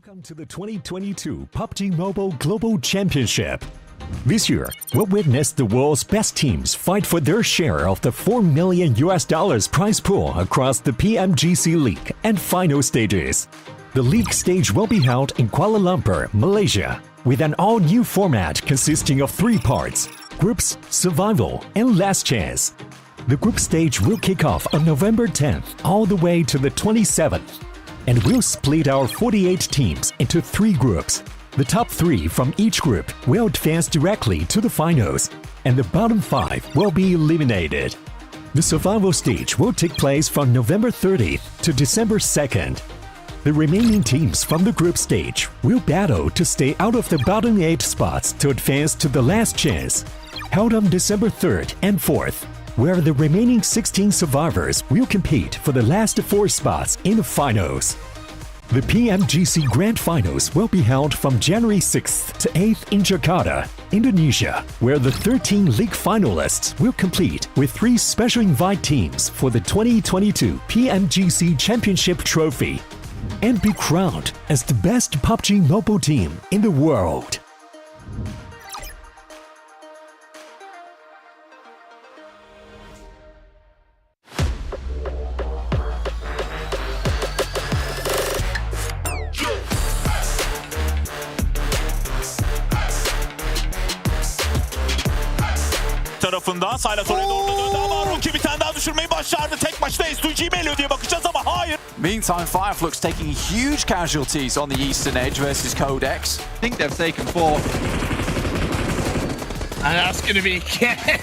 Welcome to the 2022 PUBG Mobile Global Championship. This year, we'll witness the world's best teams fight for their share of the $4 million prize pool across the PMGC League and final stages. The league stage will be held in Kuala Lumpur, Malaysia, with an all-new format consisting of 3 parts: groups, survival, and last chance. The group stage will kick off on November 10th all the way to the 27th. And we'll split our 48 teams into 3 groups. The top 3 from each group will advance directly to the finals, and the bottom 5 will be eliminated. The survival stage will take place from November 30th to December 2nd. The remaining teams from the group stage will battle to stay out of the bottom 8 spots to advance to the last chance, held on December 3rd and 4th, where the remaining 16 survivors will compete for the last 4 spots in the finals. The PMGC Grand Finals will be held from January 6th to 8th in Jakarta, Indonesia, where the 13 league finalists will compete with 3 special invite teams for the 2022 PMGC Championship Trophy and be crowned as the best PUBG Mobile team in the world. Tarafından Silas oraya doğru döndü ama Rookie bir tane daha düşürmeyi başardı. Tek başına S2G'yi mi eliyor diye bakacağız ama hayır. Meantime, Fireflux taking huge casualties on the eastern edge versus Codex. I think they've taken 4. And that's going to be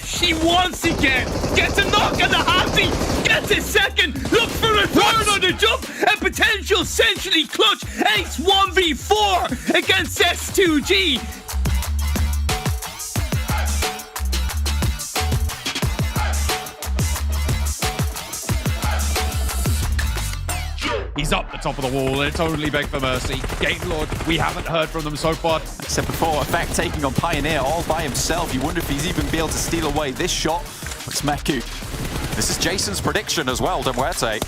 she once again gets a knock at the halfie, gets a second, look for a third on the jump, and potential essentially clutch ace 1v4 against S2G. He's up the top of the wall. It's only beg for mercy. Gamelord, we haven't heard from them so far. Like I said before, Effect taking on Pioneer all by himself. You wonder if he's even be able to steal away this shot. Looks Meku. This is Jason's prediction as well, Demuerte.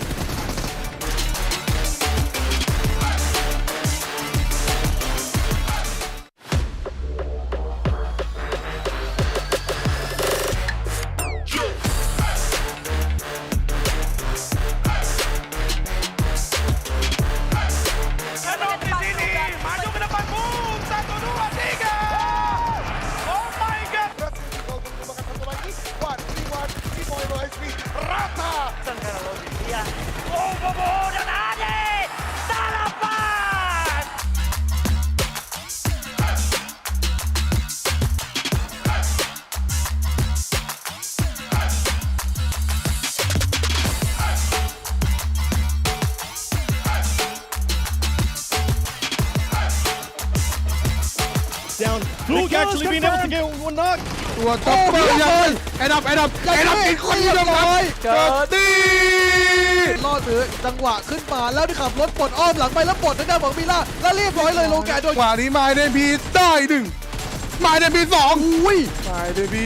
Down. Luke actually being able to get one knock. ตัวท็อปเปอร์ยังไอ้ดับอีกคนเดียวครับเกิดดีล่อซื้อจังหวะขึ้นมาแล้วขับรถปลดอ้อมหลังไปแล้วปลดทางด้านของมิล่าแล้วเรียบร้อยเลยโลแกนโดนกว่านี้มาเดนพีได้1มาเดนพี2อุ้ยมาเดนพี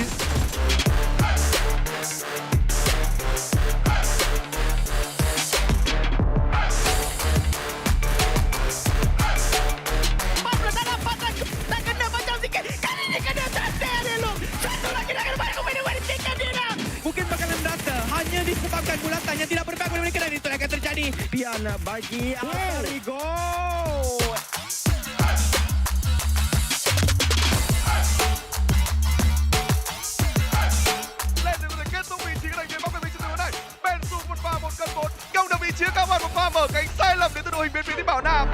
Disebabkan bulatan yang tidak berpihak kepada mereka dan itu akan terjadi. Pian bagi Atari gol. Lên để có thể kết thúc vị trí cái này bóng về vị trí từ này. Ben Su một pha 1-1, công được vị trí cao hơn một pha mở cánh sai lầm đến từ đội hình biến phía đi Bảo Nam.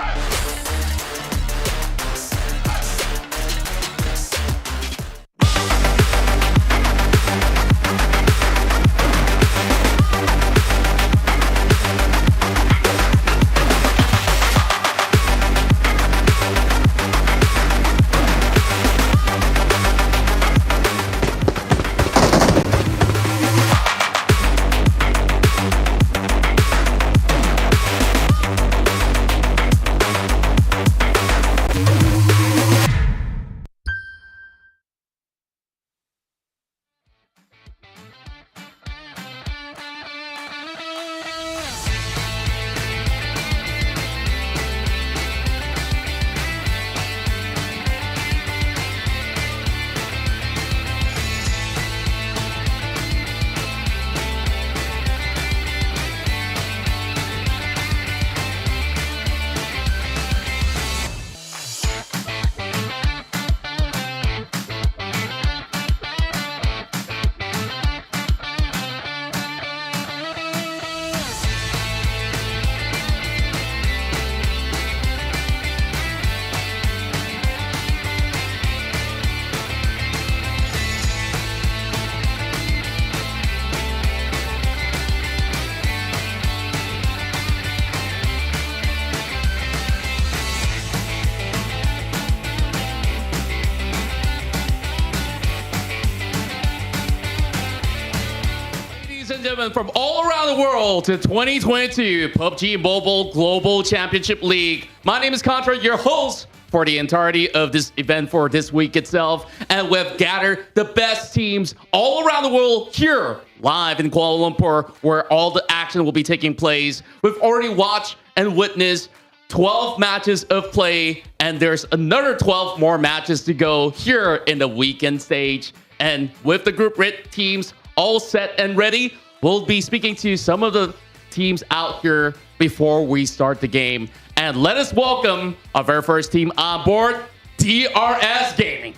gentlemen, from all around the world to 2022 PUBG Mobile Global Championship League. My name is Contra, your host for the entirety of this event for this week itself. And we've gathered the best teams all around the world here, live in Kuala Lumpur, where all the action will be taking place. We've already watched and witnessed 12 matches of play, and there's another 12 more matches to go here in the weekend stage. And with the group red teams all set and ready, we'll be speaking to some of the teams out here before we start the game. And let us welcome our very first team on board, DRS Gaming.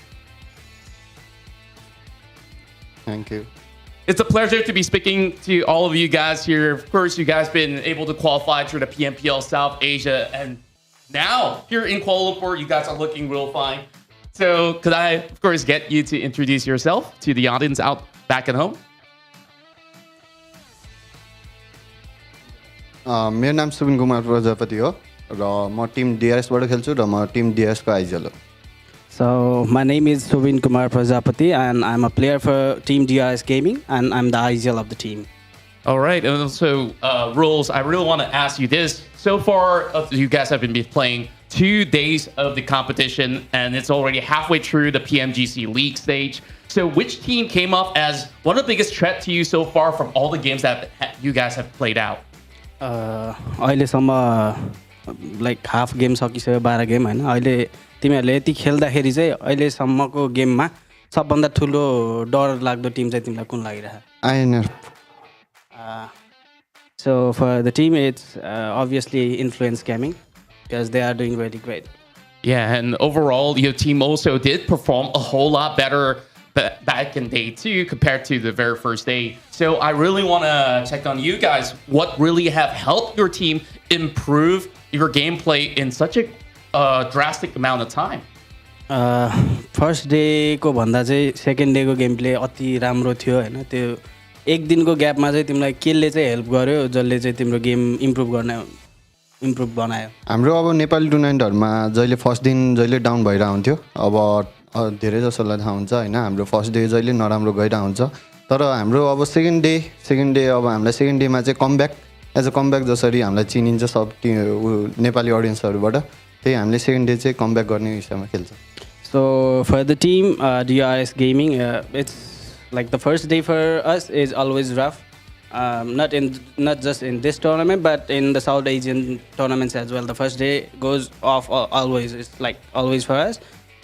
Thank you. It's a pleasure to be speaking to all of you guys here. Of course, you guys been able to qualify through the PMPL South Asia, and now here in Kuala Lumpur, you guys are looking real fine. So could I, of course, get you to introduce yourself to the audience out back at home? मेरो नाम सुबिन कुमार प्रजापति हो र म Tim डिआरएसबाट खेल्छु र म Tim डिआरएसको Aizawl हो. So my name is Subin Kumar Prajapati and I'm a player for Team DRS Gaming and I'm the IGL of the team. All right, and so rules, I really want to ask you this. So far, you guys have been playing 2 days of the competition and it's already halfway through the PMGC League stage. So which team came up as one of the biggest threat to you so far from all the games that you guys have played out? अहिलेसम्म like half game सकिसक्यो 12 game हैन. अहिले तिमीहरूले यति खेल्दाखेरि चाहिँ अहिलेसम्मको गेममा सबभन्दा ठुलो डर लाग्दो टिम चाहिँ तिमीलाई कुन लागिरहेछ? INR. So for the team it's obviously Influence Gaming because they are doing really great. Yeah, and overall your team also did perform a whole lot better back in day 2 compared to the very first day. So I really want to check on you guys. What really have helped your team improve your gameplay in such a drastic amount of time? First day को भन्दा चाहिँ second day को game play अति राम्रो थियो हैन. त्यो एक दिनको ग्यापमा चाहिँ तिमीलाई केले चाहिँ हेल्प गर्यो जसले चाहिँ तिम्रो गेम इम्प्रुभ बनायो? हाम्रो अब नेपाली टुर्नामेन्टहरुमा जहिले फर्स्ट दिन जहिले डाउन भइरा हुन्थ्यो. अब धेरै जसोलाई थाहा हुन्छ हैन, हाम्रो फर्स्ट डे जहिले नराम्रो गइरा हुन्छ. तर हाम्रो अब सेकेन्ड डे अब हामीलाई सेकेन्ड डेमा चाहिँ कमब्याक एज अ कमब्याक जसरी हामीलाई चिनिन्छ सब नेपाली अडियन्सहरुबाट, त्यही हामीले सेकेन्ड डे चाहिँ कमब्याक गर्ने हिसाबमा खेल्छ. So for the team DRS Gaming, it's like the first day for us is always rough. Not just in this tournament, but in the South Asian tournaments as well. The first day goes off always. It's like always for us.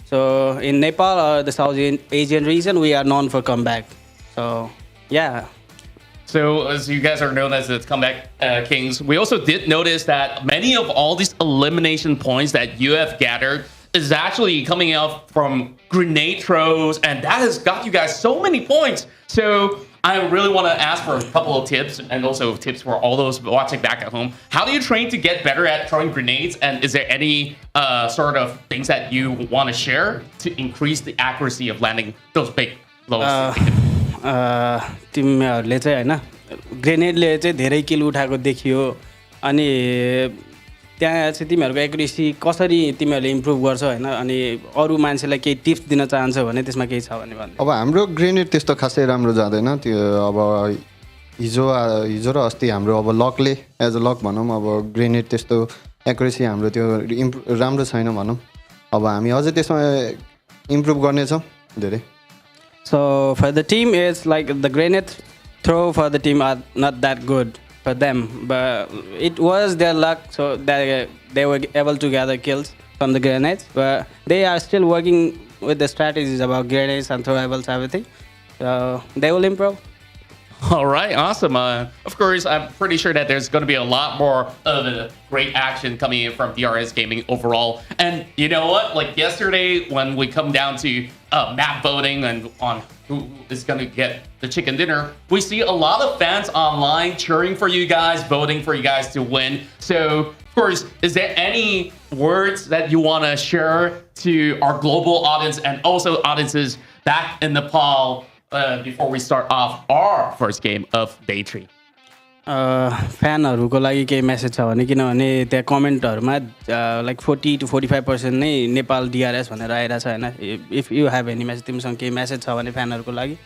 So in Nepal or the South Asian region, we are known for comeback. So yeah. So as you guys are known as the comeback kings, we also did notice that many of all these elimination points that you have gathered is actually coming out from grenade throws, and that has got you guys so many points. So I really want to ask for a couple of tips, and also tips for all those watching back at home. How do you train to get better at throwing grenades, and is there any sort of things that you want to share to increase the accuracy of landing those big blows? तिमीहरूले चाहिँ हैन ग्रेनेडले चाहिँ धेरै किल उठाएको देखियो, अनि त्यहाँ चाहिँ तिमीहरूको एक्युरेसी कसरी तिमीहरूले इम्प्रुभ गर्छौ हैन, अनि अरु मान्छेलाई केही टिप्स दिन चाहन्छौ भने त्यसमा केही छ भने भन्नु. अब हाम्रो ग्रेनेड त्यस्तो खासै राम्रो जाँदैन. त्यो अब हिजो र अस्ति हाम्रो अब लकले एज अ लक भनौँ, अब ग्रेनेड त्यस्तो एक्युरेसी हाम्रो त्यो राम्रो छैन भनौँ. अब हामी अझै त्यसमा इम्प्रुभ गर्नेछौँ धेरै. So for the team it's like the grenade throw for the team are not that good for them, but it was their luck, so they were able to gather kills from the grenades, but they are still working with the strategies about grenades and throwables, everything, so they will improve. All right, awesome. Of course, I'm pretty sure that there's going to be a lot more of the great action coming in from DRS Gaming overall. And you know what? Like yesterday, when we come down to map voting and on who is going to get the chicken dinner, we see a lot of fans online cheering for you guys, voting for you guys to win. So, of course, is there any words that you want to share to our global audience and also audiences back in Nepal before we start off our first game of day 3? फ्यानहरूको लागि केही message छ भने, किनभने त्यहाँ कमेन्टहरूमा like 40 to 45% नै Nepal DRS भनेर आइरहेछ हैन. If you have any message, तिमीसँग केही मेसेज छ भने फ्यानहरूको लागि?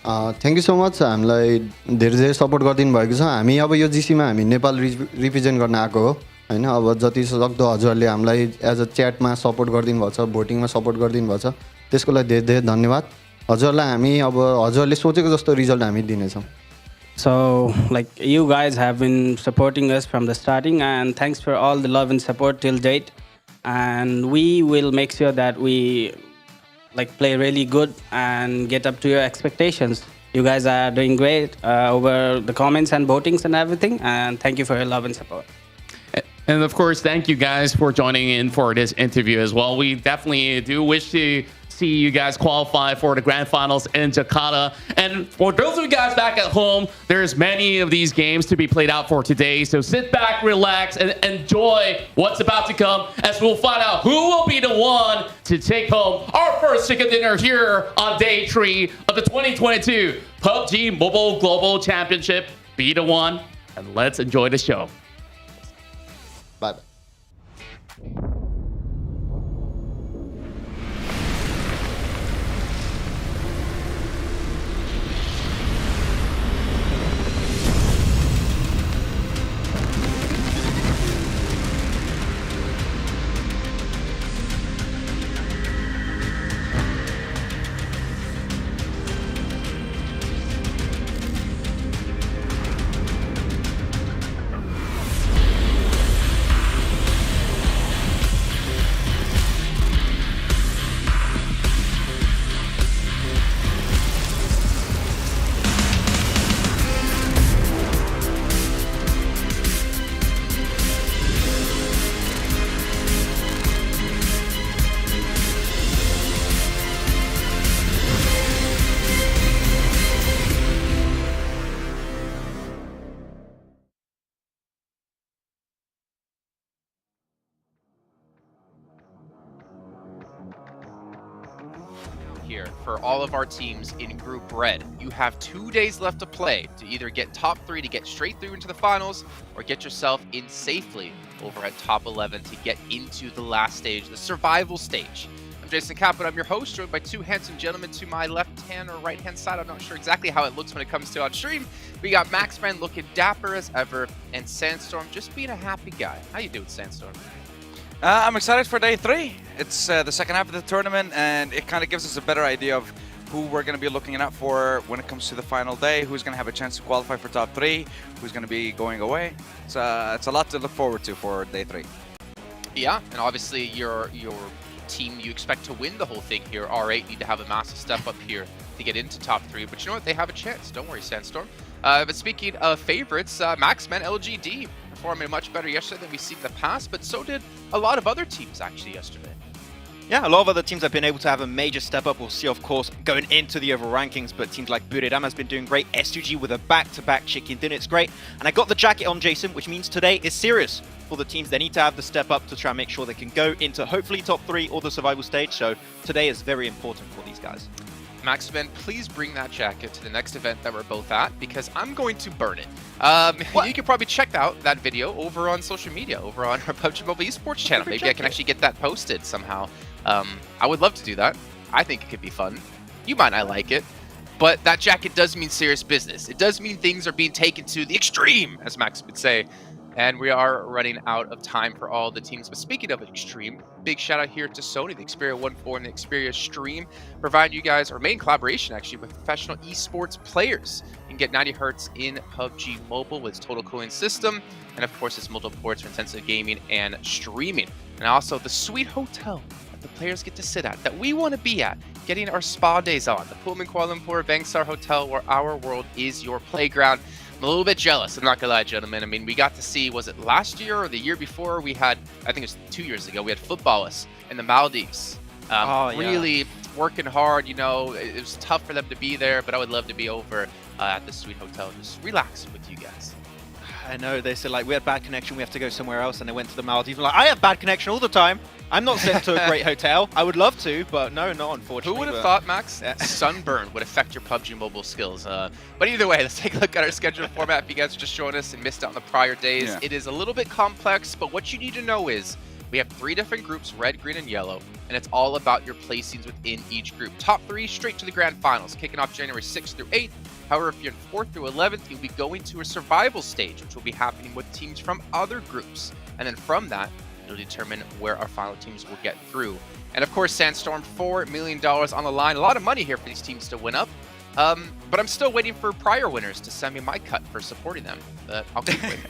थ्याङ्क यू सो मच हामीलाई धेरै धेरै सपोर्ट गरिदिनु भएको छ हामी अब यो जिसीमा हामी नेपाल रिप्रेजेन्ट गर्न आएको हो होइन अब जति सक्दो हजुरहरूले हामीलाई एज अ च्याटमा सपोर्ट गरिदिनु भएको छ भोटिङमा सपोर्ट गरिदिनु भएको छ त्यसको लागि धेरै धेरै धन्यवाद हजुरहरूलाई हामी अब हजुरहरूले सोचेको जस्तो रिजल्ट हामी दिनेछौँ So, like, you guys have been supporting us from the starting, and thanks for all the love and support till date. And we will make sure that we play really good and get up to your expectations. You guys are doing great over the comments and votings and everything. And thank you for your love and support. And of course, thank you guys for joining in for this interview as well. We definitely do wish to see you guys qualify for the grand finals in Jakarta. And for those of you guys back at home, there's many of these games to be played out for today. So sit back, relax, and enjoy what's about to come as we'll find out who will be the one to take home our first ticket dinner here on day 3 of the 2022 PUBG Mobile Global Championship. Be the one, and let's enjoy the show. Bye. Here for all of our teams in Group Red. You have 2 days left to play to either get top 3 to get straight through into the finals or get yourself in safely over at top 11 to get into the last stage, the survival stage. I'm Jason Kaplan, I'm your host, joined by 2 handsome gentlemen to my left hand or right hand side. I'm not sure exactly how it looks when it comes to on stream. We got Maxman looking dapper as ever and Sandstorm just being a happy guy. How you doing, Sandstorm? I'm excited for day 3. It's the second half of the tournament, and it kind of gives us a better idea of who we're going to be looking out for when it comes to the final day, who's going to have a chance to qualify for top 3, who's going to be going away. It's a lot to look forward to for day 3. Yeah, and obviously your team, you expect to win the whole thing here. R8 need to have a massive step up here to get into top 3, but you know what? They have a chance. Don't worry, Sandstorm. But speaking of favorites, Maxman LGD performing much better yesterday than we've seen in the past, but so did a lot of other teams actually yesterday. Yeah, a lot of other teams have been able to have a major step up. We'll see, of course, going into the overall rankings, but teams like Buridam has been doing great. S2G with a back-to-back chicken dinner, it's great. And I got the jacket on, Jason, which means today is serious for the teams. They need to have the step up to try and make sure they can go into hopefully top 3 or the survival stage. So today is very important for these guys. Maxman, please bring that jacket to the next event that we're both at, because I'm going to burn it. You can probably check out that video over on social media, over on our PUBG Mobile esports channel. Maybe I can actually get that posted somehow. I would love to do that. I think it could be fun. You might not like it, but that jacket does mean serious business. It does mean things are being taken to the extreme, as Max would say. And we are running out of time for all the teams. But speaking of extreme, big shout out here to Sony, the Xperia 1.4 and the Xperia Stream, providing you guys our main collaboration actually with professional esports players. You can get 90 Hz in PUBG Mobile with its total cooling system, and of course its multiple ports for intensive gaming and streaming. And also the sweet hotel that the players get to sit at, that we want to be at, getting our spa days on. The Pullman Kuala Lumpur Bangstar Hotel, where our world is your playground. I'm a little bit jealous, I'm not gonna lie, gentlemen. I mean, we got to see, was it last year or the year before, we had, I think it was 2 years ago, we had footballists in the Maldives. Really working hard, you know, it was tough for them to be there, but I would love to be over at the sweet hotel, just relaxing with you guys. I know, they said, like, we had bad connection, we have to go somewhere else, and they went to the Maldives. Like, I have bad connection all the time. I'm not sent to a great hotel. I would love to, but no, not unfortunately. Who would have thought, Max, sunburn would affect your PUBG Mobile skills? But either way, let's take a look at our schedule format. If you guys just joined us and missed out on the prior days, it is a little bit complex, but what you need to know is We have 3 different groups, red, green, and yellow, and it's all about your placings within each group. Top 3 straight to the grand finals, kicking off January 6th through 8th. However, if you're in 4th through 11th, you'll be going to a survival stage, which will be happening with teams from other groups. And then from that, it'll determine where our final teams will get through. And of course, Sandstorm, $4 million on the line. A lot of money here for these teams to win up. But I'm still waiting for prior winners to send me my cut for supporting them. But I'll keep waiting.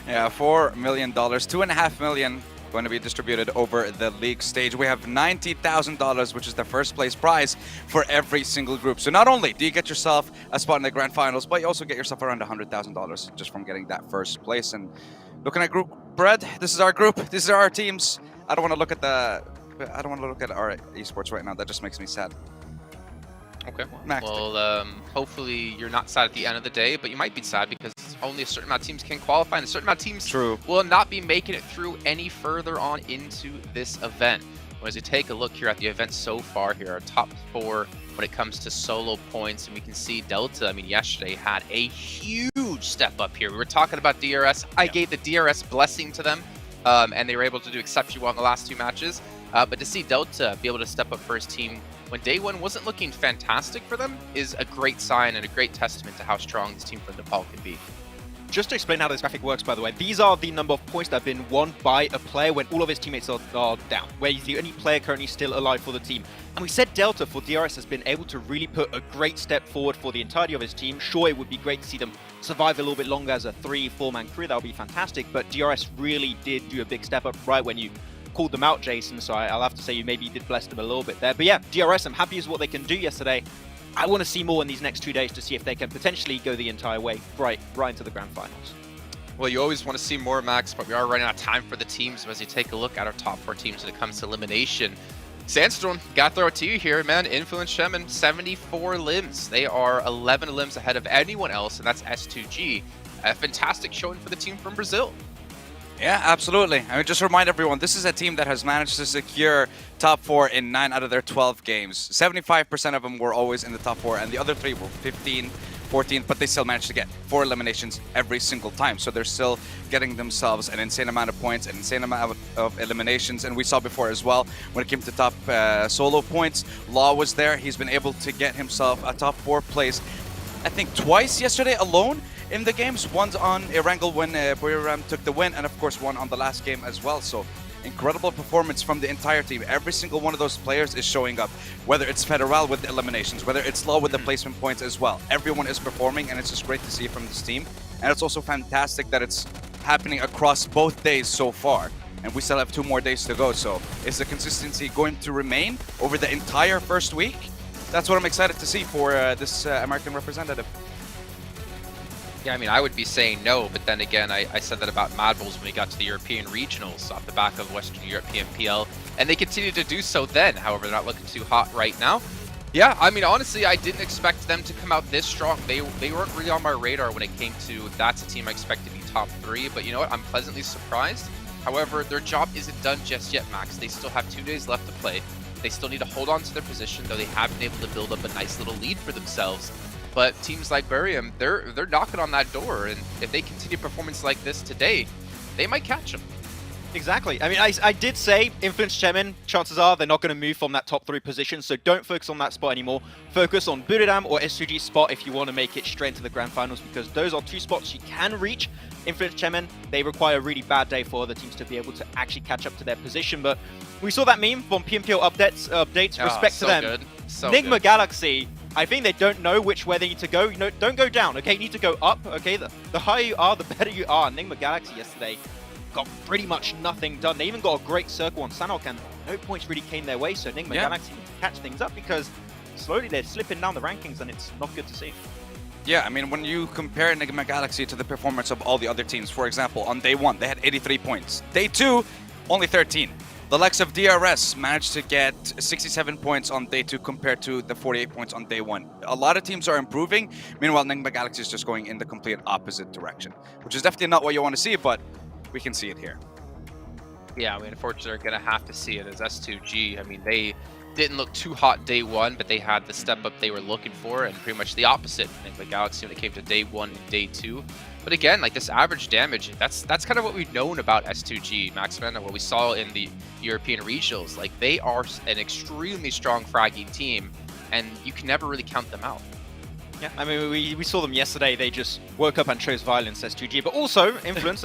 Yeah, $4 million, $2.5 million going to be distributed over the league stage. We have $90,000, which is the first place prize for every single group. So not only do you get yourself a spot in the grand finals, but you also get yourself around $100,000 just from getting that first place. And looking at Group Bread, this is our group. These are our teams. I don't want to look at our esports right now. That just makes me sad. Okay. Well, hopefully you're not sad at the end of the day, but you might be sad because only a certain amount of teams can qualify, and a certain amount of teams will not be making it through any further on into this event. Well, as you take a look here at the event so far here, our top 4 when it comes to solo points, and we can see Delta, I mean, yesterday had a huge step up here. We were talking about DRS. I gave the DRS blessing to them, and they were able to do exceptionally well in the last 2 matches. But to see Delta be able to step up for his team when day 1 wasn't looking fantastic for them is a great sign and a great testament to how strong this team from Nepal can be. Just to explain how this graphic works, by the way, these are the number of points that have been won by a player when all of his teammates are down, where he's the only player currently still alive for the team. And we said Delta for DRS has been able to really put a great step forward for the entirety of his team. Sure, it would be great to see them survive a little bit longer as a 3-4-man crew. That would be fantastic, but DRS really did do a big step up right when you called them out, Jason, so I'll have to say you maybe did bless them a little bit there. But yeah, DRS, I'm happy with what they can do yesterday. I want to see more in these next 2 days to see if they can potentially go the entire way right into the grand finals. Well, you always want to see more, Max, but we are running out of time for the teams. As you take a look at our top 4 teams when it comes to elimination, Sandstorm, got to throw it to you here, man. Influence Shemin, 74 limbs. They are 11 limbs ahead of anyone else, and that's S2G. A fantastic showing for the team from Brazil. Yeah, absolutely. I mean, just remind everyone, this is a team that has managed to secure top 4 in 9 out of their 12 games. 75% of them were always in the top 4, and the other 3 were 15, 14, but they still managed to get 4 eliminations every single time. So they're still getting themselves an insane amount of points, an insane amount of eliminations. And we saw before as well, when it came to top solo points, Law was there. He's been able to get himself a top 4 place, I think twice yesterday alone in the games. One's on Erangel when Buriram took the win, and of course one on the last game as well. So incredible performance from the entire team. Every single one of those players is showing up, whether it's Federal with the eliminations, whether it's Law with the placement points as well. Everyone is performing, and it's just great to see from this team. And it's also fantastic that it's happening across both days so far, and we still have 2 more days to go. So is the consistency going to remain over the entire first week? That's what I'm excited to see for this American representative. Yeah, I mean, I would be saying no, but then again, I said that about Mad Bulls when we got to the European regionals off the back of Western Europe PMPL, and they continue to do so then. However, they're not looking too hot right now. Yeah, I mean, honestly, I didn't expect them to come out this strong. They weren't really on my radar when it came to that's a team I expect to be top 3, but you know what? I'm pleasantly surprised. However, their job isn't done just yet, Max. They still have 2 days left to play. They still need to hold on to their position, though they have been able to build up a nice little lead for themselves. But teams like Buriram, they're knocking on that door, and if they continue performance like this today, they might catch them. Exactly. I mean, I did say Influence Chemin, chances are they're not going to move from that top 3 position, so don't focus on that spot anymore. Focus on Buriram or S2G's spot if you want to make it straight into the grand finals, because those are 2 spots you can reach. Influence Chemin, they require a really bad day for other teams to be able to actually catch up to their position, but we saw that meme from PMPL updates, respect to them. Good. So Nigma good. Galaxy, I think they don't know which way they need to go. You know, don't go down, okay? You need to go up, okay? The higher you are, the better you are. Nigma Galaxy yesterday got pretty much nothing done. They even got a great circle on Sanok, and no points really came their way, so Nigma Galaxy need to catch things up, because slowly they're slipping down the rankings, and it's not good to see. Yeah, I mean, when you compare Nigma Galaxy to the performance of all the other teams, for example, on day 1, they had 83 points. Day 2, only 13. The likes of DRS managed to get 67 points on day 2 compared to the 48 points on day 1. A lot of teams are improving. Meanwhile, Nigma Galaxy is just going in the complete opposite direction, which is definitely not what you want to see, but we can see it here. Yeah, I mean, unfortunately, they're going to have to see it as S2G. I mean, they didn't look too hot day one, but they had the step up they were looking for, and pretty much the opposite, I think, with Galaxy when it came to day one and day two. But again, like this average damage, that's kind of what we've known about S2G, Maximan, and what we saw in the European regionals. Like they are an extremely strong fragging team, and you can never really count them out. Yeah, I mean, we saw them yesterday. They just woke up and chose violence S2G, but also Influence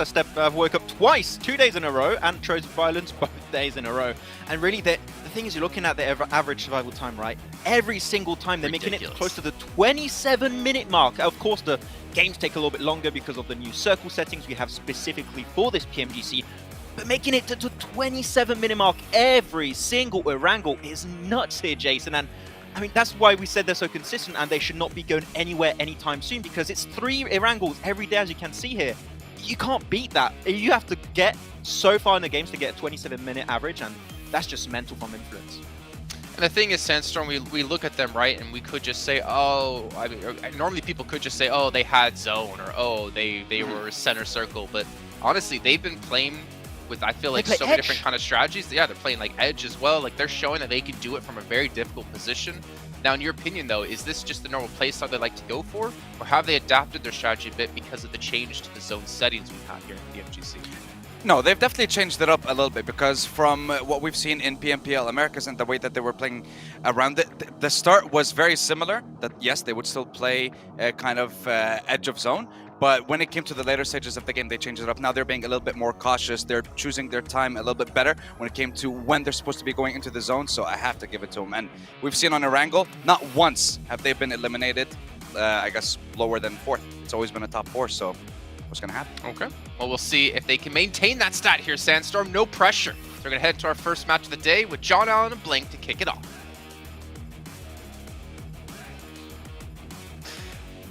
woke up twice, 2 days in a row, and chose violence both days in a row. And really, the thing is, you're looking at the average survival time, right? Every single time they're making it close to the 27-minute mark. Of course, the games take a little bit longer because of the new circle settings we have specifically for this PMGC. But making it to the 27-minute mark every single Erangel is nuts here, Jason. And I mean, that's why we said they're so consistent and they should not be going anywhere anytime soon, because it's 3 Erangels every day, as you can see here. You can't beat that. You have to get so far in the games to get a 27-minute average, and that's just mental from Influence. And the thing is, Sandstorm, we look at them, right, and we could just say, oh, I mean, normally people could just say, oh, they had zone, or oh, they were center circle, but honestly, they've been playing with, I feel like, so many different kind of strategies. Yeah, they're playing like edge as well. Like they're showing that they can do it from a very difficult position. Now, in your opinion, though, is this just the normal playstyle they like to go for, or have they adapted their strategy a bit because of the change to the zone settings we've had here in PMGC? No, they've definitely changed it up a little bit, because from what we've seen in PMPL Americas and the way that they were playing around it, the start was very similar. That yes, they would still play a kind of edge of zone, but when it came to the later stages of the game, they changed it up. Now they're being a little bit more cautious. They're choosing their time a little bit better when it came to when they're supposed to be going into the zone. So I have to give it to them. And we've seen on Erangel, not once have they been eliminated, I guess, lower than 4th. It's always been a top 4. So what's going to happen? Okay. Well, we'll see if they can maintain that stat here, Sandstorm. No pressure. So we're going to head to our first match of the day with John Allen and Blink to kick it off.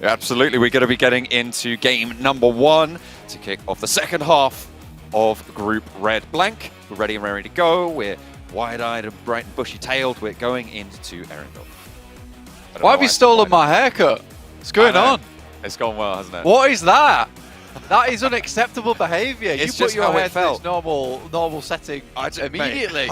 Absolutely, we're going to be getting into game number 1 to kick off the second half of Group Red. Blank, we're ready and ready to go. We're wide-eyed and bright and bushy-tailed. We're going into Erangel. Why have you stolen my haircut? What's going on? It's gone well, hasn't it? What is that? That is unacceptable behaviour. You put your hair to its normal setting immediately.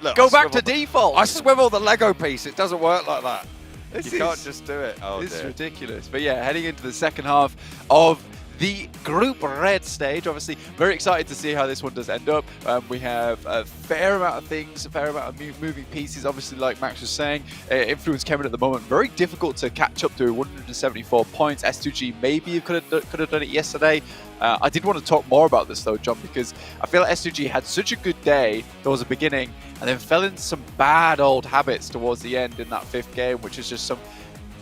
Look, Go back to default. I swivel the Lego piece. It doesn't work like that. You can't just do it. Oh, this is dear. ridiculous. But yeah, heading into the second half of the Group Red stage. Obviously, very excited to see how this one does end up. We have a fair amount of things, a fair amount of moving pieces. Obviously, like Max was saying, Influence came in at the moment. Very difficult to catch up to 174 points. S2G maybe could have done it yesterday. I did want to talk more about this though, John, because I feel like S2G had such a good day towards the beginning and then fell into some bad old habits towards the end in that 5th game, which is just some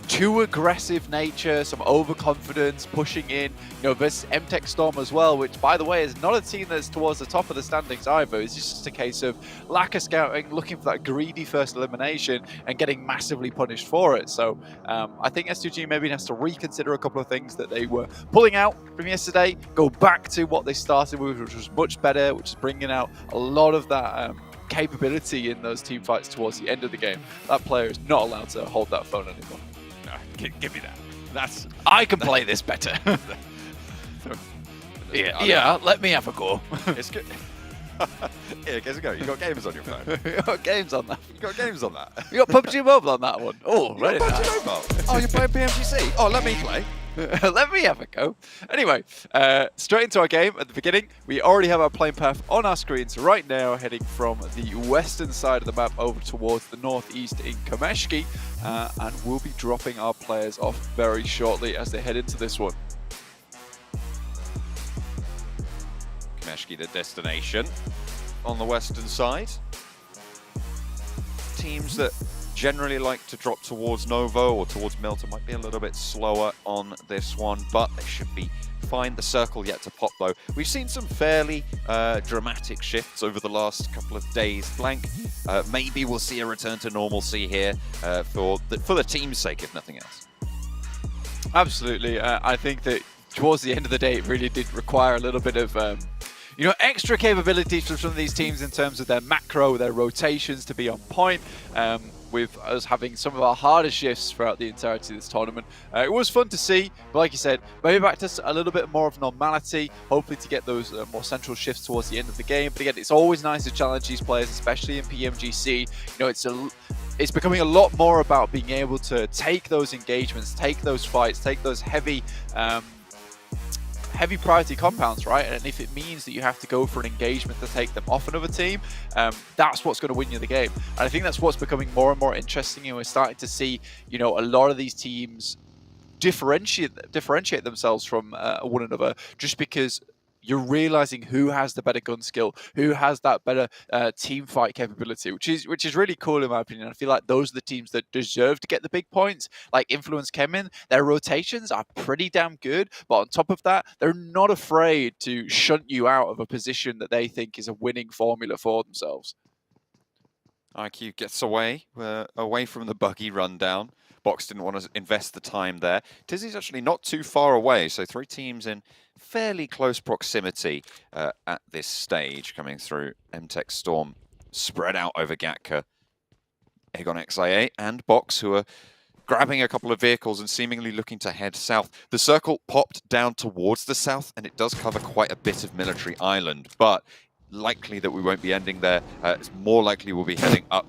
too aggressive nature, some overconfidence, pushing in, versus MTech Storm as well, which, by the way, is not a team that's towards the top of the standings either. It's just a case of lack of scouting, looking for that greedy first elimination and getting massively punished for it. So I think S2G maybe has to reconsider a couple of things that they were pulling out from yesterday, go back to what they started with, which was much better, which is bringing out a lot of that capability in those team fights towards the end of the game. That player is not allowed to hold that phone anymore. Give me that. I can play this better. yeah, let me have a go. It's good. Yeah, give us a go. You got games on your phone. You got games on that. You got games on that. You got PUBG Mobile on that one. Oh, right. Oh, you're playing PMGC. Oh, let me play. Let me have a go. Anyway, straight into our game at the beginning. We already have our playing path on our screens right now, heading from the western side of the map over towards the northeast in Kameshki, and we'll be dropping our players off very shortly as they head into this one. Kameshki, the destination on the western side. Teams that generally like to drop towards Novo or towards Milton might be a little bit slower on this one, but they should be fine. The circle yet to pop though. We've seen some fairly dramatic shifts over the last couple of days. Blank, maybe we'll see a return to normalcy here for the team's sake, if nothing else. Absolutely. I think that towards the end of the day, it really did require a little bit of extra capabilities from some of these teams in terms of their macro, their rotations to be on point. with us having some of our hardest shifts throughout the entirety of this tournament. It was fun to see, but like you said, maybe back to a little bit more of normality, hopefully to get those more central shifts towards the end of the game. But again, it's always nice to challenge these players, especially in PMGC. You know, it's becoming a lot more about being able to take those engagements, take those fights, take those heavy priority compounds, right? And if it means that you have to go for an engagement to take them off another team, that's what's going to win you the game. And I think that's what's becoming more and more interesting, and we're starting to see, you know, a lot of these teams differentiate themselves from one another just because you're realizing who has the better gun skill, who has that better team fight capability, which is really cool in my opinion. I feel like those are the teams that deserve to get the big points. Like Influence Kemin, their rotations are pretty damn good, but on top of that, they're not afraid to shunt you out of a position that they think is a winning formula for themselves. IQ gets away from the buggy rundown. Box didn't want to invest the time there. Tizzy's actually not too far away, so 3 teams in fairly close proximity at this stage coming through. MTech Storm spread out over Gatka, Aegon XIA and Box, who are grabbing a couple of vehicles and seemingly looking to head south. The circle popped down towards the south, and it does cover quite a bit of military island, but likely that we won't be ending there. It's more likely we'll be heading up.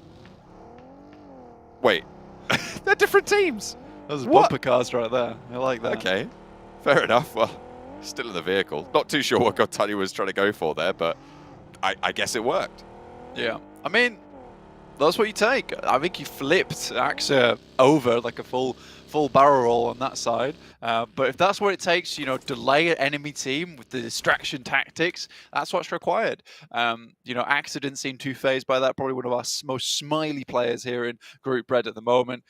Wait. They're different teams. Those bumper cars right there. I like that. Okay, fair enough. Well, still in the vehicle. Not too sure what Gotani was trying to go for there, but I guess it worked. Yeah, I mean, that's what you take. I think he flipped Axa over like a full barrel roll on that side. But if that's what it takes, you know, delay an enemy team with the distraction tactics, that's what's required. You know, Axa didn't seem too phased by that. Probably one of our most smiley players here in Group Red at the moment.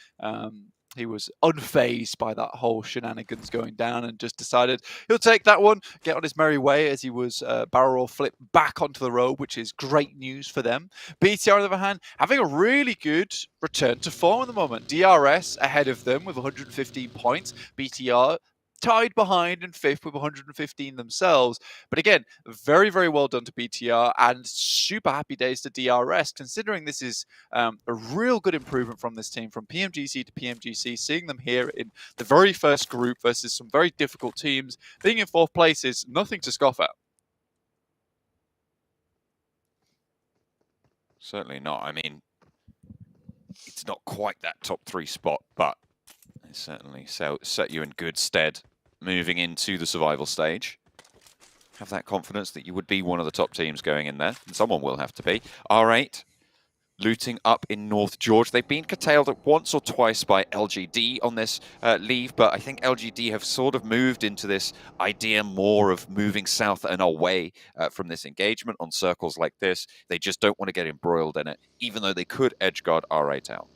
He was unfazed by that whole shenanigans going down and just decided he'll take that one, get on his merry way as he was barrel roll flipped back onto the road, which is great news for them. BTR, on the other hand, having a really good return to form at the moment. DRS ahead of them with 115 points. BTR tied behind in 5th with 115 themselves. But again, very, very well done to BTR and super happy days to DRS, considering this is a real good improvement from this team, from PMGC to PMGC. Seeing them here in the very first group versus some very difficult teams, being in 4th place is nothing to scoff at. Certainly not. I mean, it's not quite that top 3 spot, but it certainly set you in good stead moving into the survival stage. Have that confidence that you would be one of the top teams going in there, and someone will have to be. R8 looting up in North George. They've been curtailed once or twice by LGD on this leave, but I think LGD have sort of moved into this idea more of moving south and away from this engagement on circles like this. They just don't want to get embroiled in it, even though they could edgeguard R8 out.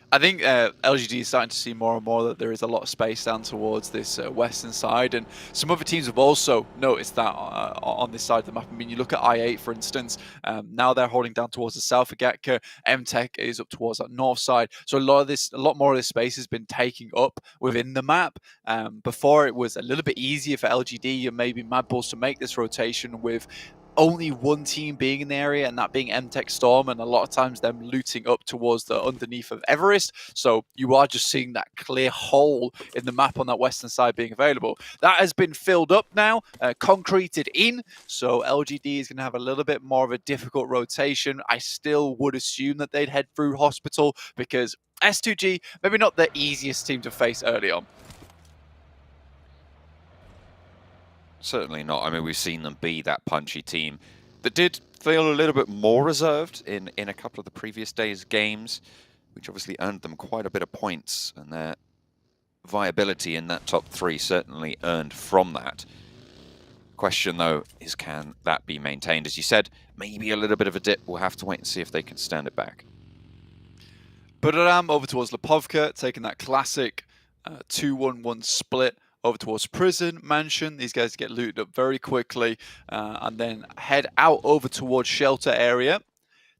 I think LGD is starting to see more and more that there is a lot of space down towards this western side, and some other teams have also noticed that on this side of the map. I mean, you look at I8, for instance, now they're holding down towards the south of Gatka. MTech is up towards that north side. So a lot more of this space has been taken up within the map. Before, it was a little bit easier for LGD and maybe Mad Bulls to make this rotation with only one team being in the area, and that being MTech Storm, and a lot of times them looting up towards the underneath of Everest. So you are just seeing that clear hole in the map on that western side being available. That has been filled up now, concreted in, so LGD is going to have a little bit more of a difficult rotation. I still would assume that they'd head through Hospital, because S2G, maybe not the easiest team to face early on. Certainly not. I mean, we've seen them be that punchy team that did feel a little bit more reserved in a couple of the previous days' games, which obviously earned them quite a bit of points, and their viability in that top 3 certainly earned from that. Question, though, is can that be maintained? As you said, maybe a little bit of a dip. We'll have to wait and see if they can stand it back. Buderam over towards Lipovka, taking that classic 2-1-1 split over towards Prison, Mansion. These guys get looted up very quickly and then head out over towards Shelter area.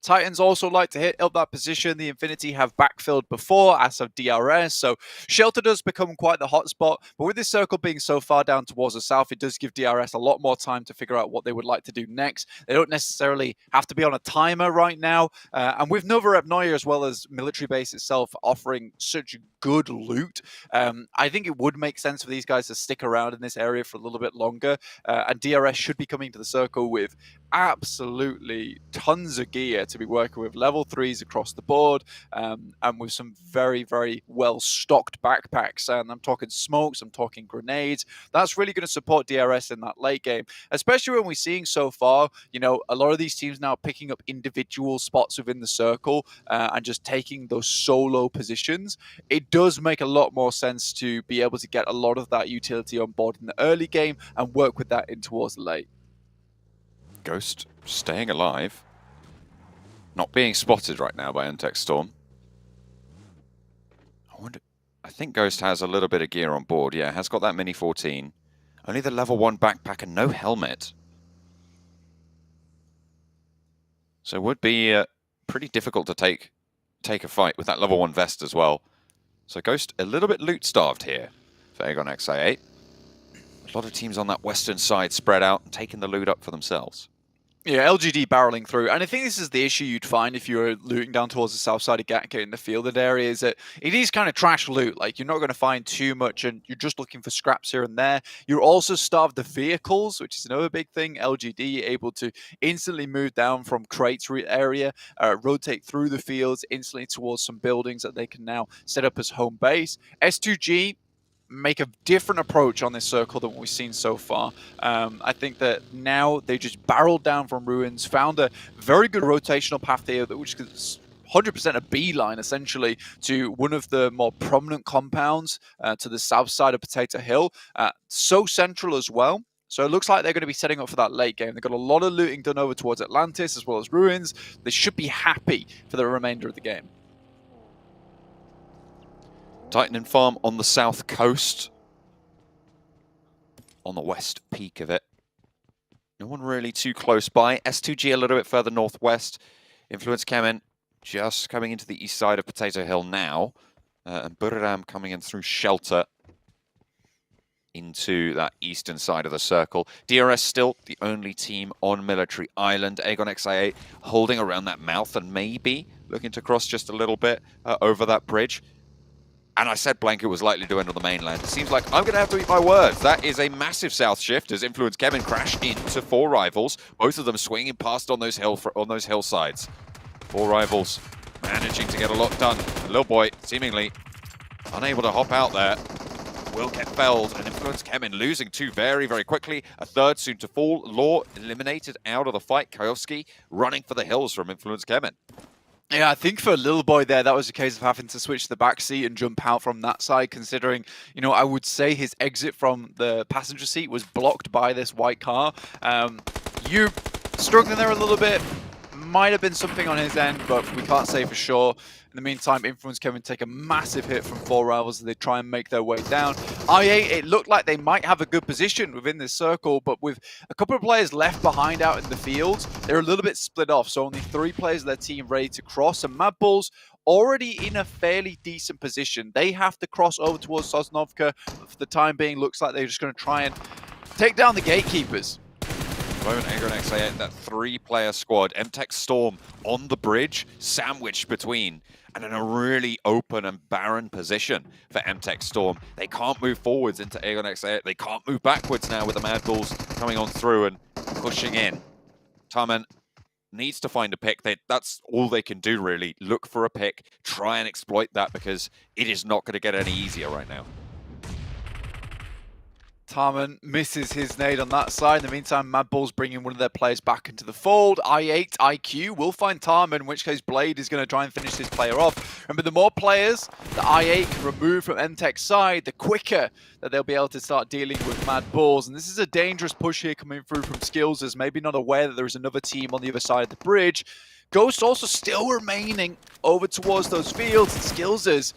Titans also like to hit up that position. The Infinity have backfilled before, as of DRS, so Shelter does become quite the hotspot. But with this circle being so far down towards the south, it does give DRS a lot more time to figure out what they would like to do next. They don't necessarily have to be on a timer right now. And with Nova Repnoyer as well as Military Base itself offering such good loot, I think it would make sense for these guys to stick around in this area for a little bit longer. And DRS should be coming to the circle with absolutely tons of gear to be working with, level 3s across the board, and with some very, very well stocked backpacks. And I'm talking smokes, I'm talking grenades. That's really going to support DRS in that late game, especially when we're seeing so far, you know, a lot of these teams now picking up individual spots within the circle and just taking those solo positions. It does make a lot more sense to be able to get a lot of that utility on board in the early game and work with that in towards the late. Ghost staying alive. Not being spotted right now by MTech Storm. I think Ghost has a little bit of gear on board. Yeah, has got that Mini 14. Only the level 1 backpack and no helmet. So it would be pretty difficult to take a fight with that level 1 vest as well. So Ghost a little bit loot starved here for Aegon XI8. A lot of teams on that western side spread out and taking the loot up for themselves. Yeah, LGD barreling through. And I think this is the issue you'd find if you were looting down towards the south side of Gatka in the fielded area, is that it is kind of trash loot. Like, you're not going to find too much and you're just looking for scraps here and there. You're also starved the vehicles, which is another big thing. LGD able to instantly move down from crates area, rotate through the fields instantly towards some buildings that they can now set up as home base. S2G make a different approach on this circle than what we've seen so far. I think that now they just barreled down from ruins, found a very good rotational path there, which is 100% a beeline, essentially, to one of the more prominent compounds to the south side of Potato Hill. So central as well. So it looks like they're going to be setting up for that late game. They've got a lot of looting done over towards Atlantis as well as ruins. They should be happy for the remainder of the game. Titan and Farm on the south coast. On the west peak of it. No one really too close by. S2G a little bit further northwest. Influence Kemen just coming into the east side of Potato Hill now. And Buriram coming in through Shelter into that eastern side of the circle. DRS still the only team on Military Island. Aegon XI8 holding around that mouth and maybe looking to cross just a little bit over that bridge. And I said Blanket was likely to end on the mainland. It seems like I'm going to have to eat my words. That is a massive south shift as Influence Kevin crash into 4 rivals. Both of them swinging past on those hillsides. 4 rivals managing to get a lot done. The little boy seemingly unable to hop out there. Will get felled, and Influence Kevin losing 2 very, very quickly. A 3rd soon to fall. Law eliminated out of the fight. Kayovsky running for the hills from Influence Kevin. Yeah, I think for Little Boy there, that was a case of having to switch the back seat and jump out from that side, considering, you know, I would say his exit from the passenger seat was blocked by this white car. You struggling there a little bit. Might have been something on his end, but we can't say for sure. In the meantime, Influence Kevin take a massive hit from 4 rivals as they try and make their way down. I8, it looked like they might have a good position within this circle, but with a couple of players left behind out in the field, they're a little bit split off. So only 3 players of their team ready to cross, and Mad Bulls already in a fairly decent position. They have to cross over towards Sosnovka, but for the time being, looks like they're just going to try and take down the gatekeepers. Moment Aegon XI8, that 3-player squad. MTech Storm on the bridge, sandwiched between, and in a really open and barren position for MTech Storm. They can't move forwards into Aegon XI8. They can't move backwards now with the Mad Bulls coming on through and pushing in. Tarman needs to find a pick. That's all they can do, really. Look for a pick, try and exploit that, because it is not going to get any easier right now. Tarman misses his nade on that side. In the meantime, Mad Bulls bringing one of their players back into the fold. I8, IQ will find Tarman, in which case Blade is going to try and finish this player off. Remember, the more players that I8 can remove from MTech's side, the quicker that they'll be able to start dealing with Mad Bulls. And this is a dangerous push here coming through from Skillsers, maybe not aware that there is another team on the other side of the bridge. Ghost also still remaining over towards those fields, and Skillsers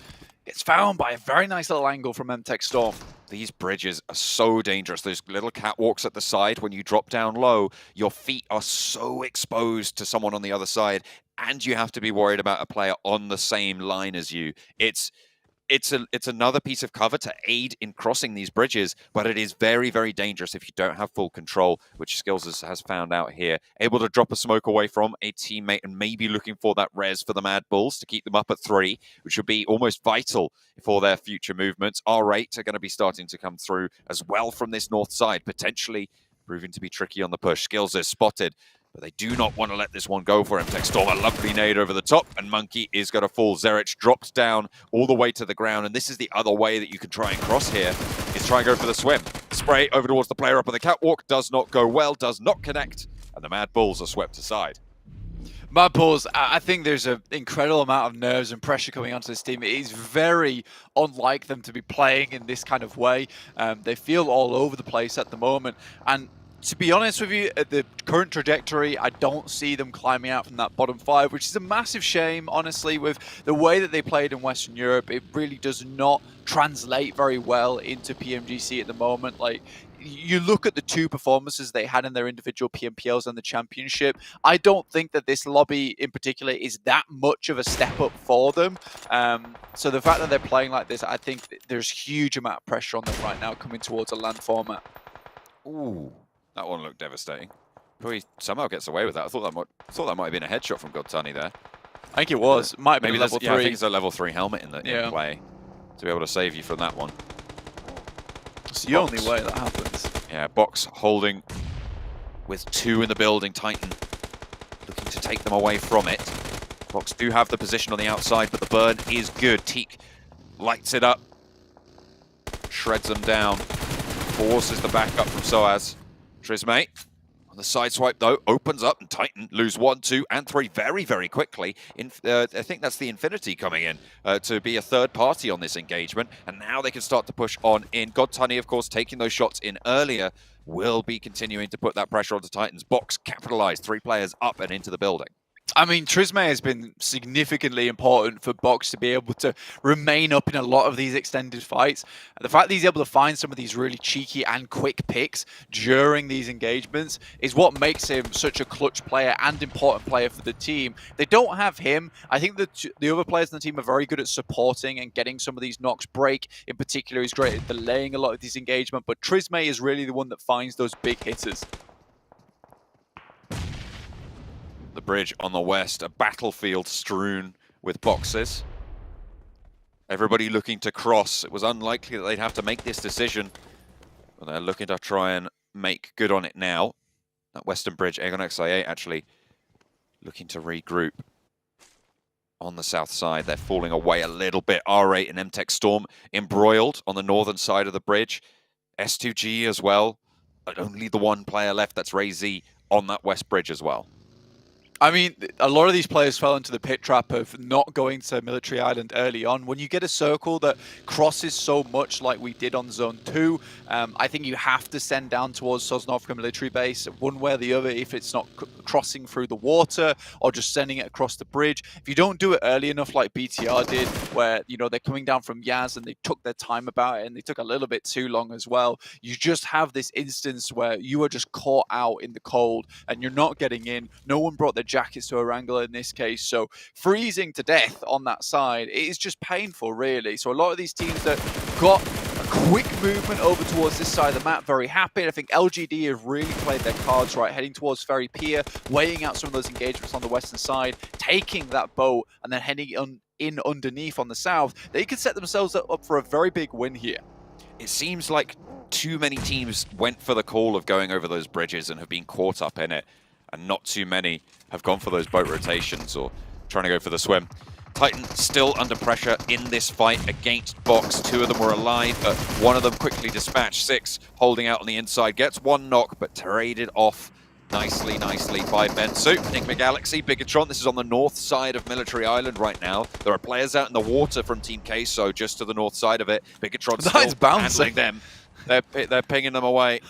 gets found by a very nice little angle from MTech Storm. These bridges are so dangerous. Those little catwalks at the side, when you drop down low, your feet are so exposed to someone on the other side. and you have to be worried about a player on the same line as you. It's another piece of cover to aid in crossing these bridges, but it is very, very dangerous if you don't have full control, which Skillz has found out here. Able to drop a smoke away from a teammate and maybe looking for that res for the Mad Bulls to keep them up at 3, which would be almost vital for their future movements. R8 are going to be starting to come through as well from this north side, potentially proving to be tricky on the push. Skillz is spotted, but they do not want to let this one go for him. Storm, a lovely nade over the top, and Monkey is going to fall. Zerich drops down all the way to the ground, and this is the other way that you can try and cross here, is try and go for the swim. Spray over towards the player up on the catwalk, does not go well, does not connect, and the Mad Bulls are swept aside. Mad Bulls, I think there's an incredible amount of nerves and pressure coming onto this team. It is very unlike them to be playing in this kind of way. They feel all over the place at the moment, and to be honest with you, at the current trajectory, I don't see them climbing out from that bottom 5, which is a massive shame, honestly, with the way that they played in Western Europe. It really does not translate very well into PMGC at the moment. Like, you look at the 2 performances they had in their individual PMPLs and the championship, I don't think that this lobby in particular is that much of a step up for them. So the fact that they're playing like this, I think there's huge amount of pressure on them right now coming towards a LAN format. Ooh. That one looked devastating. But he somehow gets away with that. I thought that might have been a headshot from Godtani there. I think it was. Might have been level 3. Yeah, I think it's a level 3 helmet in play to be able to save you from that one. It's the only way that happens. Yeah, Box holding with 2 in the building. Titan looking to take them away from it. Box do have the position on the outside, but the burn is good. Teak lights it up, shreds them down, forces the backup from Soaz. Trismay on the side swipe, though, opens up, and Titan lose 1, 2, and 3 very, very quickly. I think that's the Infinity coming in to be a third party on this engagement, and now they can start to push on in. Godtani, of course, taking those shots in earlier, will be continuing to put that pressure onto Titans. Box capitalized, 3 players up and into the building. I mean, Trismay has been significantly important for Box to be able to remain up in a lot of these extended fights. The fact that he's able to find some of these really cheeky and quick picks during these engagements is what makes him such a clutch player and important player for the team. They don't have him. I think that the other players in the team are very good at supporting and getting some of these knocks. Break, in particular, is great at delaying a lot of these engagements, but Trismay is really the one that finds those big hitters. The bridge on the west, a battlefield strewn with boxes. Everybody looking to cross. It was unlikely that they'd have to make this decision, but they're looking to try and make good on it now. That western bridge, Aegon XIA actually looking to regroup on the south side. They're falling away a little bit. R8 and MTech Storm embroiled on the northern side of the bridge. S2G as well. But only the 1 player left, that's Ray Z, on that west bridge as well. I mean, a lot of these players fell into the pit trap of not going to Military Island early on. When you get a circle that crosses so much like we did on Zone 2, I think you have to send down towards Sosnovka military base one way or the other if it's not crossing through the water or just sending it across the bridge. If you don't do it early enough like BTR did, where, you know, they're coming down from Yaz and they took their time about it and they took a little bit too long as well, you just have this instance where you are just caught out in the cold and you're not getting in. No one brought their jackets to a wrangler in this case, so freezing to death on that side, it is just painful, really. So a lot of these teams that got a quick movement over towards this side of the map, very happy. And I think LGD have really played their cards right, heading towards Ferry Pier, weighing out some of those engagements on the western side, taking that boat, and then heading in underneath on the south. They could set themselves up for a very big win here. It seems like too many teams went for the call of going over those bridges and have been caught up in it, and not too many have gone for those boat rotations or trying to go for the swim. Titan still under pressure in this fight against Box. 2 of them were alive, but 1 of them quickly dispatched. 6 holding out on the inside, gets 1 knock, but traded off nicely by Bensu. Enigma Galaxy, Bigatron, this is on the north side of Military Island right now. There are players out in the water from Team Queso just to the north side of it. Bigatron still handling them. They're pinging them away.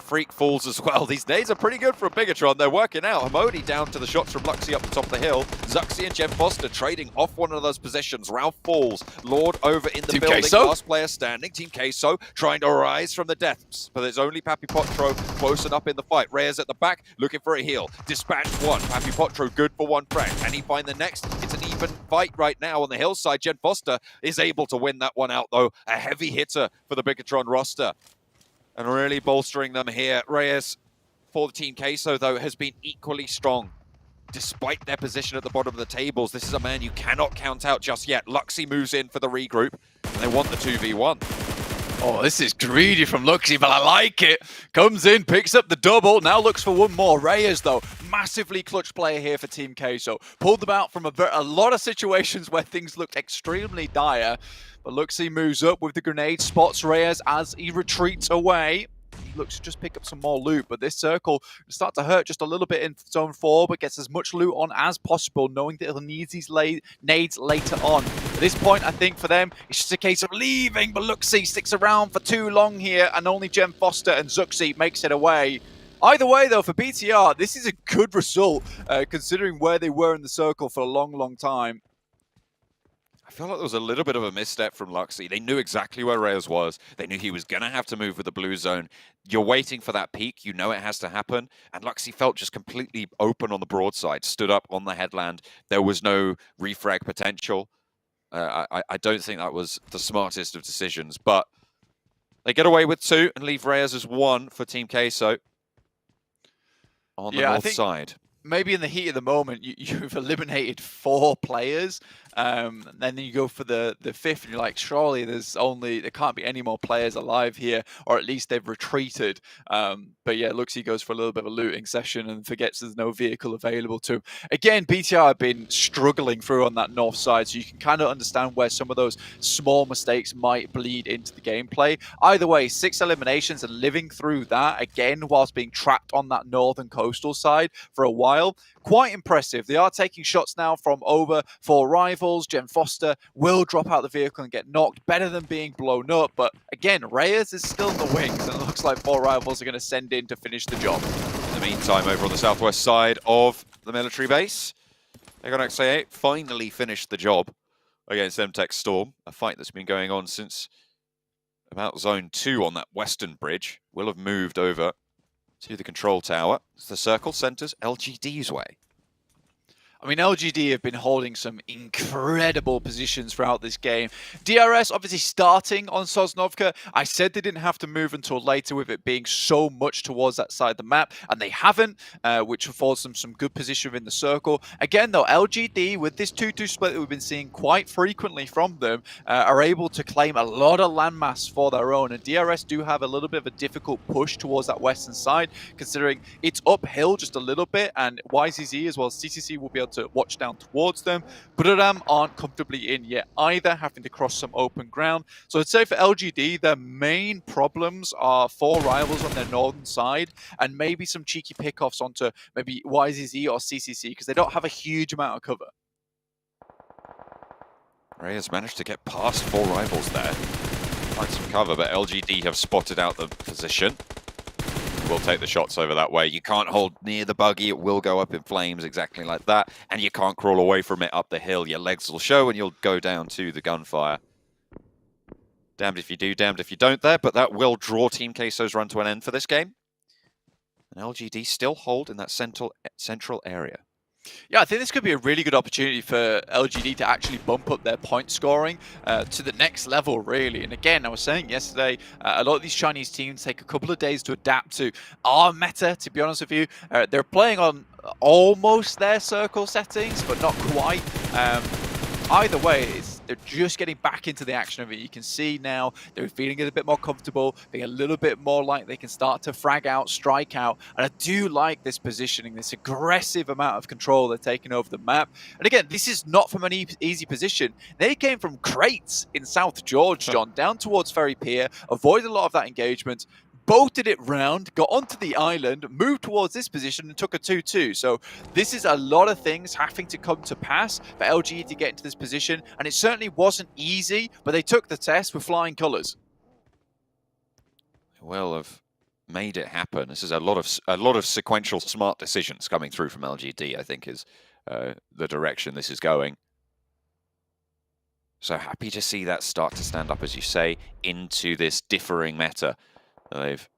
Freak falls as well. These nades are pretty good for a Bigatron. They're working out. Hamodi down to the shots from Luxy up the top of the hill. Zuxi and Jen Foster trading off one of those positions. Ralph falls. Lord over in the Team building. Queso. Last player standing. Team Queso trying to rise from the depths. But there's only Papi Potro close enough in the fight. Reyes at the back looking for a heal. Dispatched one. Papi Potro good for one frag. Can he find the next? It's an even fight right now on the hillside. Jen Foster is able to win that one out though. A heavy hitter for the Bigatron roster. And really bolstering them here. Reyes for the Team Queso, though, has been equally strong. Despite their position at the bottom of the tables, this is a man you cannot count out just yet. Luxy moves in for the regroup, and they want the 2v1. Oh, this is greedy from Luxy, but I like it. Comes in, picks up the double, now looks for one more. Reyes, though, massively clutch player here for Team Queso. Pulled them out from a lot of situations where things looked extremely dire. But Luxy moves up with the grenade, spots Reyes as he retreats away. He looks to just pick up some more loot, but this circle starts to hurt just a little bit in zone 4, but gets as much loot on as possible, knowing that he'll need these nades later on. At this point, I think for them, it's just a case of leaving, but Luxy sticks around for too long here, and only Jem Foster and Zuxi makes it away. Either way, though, for BTR, this is a good result, considering where they were in the circle for a long, long time. I feel like there was a little bit of a misstep from Luxy. They knew exactly where Reyes was. They knew he was going to have to move with the blue zone. You're waiting for that peak. You know it has to happen. And Luxy felt just completely open on the broadside, stood up on the headland. There was no refrag potential. I don't think that was the smartest of decisions. But they get away with 2 and leave Reyes as 1 for Team Queso on the north side. Maybe in the heat of the moment, you've eliminated 4 players, and then you go for the 5th, and you're like, surely there can't be any more players alive here, or at least they've retreated. But yeah, Luxy goes for a little bit of a looting session and forgets there's no vehicle available to him. Again, BTR have been struggling through on that north side, so you can kind of understand where some of those small mistakes might bleed into the gameplay. Either way, 6 eliminations and living through that, again, whilst being trapped on that northern coastal side for a while. Quite impressive. They are taking shots now from over 4 rivals. Jen Foster will drop out the vehicle and get knocked. Better than being blown up. But again, Reyes is still in the wings, and it looks like 4 rivals are going to send in to finish the job. In the meantime, over on the southwest side of the military base, Egon XA8 finally finished the job against MTech Storm. A fight that's been going on since about zone 2 on that western bridge. Will have moved over to the control tower. The circle centers LGD's way. I mean, LGD have been holding some incredible positions throughout this game. DRS obviously starting on Sosnovka. I said they didn't have to move until later with it being so much towards that side of the map, and they haven't, which affords them some good position within the circle. Again, though, LGD, with this 2-2 split that we've been seeing quite frequently from them, are able to claim a lot of landmass for their own, and DRS do have a little bit of a difficult push towards that western side, considering it's uphill just a little bit, and YZZ as well as CCC will be able to watch down towards them. Buradam aren't comfortably in yet either, having to cross some open ground. So I'd say for LGD, their main problems are 4 rivals on their northern side, and maybe some cheeky pickoffs onto maybe YZZ or CCC, because they don't have a huge amount of cover. Reyes managed to get past 4 rivals there. Find some cover, but LGD have spotted out the position. Will take the shots over that way. You can't hold near the buggy. It will go up in flames exactly like that. And you can't crawl away from it up the hill. Your legs will show and you'll go down to the gunfire. Damned if you do, damned if you don't there. But that will draw Team Queso's run to an end for this game. And LGD still hold in that central area. Yeah, I think this could be a really good opportunity for LGD to actually bump up their point scoring to the next level, really. And again, I was saying yesterday, a lot of these Chinese teams take a couple of days to adapt to our meta, to be honest with you. They're playing on almost their circle settings, but not quite. Either way, they're just getting back into the action of it. You can see now they're feeling a bit more comfortable, being a little bit more like they can start to frag out, strike out. And I do like this positioning, this aggressive amount of control they're taking over the map. And again, this is not from an easy position. They came from crates in South George, John, down towards Ferry Pier, avoided a lot of that engagement, bolted it round, got onto the island, moved towards this position and took a 2-2. So this is a lot of things having to come to pass for LGE to get into this position. And it certainly wasn't easy, but they took the test with flying colours. Well, have made it happen. This is a lot of sequential smart decisions coming through from LGD, I think, is the direction this is going. So happy to see that start to stand up, as you say, into this differing meta that they've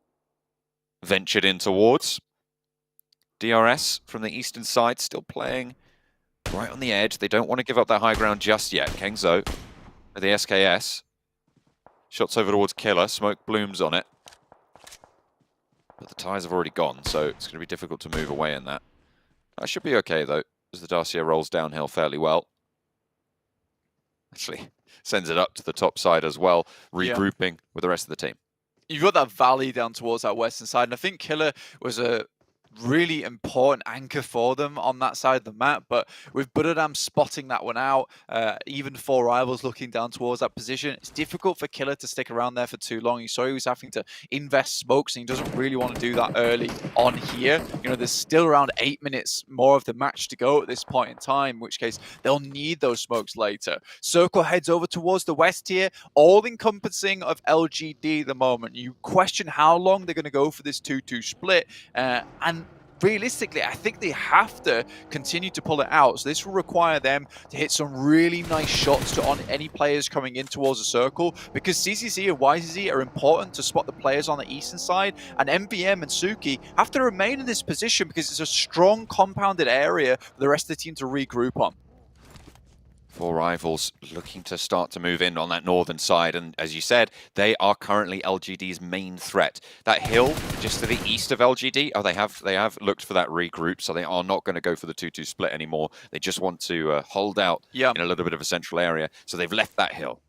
ventured in towards. DRS from the eastern side still playing right on the edge. They don't want to give up that high ground just yet. Kengzo with the SKS. Shots over towards Killer. Smoke blooms on it. But the tires have already gone, so it's going to be difficult to move away in that. That should be okay, though, as the Dacia rolls downhill fairly well. Actually, sends it up to the top side as well, regrouping with the rest of the team. You've got that valley down towards that western side, and I think Killer was a really important anchor for them on that side of the map, but with Buradam spotting that one out, even 4Rivals looking down towards that position, it's difficult for Killer to stick around there for too long. You saw he was having to invest smokes, and he doesn't really want to do that early on here. You know, there's still around 8 minutes more of the match to go at this point in time, in which case they'll need those smokes later. Circle heads over towards the west here, all-encompassing of LGD at the moment. You question how long they're going to go for this 2-2 split, and realistically, I think they have to continue to pull it out. So this will require them to hit some really nice shots on any players coming in towards the circle, because CCC and YZZ are important to spot the players on the eastern side, and MVM and Suki have to remain in this position because it's a strong compounded area for the rest of the team to regroup on. 4Rivals looking to start to move in on that northern side, and as you said, they are currently LGD's main threat. That hill just to the east of LGD, they have looked for that regroup, so they are not going to go for the 2-2 split anymore. They just want to hold out in a little bit of a central area, so they've left that hill.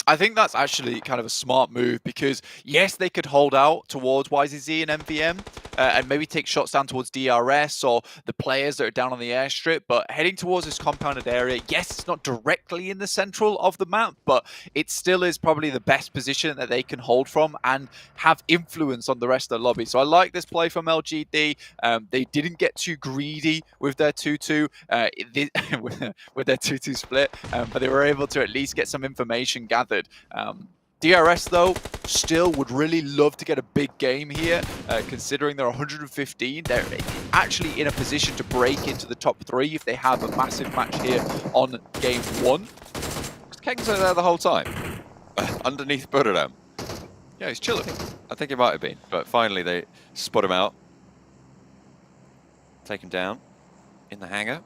I think that's actually kind of a smart move, because yes, they could hold out towards YZZ and MVM and maybe take shots down towards DRS or the players that are down on the airstrip, but heading towards this compounded area, yes, it's not directly in the central of the map, but it still is probably the best position that they can hold from and have influence on the rest of the lobby. So I like this play from LGD. They didn't get too greedy with their 2-2 with their 2-2 split, but they were able to at least get some information gathered. DRS, though, still would really love to get a big game here, considering they're 115. They're actually in a position to break into the top 3 if they have a massive match here on game 1. Was Kengzo there the whole time? Underneath Buradam? Yeah, he's chilling. I think he might have been, but finally they spot him out. Take him down in the hangar.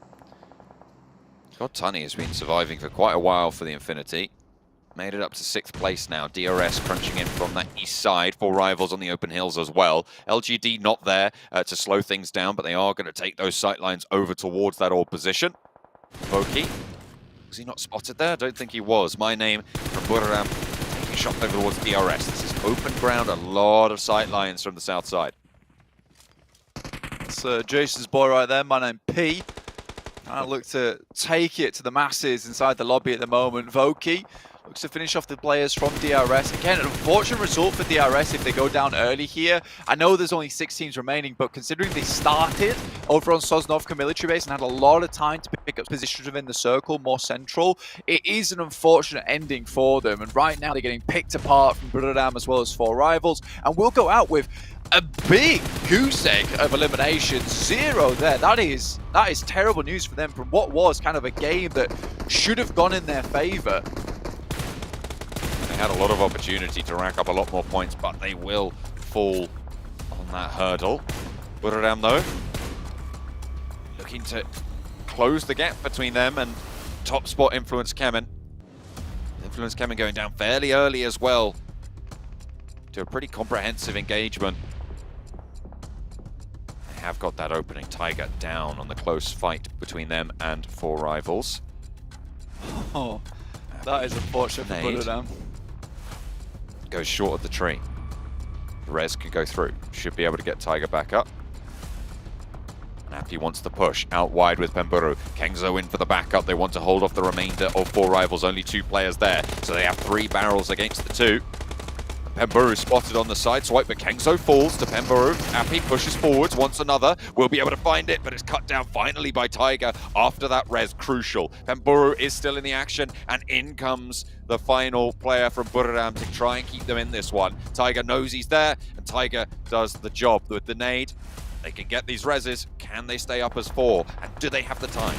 God, Tunny has been surviving for quite a while for the Infinity. Made it up to 6th place now. DRS crunching in from that east side. 4Rivals on the open hills as well. LGD not there to slow things down, but they are going to take those sightlines over towards that old position. Voki, was he not spotted there? I don't think he was. My name from Buradam taking a shot over towards DRS. This is open ground, a lot of sightlines from the south side. That's Jason's boy right there, my name P. I look to take it to the masses inside the lobby at the moment. Voki looks to finish off the players from DRS. Again, an unfortunate result for DRS if they go down early here. I know there's only 6 teams remaining, but considering they started over on Sosnovka military base and had a lot of time to pick up positions within the circle, more central, it is an unfortunate ending for them. And right now they're getting picked apart from Buradam as well as 4Rivals, and we'll go out with a big goose egg of elimination. 0 there. That is terrible news for them from what was kind of a game that should have gone in their favor. They had a lot of opportunity to rack up a lot more points, but they will fall on that hurdle. Buradam, though, looking to close the gap between them and top spot Influence Kemen. Influence Kemen going down fairly early as well to a pretty comprehensive engagement. They have got that opening Tiger down on the close fight between them and 4Rivals. Oh, that is unfortunate for Buradam. Goes short of the tree. Rez can go through. Should be able to get Tiger back up. Nappy wants to push out wide with Pemburu. Kengzo in for the backup. They want to hold off the remainder of 4Rivals. Only 2 players there, so they have 3 barrels against the 2. Pemburu spotted on the side swipe, but Kengzo falls to Pemburu. Appy pushes forwards, wants another. Will be able to find it, but it's cut down finally by Tiger after that res. Crucial. Pemburu is still in the action, and in comes the final player from Buriram to try and keep them in this one. Tiger knows he's there, and Tiger does the job with the nade. They can get these reses. Can they stay up as 4? And do they have the time?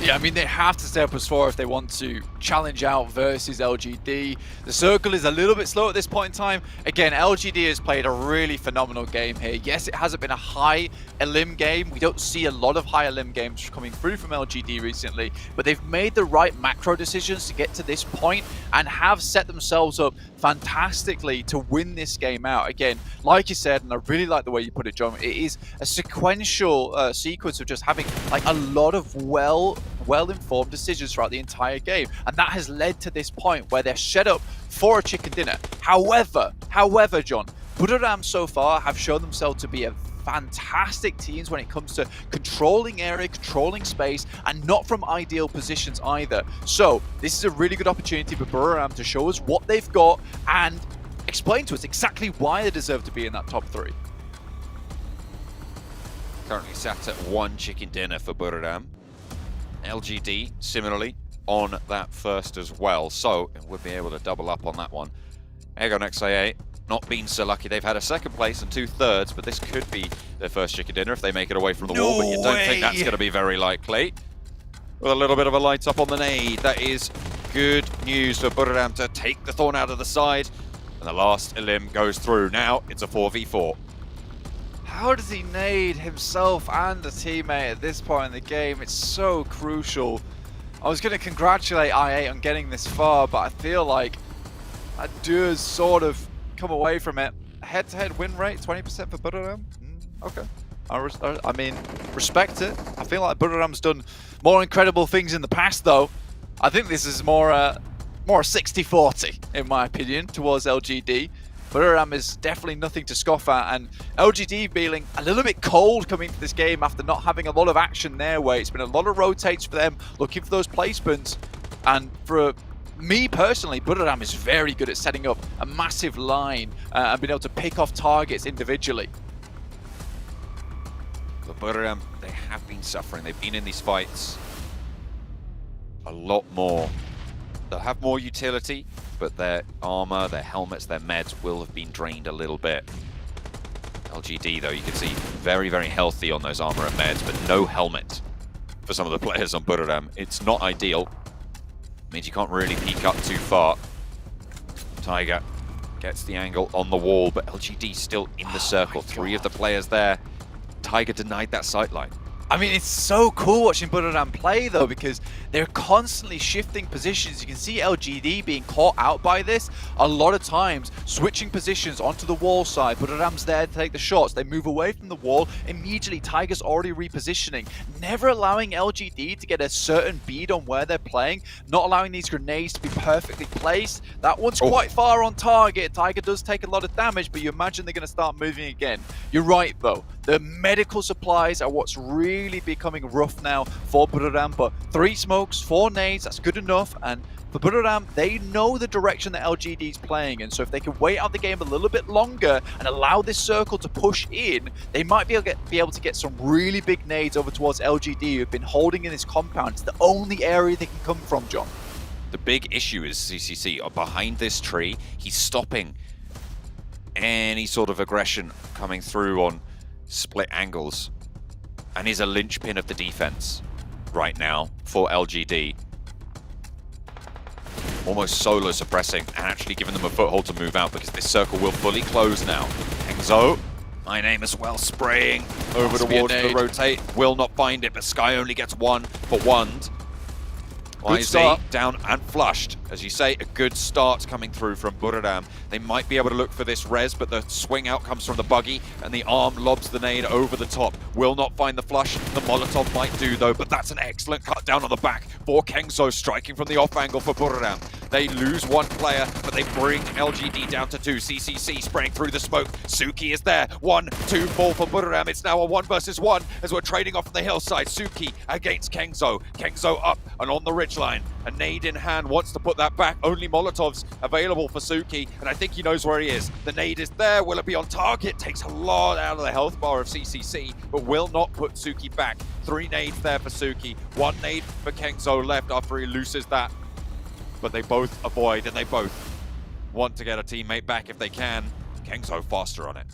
Yeah, I mean, they have to stay up as 4 if they want to challenge out versus LGD. The circle is a little bit slow at this point in time. Again, LGD has played a really phenomenal game here. Yes, it hasn't been a high elim game. We don't see a lot of high elim games coming through from LGD recently, but they've made the right macro decisions to get to this point and have set themselves up fantastically to win this game out. Again, like you said, and I really like the way you put it, John, it is a sequential sequence of just having like a lot of well-informed decisions throughout the entire game, and that has led to this point where they're set up for a chicken dinner. However, John, Buriram so far have shown themselves to be a fantastic teams when it comes to controlling area, controlling space, and not from ideal positions either. So this is a really good opportunity for Buriram to show us what they've got and explain to us exactly why they deserve to be in that top 3. Currently sat at 1 chicken dinner for Buriram. LGD, similarly, on that first as well. So, we'll be able to double up on that one. Egon XIA, not been so lucky. They've had a 2nd place and 2 thirds, but this could be their first chicken dinner if they make it away from the wall, but you don't think that's going to be very likely. With a little bit of a light up on the nade, that is good news for Buriram to take the thorn out of the side, and the last elim goes through. Now, it's a 4v4. How does he nade himself and a teammate at this point in the game? It's so crucial. I was going to congratulate I8 on getting this far, but I feel like that does sort of come away from it. Head-to-head win rate, 20% for Buriram. Okay. I mean, respect it. I feel like Buriram's done more incredible things in the past, though. I think this is more 60-40, in my opinion, towards LGD. Buriram is definitely nothing to scoff at, and LGD feeling a little bit cold coming into this game after not having a lot of action their way. It's been a lot of rotates for them, looking for those placements, and for me personally, Buriram is very good at setting up a massive line and being able to pick off targets individually. For Buriram, they have been suffering. They've been in these fights a lot more. They'll have more utility, but their armor, their helmets, their meds will have been drained a little bit. LGD, though, you can see very, very healthy on those armor and meds, but no helmet for some of the players on Buriram. It's not ideal. Means you can't really peek up too far. Tiger gets the angle on the wall, but LGD still in the circle. 3 of the players there. Tiger denied that sightline. I mean, it's so cool watching Buriram play, though, because they're constantly shifting positions. You can see LGD being caught out by this a lot of times, switching positions onto the wall side. Buriram's there to take the shots. They move away from the wall. Immediately, Tiger's already repositioning, never allowing LGD to get a certain bead on where they're playing, not allowing these grenades to be perfectly placed. That one's quite far on target. Tiger does take a lot of damage, but you imagine they're going to start moving again. You're right, though. The medical supplies are what's really becoming rough now for Buriram, but 3 smokes, 4 nades, that's good enough. And for Buriram, they know the direction that LGD is playing in, so if they can wait out the game a little bit longer and allow this circle to push in, they might be able to get some really big nades over towards LGD, who've been holding in this compound. It's the only area they can come from, John. The big issue is CCC behind this tree. He's stopping any sort of aggression coming through on split angles, and is a linchpin of the defense right now for LGD. Almost solo suppressing and actually giving them a foothold to move out, because this circle will fully close now. Enzo, my name as well, spraying over towards the rotate. Will not find it, but Sky only gets 1 for Wand. YZ down and flushed. As you say, a good start coming through from Buriram. They might be able to look for this res, but the swing out comes from the buggy, and the arm lobs the nade over the top. Will not find the flush. The Molotov might do, though, but that's an excellent cut down on the back for Kengzo, striking from the off angle for Buriram. They lose 1 player, but they bring LGD down to 2. CCC spraying through the smoke. Suki is there. 1, 2, 4 for Buriram. It's now a 1 versus 1 as we're trading off on the hillside. Suki against Kengzo. Kengzo up and on the ridgeline. A nade in hand, wants to put that back. Only Molotovs available for Suki, and I think he knows where he is. The nade is there. Will it be on target? Takes a lot out of the health bar of CCC, but will not put Suki back. 3 nades there for Suki. 1 nade for Kengzo left after he loses that. But they both avoid, and they both want to get a teammate back if they can. Kengzo faster on it.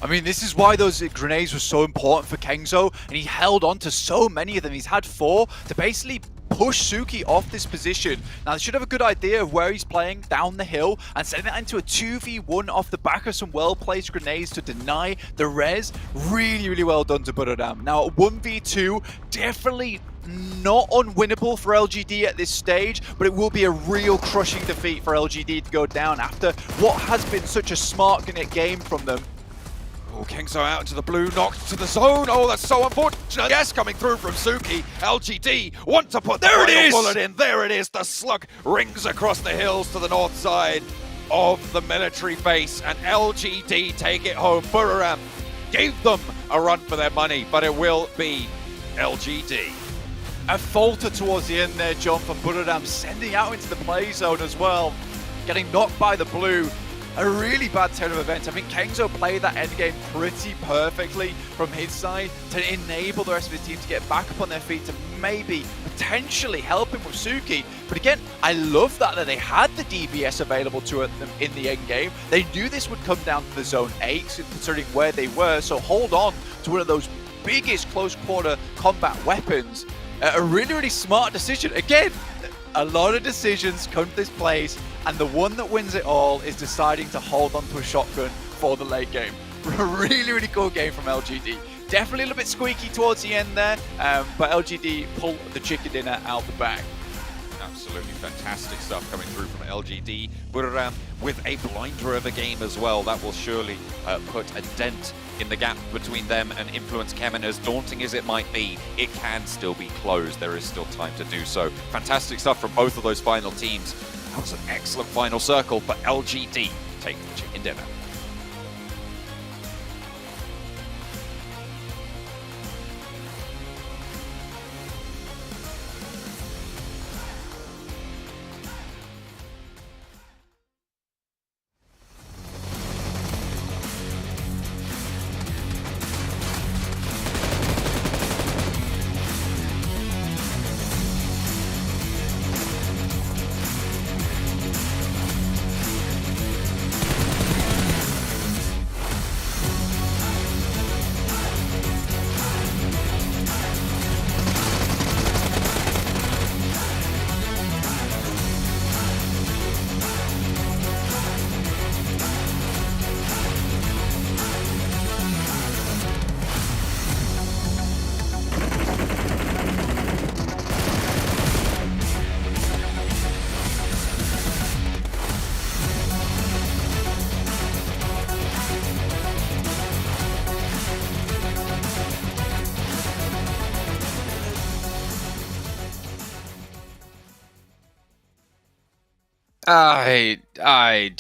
I mean, this is why those grenades were so important for Kengzo, and he held on to so many of them. He's had 4 to basically push Suki off this position. Now, they should have a good idea of where he's playing down the hill and setting that into a 2v1 off the back of some well-placed grenades to deny the res. Really, really well done to Buradam. Now, 1v2, definitely not unwinnable for LGD at this stage, but it will be a real crushing defeat for LGD to go down after what has been such a smart game from them. Oh, Kengzo out into the blue, knocked to the zone. Oh, that's so unfortunate. Yes, coming through from Suki. LGD want to put the final bullet in. There it is. The slug rings across the hills to the north side of the military base, and LGD take it home. Buriram gave them a run for their money, but it will be LGD. A falter towards the end there, John, from Buradam, sending out into the play zone as well. Getting knocked by the blue. A really bad turn of events. I think Kengzo played that endgame pretty perfectly from his side to enable the rest of his team to get back up on their feet to maybe potentially help him with Suki. But again, I love that they had the DBS available to them in the endgame. They knew this would come down to the zone 8, considering where they were, so hold on to one of those biggest close quarter combat weapons. A really, really smart decision. Again, a lot of decisions come to this place, and the one that wins it all is deciding to hold on to a shotgun for the late game. Really, really cool game from LGD. Definitely a little bit squeaky towards the end there, but LGD pulled the chicken dinner out the bag. Absolutely fantastic stuff coming through from LGD. Buriram with a blinder of a game as well. That will surely put a dent in the gap between them and Influence Kemen. As daunting as it might be, it can still be closed. There is still time to do so. Fantastic stuff from both of those final teams. That was an excellent final circle, but LGD take the chicken dinner.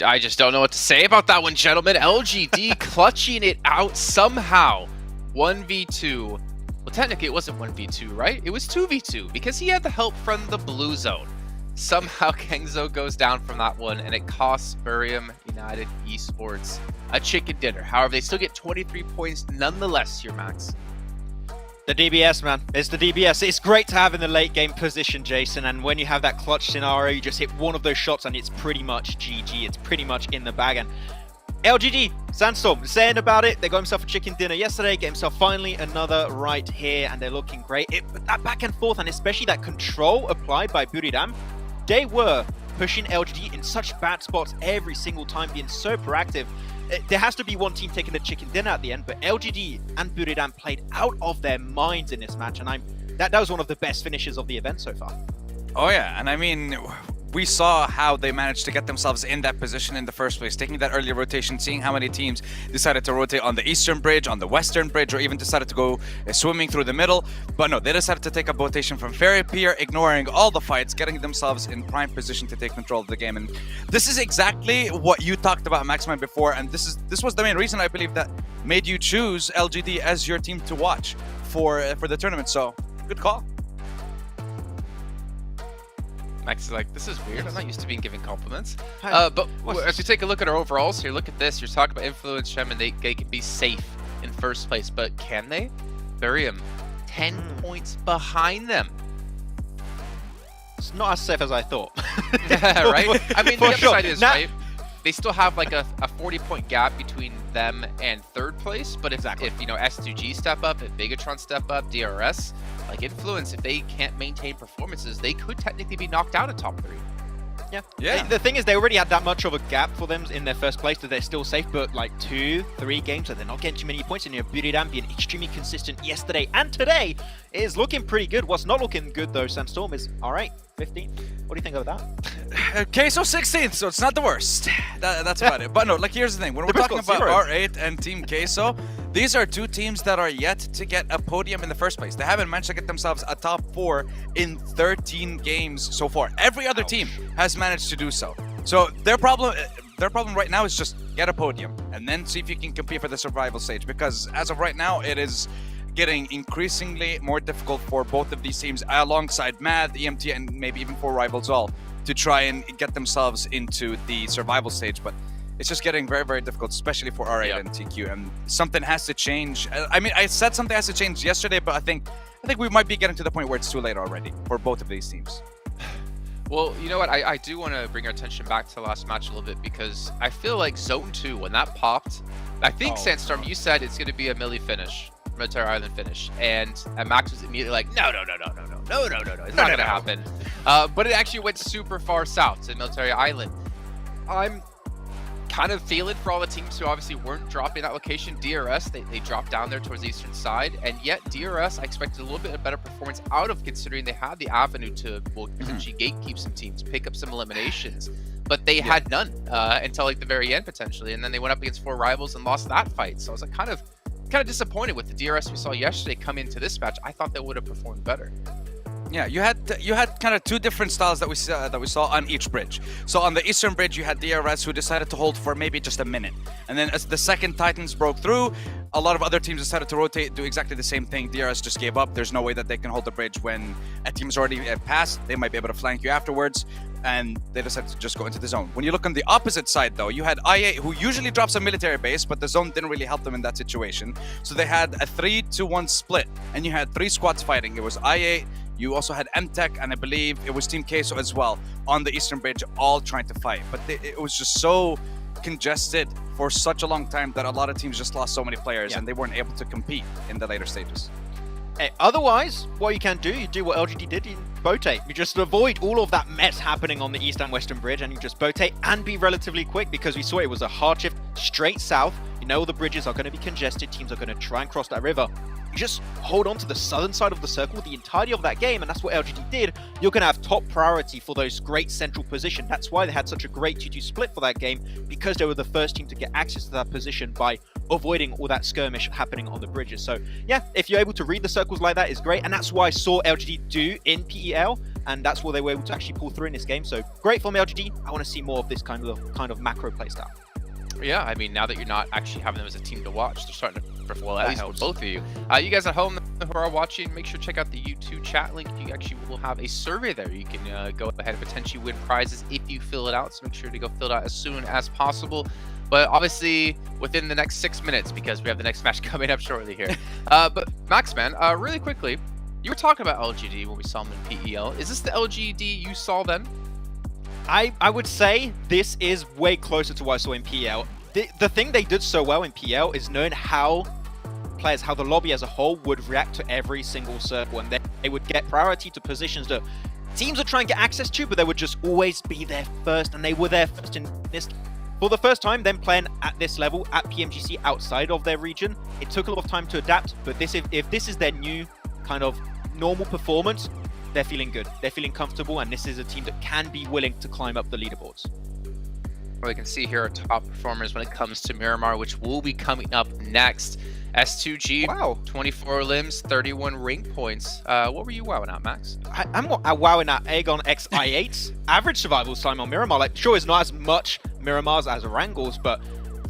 I just don't know what to say about that one, gentlemen. LGD clutching it out somehow. 1v2. Well, technically it wasn't 1v2, right? It was 2v2 because he had the help from the blue zone. Somehow Kengzo goes down from that one, and it costs Buriram United Esports a chicken dinner. However, they still get 23 points nonetheless here, Max. The DBS, man. It's the DBS. It's great to have in the late game position, Jason, and when you have that clutch scenario, you just hit one of those shots and it's pretty much GG. It's pretty much in the bag. And LGD, Sandstorm, saying about it, they got himself a chicken dinner yesterday, get himself finally another right here, and they're looking great. That back and forth, and especially that control applied by Buriram, they were pushing LGD in such bad spots every single time, being so proactive. There has to be one team taking the chicken dinner at the end, but LGD and Buriram played out of their minds in this match, and that was one of the best finishes of the event so far. Oh yeah, and I mean, we saw how they managed to get themselves in that position in the first place, taking that early rotation, seeing how many teams decided to rotate on the eastern bridge, on the western bridge, or even decided to go swimming through the middle. But no, they decided to take a rotation from Ferry Pier, ignoring all the fights, getting themselves in prime position to take control of the game. And this is exactly what you talked about, Maxman, before, and this was the main reason I believe that made you choose LGD as your team to watch for the tournament. So good call. Max is like, this is weird. I'm not used to being given compliments. But if you take a look at our overalls here, look at this. You're talking about Influence, Shem, and they can be safe in first place. But can they? Barium, 10 points behind them. It's not as safe as I thought. Right? I mean, the other sure. side is, right? They still have like a 40-point gap between them and third place. But if you know, S2G step up, if Bigatron step up, DRS, like Influence, if they can't maintain performances, they could technically be knocked out of top 3. Yeah. The thing is, they already had that much of a gap for them in their first place that they're still safe, but like 2-3 games, so they're not getting too many points. And Buriram being extremely consistent yesterday and today is looking pretty good. What's not looking good though, Sandstorm, is alright, 15. What do you think of that? Queso 16th, so it's not the worst. That's about it. But no, like here's the thing. When we're talking about R8 and Team Queso, these are two teams that are yet to get a podium in the first place. They haven't managed to get themselves a top 4 in 13 games so far. Every other team has managed to do so. So their problem right now is just get a podium and then see if you can compete for the survival stage, because as of right now, it is getting increasingly more difficult for both of these teams alongside Mad, EMT, and maybe even for Rivals All to try and get themselves into the survival stage. But it's just getting very, very difficult, especially for R8 and TQ, and something has to change. I mean, I said something has to change yesterday, but I think we might be getting to the point where it's too late already for both of these teams. Well, you know what? I do want to bring our attention back to the last match a little bit, because I feel like Zone 2, when that popped, I think, Sandstorm, you said it's going to be a Millie finish, Military Island finish, and Max was immediately like, no, it's not going to happen. But it actually went super far south to Military Island. I'm kind of feeling for all the teams who obviously weren't dropping that location. DRS, they dropped down there towards the eastern side, and yet DRS, I expected a little bit of better performance out of, considering they had the avenue to potentially gatekeep some teams, pick up some eliminations, but they had none until like the very end potentially, and then they went up against 4 rivals and lost that fight. So I was like kind of disappointed with the DRS we saw yesterday come into this match. I thought they would have performed better. Yeah, you had kind of 2 different styles that we saw on each bridge. So on the eastern bridge, you had DRS, who decided to hold for maybe just a minute, and then as the second Titans broke through, a lot of other teams decided to rotate, do exactly the same thing. DRS just gave up. There's no way that they can hold the bridge when a team's already passed. They might be able to flank you afterwards, and they decided to just go into the zone. When you look on the opposite side, though, you had IA, who usually drops a military base, but the zone didn't really help them in that situation. So they had a 3-1 split, and you had 3 squads fighting. It was IA, you also had MTech, and I believe it was Team Queso as well on the eastern bridge, all trying to fight. But it was just so congested for such a long time that a lot of teams just lost so many players, and they weren't able to compete in the later stages. Hey, otherwise, what you can do, you do what LGD did in Botate. You just avoid all of that mess happening on the east and western bridge, and you just Botate and be relatively quick, because we saw it was a hard shift straight south. You know the bridges are going to be congested, teams are going to try and cross that river. You just hold on to the southern side of the circle the entirety of that game, and that's what LGD did. You're going to have top priority for those great central position. That's why they had such a great 2-2 split for that game, because they were the first team to get access to that position by avoiding all that skirmish happening on the bridges. So yeah, if you're able to read the circles like that, is great, and that's what I saw LGD do in PEL, and that's what they were able to actually pull through in this game. So great from LGD. I want to see more of this kind of macro playstyle. Yeah, I mean, now that you're not actually having them as a team to watch, they're starting to perform, at least for both of you. You guys at home who are watching, make sure to check out the YouTube chat link. You actually will have a survey there. You can go ahead and potentially win prizes if you fill it out, so make sure to go fill it out as soon as possible. But obviously, within the next 6 minutes, because we have the next match coming up shortly here. But Max, man, really quickly, you were talking about LGD when we saw them in PEL. Is this the LGD you saw then? I would say this is way closer to what I saw in PL. The thing they did so well in PL is knowing how the lobby as a whole would react to every single circle, and they would get priority to positions that teams would try and get access to, but they would just always be there first, and they were there first in this. For the first time, them playing at this level, at PMGC outside of their region, it took a lot of time to adapt, but if this is their new kind of normal performance, they're feeling good, they're feeling comfortable, and this is a team that can be willing to climb up the leaderboards. Well, we can see here our top performers when it comes to Miramar, which will be coming up next. S2G, wow, 24 limbs, 31 rank points. What were you wowing at, Max? I'm wowing at Aegon X I8. Average survival time on Miramar, like, sure, it's not as much Miramars as Wrangles, but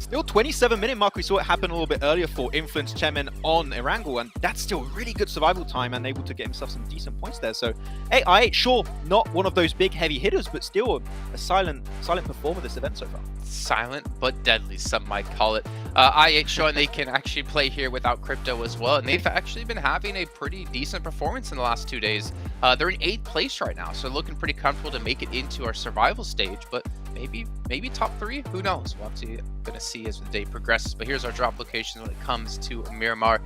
Still 27-minute mark. We saw it happen a little bit earlier for Influence Chairman on Erangel, and that's still really good survival time and able to get himself some decent points there. So, hey, I8, sure, not one of those big heavy hitters, but still a silent performer this event so far. Silent but deadly, some might call it. I8 showing they can actually play here without Crypto as well, and they've actually been having a pretty decent performance in the last 2 days. They're in 8th place right now, so looking pretty comfortable to make it into our survival stage, but maybe top 3, who knows? We'll have to gonna see as the day progresses. But here's our drop locations when it comes to Miramar.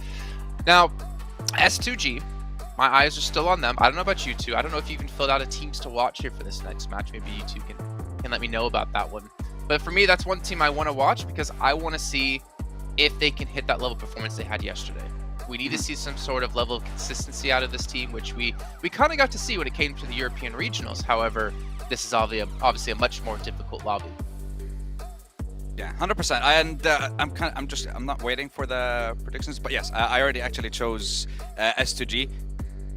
Now, S2G, my eyes are still on them. I don't know about you two. I don't know if you even filled out a teams to watch here for this next match. Maybe you two can let me know about that one. But for me, that's one team I want to watch because I want to see if they can hit that level of performance they had yesterday. We need to see some sort of level of consistency out of this team, which we kind of got to see when it came to the European regionals. However, this is obviously a much more difficult lobby. Yeah, 100%. And I'm not waiting for the predictions, but yes, I already actually chose S2G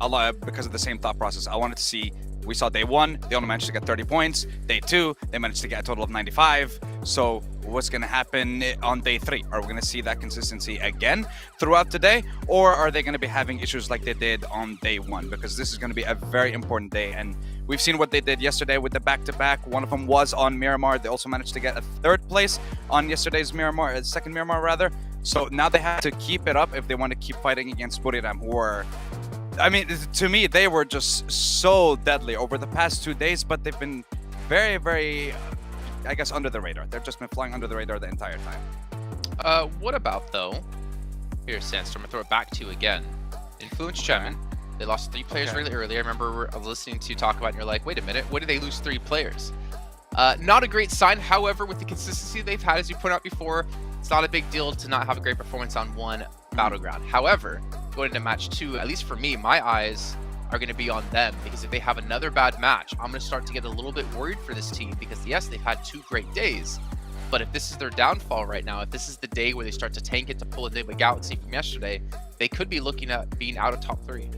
a lot because of the same thought process. I wanted to see. We saw day 1, they only managed to get 30 points. Day 2, they managed to get a total of 95. So what's going to happen on day 3? Are we going to see that consistency again throughout the day? Or are they going to be having issues like they did on day 1? Because this is going to be a very important day. And we've seen what they did yesterday with the back-to-back. One of them was on Miramar. They also managed to get a 3rd place on yesterday's Miramar, second Miramar rather. So now they have to keep it up if they want to keep fighting against Buriram, who are... I mean, to me, they were just so deadly over the past 2 days, but they've been very, very, I guess, under the radar. They've just been flying under the radar the entire time. What about, though, here, Sandstorm, I'll throw it back to you again. Influence Chairman, they lost 3 players really early. I remember I was listening to you talk about it, and you're like, wait a minute, what did they lose 3 players? Not a great sign. However, with the consistency they've had, as you pointed out before, it's not a big deal to not have a great performance on one battleground. However, going into match 2, at least for me, my eyes are going to be on them, because if they have another bad match, I'm going to start to get a little bit worried for this team, because yes, they've had 2 great days, but if this is their downfall right now, if this is the day where they start to tank it to pull a Nigma Galaxy from yesterday, they could be looking at being out of top 3.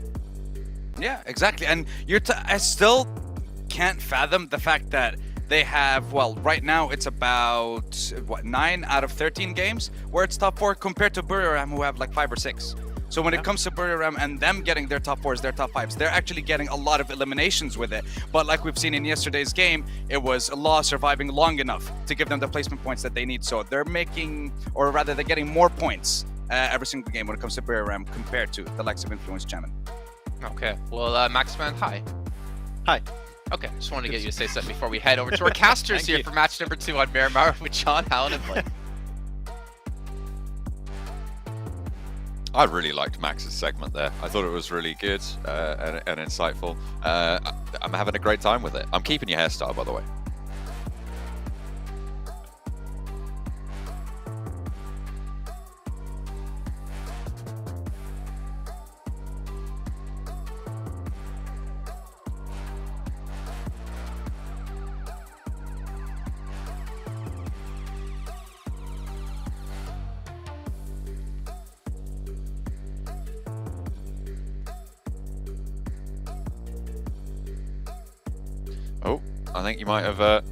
Yeah, exactly. And I still can't fathom the fact that they have, well, right now it's about, 9 out of 13 games where it's top 4 compared to Buriram, who have like 5 or 6. So when it comes to Buriram and them getting their top 4s, their top 5s, they're actually getting a lot of eliminations with it. But like we've seen in yesterday's game, it was Law surviving long enough to give them the placement points that they need. So they're making, or rather they're getting more points every single game when it comes to Buriram compared to the likes of Influence Chairman. Okay, well, Maxman, hi. Hi. Okay, just wanted to get you to say something before we head over to our casters here for match number 2 on Miramar with John, Allen, and Blake. I really liked Max's segment there. I thought it was really good and insightful. I'm having a great time with it. I'm keeping your hairstyle, by the way. Oh, I think you might have had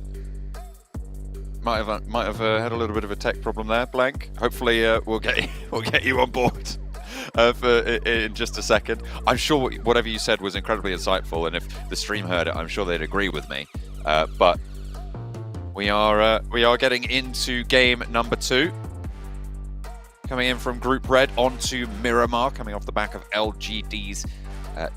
a little bit of a tech problem there, Blank. Hopefully, we'll get you on board in just a second. I'm sure whatever you said was incredibly insightful, and if the stream heard it, I'm sure they'd agree with me. But we are getting into game number 2. Coming in from Group Red onto Miramar, coming off the back of LGD's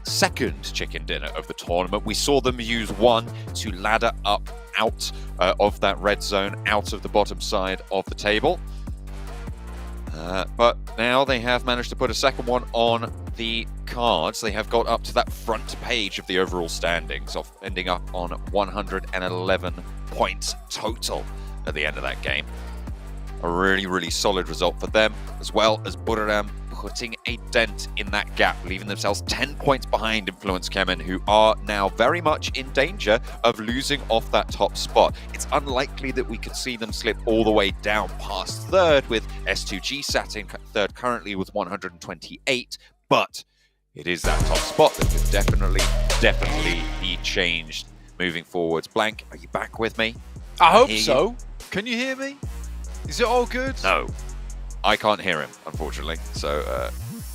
second chicken dinner of the tournament. We saw them use 1 to ladder up out of that red zone, out of the bottom side of the table. But now they have managed to put a second one on the cards. They have got up to that front page of the overall standings, of ending up on 111 points total at the end of that game. A really, really solid result for them, as well as Buriram putting a dent in that gap, leaving themselves 10 points behind Influence Kemen, who are now very much in danger of losing off that top spot. It's unlikely that we could see them slip all the way down past 3rd, with S2G sat in 3rd currently with 128, but it is that top spot that could definitely be changed moving forwards. Blank, are you back with me? I hope so. Can you hear me? Is it all good? No. I can't hear him, unfortunately. So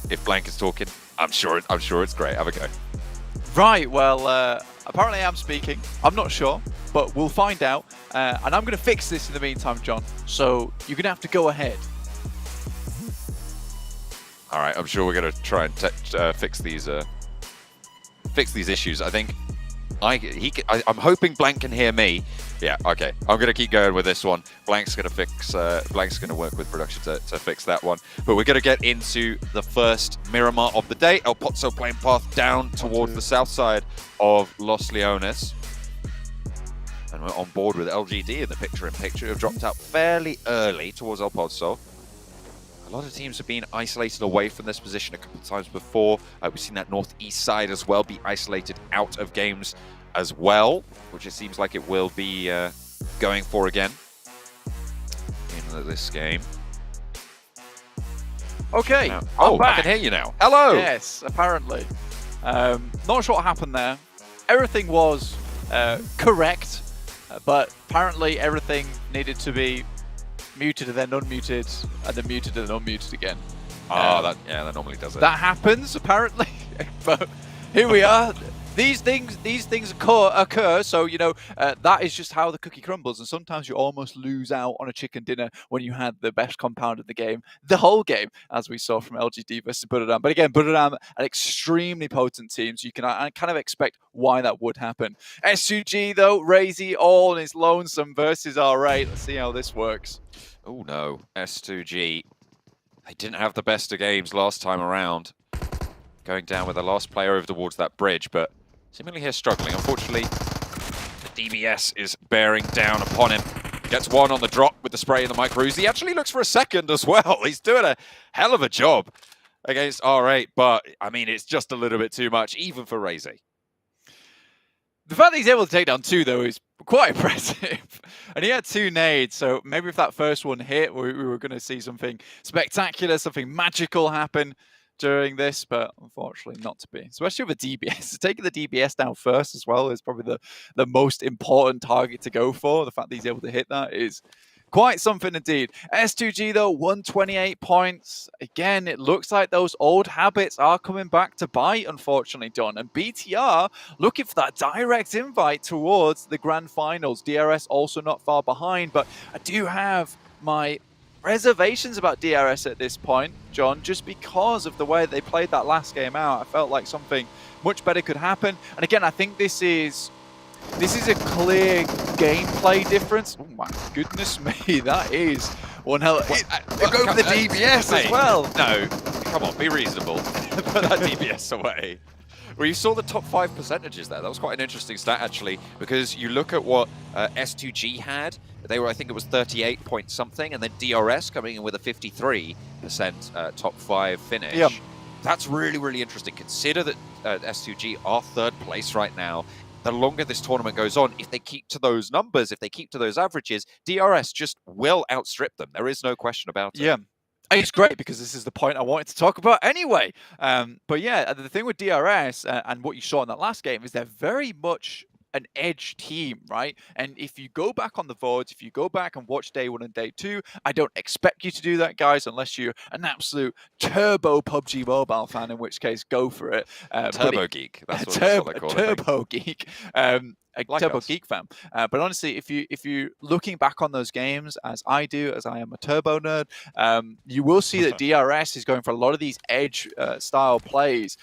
if Blank is talking, I'm sure it's great. Have a go. Right, well, apparently I'm speaking. I'm not sure, but we'll find out. And I'm going to fix this in the meantime, John. So you're going to have to go ahead. All right, I'm sure we're going to try and fix these issues. I think I'm hoping Blank can hear me. Yeah, okay. I'm going to keep going with this one. Blank's going to work with production to fix that one. But we're going to get into the first Miramar of the day. El Pozzo playing path down towards the south side of Los Leones. And we're on board with LGD in the picture-in-picture. Who have dropped out fairly early towards El Pozzo. A lot of teams have been isolated away from this position a couple of times before. We've seen that northeast side as well be isolated out of games as well, which it seems like it will be going for again in this game. Okay. Now, I can hear you now. Hello. Yes, apparently. Not sure what happened there. Everything was correct, but apparently everything needed to be muted and then unmuted, and then muted and then unmuted again. That normally does it. That happens apparently, but here we are. These things occur, so you know that is just how the cookie crumbles. And sometimes you almost lose out on a chicken dinner when you had the best compound of the game, the whole game, as we saw from LGD versus Buradam. But again, Buradam, an extremely potent team, so you can kind of expect why that would happen. SUG though, Razy all in his lonesome versus R8. Let's see how this works. Oh no, S2G. They didn't have the best of games last time around. Going down with the last player over towards that bridge, but seemingly here struggling. Unfortunately, the DBS is bearing down upon him. Gets one on the drop with the spray and the micros. He actually looks for a second as well. He's doing a hell of a job against R8, but I mean, it's just a little bit too much, even for Razy. The fact that he's able to take down two, though, is quite impressive. And he had two nades, so maybe if that first one hit, we were going to see something spectacular, something magical happen during this, but unfortunately not to be. Especially with a DBS. Taking the DBS down first as well is probably the most important target to go for. The fact that he's able to hit that is quite something indeed. S2G though, 128 points. Again, it looks like those old habits are coming back to bite, unfortunately, Don. And BTR looking for that direct invite towards the grand finals. DRS also not far behind, but I do have my reservations about DRS at this point, John, just because of the way they played that last game out. I felt like something much better could happen. And again, I think this is a clear gameplay difference. Oh my goodness me, that is one hell. They go for the DBS as well. No, come on, be reasonable. Put that DBS away. Well, you saw the top 5 percentages there. That was quite an interesting stat, actually, because you look at what S2G had. They were, I think it was 38 point something, and then DRS coming in with a 53% top 5 finish. Yep. That's really, really interesting. Consider that S2G are 3rd place right now. The longer this tournament goes on, if they keep to those numbers, if they keep to those averages, DRS just will outstrip them. There is no question about it. Yeah. It's great because this is the point I wanted to talk about anyway. But yeah, the thing with DRS and what you saw in that last game is they're very much an edge team, right? And if you go back on the VODs, if you go back and watch day 1 and day 2, I don't expect you to do that, guys, unless you're an absolute turbo PUBG Mobile fan, in which case, go for it. Turbo geek. That's what they call it. Turbo geek. Like Turbo us. Geek fan. But honestly, if you're looking back on those games, as I do, as I am a Turbo nerd, you will see that DRS is going for a lot of these edge style plays.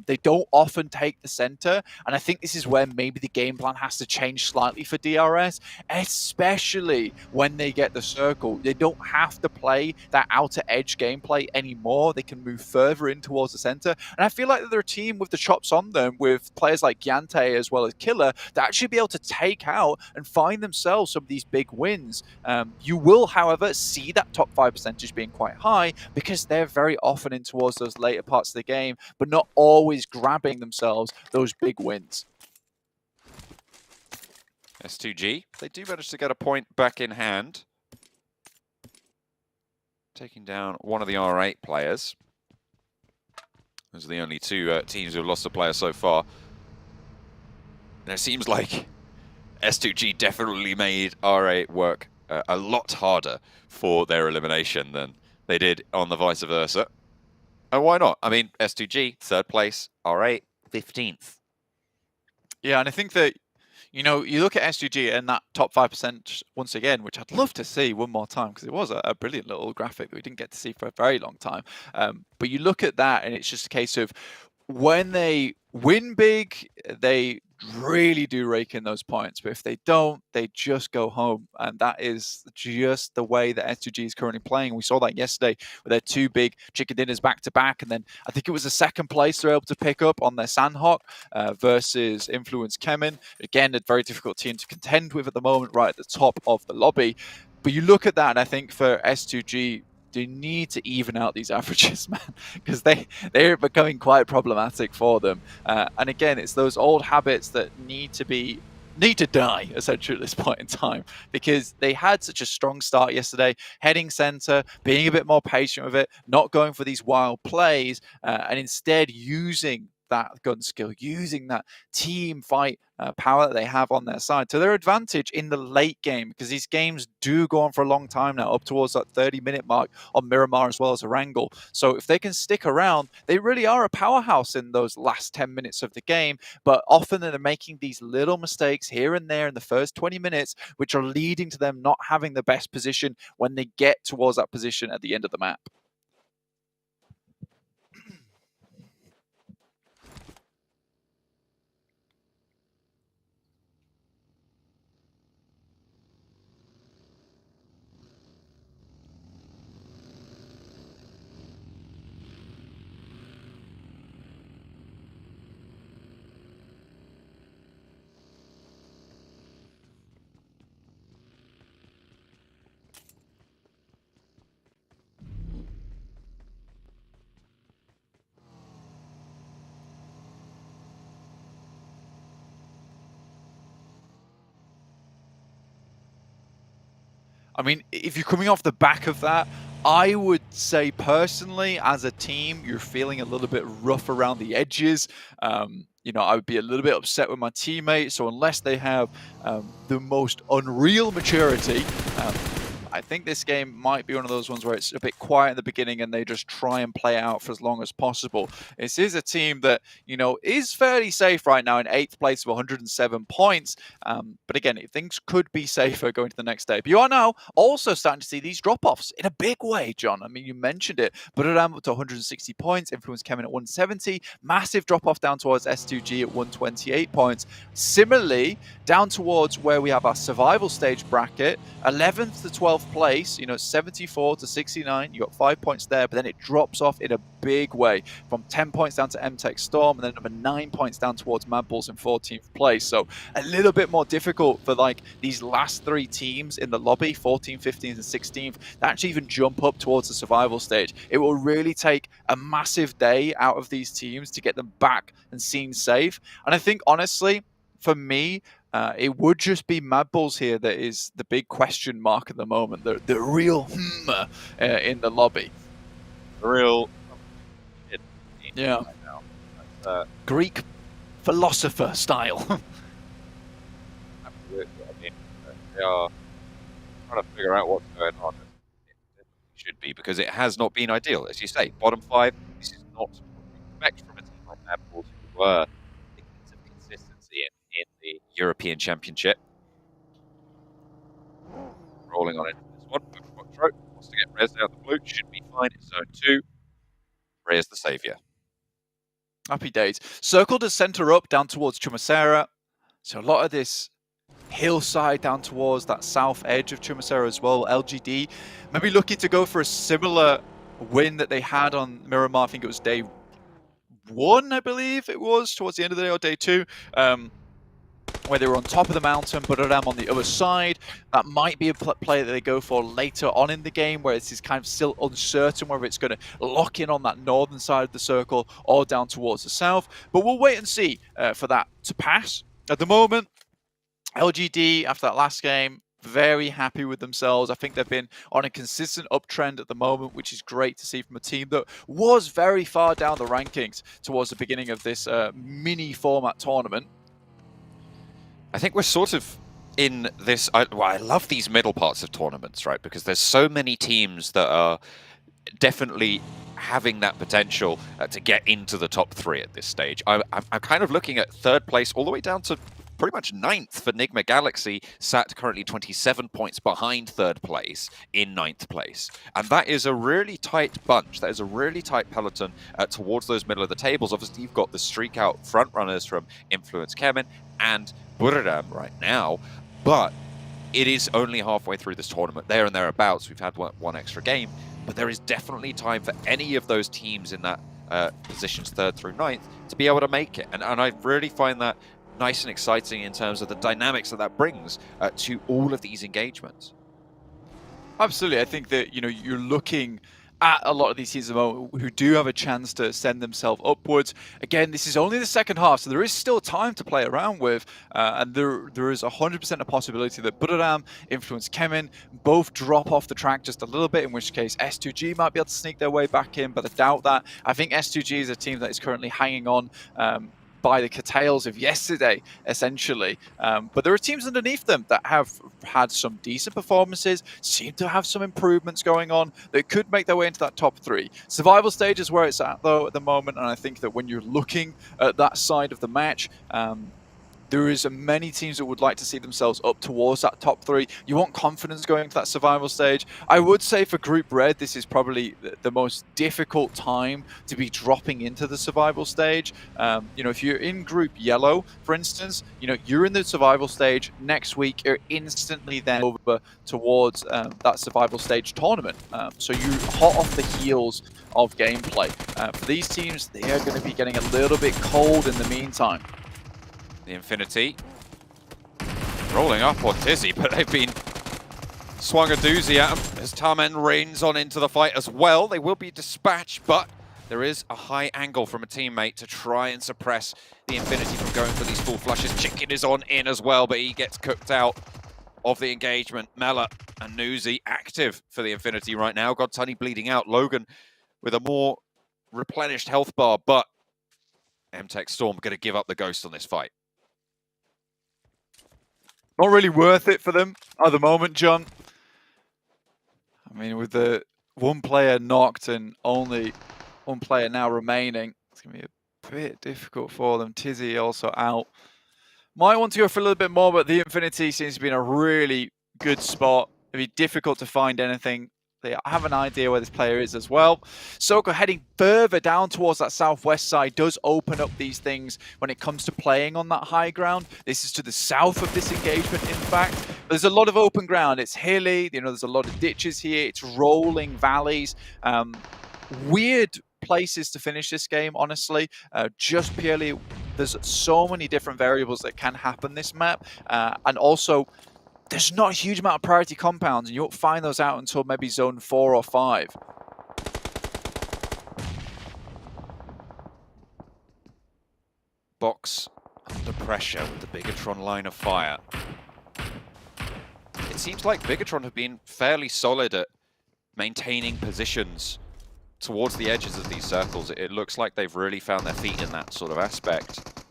They don't often take the center, and I think this is where maybe the game plan has to change slightly for DRS, especially when they get the circle. They don't have to play that outer edge gameplay anymore. They can move further in towards the center, and I feel like they're a team with the chops on them, with players like Yante as well as Killer, that actually be able to take out and find themselves some of these big wins. You will, however, see that top 5 percentage being quite high because they're very often in towards those later parts of the game, but not always grabbing themselves those big wins. S2G, they do manage to get a point back in hand. Taking down one of the R8 players. Those are the only 2 teams who have lost a player so far. And it seems like S2G definitely made R8 work a lot harder for their elimination than they did on the vice versa. And why not? I mean, S2G, 3rd place, R8, 15th. Yeah, and I think that, you know, you look at SGG and that top 5% once again, which I'd love to see one more time because it was a brilliant little graphic that we didn't get to see for a very long time. But you look at that and it's just a case of when they win big, they really do rake in those points. But if they don't, they just go home. And that is just the way that S2G is currently playing. We saw that yesterday with their 2 big chicken dinners back to back. And then I think it was the 2nd place they're able to pick up on their Sandhawk versus Influence Kemen. Again, a very difficult team to contend with at the moment, right at the top of the lobby. But you look at that, and I think for S2G, they need to even out these averages, man, because they're becoming quite problematic for them. And again, it's those old habits that need to die, essentially, at this point in time, because they had such a strong start yesterday, heading center, being a bit more patient with it, not going for these wild plays, and instead using that gun skill, using that team fight power that they have on their side to their advantage in the late game, because these games do go on for a long time now, up towards that 30-minute mark on Miramar as well as Erangel. So if they can stick around, they really are a powerhouse in those last 10 minutes of the game, but often they're making these little mistakes here and there in the first 20 minutes, which are leading to them not having the best position when they get towards that position at the end of the map. I mean, if you're coming off the back of that, I would say personally, as a team, you're feeling a little bit rough around the edges. You know, I would be a little bit upset with my teammates. So unless they have the most unreal maturity, I think this game might be one of those ones where it's a bit quiet in the beginning and they just try and play out for as long as possible. This is a team that, you know, is fairly safe right now in 8th place with 107 points. But again, things could be safer going to the next day. But you are now also starting to see these drop-offs in a big way, John. I mean, you mentioned it. Buradam up to 160 points, Influence Kemen at 170. Massive drop-off down towards S2G at 128 points. Similarly, down towards where we have our survival stage bracket, 11th to 12th place, you know, 74 to 69. You got 5 points there, but then it drops off in a big way from 10 points down to MTech Storm, and then another 9 points down towards Mad Bulls in 14th place. So a little bit more difficult for like these last 3 teams in the lobby, 14th, 15th, and 16th, to actually even jump up towards the survival stage. It will really take a massive day out of these teams to get them back and seen safe. And I think, honestly, for me, it would just be Mad Bulls here that is the big question mark at the moment, the real in the lobby. The real... Yeah. Greek philosopher style. Absolutely. I mean, they are trying to figure out what's going on. It should be, because it has not been ideal. As you say, bottom 5, this is not what you expect from a team like Mad Bulls, who were of consistency in the European Championship. Rolling on into this one. Foxtrot wants to get Rez out the blue. Should be fine in zone 2. Rez the saviour. Happy days. Circled as center up down towards Chumacera. So a lot of this hillside down towards that south edge of Chumacera as well. LGD maybe looking to go for a similar win that they had on Miramar. I think it was day 1, I believe it was, towards the end of the day, or day 2. Where they were on top of the mountain, but Aram on the other side. That might be a play that they go for later on in the game, where it's kind of still uncertain whether it's going to lock in on that northern side of the circle or down towards the south. But we'll wait and see for that to pass. At the moment, LGD, after that last game, very happy with themselves. I think they've been on a consistent uptrend at the moment, which is great to see from a team that was very far down the rankings towards the beginning of this mini format tournament. I think we're sort of in this, I love these middle parts of tournaments, right? Because there's so many teams that are definitely having that potential to get into the top 3 at this stage. I'm kind of looking at 3rd place all the way down to pretty much 9th for Nigma Galaxy, sat currently 27 points behind 3rd place in 9th place. And that is a really tight bunch. That is a really tight peloton towards those middle of the tables. Obviously, you've got the streak out front runners from Influence Kemen and Buradam right now, but it is only halfway through this tournament, there and thereabouts. We've had one extra game, but there is definitely time for any of those teams in that positions 3rd through 9th to be able to make it. And I really find that nice and exciting in terms of the dynamics that brings to all of these engagements. Absolutely. I think that, you know, you're looking at a lot of these teams at the moment who do have a chance to send themselves upwards. Again, this is only the second half, so there is still time to play around with, and there is 100% a possibility that Buradam, Influence Kemen, both drop off the track just a little bit, in which case S2G might be able to sneak their way back in, but I doubt that. I think S2G is a team that is currently hanging on by the coattails of yesterday, essentially. But there are teams underneath them that have had some decent performances, seem to have some improvements going on that could make their way into that top 3. Survival stage is where it's at, though, at the moment, and I think that when you're looking at that side of the match, there is many teams that would like to see themselves up towards that top 3. You want confidence going into that survival stage. I would say for Group Red, this is probably the most difficult time to be dropping into the survival stage. You know, if you're in Group Yellow, for instance, you know, you're in the survival stage. Next week, you're instantly then over towards that survival stage tournament. So you're hot off the heels of gameplay. For these teams, they are going to be getting a little bit cold in the meantime. The Infinity rolling up on Tizzy, but they've been swung a doozy at him as Tamen reigns on into the fight as well. They will be dispatched, but there is a high angle from a teammate to try and suppress the Infinity from going for these full flushes. Chicken is on in as well, but he gets cooked out of the engagement. Mela and Newsy active for the Infinity right now. Godtunny bleeding out. Logan with a more replenished health bar, but MTech Storm going to give up the ghost on this fight. Not really worth it for them at the moment, John. I mean, with the one player knocked and only one player now remaining, it's going to be a bit difficult for them. Tizzy also out. Might want to go for a little bit more, but the Infinity seems to be in a really good spot. It'd be difficult to find anything. They have an idea where this player is as well. Soko heading further down towards that southwest side does open up these things when it comes to playing on that high ground. This is to the south of this engagement, in fact. There's a lot of open ground. It's hilly. You know, there's a lot of ditches here. It's rolling valleys. Weird places to finish this game, honestly. Just purely, there's so many different variables that can happen this map. And also, there's not a huge amount of priority compounds, and you won't find those out until maybe zone 4 or 5. Box under pressure with the Bigatron line of fire. It seems like Bigatron have been fairly solid at maintaining positions towards the edges of these circles. It looks like they've really found their feet in that sort of aspect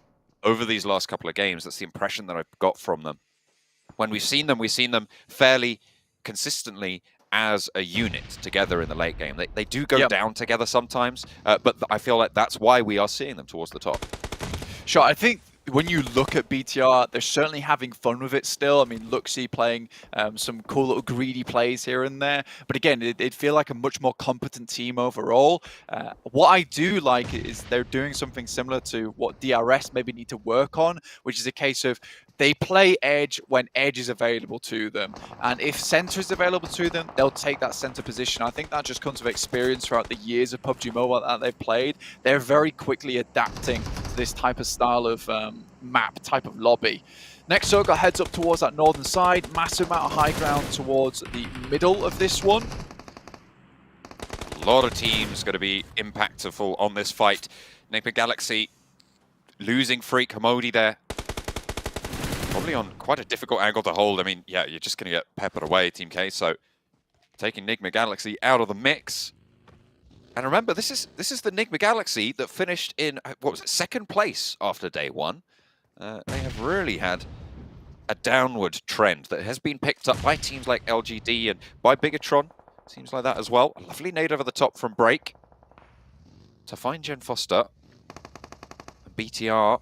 over these last couple of games. That's the impression that I've got from them. When we've seen them fairly consistently as a unit together in the late game. They do go down together sometimes, but I feel like that's why we are seeing them towards the top. Sure, I think when you look at BTR, they're certainly having fun with it still. I mean, Luxy playing some cool little greedy plays here and there. But again, it'd feel like a much more competent team overall. What I do like is they're doing something similar to what DRS maybe need to work on, which is a case of they play edge when edge is available to them. And if center is available to them, they'll take that center position. I think that just comes with experience throughout the years of PUBG Mobile that they've played. They're very quickly adapting to this type of style of map, type of lobby. Next Soka heads up towards that northern side. Massive amount of high ground towards the middle of this one. A lot of teams going to be impactful on this fight. Nigma Galaxy losing Freak Hamodi there. Probably on quite a difficult angle to hold. I mean, yeah, you're just going to get peppered away, Team K. So taking Nigma Galaxy out of the mix. And remember, this is the Nigma Galaxy that finished in, what was it, 2nd place after day 1. They have really had a downward trend that has been picked up by teams like LGD and by Bigatron. Seems like that as well. A lovely nade over the top from Break to find Gen Foster. And BTR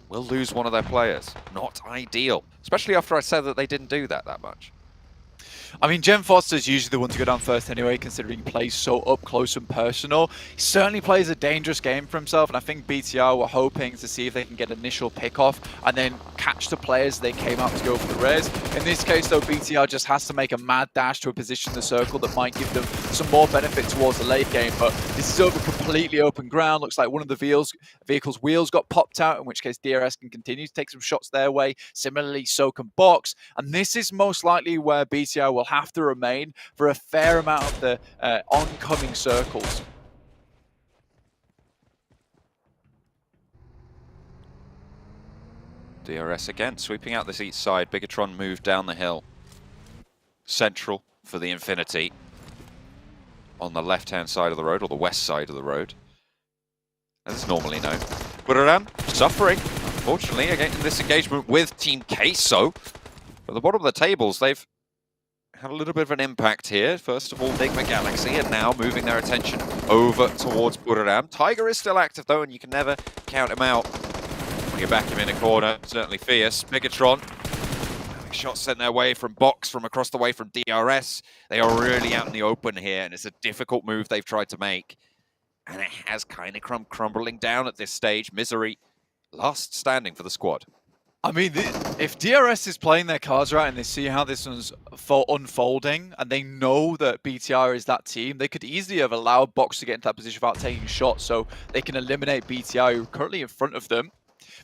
will lose one of their players. Not ideal, especially after I said that they didn't do that much. I mean, Gen Foster's usually the one to go down first anyway, considering he plays so up close and personal. He certainly plays a dangerous game for himself, and I think BTR were hoping to see if they can get initial pick-off and then catch the players they came out to go for the res. In this case, though, BTR just has to make a mad dash to a position in the circle that might give them some more benefit towards the late game, but this is over completely open ground. Looks like one of the vehicle's wheels got popped out, in which case DRS can continue to take some shots their way. Similarly, so can Box, and this is most likely where BTR will have to remain for a fair amount of the oncoming circles. DRS again, sweeping out this east side. Bigatron moved down the hill. Central for the Infinity. On the left-hand side of the road, or the west side of the road. As it's normally known. Buraram suffering, unfortunately, again in this engagement with Team Queso. At the bottom of the tables, they've had a little bit of an impact here. First of all, Enigma Galaxy, and now moving their attention over towards Buraram. Tiger is still active, though, and you can never count him out. When you back him in a corner, certainly fierce. Bigatron, having shots sent their way from Box, from across the way from DRS. They are really out in the open here, and it's a difficult move they've tried to make. And it has kind of crumbling down at this stage. Misery, last standing for the squad. I mean, if DRS is playing their cards right and they see how this one's unfolding and they know that BTR is that team, they could easily have allowed Box to get into that position without taking shots so they can eliminate BTR, who are currently in front of them.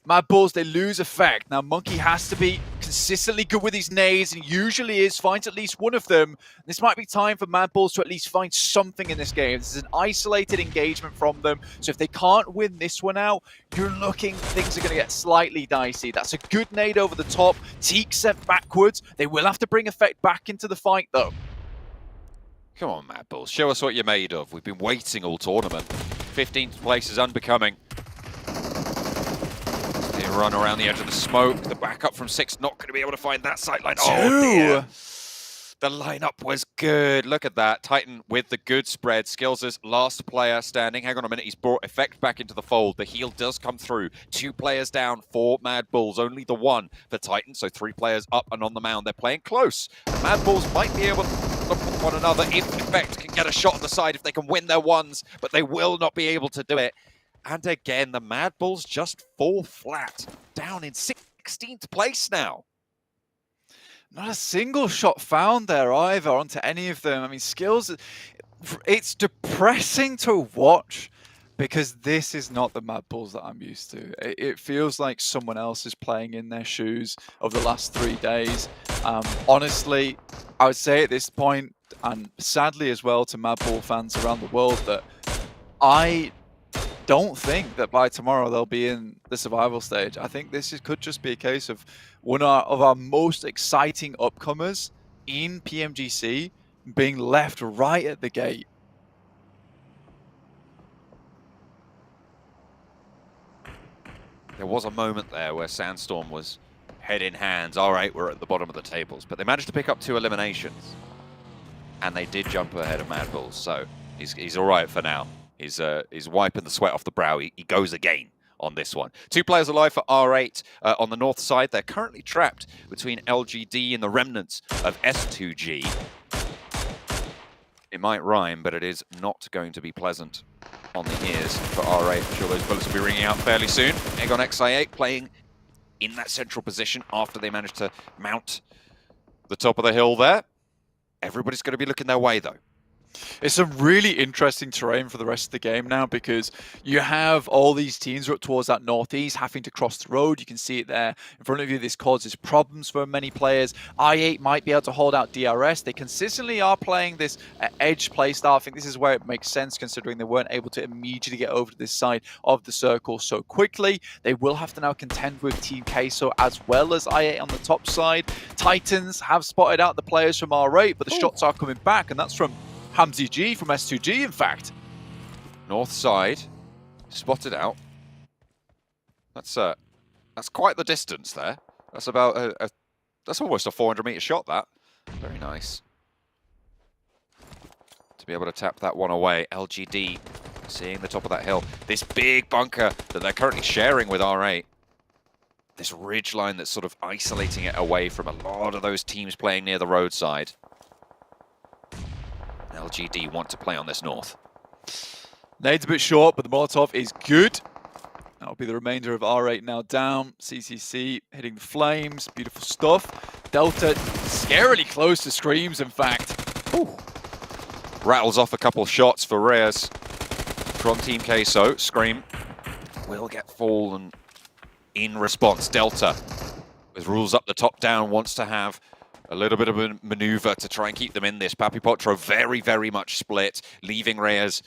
Mad Bulls, they lose effect. Now, Monkey has to be consistently good with his nades, and usually finds at least one of them. This might be time for Mad Bulls to at least find something in this game. This is an isolated engagement from them, so if they can't win this one out, you're looking, things are going to get slightly dicey. That's a good nade over the top. Teak sent backwards. They will have to bring effect back into the fight, though. Come on, Mad Bulls, show us what you're made of. We've been waiting all tournament. 15th place is unbecoming. Run around the edge of the smoke. The backup from 6 not going to be able to find that sightline. Oh dear. The lineup was good. Look at that. Titan with the good spread. Skills' last player standing. Hang on a minute. He's brought effect back into the fold. The heal does come through. 2 players down for Mad Bulls. Only the 1 for Titan. So 3 players up and on the mound. They're playing close. Mad Bulls might be able to look at one another if effect can get a shot on the side, if they can win their ones, but they will not be able to do it. And again, the Mad Bulls just fall flat, down in 16th place now. Not a single shot found there either onto any of them. I mean, Skills, it's depressing to watch because this is not the Mad Bulls that I'm used to. It feels like someone else is playing in their shoes over the last 3 days. Honestly, I would say at this point, and sadly as well to Mad Bull fans around the world, that I don't think that by tomorrow they'll be in the survival stage. I think this could just be a case of one of our most exciting upcomers in PMGC being left right at the gate. There was a moment there where Sandstorm was head in hands. All right, we're at the bottom of the tables, but they managed to pick up 2 eliminations, and they did jump ahead of Mad Bulls, so he's all right for now. He's wiping the sweat off the brow. He goes again on this one. 2 players alive for R8 on the north side. They're currently trapped between LGD and the remnants of S2G. It might rhyme, but it is not going to be pleasant on the ears for R8. I'm sure those bullets will be ringing out fairly soon. Egon XI8 playing in that central position after they managed to mount the top of the hill there. Everybody's going to be looking their way, though. It's some really interesting terrain for the rest of the game now because you have all these teams up towards that northeast having to cross the road. You can see it there in front of you. This causes problems for many players. I8 might be able to hold out DRS. They consistently are playing this edge playstyle. I think this is where it makes sense considering they weren't able to immediately get over to this side of the circle so quickly. They will have to now contend with Team Queso as well as I8 on the top side. Titans have spotted out the players from R8, but the shots are coming back, and that's from Hamzy G from S2G, in fact. North side, spotted out. That's quite the distance there. That's about a That's almost a 400-meter shot, that. Very nice. To be able to tap that one away. LGD seeing the top of that hill. This big bunker that they're currently sharing with R8. This ridge line that's sort of isolating it away from a lot of those teams playing near the roadside. LGD want to play on this north. Nade's a bit short, but the Molotov is good. That'll be the remainder of R8 now down. CCC hitting the flames. Beautiful stuff. Delta scarily close to Screams, in fact. Ooh. Rattles off a couple shots for Reyes from Team Queso. Scream will get fallen in response. Delta, with rules up the top down, wants to have a little bit of a maneuver to try and keep them in this. Papi Potro very, very much split, leaving Reyes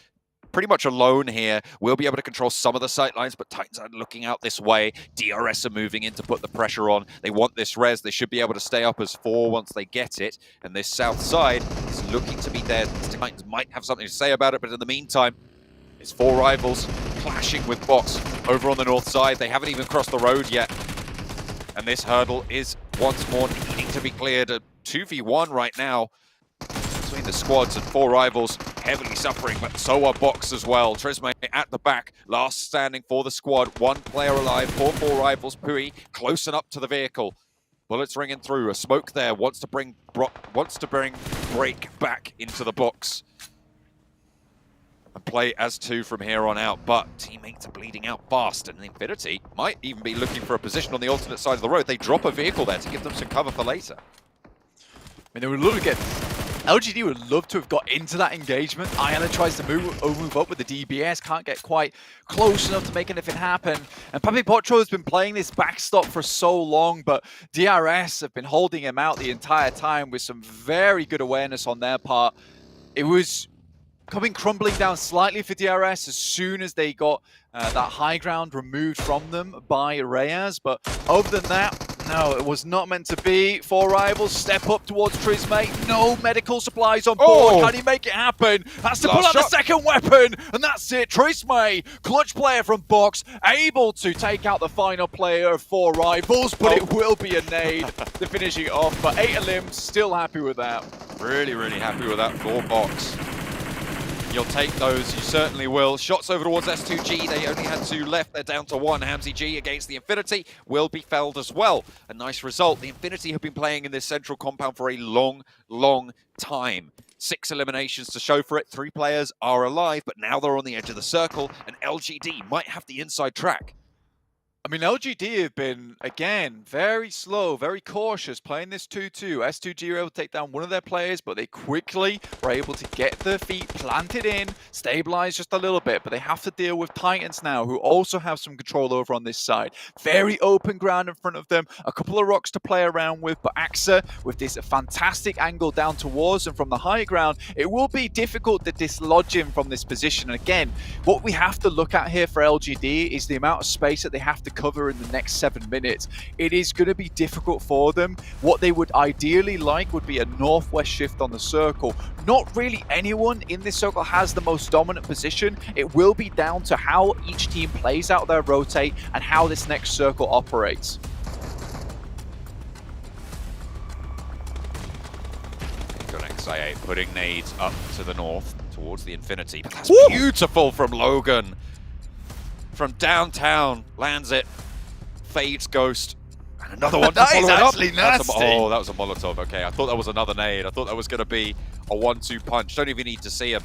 pretty much alone here. We'll be able to control some of the sight lines, but Titans are looking out this way. DRS are moving in to put the pressure on. They want this res. They should be able to stay up as 4 once they get it. And this south side is looking to be there. The Titans might have something to say about it, but in the meantime, it's 4 rivals clashing with Box over on the north side. They haven't even crossed the road yet. And this hurdle is once more needing to be cleared. A 2v1 right now between the squads, and 4 rivals heavily suffering, but so are Box as well. Trisme at the back, last standing for the squad. 1 player alive, 4 rivals. Pui close and up to the vehicle. Bullets ringing through. A smoke there wants to bring Break back into the box and play as 2 from here on out, but teammates are bleeding out fast, and Infinity might even be looking for a position on the alternate side of the road. They drop a vehicle there to give them some cover for later. I mean, they would love to get... LGD would love to have got into that engagement. Ayala tries to move up with the DBS, can't get quite close enough to make anything happen. And Papi Potro has been playing this backstop for so long, but DRS have been holding him out the entire time with some very good awareness on their part. It was coming crumbling down slightly for DRS as soon as they got that high ground removed from them by Reyes, but other than that, no, it was not meant to be. 4 rivals step up towards Trisme. No medical supplies on board. Can he make it happen? Has to pull out the second weapon, and that's it. Trisme, clutch player from Box, able to take out the final player of 4 rivals, but it will be a nade to finishing it off. But 8 limbs, still happy with that. Really, really happy with that for Box. You'll take those, you certainly will. Shots over towards S2G, they only had 2 left, they're down to 1. Hamzy G against the Infinity will be felled as well. A nice result. The Infinity have been playing in this central compound for a long, long time. 6 eliminations to show for it, 3 players are alive, but now they're on the edge of the circle, and LGD might have the inside track. I mean, LGD have been, again, very slow, very cautious, playing this 2-2. S2G were able to take down one of their players, but they quickly were able to get their feet planted in, stabilize just a little bit, but they have to deal with Titans now, who also have some control over on this side. Very open ground in front of them, a couple of rocks to play around with, but Axa, with this fantastic angle down towards them from the high ground, it will be difficult to dislodge him from this position. And again, what we have to look at here for LGD is the amount of space that they have to cover in the next 7 minutes. It is going to be difficult for them. What they would ideally like would be a northwest shift on the circle. Not really anyone in this circle has the most dominant position. It will be down to how each team plays out their rotate and how this next circle operates. Got XIA putting nades up to the north towards the Infinity. But that's beautiful from Logan. From downtown, lands it, fades Ghost, and another one to That is follow it up. actually nasty. Oh, that was a Molotov. Okay, I thought that was another nade. I thought that was going to be a 1-2 punch. Don't even need to see him.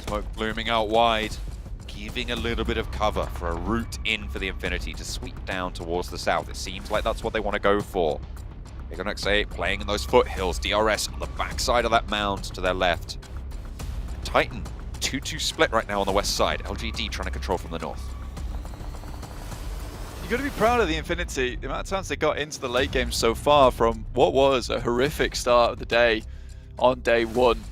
Smoke blooming out wide, giving a little bit of cover for a route in for the Infinity to sweep down towards the south. It seems like that's what they want to go for. They're going to say playing in those foothills. DRS on the backside of that mound to their left. Titan 2-2 split right now on the west side. LGD trying to control from the north. You've got to be proud of the Infinity. The amount of times they got into the late game so far from what was a horrific start of the day on day 1.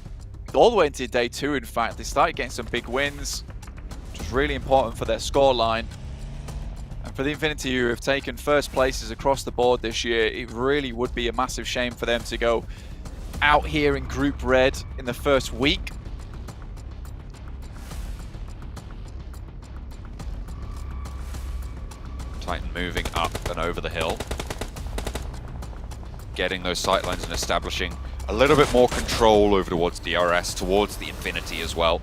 All the way into day 2, in fact. They started getting some big wins, which was really important for their scoreline. And for the Infinity, who have taken first places across the board this year, it really would be a massive shame for them to go out here in Group Red in the first week. Titan moving up and over the hill. getting those sightlines and establishing a little bit more control over towards DRS, towards the Infinity as well.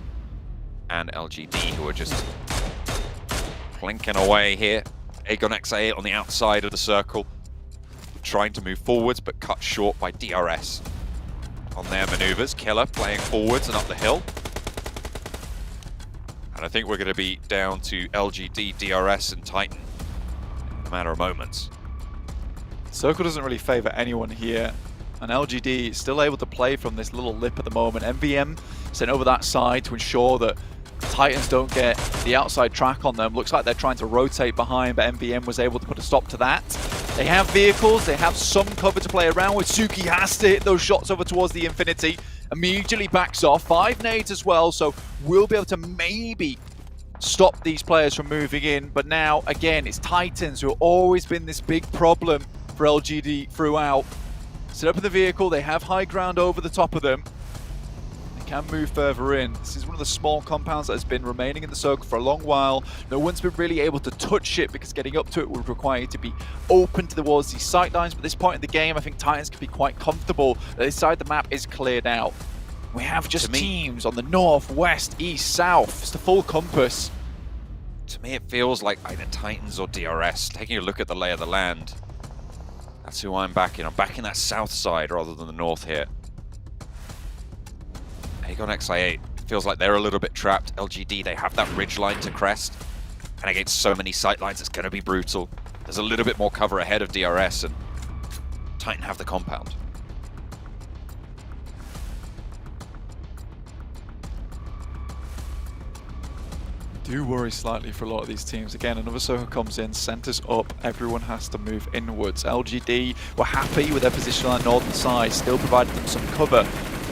And LGD, who are just plinking away here. Aegon XA on the outside of the circle, trying to move forwards, but cut short by DRS on their maneuvers. Killer playing forwards and up the hill. And I think we're going to be down to LGD, DRS, and Titan in a matter of moments. Circle doesn't really favor anyone here, and LGD is still able to play from this little lip at the moment. MVM sent over that side to ensure that Titans don't get the outside track on them. Looks like they're trying to rotate behind, but MVM was able to put a stop to that. They have vehicles, they have some cover to play around with. Suki has to hit those shots over towards the Infinity. Immediately backs off. 5 nades as well, so we'll be able to maybe stop these players from moving in. But now, again, it's Titans who have always been this big problem for LGD throughout. Set up in the vehicle, they have high ground over the top of them. Can move further in. This is one of the small compounds that has been remaining in the circle for a long while. No one's been really able to touch it because getting up to it would require you to be open towards these sight lines. But at this point in the game, I think Titans can be quite comfortable that this side of the map is cleared out. We have just teams on the north, west, east, south. It's the full compass. To me, it feels like either Titans or DRS. Taking a look at the lay of the land, that's who I'm backing. I'm backing that south side rather than the north here. Aegon XI8 feels like they're a little bit trapped. LGD, they have that ridge line to crest. And against so many sight lines, it's going to be brutal. There's a little bit more cover ahead of DRS, and Titan have the compound. Do worry slightly for a lot of these teams. Again, another circle comes in, centers up, everyone has to move inwards. LGD were happy with their position on the northern side, still provided them some cover.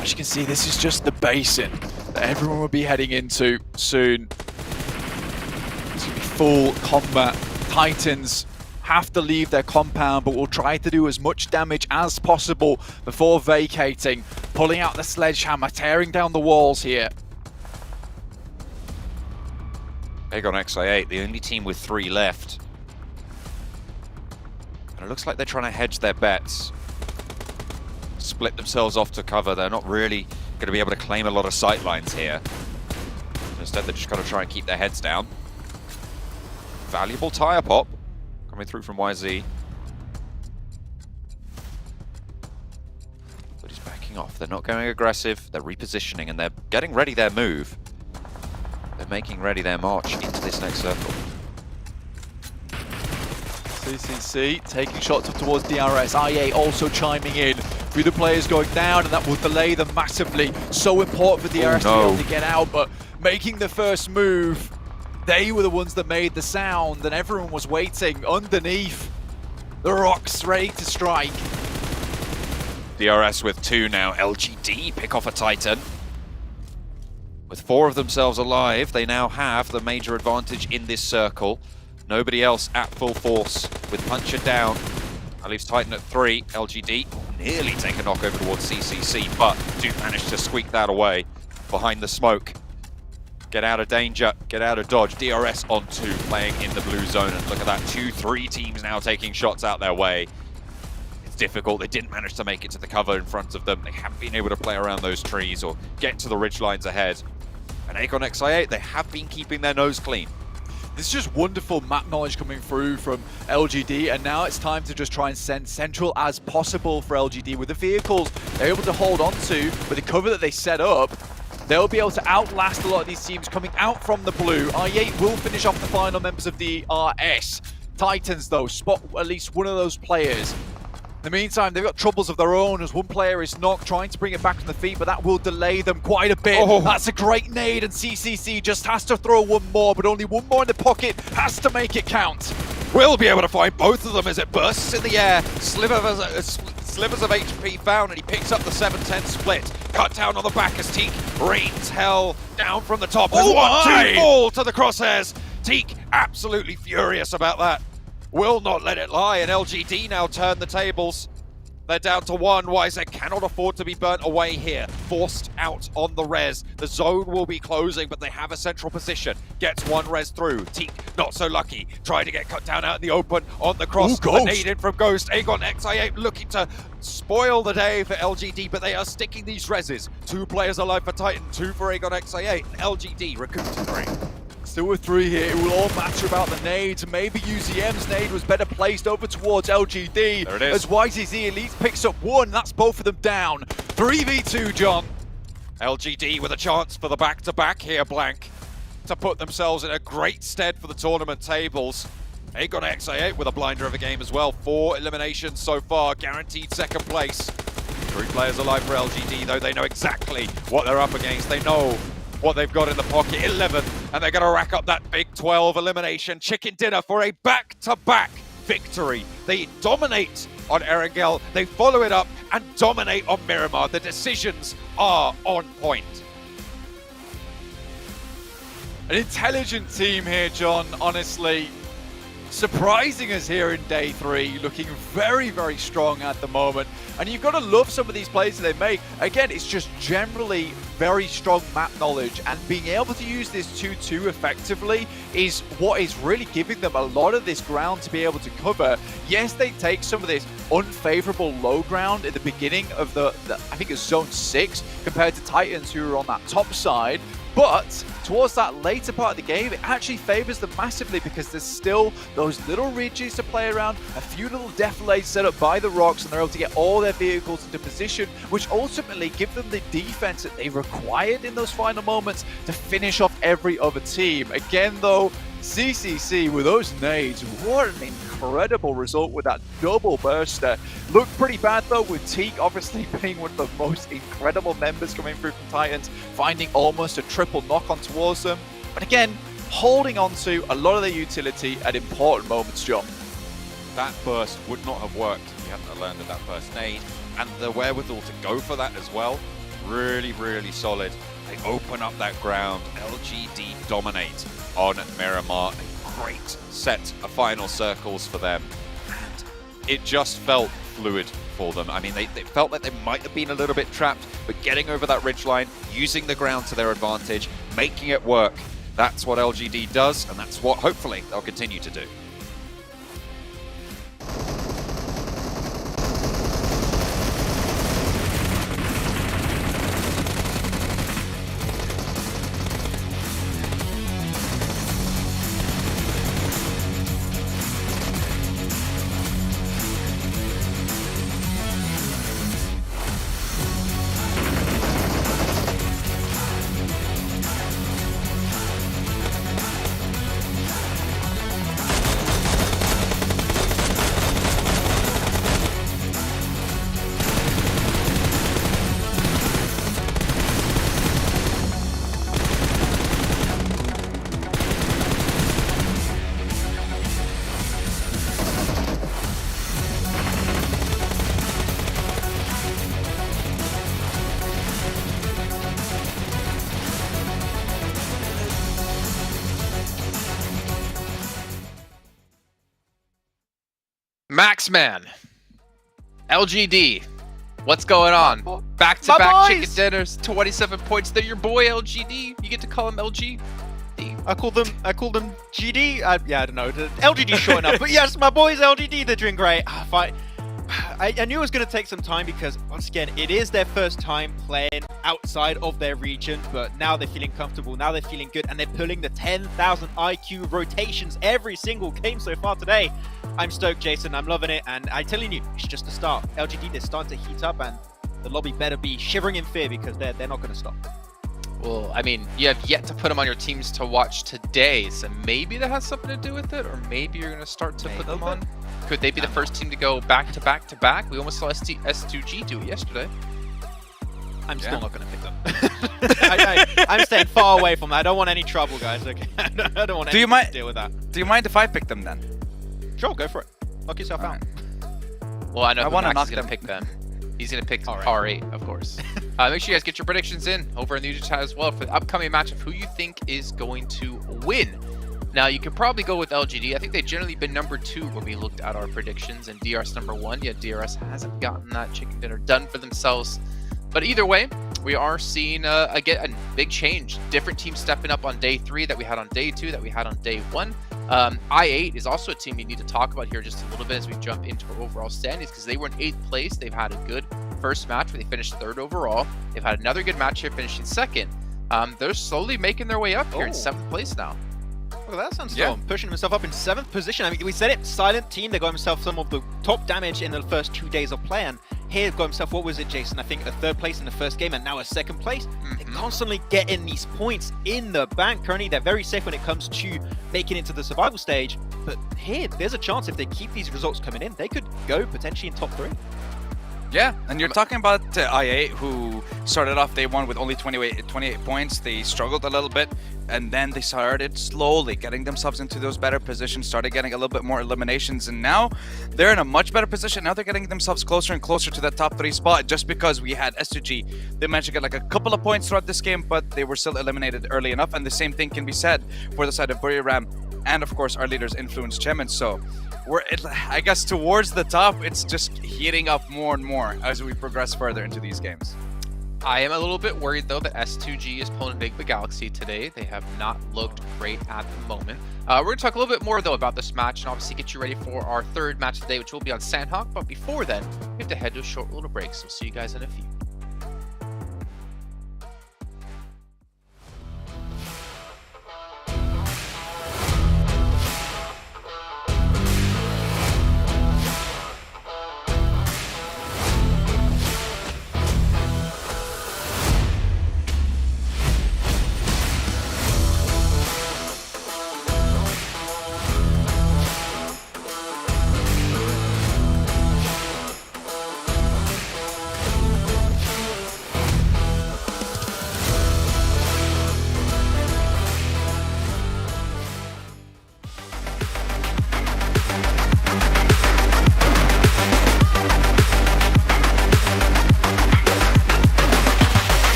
As you can see, this is just the basin that everyone will be heading into soon. It's going to be full combat. Titans have to leave their compound, but will try to do as much damage as possible before vacating, pulling out the sledgehammer, tearing down the walls here. Aegon XI8, the only team with 3 left. And it looks like they're trying to hedge their bets. Split themselves off to cover. They're not really going to be able to claim a lot of sight lines here. Instead, they're just going to try and keep their heads down. Valuable tire pop coming through from YZ. But he's backing off. They're not going aggressive. They're repositioning and they're getting ready their move. They're making ready their march into this next circle. CCC taking shots up towards DRS. IA also chiming in. With the players going down, and that will delay them massively. So important for DRS to be able to get out, but making the first move, they were the ones that made the sound, and everyone was waiting underneath the rocks, ready to strike. DRS with 2 now. LGD pick off a Titan. With 4 of themselves alive, they now have the major advantage in this circle. Nobody else at full force with Puncher down. That leaves Titan at 3. LGD nearly take a knock over towards CCC, but do manage to squeak that away behind the smoke. Get out of danger, get out of dodge. DRS on 2, playing in the blue zone. And look at that, 2-3 teams now taking shots out their way. It's difficult. They didn't manage to make it to the cover in front of them. They haven't been able to play around those trees or get to the ridge lines ahead. And Aegon XI8, they have been keeping their nose clean. This is just wonderful map knowledge coming through from LGD, and now it's time to just try and send central as possible for LGD. With the vehicles they're able to hold on to, with the cover that they set up, they'll be able to outlast a lot of these teams coming out from the blue. I8 will finish off the final members of the RS. Titans, though, spot at least one of those players. In the meantime, they've got troubles of their own as one player is knocked, trying to bring it back on the feet, but that will delay them quite a bit. That's a great nade, and CCC just has to throw one more, but only one more in the pocket, has to make it count. Will be able to find both of them as it bursts in the air. Slivers of HP found, and he picks up the 7-10 split. Cut down on the back as Teak rains hell down from the top. 1-2 fall to the crosshairs. Teak absolutely furious about that. Will not let it lie, and LGD now turn the tables. They're down to one. YZ cannot afford to be burnt away here. Forced out on the res. The zone will be closing, but they have a central position. Gets one res through. Teak, not so lucky. Trying to get cut down out in the open on the cross. Ooh, Ghost. Nade in from Ghost. Aegon XI8 looking to spoil the day for LGD, but they are sticking these reses. 2 players alive for Titan, 2 for Aegon XI8. And LGD recouped 3. Still with 3 here. It will all matter about the nades. Maybe UZM's nade was better placed over towards LGD. There it is. As YZZ Elite picks up 1. That's both of them down. 3v2, John. LGD with a chance for the back-to-back here, Blank, to put themselves in a great stead for the tournament tables. Aegon XI8 with a blinder of a game as well. 4 eliminations so far, guaranteed second place. 3 players alive for LGD, though. They know exactly what they're up against. They know what they've got in the pocket. 11, and they're going to rack up that big 12 elimination. Chicken dinner for a back-to-back victory. They dominate on Erangel. They follow it up and dominate on Miramar. The decisions are on point. An intelligent team here, John, honestly. Surprising us here in day 3, looking very, very strong at the moment. And you've got to love some of these plays that they make. Again, it's just generally very strong map knowledge, and being able to use this 2-2 effectively is what is really giving them a lot of this ground to be able to cover. Yes, they take some of this unfavorable low ground at the beginning of the I think it's zone 6 compared to Titans who are on that top side. But towards that later part of the game, it actually favors them massively because there's still those little ridges to play around, a few little defilades set up by the rocks, and they're able to get all their vehicles into position, which ultimately give them the defense that they required in those final moments to finish off every other team. Again, though, CCC with those nades, what an incredible result with that double burster. Looked pretty bad though, with Teak obviously being one of the most incredible members coming through from Titans, finding almost a triple knock on towards them. But again, holding on to a lot of their utility at important moments, John. That burst would not have worked if you hadn't landed that first nade, and the wherewithal to go for that as well. Really, really solid. They open up that ground. LGD dominate on Miramar. A great set of final circles for them. And it just felt fluid for them. I mean, they felt like they might have been a little bit trapped, but getting over that ridgeline, using the ground to their advantage, making it work. That's what LGD does, and that's what hopefully they'll continue to do. Maxman, LGD, what's going on? Back-to-back chicken dinners, 27 points. They're your boy LGD. You get to call him LG. I called them GD. Yeah, I don't know. LGD short enough. But yes, my boys LGD. They're doing great. I knew it was going to take some time because, once again, it is their first time playing outside of their region, but now they're feeling comfortable, now they're feeling good, and they're pulling the 10,000 IQ rotations every single game so far today. I'm stoked, Jason. I'm loving it, and I'm telling you, it's just the start. LGD, they're starting to heat up, and the lobby better be shivering in fear because they're not going to stop. Well, I mean, you have yet to put them on your teams to watch today, so maybe that has something to do with it, or maybe you're going to start to put them on. Could they be the first team to go back to back to back? We almost saw S2G do it yesterday. I'm still not going to pick them. I'm staying far away from that. I don't want any trouble, guys. Okay, I don't want anything to deal with that. Do you mind if I pick them then? Sure, go for it. Knock yourself out. Well, I know Max is going to pick them. He's going to pick R8, of course. Make sure you guys get your predictions in over in the YouTube chat as well for the upcoming match of who you think is going to win Now, you can probably go with LGD. I think they've generally been number 2 when we looked at our predictions, and DRS number 1. Yet DRS hasn't gotten that chicken dinner done for themselves. But either way, we are seeing again a big change. Different teams stepping up on day 3 that we had on day 2, that we had on day 1. I8 is also a team we need to talk about here just a little bit as we jump into our overall standings, because they were in 8th place. They've had a good first match where they finished 3rd overall. They've had another good match here finishing 2nd. They're slowly making their way up here in 7th place now. Look at that, Sandstorm, pushing himself up in 7th position. I mean, we said it, silent team. They got himself some of the top damage in the first 2 days of play, and here got himself, what was it, Jason? I think a 3rd place in the first game and now a 2nd place. They're constantly getting these points in the bank. Currently, they're very safe when it comes to making it to the survival stage. But here, there's a chance if they keep these results coming in, they could go potentially in top 3. Yeah, and you're talking about I8, who started off day 1 with only 28 points. They struggled a little bit, and then they started slowly getting themselves into those better positions, started getting a little bit more eliminations, and now they're in a much better position. Now they're getting themselves closer and closer to that top 3 spot, just because we had S2G. They managed to get like a couple of points throughout this game, but they were still eliminated early enough, and the same thing can be said for the side of Buriram, and of course our leaders Influence Chemin. So I guess towards the top, it's just heating up more and more as we progress further into these games. I am a little bit worried, though, that S2G is pulling Big Galaxy today. They have not looked great at the moment. We're going to talk a little bit more, though, about this match and obviously get you ready for our 3rd match today, which will be on Sandhawk. But before then, we have to head to a short little break, so we'll see you guys in a few.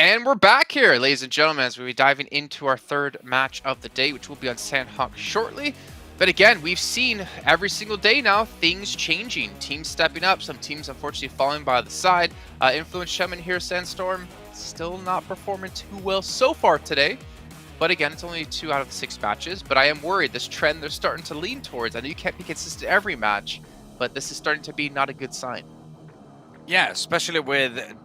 And we're back here, ladies and gentlemen, as we'll be diving into our 3rd match of the day, which will be on Sandhawk shortly. But again, we've seen every single day now things changing, teams stepping up, some teams unfortunately falling by the side. Influence Chemin here, Sandstorm, still not performing too well so far today. But again, it's only 2 out of the 6 matches. But I am worried, this trend they're starting to lean towards. I know you can't be consistent every match, but this is starting to be not a good sign. Yeah, especially with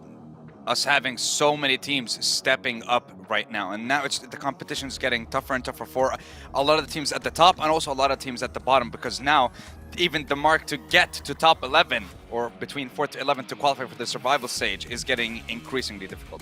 us having so many teams stepping up right now, and now the competition is getting tougher and tougher for a lot of the teams at the top and also a lot of teams at the bottom, because now even the mark to get to top 11 or between 4 to 11 to qualify for the survival stage is getting increasingly difficult.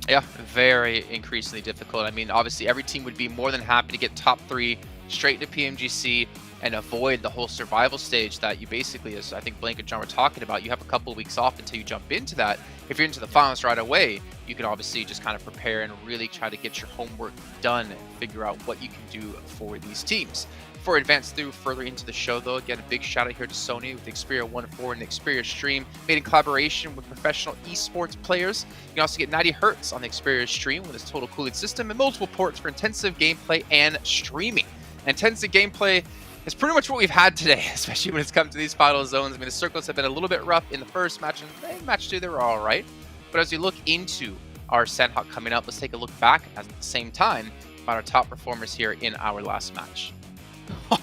Yeah, very increasingly difficult. I mean, obviously every team would be more than happy to get top 3 straight to PMGC and avoid the whole survival stage that you basically, as I think Blank and John were talking about, you have a couple of weeks off until you jump into that. If you're into the finals right away, you can obviously just kind of prepare and really try to get your homework done and figure out what you can do for these teams. Before I advance through further into the show, though, again, a big shout out here to Sony with the Xperia 1.4 and the Xperia Stream, made in collaboration with professional esports players. You can also get 90 Hz on the Xperia Stream with its total cooling system and multiple ports for intensive gameplay and streaming. Intensive gameplay is pretty much what we've had today, especially when it's come to these final zones. I mean, the circles have been a little bit rough in the first match, and match 2, they were all right. But as we look into our Sandhawk coming up, let's take a look back at the same time about our top performers here in our last match.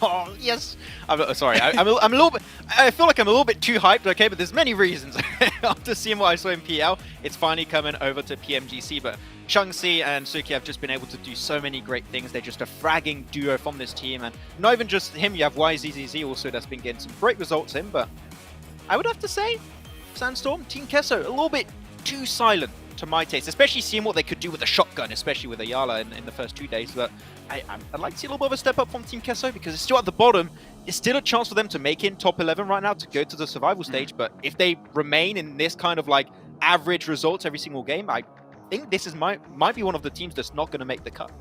Oh, yes. I'm sorry. I'm a little bit. I feel like I'm a little bit too hyped. Okay, but there's many reasons. After seeing what I saw in PL, it's finally coming over to PMGC. But Chungsi and Suki have just been able to do so many great things. They're just a fragging duo from this team, and not even just him. You have YZZZ also that's been getting some great results in. But I would have to say, Sandstorm, Team Kesso, a little bit too silent to my taste, especially seeing what they could do with a shotgun, especially with Ayala in the first 2 days. But I'd like to see a little bit of a step up from Team Kesso because it's still at the bottom. It's still a chance for them to make in top 11 right now to go to the survival stage. But if they remain in this kind of like average results every single game, I think this is might be one of the teams that's not going to make the cut.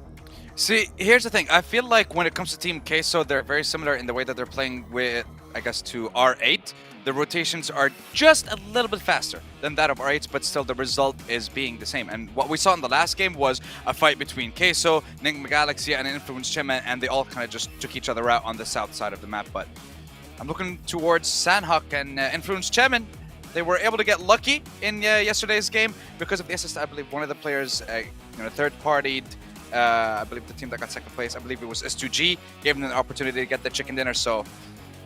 See, here's the thing. I feel like when it comes to Team Queso, they're very similar in the way that they're playing with, I guess, to R8. The rotations are just a little bit faster than that of R8, but still the result is being the same. And what we saw in the last game was a fight between Queso, Enigma Galaxy, and Influence Chema, and they all kind of just took each other out on the south side of the map. But I'm looking towards Sanhok and Influence Chemin. They were able to get lucky in yesterday's game because of the assist. I believe one of the players, third-partied. I believe the team that got second place, I believe it was S2G, gave them the opportunity to get the chicken dinner. So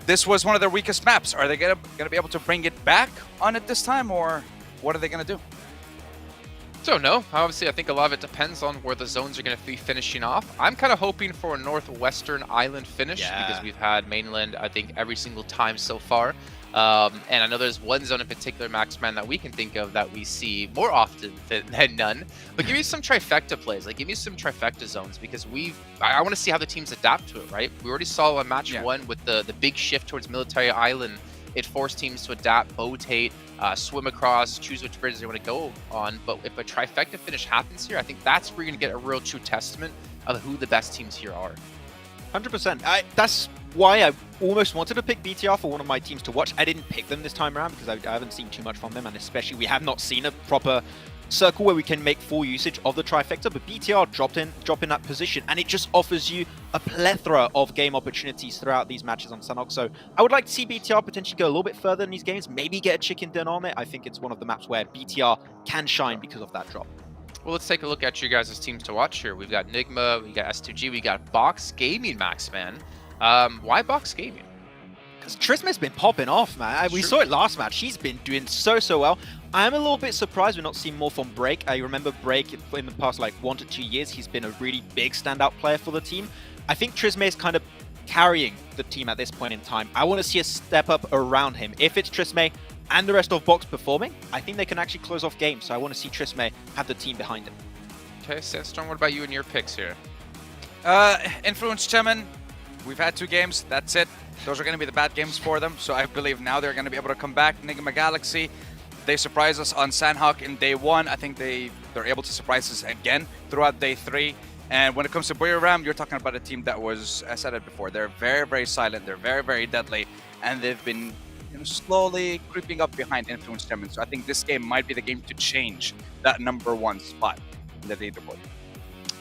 this was one of their weakest maps. Are they gonna be able to bring it back on it this time, or what are they gonna do? Don't know. Obviously, I think a lot of it depends on where the zones are going to be finishing off. I'm kind of hoping for a northwestern island finish because we've had mainland, I think, every single time so far. And I know there's one zone in particular, Maxman, that we can think of that we see more often than none. But give me some trifecta plays. Like, give me some trifecta zones because I want to see how the teams adapt to it, right? We already saw on match one with the big shift towards military island. It forced teams to adapt, rotate, swim across, choose which bridges they want to go on. But if a trifecta finish happens here, I think that's where you're going to get a real true testament of who the best teams here are. 100%. That's why I almost wanted to pick BTR for one of my teams to watch. I didn't pick them this time around because I haven't seen too much from them, and especially we have not seen a proper circle where we can make full usage of the trifecta. But BTR dropped in that position, and it just offers you a plethora of game opportunities throughout these matches on Sanhok. So I would like to see BTR potentially go a little bit further in these games, maybe get a chicken dinner on it. I think it's one of the maps where BTR can shine because of that drop. Well, let's take a look at you guys' teams to watch here. We've got Nigma, we got S2G, we got Box Gaming, Maxman. Why Box Gaming? Because Trisme's been popping off, man. We saw it last match. She's been doing so well. I'm a little bit surprised we're not seeing more from Break. I remember Break in the past like 1 to 2 years. He's been a really big standout player for the team. I think Trisme is kind of carrying the team at this point in time. I want to see a step up around him. If it's Trisme and the rest of Box performing, I think they can actually close off games. So I want to see Trisme have the team behind him. Okay, Sandstorm, what about you and your picks here? Influence Chemin. We've had 2 games. That's it. Those are going to be the bad games for them. So I believe now they're going to be able to come back. Enigma Galaxy, they surprised us on Sanhok in day 1. I think they're able to surprise us again throughout day 3. And when it comes to Buriram, you're talking about a team that was, I said it before, they're very, very silent. They're very, very deadly. And they've been slowly creeping up behind Influence Chemin. So I think this game might be the game to change that #1 spot in the leaderboard.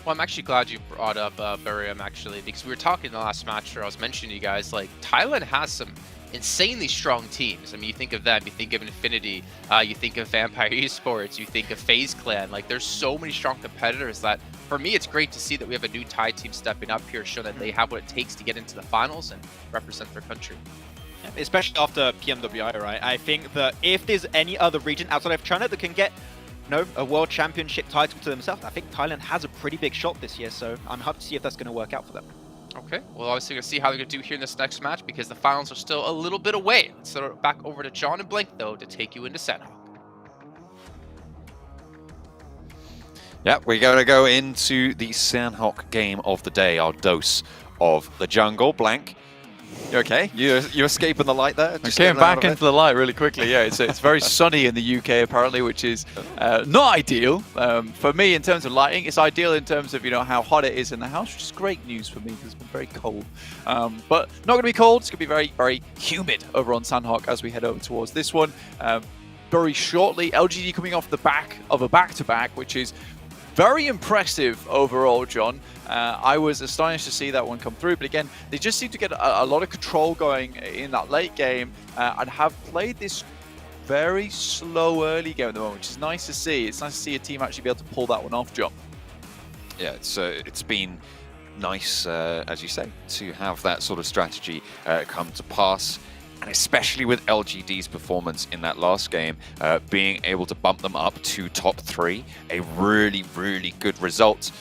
Well, I'm actually glad you brought up Buriram, actually, because we were talking in the last match where I was mentioning to you guys, like, Thailand has some insanely strong teams. I mean, you think of them, you think of Infinity, you think of Vampire Esports, you think of FaZe Clan. Like, there's so many strong competitors that, for me, it's great to see that we have a new Thai team stepping up here, show that they have what it takes to get into the finals and represent their country. Especially after PMWI, right? I think that if there's any other region outside of China that can get a world championship title to themselves, I think Thailand has a pretty big shot this year, so I'm happy to see if that's going to work out for them. Okay, well, obviously, we're going to see how they're going to do here in this next match because the finals are still a little bit away. Let's throw it back over to John and Blank, though, to take you into Sanhok. Yeah, we're going to go into the Sanhok game of the day, our dose of the jungle. Blank, you okay? You escaping the light there? I came back into the light really quickly, yeah. It's very sunny in the UK, apparently, which is not ideal. For me, in terms of lighting, it's ideal in terms of, how hot it is in the house, which is great news for me because it's been very cold. But not going to be cold. It's going to be very, very humid over on Sanhok as we head over towards this one. Very shortly, LGD coming off the back of a back-to-back, which is very impressive overall, John. I was astonished to see that one come through, but again, they just seem to get a lot of control going in that late game and have played this very slow early game at the moment, which is nice to see. It's nice to see a team actually be able to pull that one off, John. Yeah, it's been nice, as you say, to have that sort of strategy come to pass. And especially with LGD's performance in that last game, being able to bump them up to top 3, a really, really good result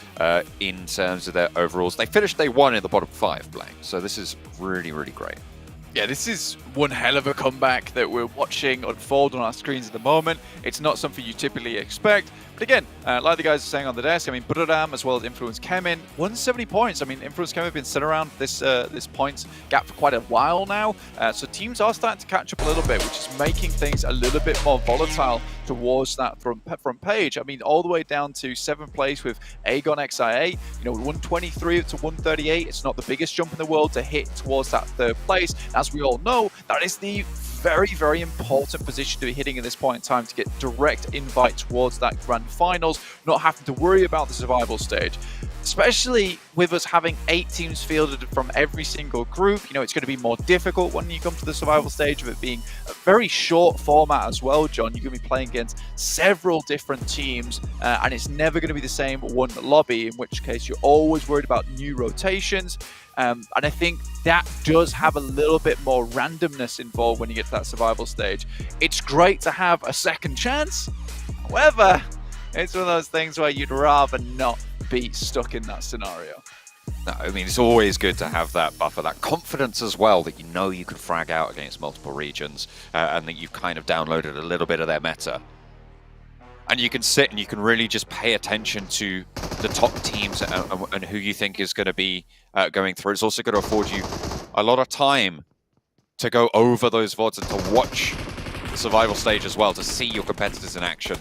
in terms of their overalls. They finished day 1 in the bottom 5, Blank. So this is really, really great. Yeah, this is one hell of a comeback that we're watching unfold on our screens at the moment. It's not something you typically expect. But again, like the guys are saying on the desk, I mean, Buradam as well as Influence Kemin, 170 points. I mean, Influence Kemin have been sitting around this this points gap for quite a while now. So teams are starting to catch up a little bit, which is making things a little bit more volatile towards that front page. I mean, all the way down to 7th place with Aegon XIA, you know, 123 to 138. It's not the biggest jump in the world to hit towards that 3rd place. As we all know, that is the very, very important position to be hitting at this point in time to get direct invite towards that grand finals, not having to worry about the survival stage. Especially with us having 8 teams fielded from every single group, you know, it's going to be more difficult when you come to the survival stage of it being a very short format as well, John. You're going to be playing against several different teams, and it's never going to be the same one lobby, in which case you're always worried about new rotations. And I think that does have a little bit more randomness involved when you get to that survival stage. It's great to have a second chance. However, it's one of those things where you'd rather not be stuck in that scenario. No, I mean, it's always good to have that buffer, that confidence as well, that you know you can frag out against multiple regions and that you've kind of downloaded a little bit of their meta. And you can sit and you can really just pay attention to the top teams and who you think is going to be going through. It's also going to afford you a lot of time to go over those VODs and to watch the survival stage as well, to see your competitors in action.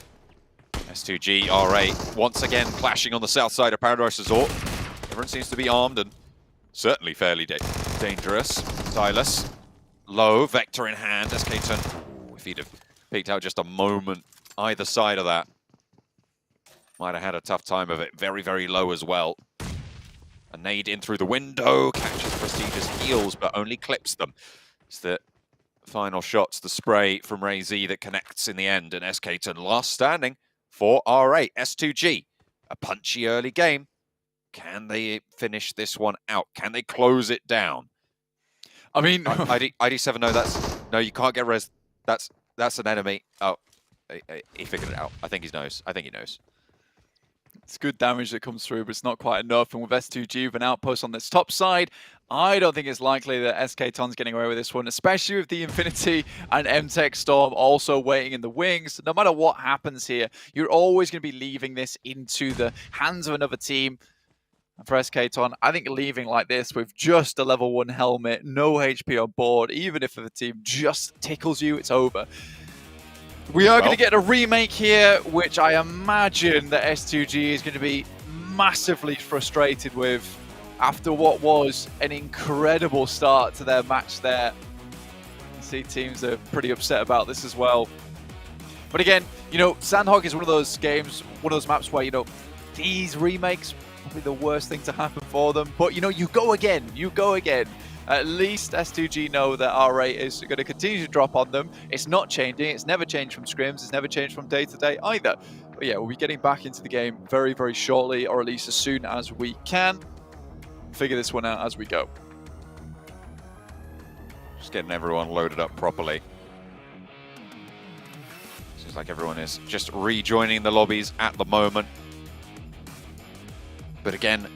S2G, R8, once again clashing on the south side of Paradise Resort. Everyone seems to be armed and certainly fairly dangerous. Silas, low, Vector in hand. SK10, if he'd have peeked out just a moment either side of that, might have had a tough time of it. Very, very low as well. A nade in through the window, catches Prestige's heels, but only clips them. It's the final shots, the spray from RayZ that connects in the end, and SK10 last standing for R8. S2G, a punchy early game. Can they finish this one out? Can they close it down? I mean, ID7, no, you can't get res. That's an enemy. Oh, he figured it out. I think he knows. It's good damage that comes through, but it's not quite enough. And with S2G with an outpost on this top side, I don't think it's likely that SK-Ton's getting away with this one, especially with the Infinity and MTech Storm also waiting in the wings. No matter what happens here, you're always going to be leaving this into the hands of another team. And for SK-Ton, I think leaving like this with just a level 1 helmet, no HP on board, even if the team just tickles you, it's over. We are going to get a remake here, which I imagine that S2G is going to be massively frustrated with after what was an incredible start to their match there. You see teams are pretty upset about this as well. But again, you know, Sandhog is one of those games, one of those maps where, you know, these remakes, probably the worst thing to happen for them. But, you know, you go again. At least S2G know that R8 is going to continue to drop on them. It's not changing. It's never changed from scrims. It's never changed from day to day either. But yeah, we'll be getting back into the game very, very shortly, or at least as soon as we can. Figure this one out as we go. Just getting everyone loaded up properly. Seems like everyone is just rejoining the lobbies at the moment. But again,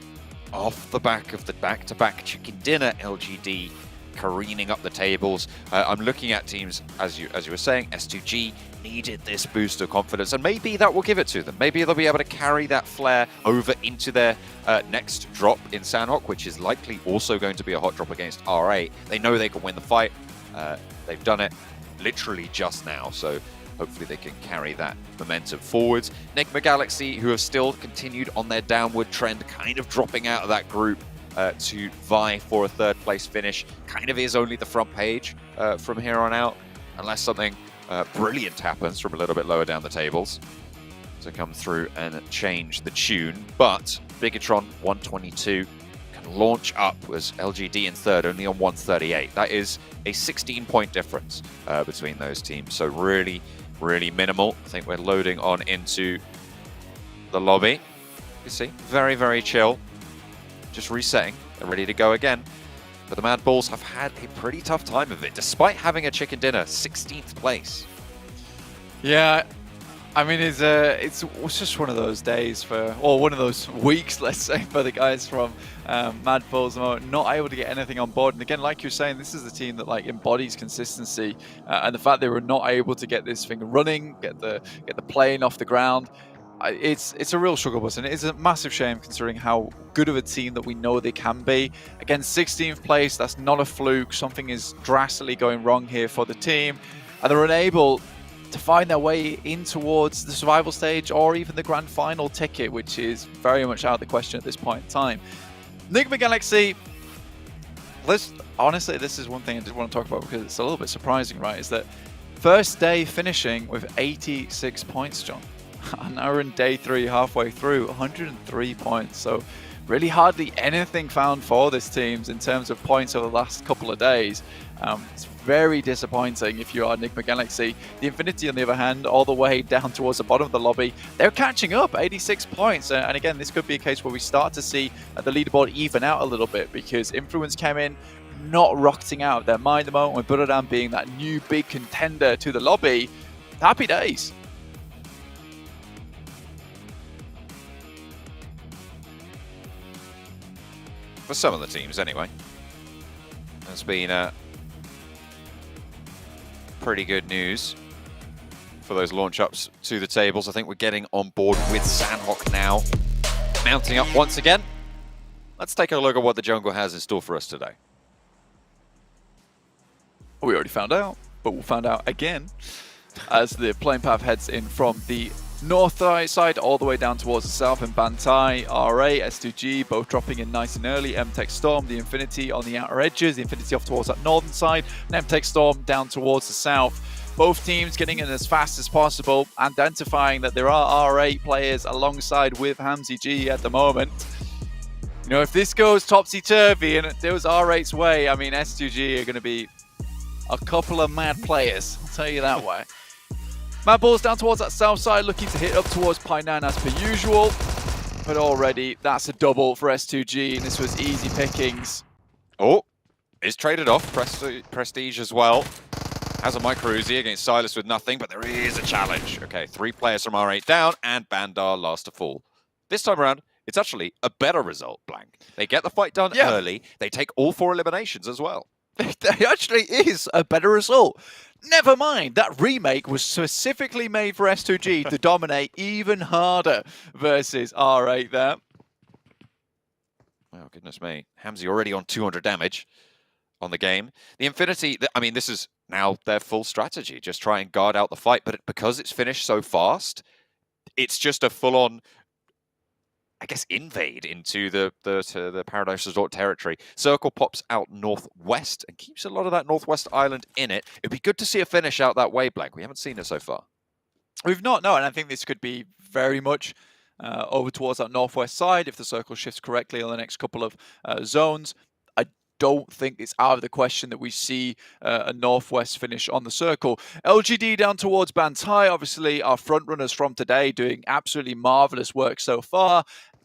off the back of the back-to-back chicken dinner, LGD careening up the tables. I'm looking at teams, as you were saying, S2G needed this boost of confidence, and maybe that will give it to them. Maybe they'll be able to carry that flare over into their next drop in Sandhawk, which is likely also going to be a hot drop against R8. They know they can win the fight. They've done it literally just now, so hopefully they can carry that momentum forwards. Enigma Galaxy, who have still continued on their downward trend, kind of dropping out of that group to vie for a 3rd place finish, kind of is only the front page from here on out, unless something brilliant happens from a little bit lower down the tables to come through and change the tune. But Bigatron 122 can launch up as LGD in 3rd, only on 138. That is a 16-point difference between those teams, so really minimal. I think we're loading on into the lobby. You see, very, very chill. Just resetting. They're ready to go again. But the Mad Bulls have had a pretty tough time of it, despite having a chicken dinner, 16th place. Yeah, I mean, it's just one of those days or one of those weeks, let's say, for the guys from Mad Bulls, not able to get anything on board. And again, like you're saying, this is the team that like embodies consistency, and the fact they were not able to get this thing running, get the plane off the ground. It's a real struggle bus, and it is a massive shame considering how good of a team that we know they can be. Again, 16th place, that's not a fluke. Something is drastically going wrong here for the team, and they're unable to find their way in towards the survival stage or even the grand final ticket, which is very much out of the question at this point in time. Enigma Galaxy, honestly, this is one thing I did want to talk about because it's a little bit surprising, right? Is that first day finishing with 86 points, John. And now we're in day 3, halfway through, 103 points. So really hardly anything found for this team in terms of points over the last couple of days. It's very disappointing if you are Enigma Galaxy. The Infinity, on the other hand, all the way down towards the bottom of the lobby, they're catching up, 86 points. And again, this could be a case where we start to see the leaderboard even out a little bit because Influence came in not rocketing out their mind the moment with Buradam being that new big contender to the lobby. Happy days. For some of the teams, anyway. It's been pretty good news for those launch-ups to the tables. I think we're getting on board with Sandhawk now. Mounting up once again. Let's take a look at what the jungle has in store for us today. We already found out, but we'll find out again as the plane path heads in from the north side all the way down towards the south, and Bantai, RA, S2G both dropping in nice and early. MTech Storm, the Infinity on the outer edges, the Infinity off towards that northern side, and MTech Storm down towards the south. Both teams getting in as fast as possible, identifying that there are RA players alongside with Hamzy G at the moment. You know, if this goes topsy-turvy and it goes R8's way, I mean, S2G are going to be a couple of mad players, I'll tell you that way. Mad Bulls down towards that south side, looking to hit up towards Painan as per usual. But already, that's a double for S2G, and this was easy pickings. Oh, is traded off. Prestige as well. Has a micro Uzi against Silas with nothing, but there is a challenge. Okay, 3 players from R8 down, and Bandar last to fall. This time around, it's actually a better result, Blank. They get the fight done early. They take all 4 eliminations as well. It actually is a better result. Never mind, that remake was specifically made for S2G to dominate even harder versus R8 there. Oh, goodness me. Hamzy already on 200 damage on the game. The Infinity, I mean, this is now their full strategy. Just try and guard out the fight, but because it's finished so fast, it's just a full-on, I guess, invade into the Paradise Resort territory. Circle pops out northwest and keeps a lot of that northwest island in it. It'd be good to see a finish out that way, Blank. We haven't seen it so far. We've not, no, and I think this could be very much over towards that northwest side if the circle shifts correctly on the next couple of zones. I don't think it's out of the question that we see a northwest finish on the circle. LGD down towards Bantai, obviously our front runners from today, doing absolutely marvelous work so far.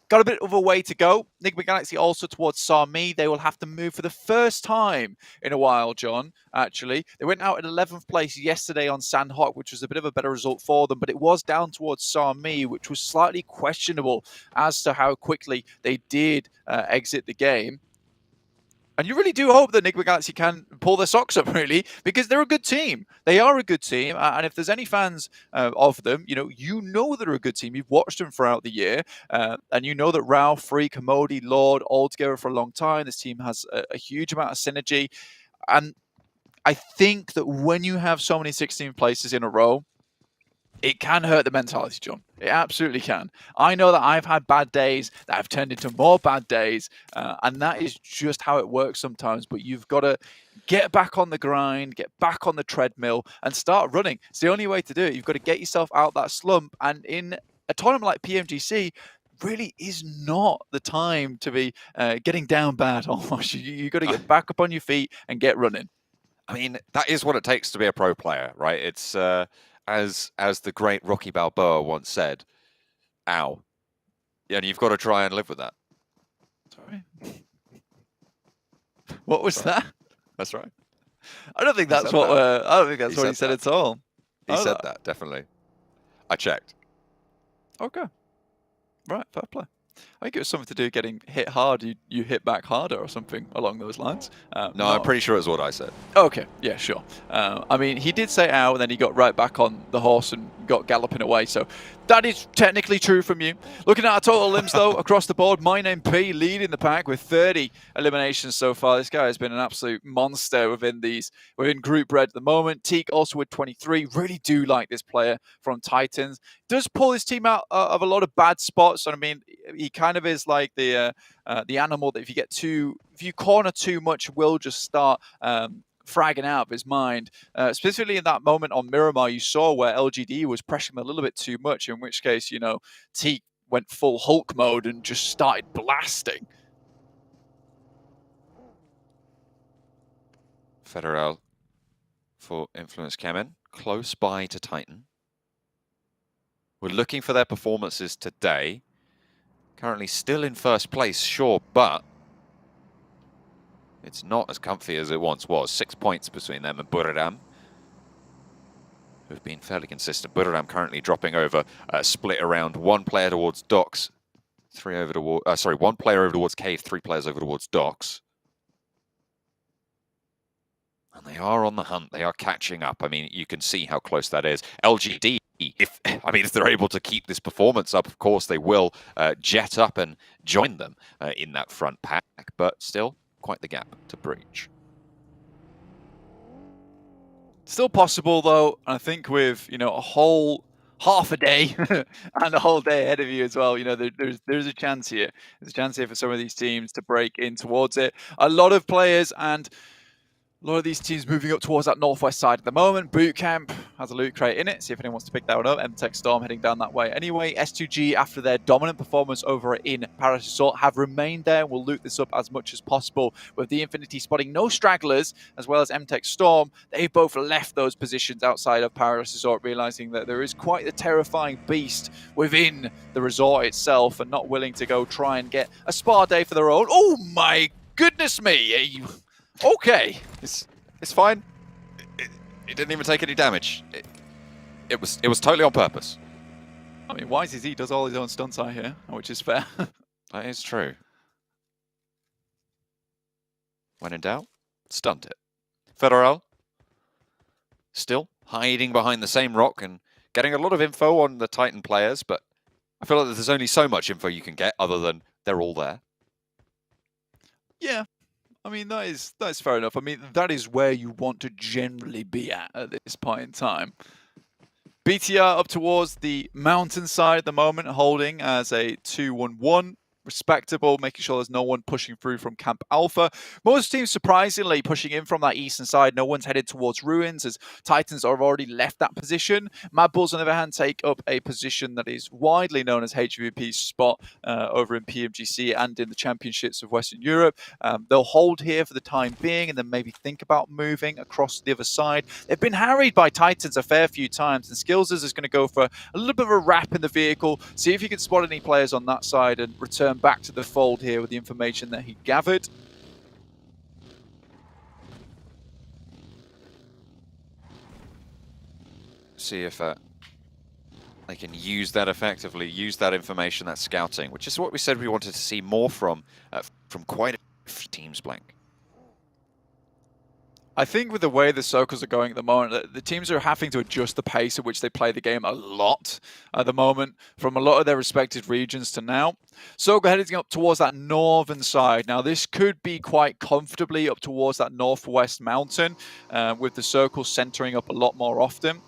Got a bit of a way to go. Enigma Galaxy also towards Sami. They will have to move for the first time in a while, John, actually. They went out in 11th place yesterday on Sandhawk, which was a bit of a better result for them, but it was down towards Sami, which was slightly questionable as to how quickly they did exit the game. And you really do hope that Enigma Galaxy can pull their socks up, really, because they're a good team. They are a good team, and if there's any fans of them, you know they're a good team. You've watched them throughout the year, and you know that Ralph, Freak, Modi, Lord, all together for a long time. This team has a huge amount of synergy, and I think that when you have so many 16 places in a row, it can hurt the mentality, John. It absolutely can. I know that I've had bad days that have turned into more bad days, and that is just how it works sometimes. But you've got to get back on the grind, get back on the treadmill, and start running. It's the only way to do it. You've got to get yourself out that slump. And in a tournament like PMGC, really is not the time to be getting down bad almost. You've got to get back up on your feet and get running. I mean, that is what it takes to be a pro player, right? It's... As the great Rocky Balboa once said, ow. Yeah, and you've got to try and live with that. Sorry. What was that? That's right. I don't think that's what I don't think that's what he said at all. He said that, definitely. I checked. Okay. Right, fair play. I think it was something to do getting hit hard. You hit back harder or something along those lines. No, I'm pretty sure it's what I said. Okay, yeah, sure. I mean, he did say ow, and then he got right back on the horse and got galloping away. So that is technically true from you. Looking at our total limbs, though, across the board, MyNameP leading the pack with 30 eliminations so far. This guy has been an absolute monster within Group Red at the moment. Teak also with 23. Really do like this player from Titans. Does pull his team out of a lot of bad spots. And I mean, he kind of is like the animal that if you corner too much, will just start fragging out of his mind. Specifically in that moment on Miramar, you saw where LGD was pressuring a little bit too much, in which case, you know, Teak went full Hulk mode and just started blasting. Federal for Influence Kemen, close by to Titan. We're looking for their performances today. Currently still in first place, sure, but it's not as comfy as it once was. 6 points between them and Buriram, who've been fairly consistent. Buriram currently dropping over, split around. One player towards Docks, one player over towards Cave, 3 players over towards Docks. And they are on the hunt. They are catching up. I mean, you can see how close that is. LGD, if they're able to keep this performance up, of course they will jet up and join them in that front pack. But still, quite the gap to breach. Still possible, though. I think with, you know, a whole half a day and a whole day ahead of you as well, you know, there's a chance here. There's a chance here for some of these teams to break in towards it. A lot of players and a lot of these teams moving up towards that northwest side at the moment. Bootcamp has a loot crate in it. See if anyone wants to pick that one up. MTech Storm heading down that way. Anyway, S2G, after their dominant performance over in Paradise Resort, have remained there. We'll loot this up as much as possible. With the Infinity spotting no stragglers, as well as MTech Storm, they both left those positions outside of Paradise Resort, realizing that there is quite the terrifying beast within the resort itself, and not willing to go try and get a spa day for their own. Oh my goodness me! Okay, it's fine. It didn't even take any damage. It was totally on purpose. I mean, YZZ does all his own stunts out here, which is fair. That is true. When in doubt, stunt it. Federal still hiding behind the same rock and getting a lot of info on the Titan players, but I feel like there's only so much info you can get other than they're all there. Yeah. I mean, that is fair enough. I mean, that is where you want to generally be at this point in time. BTR up towards the mountainside at the moment, holding as a 2-1-1. Respectable, making sure there's no one pushing through from Camp Alpha. Most teams surprisingly pushing in from that eastern side. No one's headed towards Ruins as Titans have already left that position. Mad Bulls, on the other hand, take up a position that is widely known as HVP's spot over in PMGC and in the championships of Western Europe. They'll hold here for the time being and then maybe think about moving across the other side. They've been harried by Titans a fair few times, and Skillses is going to go for a little bit of a wrap in the vehicle, see if he can spot any players on that side and return back to the fold here with the information that he gathered. See if they can use that effectively, use that information, that scouting, which is what we said we wanted to see more from quite a few teams, Blank. I think with the way the circles are going at the moment, the teams are having to adjust the pace at which they play the game a lot at the moment, from a lot of their respective regions to now. Circle heading up towards that northern side. Now, this could be quite comfortably up towards that northwest mountain, with the circle centering up a lot more often.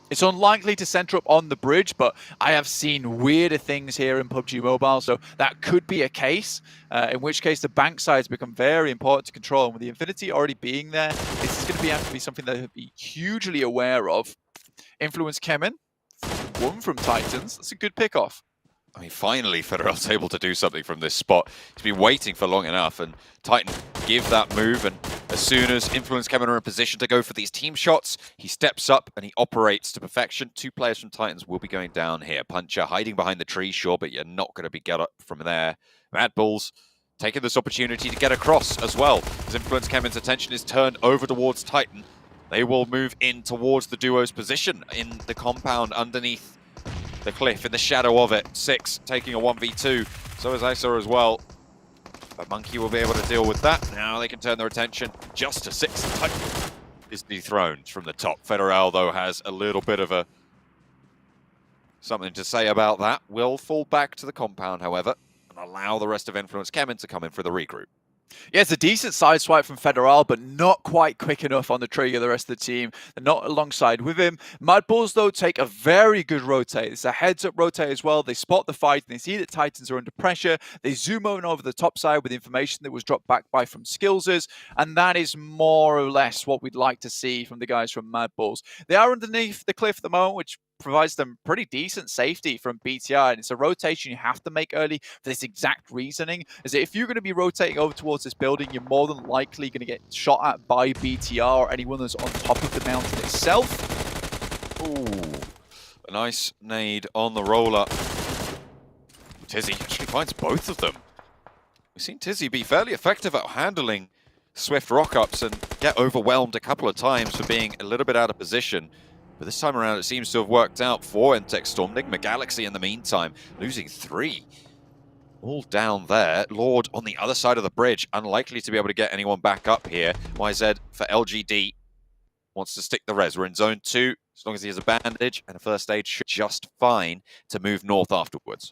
It's unlikely to center up on the bridge, but I have seen weirder things here in PUBG Mobile, so that could be a case, in which case the bank sides become very important to control. And with the Infinity already being there, this is going to have to be something that they'll be hugely aware of. Influence Kemen, one from Titans. That's a good pick-off. I mean, finally, Federal's able to do something from this spot. He's been waiting for long enough, and Titan give that move, and as soon as Influence Kemen are in position to go for these team shots, he steps up and he operates to perfection. 2 players from Titans will be going down here. Puncher hiding behind the tree, sure, but you're not going to be get up from there. Mad Bulls taking this opportunity to get across as well, as Influence Kemen's attention is turned over towards Titan. They will move in towards the duo's position in the compound underneath the cliff, in the shadow of it. Six taking a 1v2. So is Isa as well. But Monkey will be able to deal with that. Now they can turn their attention just to Six. Is dethroned from the top. Federal, though, has a little bit of something to say about that. Will fall back to the compound, however, and allow the rest of Influence Kemen to come in for the regroup. Yeah, it's a decent side swipe from Federal, but not quite quick enough on the trigger. The rest of the team, they're not alongside with him. Mad Bulls, though, take a very good rotate. It's a heads-up rotate as well. They spot the fight, and they see that Titans are under pressure. They zoom over the top side with information that was dropped back by from Skillsers, and that is more or less what we'd like to see from the guys from Mad Bulls. They are underneath the cliff at the moment, which provides them pretty decent safety from BTR, and it's a rotation you have to make early for this exact reasoning, is that if you're going to be rotating over towards this building, you're more than likely going to get shot at by BTR or anyone that's on top of the mountain itself. Ooh, a nice nade on the roller. Tizzy actually finds both of them. We've seen Tizzy be fairly effective at handling swift rock-ups and get overwhelmed a couple of times for being a little bit out of position. But this time around, it seems to have worked out for MTech Storm. Nigma Galaxy in the meantime, losing 3. All down there. Lord on the other side of the bridge, unlikely to be able to get anyone back up here. YZ for LGD wants to stick the res. We're in zone 2. As long as he has a bandage and a first aid, should just fine to move north afterwards.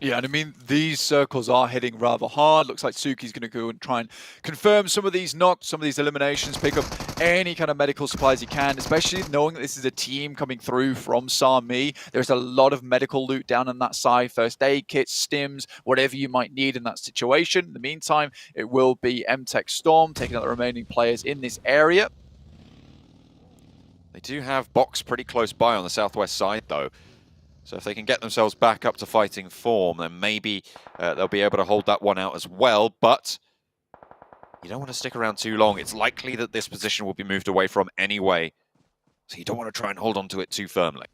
Yeah, and I mean, these circles are hitting rather hard. Looks like Suki's going to go and try and confirm some of these knocks, some of these eliminations, pick up any kind of medical supplies he can, especially knowing that this is a team coming through from Sami. There's a lot of medical loot down on that side, first aid kits, stims, whatever you might need in that situation. In the meantime, it will be MTech Storm taking out the remaining players in this area. They do have Box pretty close by on the southwest side, though. So if they can get themselves back up to fighting form, then maybe they'll be able to hold that one out as well. But you don't want to stick around too long. It's likely that this position will be moved away from anyway. So you don't want to try and hold on to it too firmly.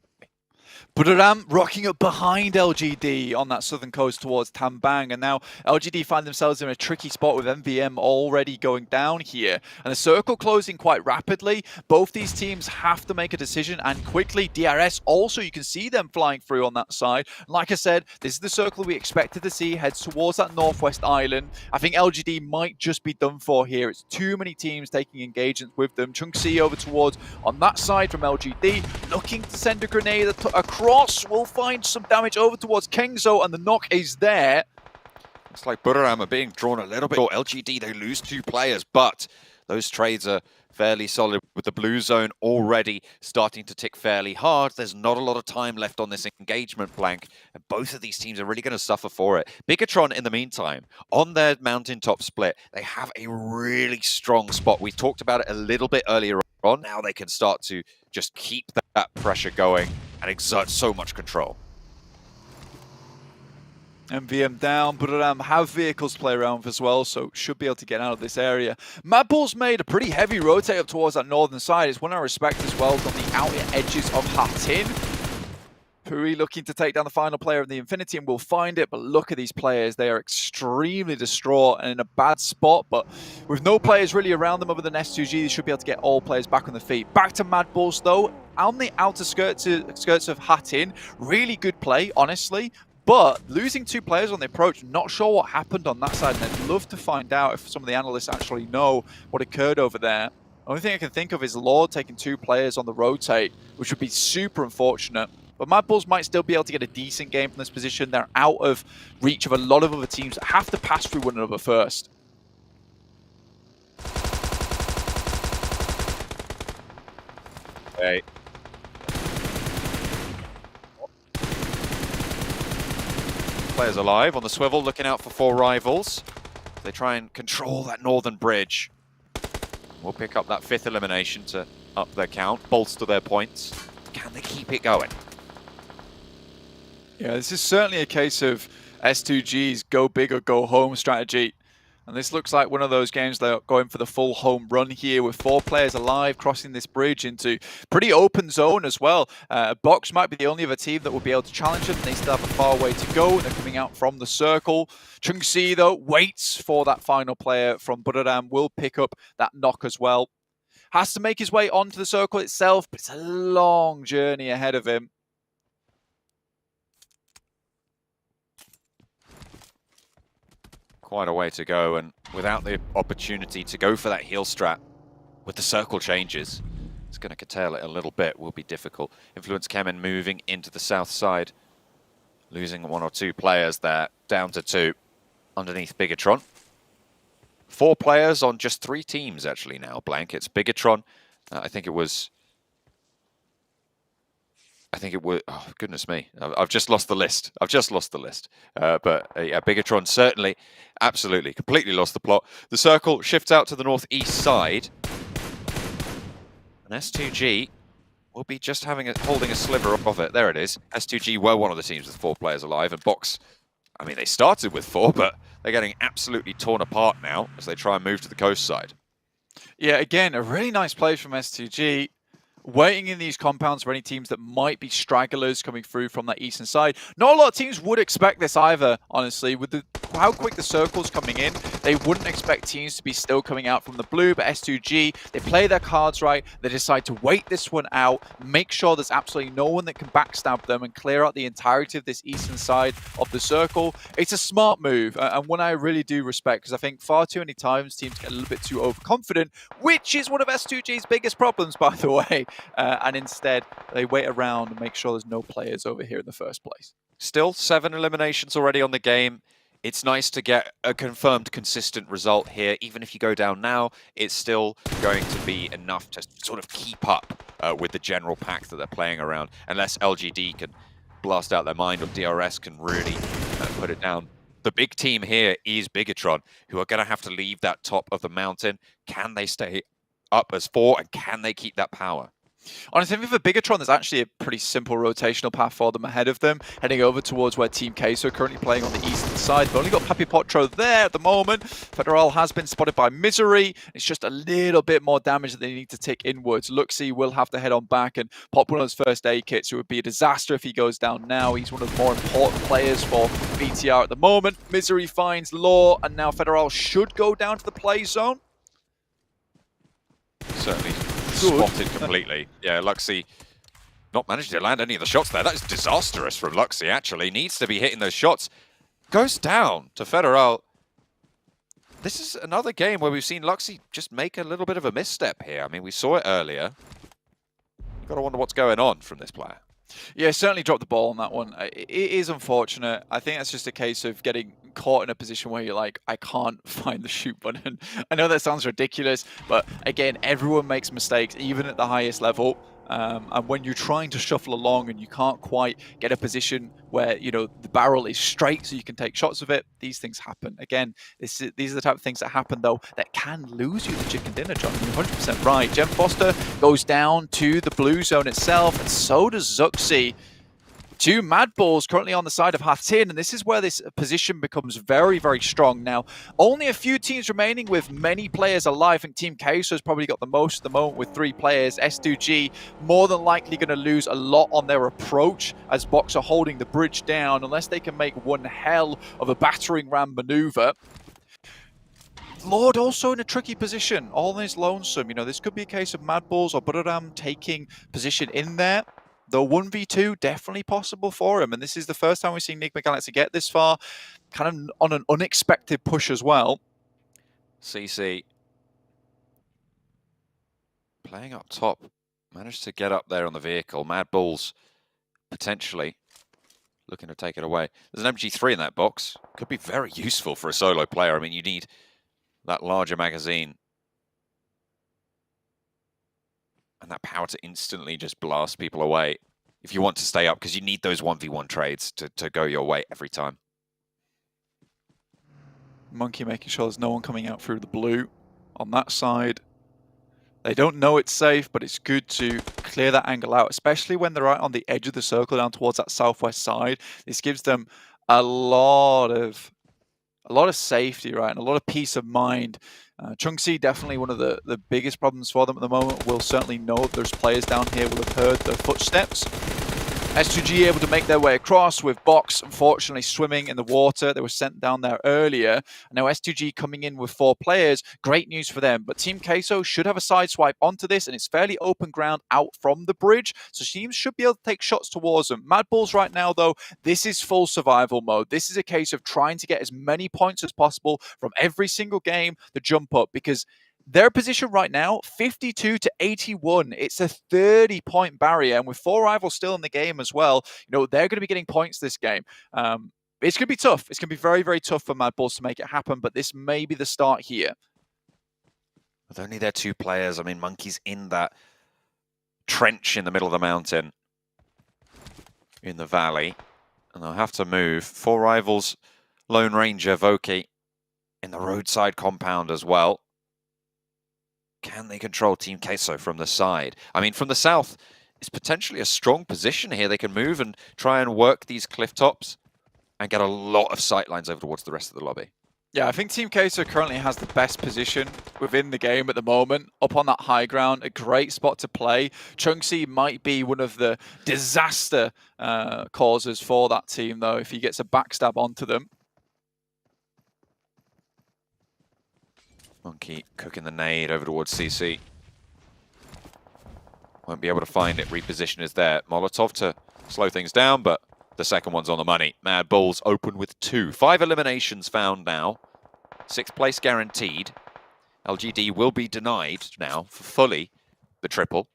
Budoram rocking up behind LGD on that southern coast towards Tambang, and now LGD find themselves in a tricky spot with MVM already going down here, and the circle closing quite rapidly. Both these teams have to make a decision, and quickly. DRS also, you can see them flying through on that side. Like I said, this is the circle we expected to see, heads towards that northwest island. I think LGD might just be done for here. It's too many teams taking engagements with them. Chunxi over towards on that side from LGD, looking to send a grenade across. Will find some damage over towards Kengzo, and the knock is there. Looks like Budoram are being drawn a little bit. LGD, they lose 2 players, but those trades are fairly solid with the blue zone already starting to tick fairly hard. There's not a lot of time left on this engagement blank, and both of these teams are really going to suffer for it. Bigatron, in the meantime, on their mountaintop split, they have a really strong spot. We talked about it a little bit earlier on. Now they can start to just keep that pressure going and exert so much control. MVM down, Budoram have vehicles to play around with as well, so should be able to get out of this area. Mad Bulls made a pretty heavy rotate up towards that northern side. It's one I respect as well on the outer edges of Hatin. Puri looking to take down the final player of the Infinity, and will find it, but look at these players. They are extremely distraught and in a bad spot, but with no players really around them other than S2G, they should be able to get all players back on their feet. Back to Mad Bulls, though, on the outer skirts of Hatin. Really good play, honestly, but losing 2 players on the approach, not sure what happened on that side, and I'd love to find out if some of the analysts actually know what occurred over there. The only thing I can think of is Lord taking 2 players on the rotate, which would be super unfortunate. But Mad Bulls might still be able to get a decent game from this position. They're out of reach of a lot of other teams that have to pass through one another first. Hey. Players alive on the swivel, looking out for 4 rivals. They try and control that northern bridge. We'll pick up that 5th elimination to up their count, bolster their points. Can they keep it going? Yeah, this is certainly a case of S2G's go big or go home strategy. And this looks like one of those games they're going for the full home run here with 4 players alive, crossing this bridge into pretty open zone as well. Box might be the only other team that will be able to challenge them. They still have a far way to go. They're coming out from the circle. Chunxi, though, waits for that final player from Budoram, will pick up that knock as well. has to make his way onto the circle itself, but it's a long journey ahead of him. Quite a way to go, and without the opportunity to go for that heal strat with the circle changes, it's going to curtail it a little bit, will be difficult. Influence Kemen moving into the south side, losing 1 or 2 players there, down to 2 underneath Bigatron. 4 players on just 3 teams actually now, Blank. It's Bigatron, I think it was, oh goodness me, I've just lost the list. But yeah, Bigatron certainly, absolutely, completely lost the plot. The circle shifts out to the northeast side. And S2G will be just holding a sliver of it. There it is. S2G were one of the teams with 4 players alive, and Box, I mean, they started with 4, but they're getting absolutely torn apart now as they try and move to the coast side. Yeah, again, a really nice play from S2G. Waiting in these compounds for any teams that might be stragglers coming through from that eastern side. Not a lot of teams would expect this either, honestly. With how quick the circle's coming in, they wouldn't expect teams to be still coming out from the blue, but S2G, they play their cards right. They decide to wait this one out, make sure there's absolutely no one that can backstab them and clear out the entirety of this eastern side of the circle. It's a smart move, and one I really do respect, because I think far too many times teams get a little bit too overconfident, which is one of S2G's biggest problems, by the way. And instead, they wait around and make sure there's no players over here in the first place. Still 7 eliminations already on the game. It's nice to get a confirmed consistent result here. Even if you go down now, it's still going to be enough to sort of keep up with the general pack that they're playing around. Unless LGD can blast out their mind or DRS can really put it down. The big team here is Bigatron, who are going to have to leave that top of the mountain. Can they stay up as 4, and can they keep that power? Honestly, for Bigatron, there's actually a pretty simple rotational path for them ahead of them, heading over towards where Team Queso are currently playing on the eastern side. They've only got Papi Potro there at the moment. Federal has been spotted by Misery. It's just a little bit more damage that they need to tick inwards. Luxy will have to head on back and pop one of those first aid kits. It would be a disaster if he goes down now. He's one of the more important players for BTR at the moment. Misery finds Law, and now Federal should go down to the play zone. Certainly spotted completely. Yeah, Luxy not managed to land any of the shots there. That is disastrous from Luxy, actually. Needs to be hitting those shots. Goes down to Federal. This is another game where we've seen Luxy just make a little bit of a misstep here. I mean, we saw it earlier. You've got to wonder what's going on from this player. Yeah, certainly dropped the ball on that one. It is unfortunate. I think that's just a case of getting caught in a position where you're like, I can't find the shoot button. I know that sounds ridiculous, but again, everyone makes mistakes, even at the highest level. And when you're trying to shuffle along and you can't quite get a position where, you know, the barrel is straight so you can take shots of it, these things happen. Again, these are the type of things that happen, though, that can lose you the chicken dinner, John. You're 100% right. Jem Foster goes down to the blue zone itself, and so does Zuxi. 2 Mad Balls currently on the side of Hatin, and this is where this position becomes very, very strong. Now, only a few teams remaining with many players alive. I think Team Queso has probably got the most at the moment with 3 players. S2G more than likely going to lose a lot on their approach as Box are holding the bridge down unless they can make one hell of a battering ram maneuver. Lord also in a tricky position, all in his lonesome. You know, this could be a case of Mad Balls or Butteram taking position in there. Though 1v2 definitely possible for him, and this is the first time we've seen Enigma Galaxy get this far, kind of on an unexpected push as well. CC playing up top, managed to get up there on the vehicle. Mad Balls potentially looking to take it away. There's an MG3 in that box. Could be very useful for a solo player. I mean, you need that larger magazine and that power to instantly just blast people away if you want to stay up, because you need those 1v1 trades to go your way every time. Monkey making sure there's no one coming out through the blue on that side. They don't know it's safe, but it's good to clear that angle out, especially when they're right on the edge of the circle down towards that southwest side. This gives them a lot of safety, right, and a lot of peace of mind. Chungsi, definitely one of the biggest problems for them at the moment. We'll certainly know there's players down here will have heard their footsteps. S2G able to make their way across with Box, unfortunately, swimming in the water. They were sent down there earlier. Now S2G coming in with 4 players. Great news for them. But Team Queso should have a side swipe onto this, and it's fairly open ground out from the bridge. So teams should be able to take shots towards them. Mad Bulls right now, though, this is full survival mode. This is a case of trying to get as many points as possible from every single game to jump up, because their position right now, 52 to 81. It's a 30-point barrier, and with 4 rivals still in the game as well, they're going to be getting points this game. It's going to be tough. It's going to be very, very tough for Mad Bulls to make it happen, but this may be the start here. With only their 2 players, I mean, Monkey's in that trench in the middle of the mountain in the valley, and they'll have to move. 4 rivals, Lone Ranger, Voki in the roadside compound as well. Can they control Team Queso from the side? I mean, from the south, it's potentially a strong position here. They can move and try and work these cliff tops and get a lot of sight lines over towards the rest of the lobby. Yeah, I think Team Queso currently has the best position within the game at the moment. Up on that high ground, a great spot to play. Chunksy might be one of the disaster causes for that team, though, if he gets a backstab onto them. Monkey cooking the nade over towards CC. Won't be able to find it. Reposition is there. Molotov to slow things down, but the second one's on the money. Mad Bulls open with 2. 5 eliminations found now. 6th place guaranteed. LGD will be denied now for fully the triple.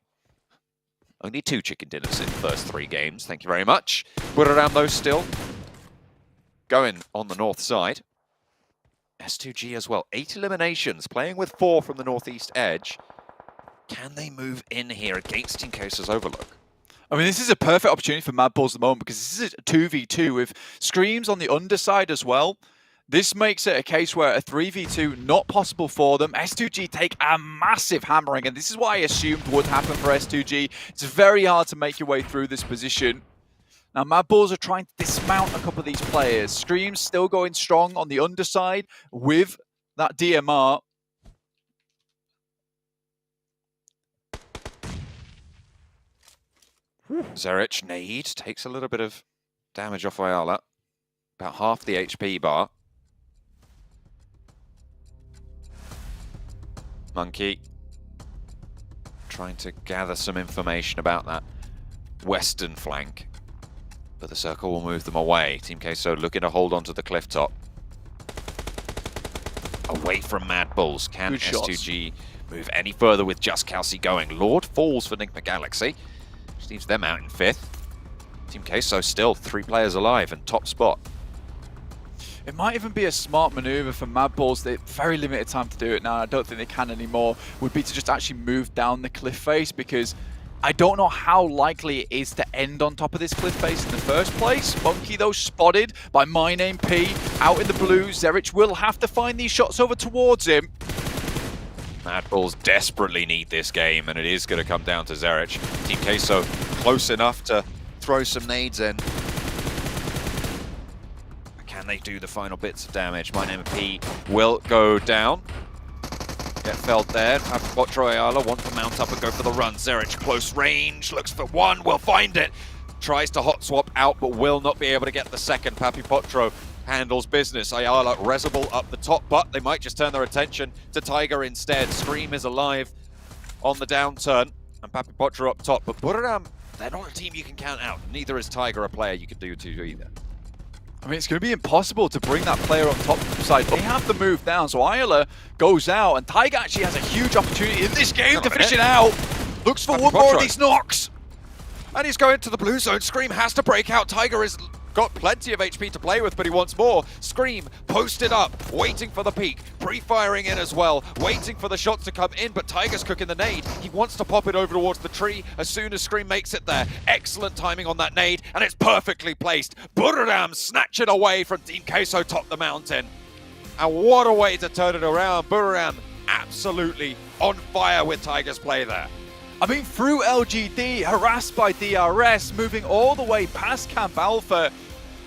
Only 2 chicken dinners in the first 3 games. Thank you very much. We're around those still. Going on the north side. S2G as well. 8 eliminations, playing with 4 from the northeast edge. Can they move in here against Team Queso's Overlook? I mean, this is a perfect opportunity for Mad Bulls at the moment, because this is a 2v2 with Screams on the underside as well. This makes it a case where a 3v2 not possible for them. S2G take a massive hammering, and this is what I assumed would happen for S2G. It's very hard to make your way through this position. Now, Mad Bulls are trying to dismount a couple of these players. Scream's still going strong on the underside with that DMR. Zerich nade takes a little bit of damage off Ayala. About half the HP bar. Monkey trying to gather some information about that western flank. But the circle will move them away. Team Queso looking to hold onto the cliff top. Away from Mad Bulls. Can S2G move any further with just Kelsey going? Lord falls for Enigma Galaxy. Which leaves them out in 5th. Team Queso still 3 players alive and top spot. It might even be a smart maneuver for Mad Bulls. They have very limited time to do it now. I don't think they can anymore. Would be to just actually move down the cliff face, because I don't know how likely it is to end on top of this cliff face in the first place. Monkey, though, spotted by My Name P out in the blue. Zerich will have to find these shots over towards him. Mad Bulls desperately need this game, and it is going to come down to Zerich. Team Queso close enough to throw some nades in. Can they do the final bits of damage? My Name P will go down. Get felled there. Potro Ayala want to mount up and go for the run. Zerich close range, looks for one, will find it. Tries to hot swap out, but will not be able to get the second. Papi Potro handles business. Ayala Resable up the top, but they might just turn their attention to Tiger instead. Scream is alive on the downturn, and Papi Potro up top. But Buriram, they're not a team you can count out. Neither is Tiger a player you can do to either. I mean, it's going to be impossible to bring that player up top side. They have to move down, so Ayala goes out, and Tiger actually has a huge opportunity in this game to finish it out. Looks for one more of these knocks. And he's going to the blue zone. Scream has to break out. Tiger has got plenty of HP to play with, but he wants more. Scream posted up, waiting for the peak, pre-firing in as well, waiting for the shots to come in, but Tiger's cooking the nade. He wants to pop it over towards the tree as soon as Scream makes it there. Excellent timing on that nade, and it's perfectly placed. Buriram snatch it away from Team Queso top the mountain. And what a way to turn it around. Buriram absolutely on fire with Tiger's play there. I mean, through LGD, harassed by DRS, moving all the way past Camp Alpha,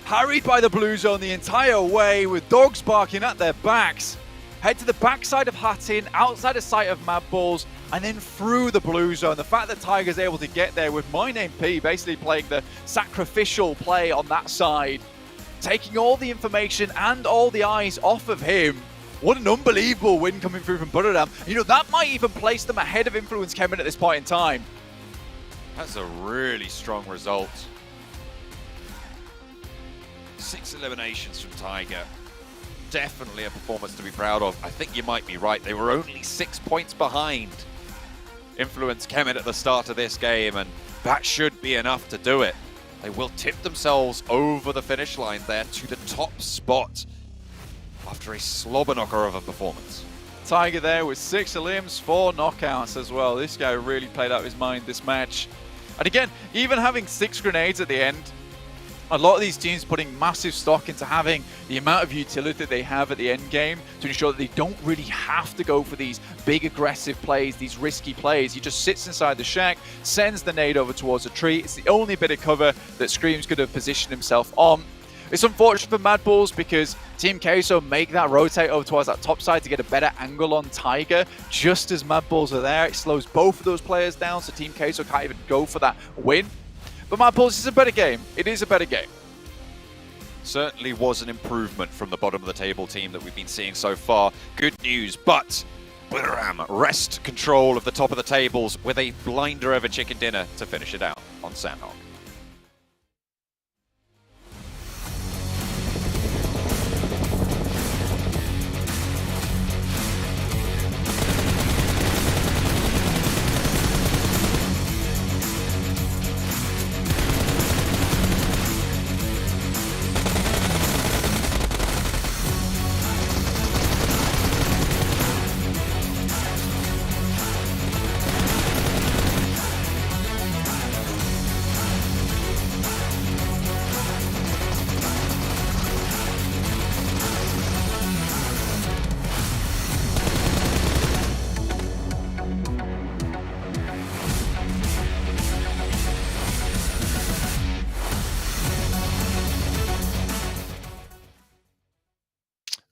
harried by the blue zone the entire way with dogs barking at their backs. head to the backside of Hattin, outside of sight of Mad Balls, and then through the blue zone. The fact that Tiger's able to get there with My Name P basically playing the sacrificial play on that side, taking all the information and all the eyes off of him. What an unbelievable win coming through from Buradam. You know, that might even place them ahead of Influence Kemen at this point in time. That's a really strong result. 6 eliminations from Tiger. Definitely a performance to be proud of. I think you might be right. They were only 6 points behind Influence Kemen at the start of this game, and that should be enough to do it. They will tip themselves over the finish line there to the top spot after a slobber knocker of a performance. Tiger there with 6 elims, 4 knockouts as well. This guy really played out his mind this match. And again, even having 6 grenades at the end, a lot of these teams putting massive stock into having the amount of utility that they have at the end game to ensure that they don't really have to go for these big aggressive plays, these risky plays. He just sits inside the shack, sends the nade over towards a tree. It's the only bit of cover that Screams could have positioned himself on. It's unfortunate for Mad Balls because Team Queso make that rotate over towards that top side to get a better angle on Tiger. Just as Mad Balls are there, it slows both of those players down, so Team Queso can't even go for that win. But Mad Balls is a better game. It is a better game. Certainly was an improvement from the bottom of the table team that we've been seeing so far. Good news, but Buradam wrest control of the top of the tables with a blinder over chicken dinner to finish it out on Sandhog.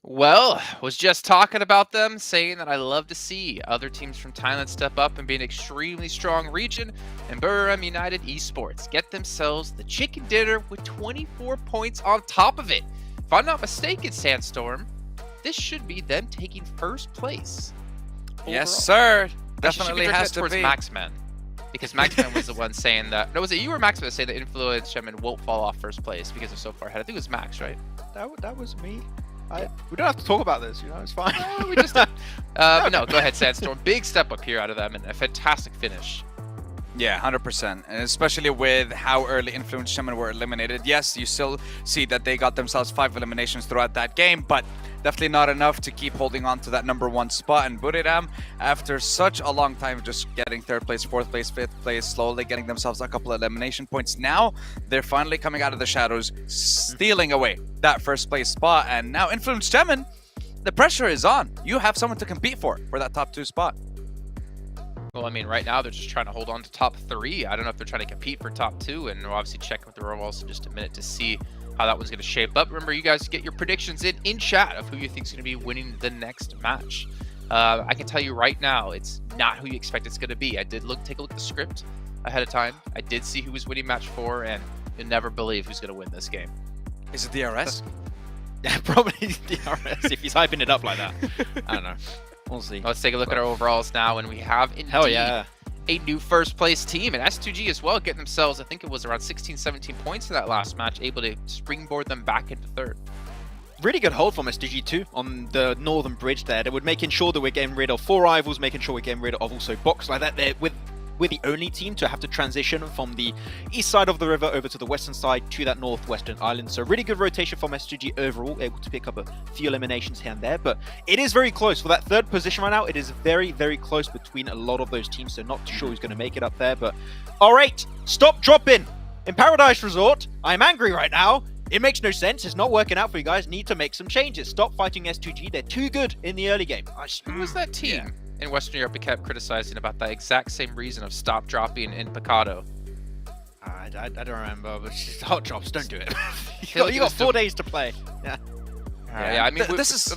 Well, was just talking about them, saying that I love to see other teams from Thailand step up and be an extremely strong region, and Buradam United Esports get themselves the chicken dinner with 24 points on top of it. If I'm not mistaken, Sandstorm, this should be them taking first place. Yes, overall. sir. Definitely has to towards be. Maxman, because Maxman was the one saying that. No, was it you or Maxman that say that Influence Kemen won't fall off first place because they're so far ahead? I think it was Max, right? That was me. We don't have to talk about this, you know, it's fine. We just but no, go ahead, Sandstorm. Big step up here out of them and a fantastic finish. Yeah, 100%, and especially with how early Influence Kemen were eliminated. Yes, you still see that they got themselves 5 eliminations throughout that game, but definitely not enough to keep holding on to that #1 spot. And Buradam, after such a long time just getting 3rd place, 4th place, 5th place, slowly getting themselves a couple of elimination points, now they're finally coming out of the shadows, stealing away that 1st place spot. And now Influence Kemen, the pressure is on. You have someone to compete for that top 2 spot. Well, I mean, right now they're just trying to hold on to top 3. I don't know if they're trying to compete for top 2, and we'll obviously check with the roles in just a minute to see how that one's going to shape up. Remember, you guys get your predictions in chat of who you think is going to be winning the next match. I can tell you right now, it's not who you expect it's going to be. I did take a look at the script ahead of time. I did see who was winning match 4, and you'll never believe who's going to win this game. Is it DRS? Yeah, probably DRS if he's hyping it up like that. I don't know. We'll see. Let's take a look at our overalls now, and we have indeed a new 1st place team, and S2G as well, getting themselves, I think it was around 16, 17 points in that last match, able to springboard them back into 3rd. Really good hold from SDG too on the northern bridge there. They were making sure that we're getting rid of 4 rivals, making sure we're getting rid of also Box like that. We're the only team to have to transition from the east side of the river over to the western side to that northwestern island. So really good rotation from SGG overall, able to pick up a few eliminations here and there. But it is very close. For that 3rd position right now, it is very, very close between a lot of those teams. So not too sure who's going to make it up there. But all right, stop dropping. In Paradise Resort, I'm angry right now. It makes no sense. It's not working out for you guys. Need to make some changes. Stop fighting S2G. They're too good in the early game. Who was that team in Western Europe? We kept criticizing about that exact same reason of stop dropping in Picado. I don't remember, but it's just hot drops. Don't do it. you got 4 days to play. Yeah. Yeah, I mean, this is.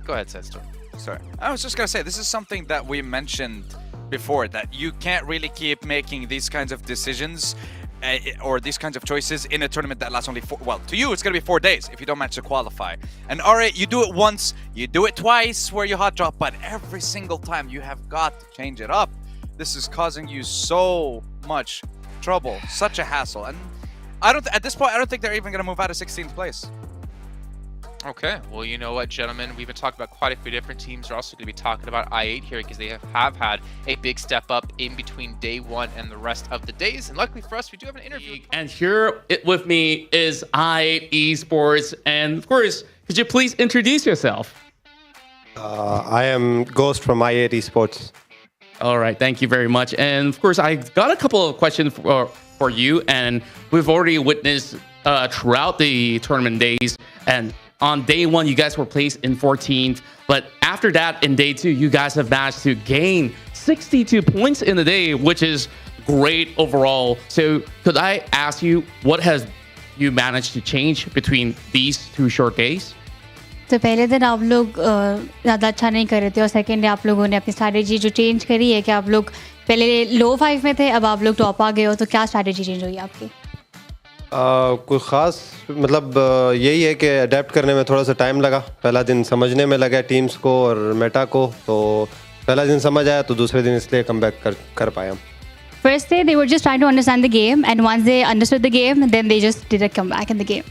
Go ahead, Sandstorm. Sorry. I was just going to say, this is something that we mentioned before, that you can't really keep making these kinds of decisions or these kinds of choices in a tournament that lasts only to you, it's going to be 4 days if you don't manage to qualify. And alright, you do it once, you do it twice where you hot drop, but every single time you have got to change it up. This is causing you so much trouble, such a hassle. And at this point, I don't think they're even going to move out of 16th place. Okay, well, you know what, gentlemen? We've been talking about quite a few different teams. We're also going to be talking about I8 here because they have had a big step up in between day one and the rest of the days. And luckily for us, we do have an interview. And here with me is I8 Esports. And of course, could you please introduce yourself? I am Ghost from I8 Esports. All right, thank you very much. And of course, I got a couple of questions for you. And we've already witnessed throughout the tournament days. And on day one, you guys were placed in 14th. But after that, in day two, you guys have managed to gain 62 points in the day, which is great overall. So could I ask you, what has you managed to change between these 2 short days? तो पहले दिन आप लोग ज़्यादा अच्छा नहीं कर रहे थे और सेकेंड डे आप लोगों ने अपनी स्ट्रैटेजी जो चेंज करी है कि आप लोग पहले लो 5 में थे, अब आप लोग टॉप आ गए हो, तो क्या स्ट्रैटेजी चेंज हुई आपकी? कोई ख़ास मतलब यही है कि अडेप्ट करने में थोड़ा सा टाइम लगा. पहला दिन समझने में लगा टीम्स को और मेटा को, तो पहला दिन समझ आया तो दूसरे दिन इसलिए कम बैक कर पाया. First day they were just trying to understand the game, and once they understood the game, then they just did a comeback in the game.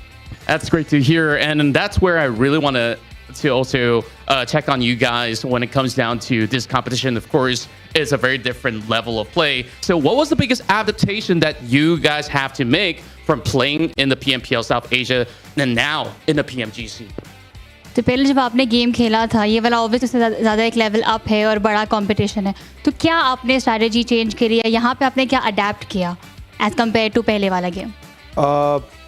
That's great to hear, and that's where I really want to also check on you guys when it comes down to this competition. Of course, it's a very different level of play. So what was the biggest adaptation that you guys have to make from playing in the PMPL South Asia and now in the PMGC? तो पहले जब आपने game खेला था, ये वाला obvious उससे ज़्यादा एक लेवल अप है और बड़ा कंपटीशन है, तो क्या आपने स्ट्रैटेजी चेंज करी है, यहाँ पे आपने क्या अडेप्ट किया एज कम्पेयर टू पहले वाला गेम?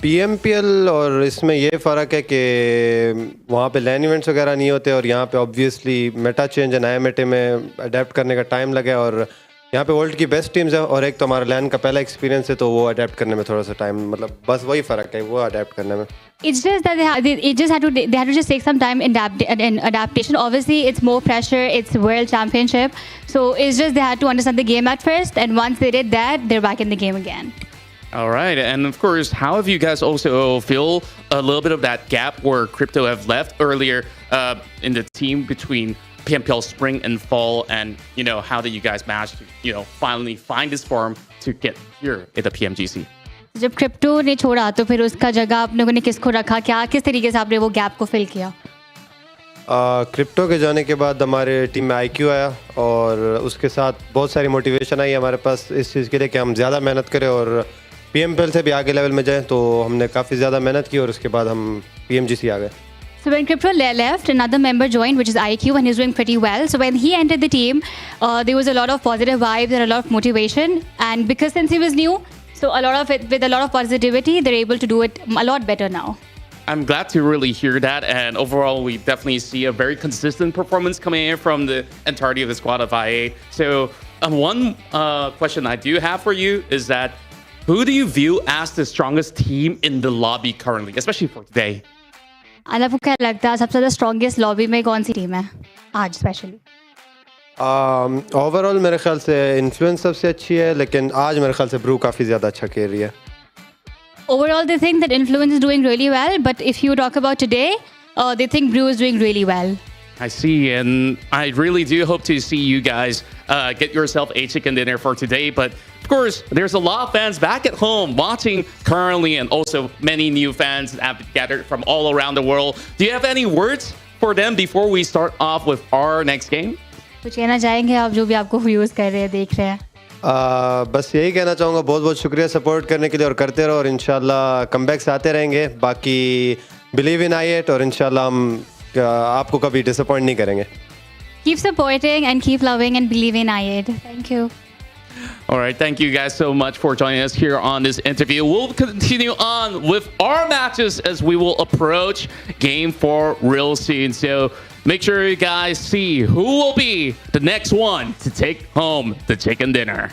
PMPL और इसमें ये फ़र्क है कि वहाँ पे लैन इवेंट्स वगैरह नहीं होते और यहाँ पे ऑब्वियसली मेटा चेंज है, नए मेटे में अडेप्ट करने का टाइम लगे और यहाँ पे वर्ल्ड की बेस्ट टीम्स है और एक तो हमारा लैन का पहला एक्सपीरियंस है, तो वो अडेप्ट करने में थोड़ा सा टाइम, मतलब बस वही फ़र्क है वो अडेप्ट करने में. It's just that they had to just take some time in adaptation. Obviously, it's more pressure. It's World Championship, so it's just they had to understand the game at first, and once they did that, they're back in the game again. All right, and of course, how have you guys also feel a little bit of that gap where Crypto have left earlier in the team between PMPL spring and fall, and how did you guys manage to finally find this form to get here at the PMGC? जब crypto ने छोड़ा तो फिर उसका जगह आप लोगों ने किसको रखा, क्या किस तरीके से आपने वो गैप को फिल किया? क्रिप्टो के जाने के बाद हमारे टीम में IQ आया और उसके साथ बहुत सारी मोटिवेशन आई हमारे पास इस चीज़ के लिए कि हम ज़्यादा मेहनत करें और PMPL से भी आगे लेवल में जाएं, तो हमने काफ़ी ज़्यादा मेहनत की और उसके बाद हम PMGC आ गए. So when Crypto left, another member joined, which is IQ, and he's doing pretty well. So when he entered the team, there was a lot of positive vibes and a lot of motivation. And because since he was new, so a lot of it, with a lot of positivity, they're able to do it a lot better now. I'm glad to really hear that. And overall, we definitely see a very consistent performance coming in from the entirety of the squad of IA. So one question I do have for you is that who do you view as the strongest team in the lobby currently, especially for today? आपको क्या लगता है सबसे ज़्यादा strongest lobby में कौन सी team है आज स्पेशली? ओवरऑल मेरे ख्याल से इन्फ्लुएंस सबसे अच्छी है, लेकिन आज मेरे ख्याल से ब्रू काफ़ी ज़्यादा अच्छा खेल रही है. Overall, they think that Influence is doing really well, but if you talk about today, they think Brew is doing really well. I see, and I really do hope to see you guys get yourself a chicken dinner for today. But of course, there's a lot of fans back at home watching currently, and also many new fans that have gathered from all around the world. Do you have any words for them before we start off with our next game? कुछ कहना चाहेंगे आप जो भी आपको views कर रहे हैं, देख रहे हैं? बस यही कहना चाहूँगा, बहुत बहुत शुक्रिया सपोर्ट करने के लिए और करते रहो और इंशाल्लाह कमबैक्स आते रहेंगे. बाकी बिलीव इन आई8 और इंशाल्लाह हम आपको कभी डिसअपॉइंट नहीं करेंगे. Keep supporting and keep loving and believe in I8. Thank you. All right, thank you guys so much for joining us here on this interview. We'll continue on with our matches as we will approach Game 4 real soon. So make sure you guys see who will be the next one to take home the chicken dinner.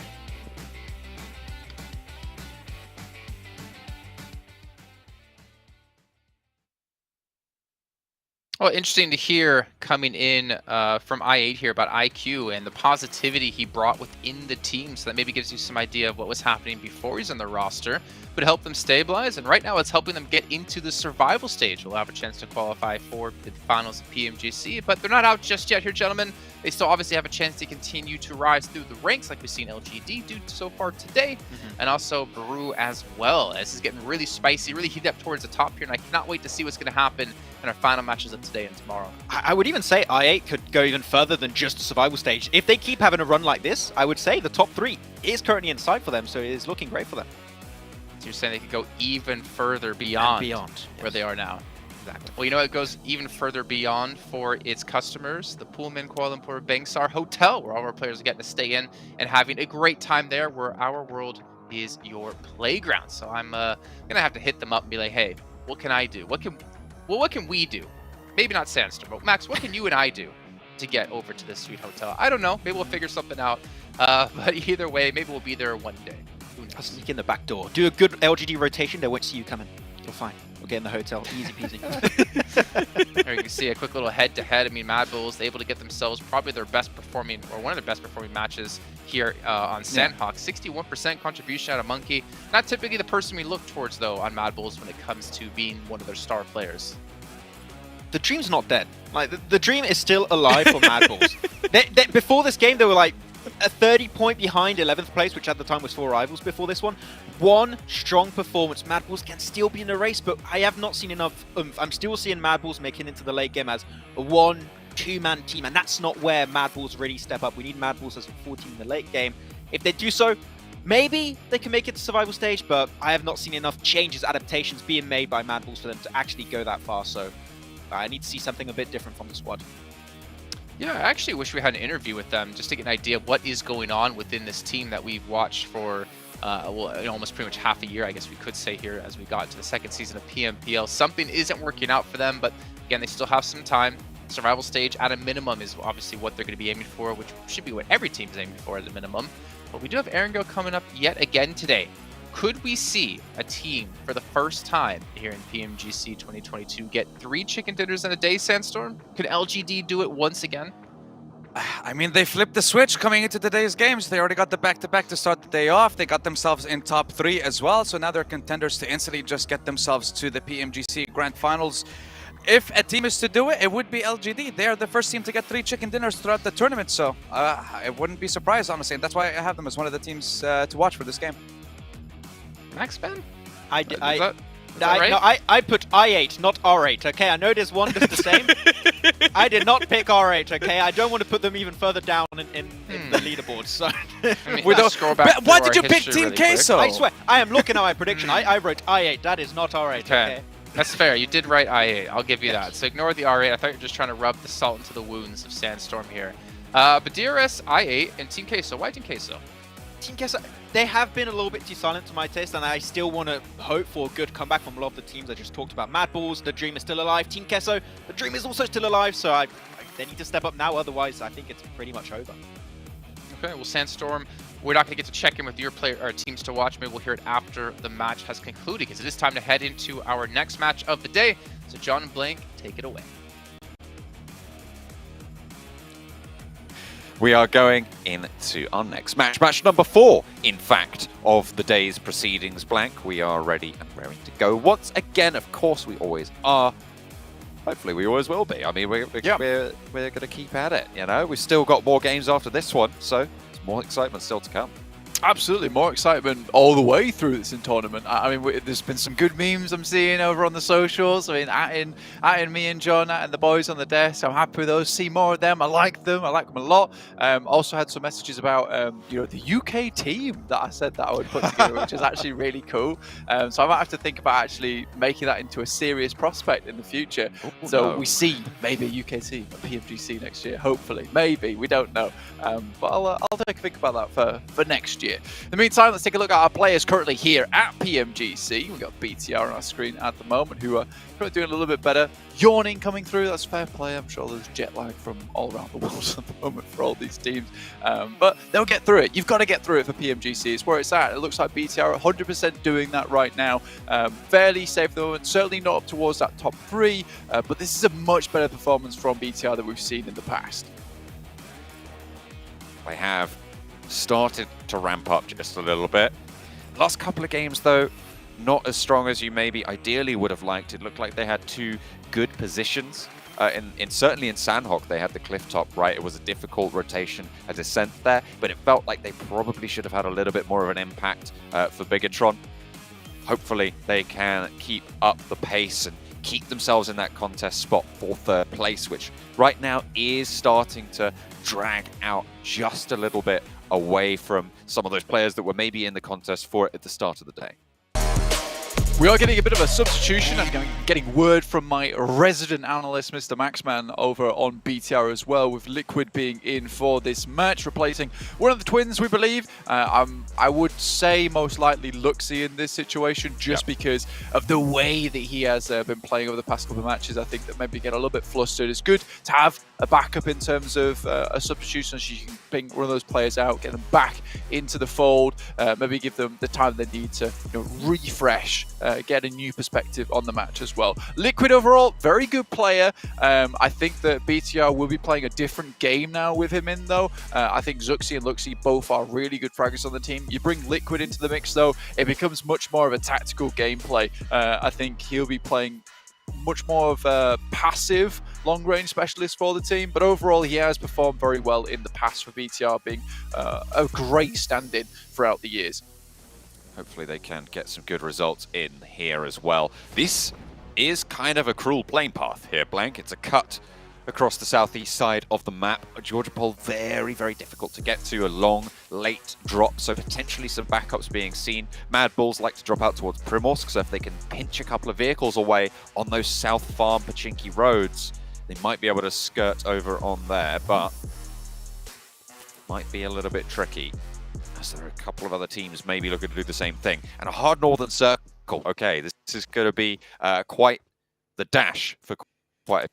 Well, interesting to hear coming in from I8 here about IQ and the positivity he brought within the team. So that maybe gives you some idea of what was happening before he's on the roster, but help them stabilize. And right now it's helping them get into the survival stage. We'll have a chance to qualify for the finals of PMGC, but they're not out just yet here, gentlemen. They still obviously have a chance to continue to rise through the ranks like we've seen LGD do so far today, and also Baru as well. This is getting really spicy, really heated up towards the top here, and I cannot wait to see what's going to happen in our final matches of today and tomorrow. I would even say I8 could go even further than just survival stage. If they keep having a run like this, I would say the top 3 is currently in sight for them, so it is looking great for them. So you're saying they could go even further beyond, where they are now. Exactly. Well, you know, it goes even further beyond for its customers, the Pullman Kuala Lumpur Bangsar Hotel, where all our players are getting to stay in and having a great time there, where our world is your playground. So I'm gonna have to hit them up and be like, hey, what can I do? What can we do? Maybe not Sandstorm, but Max, what can you and I do to get over to this sweet hotel? I don't know. Maybe we'll figure something out. But either way, maybe we'll be there one day. Who knows? I'll sneak in the back door. Do a good LGD rotation. They won't see you coming. You're fine. We'll get in the hotel. Easy peasy. There you can see a quick little head-to-head. I mean, Mad Bulls able to get themselves probably their best performing, or one of their best performing matches here on Sandhawk. 61% contribution out of Monkey. Not typically the person we look towards, though, on Mad Bulls when it comes to being one of their star players. The dream's not dead. Like the dream is still alive for Mad Bulls. Before this game, they were like a 30-point behind 11th place, which at the time was 4 rivals before this one. One strong performance. Mad Bulls can still be in the race, but I have not seen enough oomph. I'm still seeing Mad Bulls making it into the late game as a 1-2-man team, and that's not where Mad Bulls really step up. We need Mad Bulls as a 4 team in the late game. If they do so, maybe they can make it to survival stage, but I have not seen enough changes, adaptations being made by Mad Bulls for them to actually go that far, so I need to see something a bit different from the squad. Yeah, I actually wish we had an interview with them just to get an idea of what is going on within this team that we've watched for well, almost pretty much half a year, I guess we could say here, as we got into the second season of PMPL. Something isn't working out for them, but again, they still have some time. Survival stage at a minimum is obviously what they're going to be aiming for, which should be what every team is aiming for at a minimum. But we do have Erangel coming up yet again today. Could we see a team for the first time here in PMGC 2022 get 3 chicken dinners in a day, Sandstorm? Could LGD do it once again? I mean, they flipped the switch coming into today's games. They already got the back-to-back to start the day off. They got themselves in top 3 as well. So now they're contenders to instantly just get themselves to the PMGC Grand Finals. If a team is to do it, it would be LGD. They are the first team to get 3 chicken dinners throughout the tournament. So I wouldn't be surprised, honestly. And that's why I have them as one of the teams to watch for this game. Max Ben? I right? put I8, not R8, okay? I know there's one that's the same. I did not pick R8, okay? I don't want to put them even further down in the leaderboard, so... Why did you pick Team Queso? I swear, I am looking at my prediction. I wrote I8, that is not R8, okay? That's fair. You did write I8. I'll give you that. So ignore the R8. I thought you were just trying to rub the salt into the wounds of Sandstorm here. But DRS, I8, and Team Queso. Why Team Queso? Team Queso, they have been a little bit too silent to my taste, and I still want to hope for a good comeback from a lot of the teams I just talked about. Mad Bulls, the dream is still alive. Team Queso, the dream is also still alive, so they need to step up now, otherwise I think it's pretty much over. Okay, well, Sandstorm, we're not going to get to check in with your teams to watch. Maybe we'll hear it after the match has concluded, because it is time to head into our next match of the day. So John and Blank, take it away. We are going into our next match. Match number 4, in fact, of the day's proceedings. Blank, we are ready and raring to go. Once again, of course, we always are. Hopefully, we always will be. I mean, we're going to keep at it, you know? We've still got more games after this one, so there's more excitement still to come. Absolutely, more excitement all the way through this tournament. I mean, there's been some good memes I'm seeing over on the socials. I mean, at me and John, and the boys on the desk. I'm happy with those. See more of them. I like them. I like them a lot. Also had some messages about the UK team that I said that I would put together, which is actually really cool. So I might have to think about actually making that into a serious prospect in the future. We see maybe a UK team at PMGC next year. Hopefully, maybe we don't know. But I'll take a think about that for next year. year. In the meantime, let's take a look at our players currently here at PMGC. We've got BTR on our screen at the moment, who are probably doing a little bit better. Yawning coming through, that's fair play. I'm sure there's jet lag from all around the world at the moment for all these teams. But they'll get through it. You've got to get through it for PMGC. It's where it's at. It looks like BTR are 100% doing that right now. Fairly safe at the moment. Certainly not up towards that top 3. But this is a much better performance from BTR than we've seen in the past. They have started to ramp up just a little bit. Last couple of games, though, not as strong as you maybe ideally would have liked. It looked like they had 2 good positions. Certainly in Sandhawk, they had the cliff top, right? It was a difficult rotation, a descent there, but it felt like they probably should have had a little bit more of an impact for Bigatron. Hopefully, they can keep up the pace and keep themselves in that contest spot for 3rd place, which right now is starting to drag out just a little bit away from some of those players that were maybe in the contest for it at the start of the day. We are getting a bit of a substitution. I'm getting word from my resident analyst, Mr. Maxman, over on BTR as well, with Liquid being in for this match, replacing one of the twins, we believe. I would say most likely Luxy in this situation, just because of the way that he has been playing over the past couple of matches. I think that maybe get a little bit flustered. It's good to have a backup in terms of a substitution, so you can bring one of those players out, get them back into the fold, maybe give them the time they need to refresh, get a new perspective on the match as well. Liquid overall, very good player. I think that BTR will be playing a different game now with him in, though. I think Zuxi and Luxy both are really good fraggers on the team. You bring Liquid into the mix, though, it becomes much more of a tactical gameplay. I think he'll be playing much more of a passive long-range specialist for the team, but overall he has performed very well in the past for BTR, being a great stand-in throughout the years. Hopefully they can get some good results in here as well. This is kind of a cruel plane path here, Blank. It's a cut across the southeast side of the map. Georgia Pole, very, very difficult to get to. A long, late drop, so potentially some backups being seen. Mad Bulls like to drop out towards Primorsk, so if they can pinch a couple of vehicles away on those South Farm Pachinki roads, they might be able to skirt over on there, but might be a little bit tricky, as there are a couple of other teams maybe looking to do the same thing. And a hard northern circle. Okay, this is going to be quite the dash for quite a...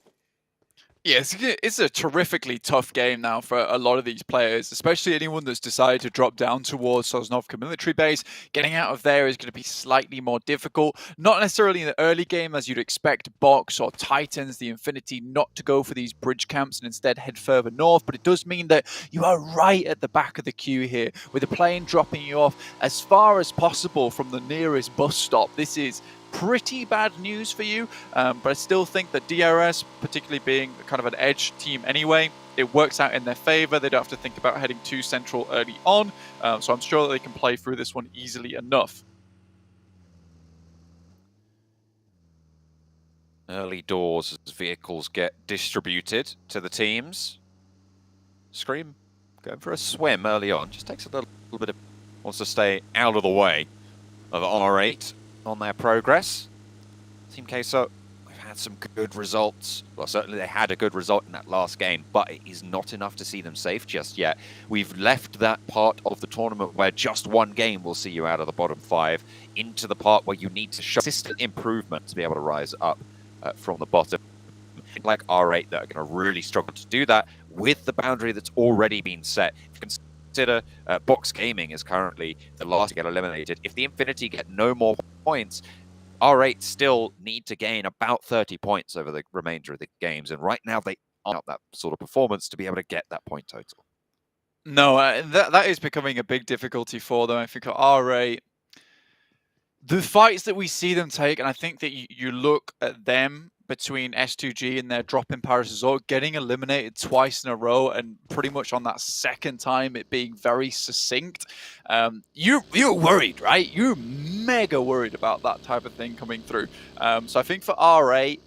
Yeah, it's a terrifically tough game now for a lot of these players, especially anyone that's decided to drop down towards Sosnovka military base. Getting out of there is going to be slightly more difficult. Not necessarily in the early game, as you'd expect Box or Titans, the Infinity, not to go for these bridge camps and instead head further north. But it does mean that you are right at the back of the queue here, with the plane dropping you off as far as possible from the nearest bus stop. This is pretty bad news for you, but I still think that DRS, particularly being kind of an edge team anyway, it works out in their favor. They don't have to think about heading too central early on, so I'm sure that they can play through this one easily enough. Early doors as vehicles get distributed to the teams. Scream going for a swim early on, just takes a little bit of, wants to stay out of the way of R8 on their progress. Team Queso, we've had some good results. Well, certainly they had a good result in that last game, but it is not enough to see them safe just yet. We've left that part of the tournament where just one game will see you out of the bottom 5 into the part where you need to show consistent improvement to be able to rise up from the bottom. Like R8 that are going to really struggle to do that with the boundary that's already been set. If you consider Box Gaming is currently the last to get eliminated. If the Infinity get no more points, R8 still need to gain about 30 points over the remainder of the games, and right now they aren't that sort of performance to be able to get that point total. No, that is becoming a big difficulty for them. I think R8, the fights that we see them take, and I think that you look at them between S2G and their drop in Paris Resort, getting eliminated twice in a row, and pretty much on that second time it being very succinct. You're worried, right? You're mega worried about that type of thing coming through. So I think for R8,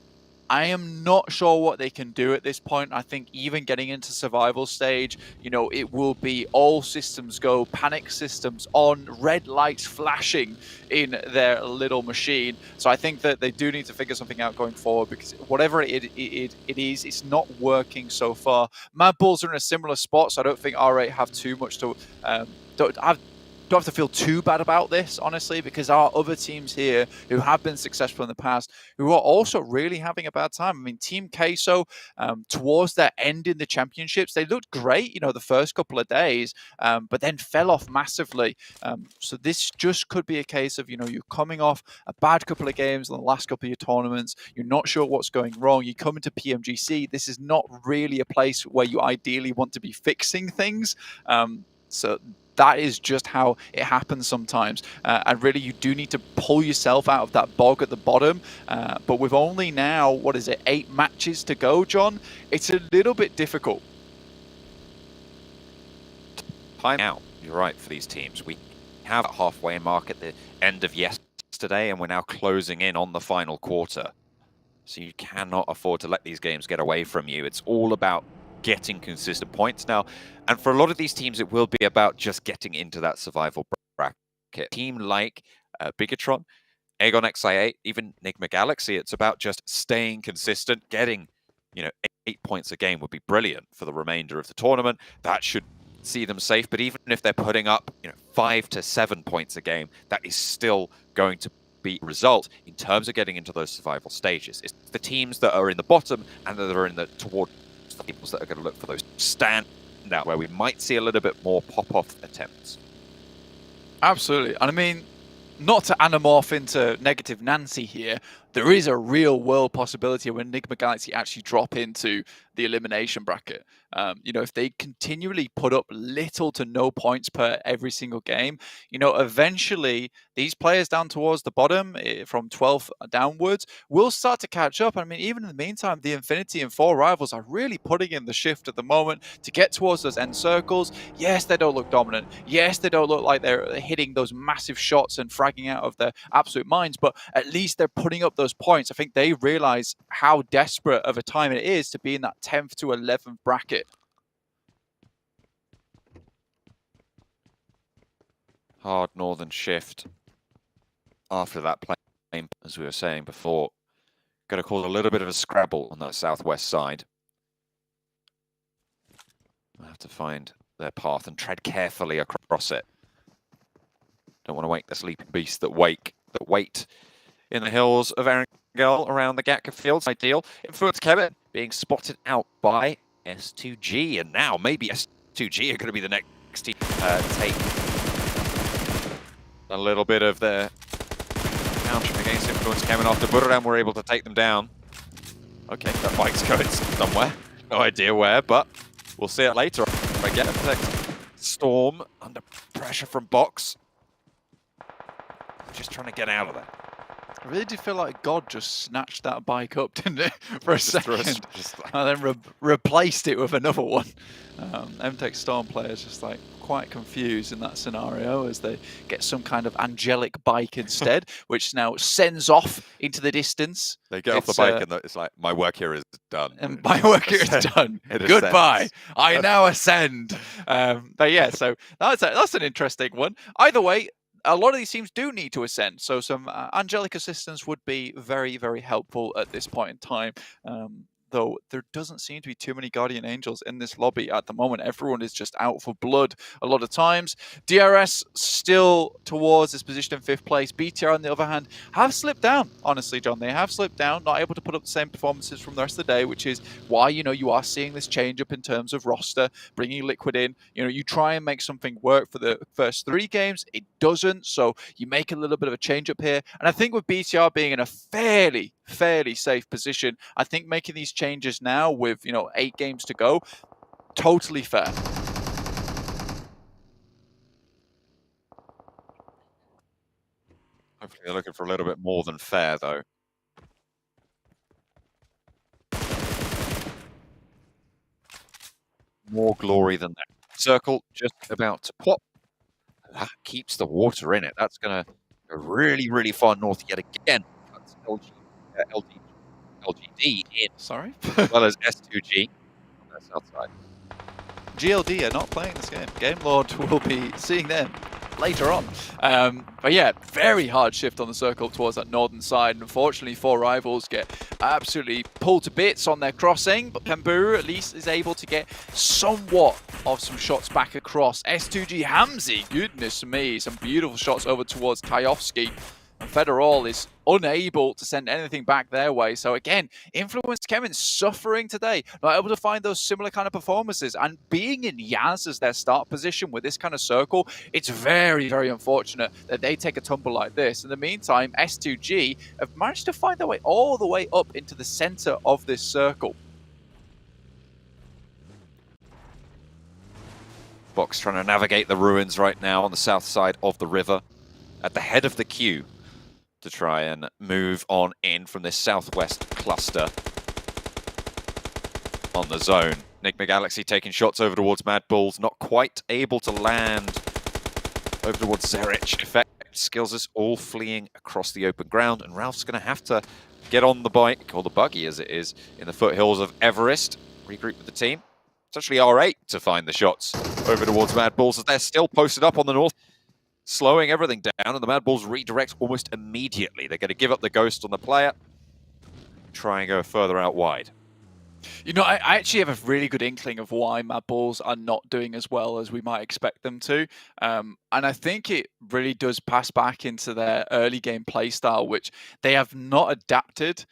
I am not sure what they can do at this point. I think even getting into survival stage, you know, it will be all systems go, panic systems on, red lights flashing in their little machine. So I think that they do need to figure something out going forward, because whatever it is, it's not working so far. Mad Bulls are in a similar spot, so I don't think R8 have too much to don't have don't have to feel too bad about this, honestly, because our other teams here who have been successful in the past, who are also really having a bad time. I mean, Team Queso, towards their end in the championships, they looked great, you know, the first couple of days, but then fell off massively. So this just could be a case of, you know, you're coming off a bad couple of games in the last couple of your tournaments. You're not sure what's going wrong. You come into PMGC. This is not really a place where you ideally want to be fixing things. So that is just how it happens sometimes. And really, you do need to pull yourself out of that bog at the bottom. But with only now, what is it, 8 matches to go, John? It's a little bit difficult. Time out. You're right for these teams. We have a halfway mark at the end of yesterday, and we're now closing in on the final quarter. So you cannot afford to let these games get away from you. It's all about getting consistent points now. And for a lot of these teams, it will be about just getting into that survival bracket. A team like Bigatron, Aegon XI8, even Nigma Galaxy, it's about just staying consistent. Getting, you know, 8 points a game would be brilliant for the remainder of the tournament. That should see them safe. But even if they're putting up, you know, 5 to 7 points a game, that is still going to be a result in terms of getting into those survival stages. It's the teams that are in the bottom and that are in the towards the teams that are going to look for those stand out where we might see a little bit more pop-off attempts. Absolutely. And I mean, not to anamorph into negative Nancy here, there is a real world possibility when Nigma Galaxy actually drop into the elimination bracket. You know, if they continually put up little to no points per every single game, you know, eventually these players down towards the bottom from 12th downwards will start to catch up. I mean, even in the meantime, the Infinity and 4 rivals are really putting in the shift at the moment to get towards those end circles. Yes, they don't look dominant. Yes, they don't look like they're hitting those massive shots and fragging out of their absolute minds, but at least they're putting up those points. I think they realize how desperate of a time it is to be in that 10th to 11th bracket. Hard northern shift after that plane, as we were saying before. Going to cause a little bit of a scrabble on that southwest side. We'll have to find their path and tread carefully across it. Don't want to wake the sleeping beasts that wait in the hills of Erangel around the Gatka fields. Ideal. Influence Kevin being spotted out by S2G, and now maybe S2G are going to be the next team take a little bit of their countering against Influence Kevin after Buradam were able to take them down. Okay, that bike's going somewhere. No idea where, but we'll see it later. I get Storm under pressure from Box. Just trying to get out of there. I really do feel like God just snatched that bike up, didn't it, for a second, and then replaced it with another one. MTech Storm players just like quite confused in that scenario as they get some kind of angelic bike instead, which now sends off into the distance. They get off the bike and it's like, my work here is done. And my work here is done. Goodbye. I now ascend. But yeah, so that's an interesting one. Either way, a lot of these teams do need to ascend, so some angelic assistance would be very, very helpful at this point in time. Though there doesn't seem to be too many Guardian Angels in this lobby at the moment. Everyone is just out for blood a lot of times. DRS still towards this position in 5th place. BTR, on the other hand, have slipped down, honestly, John. They have slipped down, not able to put up the same performances from the rest of the day, which is why, you know, you are seeing this change up in terms of roster, bringing Liquid in. You know, you try and make something work for the first 3 games. It doesn't, so you make a little bit of a change up here. And I think with BTR being in a fairly safe position, I think making these changes now with, you know, 8 games to go, totally fair. Hopefully they're looking for a little bit more than fair, though. More glory than that. Circle just about to pop. That keeps the water in it. That's going to go really, really far north yet again. That's LGD in. Sorry? As well as S2G on their south side. GLD are not playing this game. Game Lord will be seeing them later on. But yeah, very hard shift on the circle towards that northern side. And unfortunately, 4 rivals get absolutely pulled to bits on their crossing, but Pemburu at least is able to get somewhat of some shots back across. S2G Hamzi, goodness me, some beautiful shots over towards Tajovski. And Federal is unable to send anything back their way. So again, Influenced Kevin suffering today, not able to find those similar kind of performances. And being in Yaz as their start position with this kind of circle, it's very, very unfortunate that they take a tumble like this. In the meantime, S2G have managed to find their way all the way up into the center of this circle. Box trying to navigate the ruins right now on the south side of the river, at the head of the queue, to try and move on in from this southwest cluster on the zone. Enigma Galaxy taking shots over towards Mad Bulls, not quite able to land over towards Zerich. Effect skills us all fleeing across the open ground, and Ralph's going to have to get on the bike, or the buggy as it is, in the foothills of Everest, regroup with the team. It's actually R8 to find the shots over towards Mad Bulls, as they're still posted up on the north, slowing everything down, and the Mad Bulls redirect almost immediately. They're going to give up the ghost on the player, try and go further out wide. You know, I actually have a really good inkling of why Mad Bulls are not doing as well as we might expect them to. And I think it really does pass back into their early game playstyle, which they have not adapted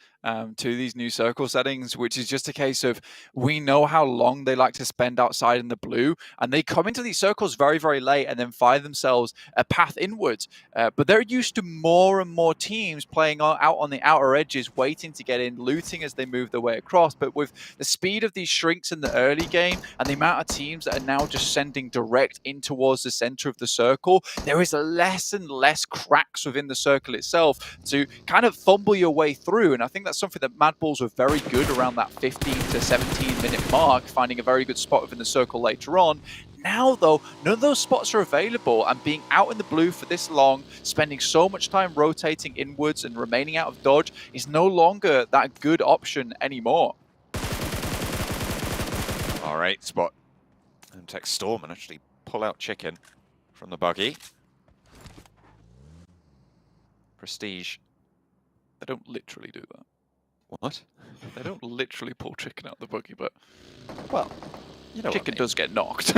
to these new circle settings, which is just a case of, we know how long they like to spend outside in the blue, and they come into these circles very, very late and then find themselves a path inwards. But they're used to more and more teams playing out on the outer edges, waiting to get in, looting as they move their way across. But with the speed of these shrinks in the early game and the amount of teams that are now just sending direct in towards the center of the circle, there is less and less cracks within the circle itself to kind of fumble your way through. And I think that's something that Mad Bulls were very good around that 15 to 17 minute mark, finding a very good spot within the circle later on. Now, though, none of those spots are available, and being out in the blue for this long, spending so much time rotating inwards and remaining out of dodge is no longer that good option anymore. All right, spot. And Tech Storm and actually pull out Chicken from the buggy. Prestige. They don't literally do that. What? They don't literally pull Chicken out the buggy, but well, you know, Chicken what I mean. does get knocked.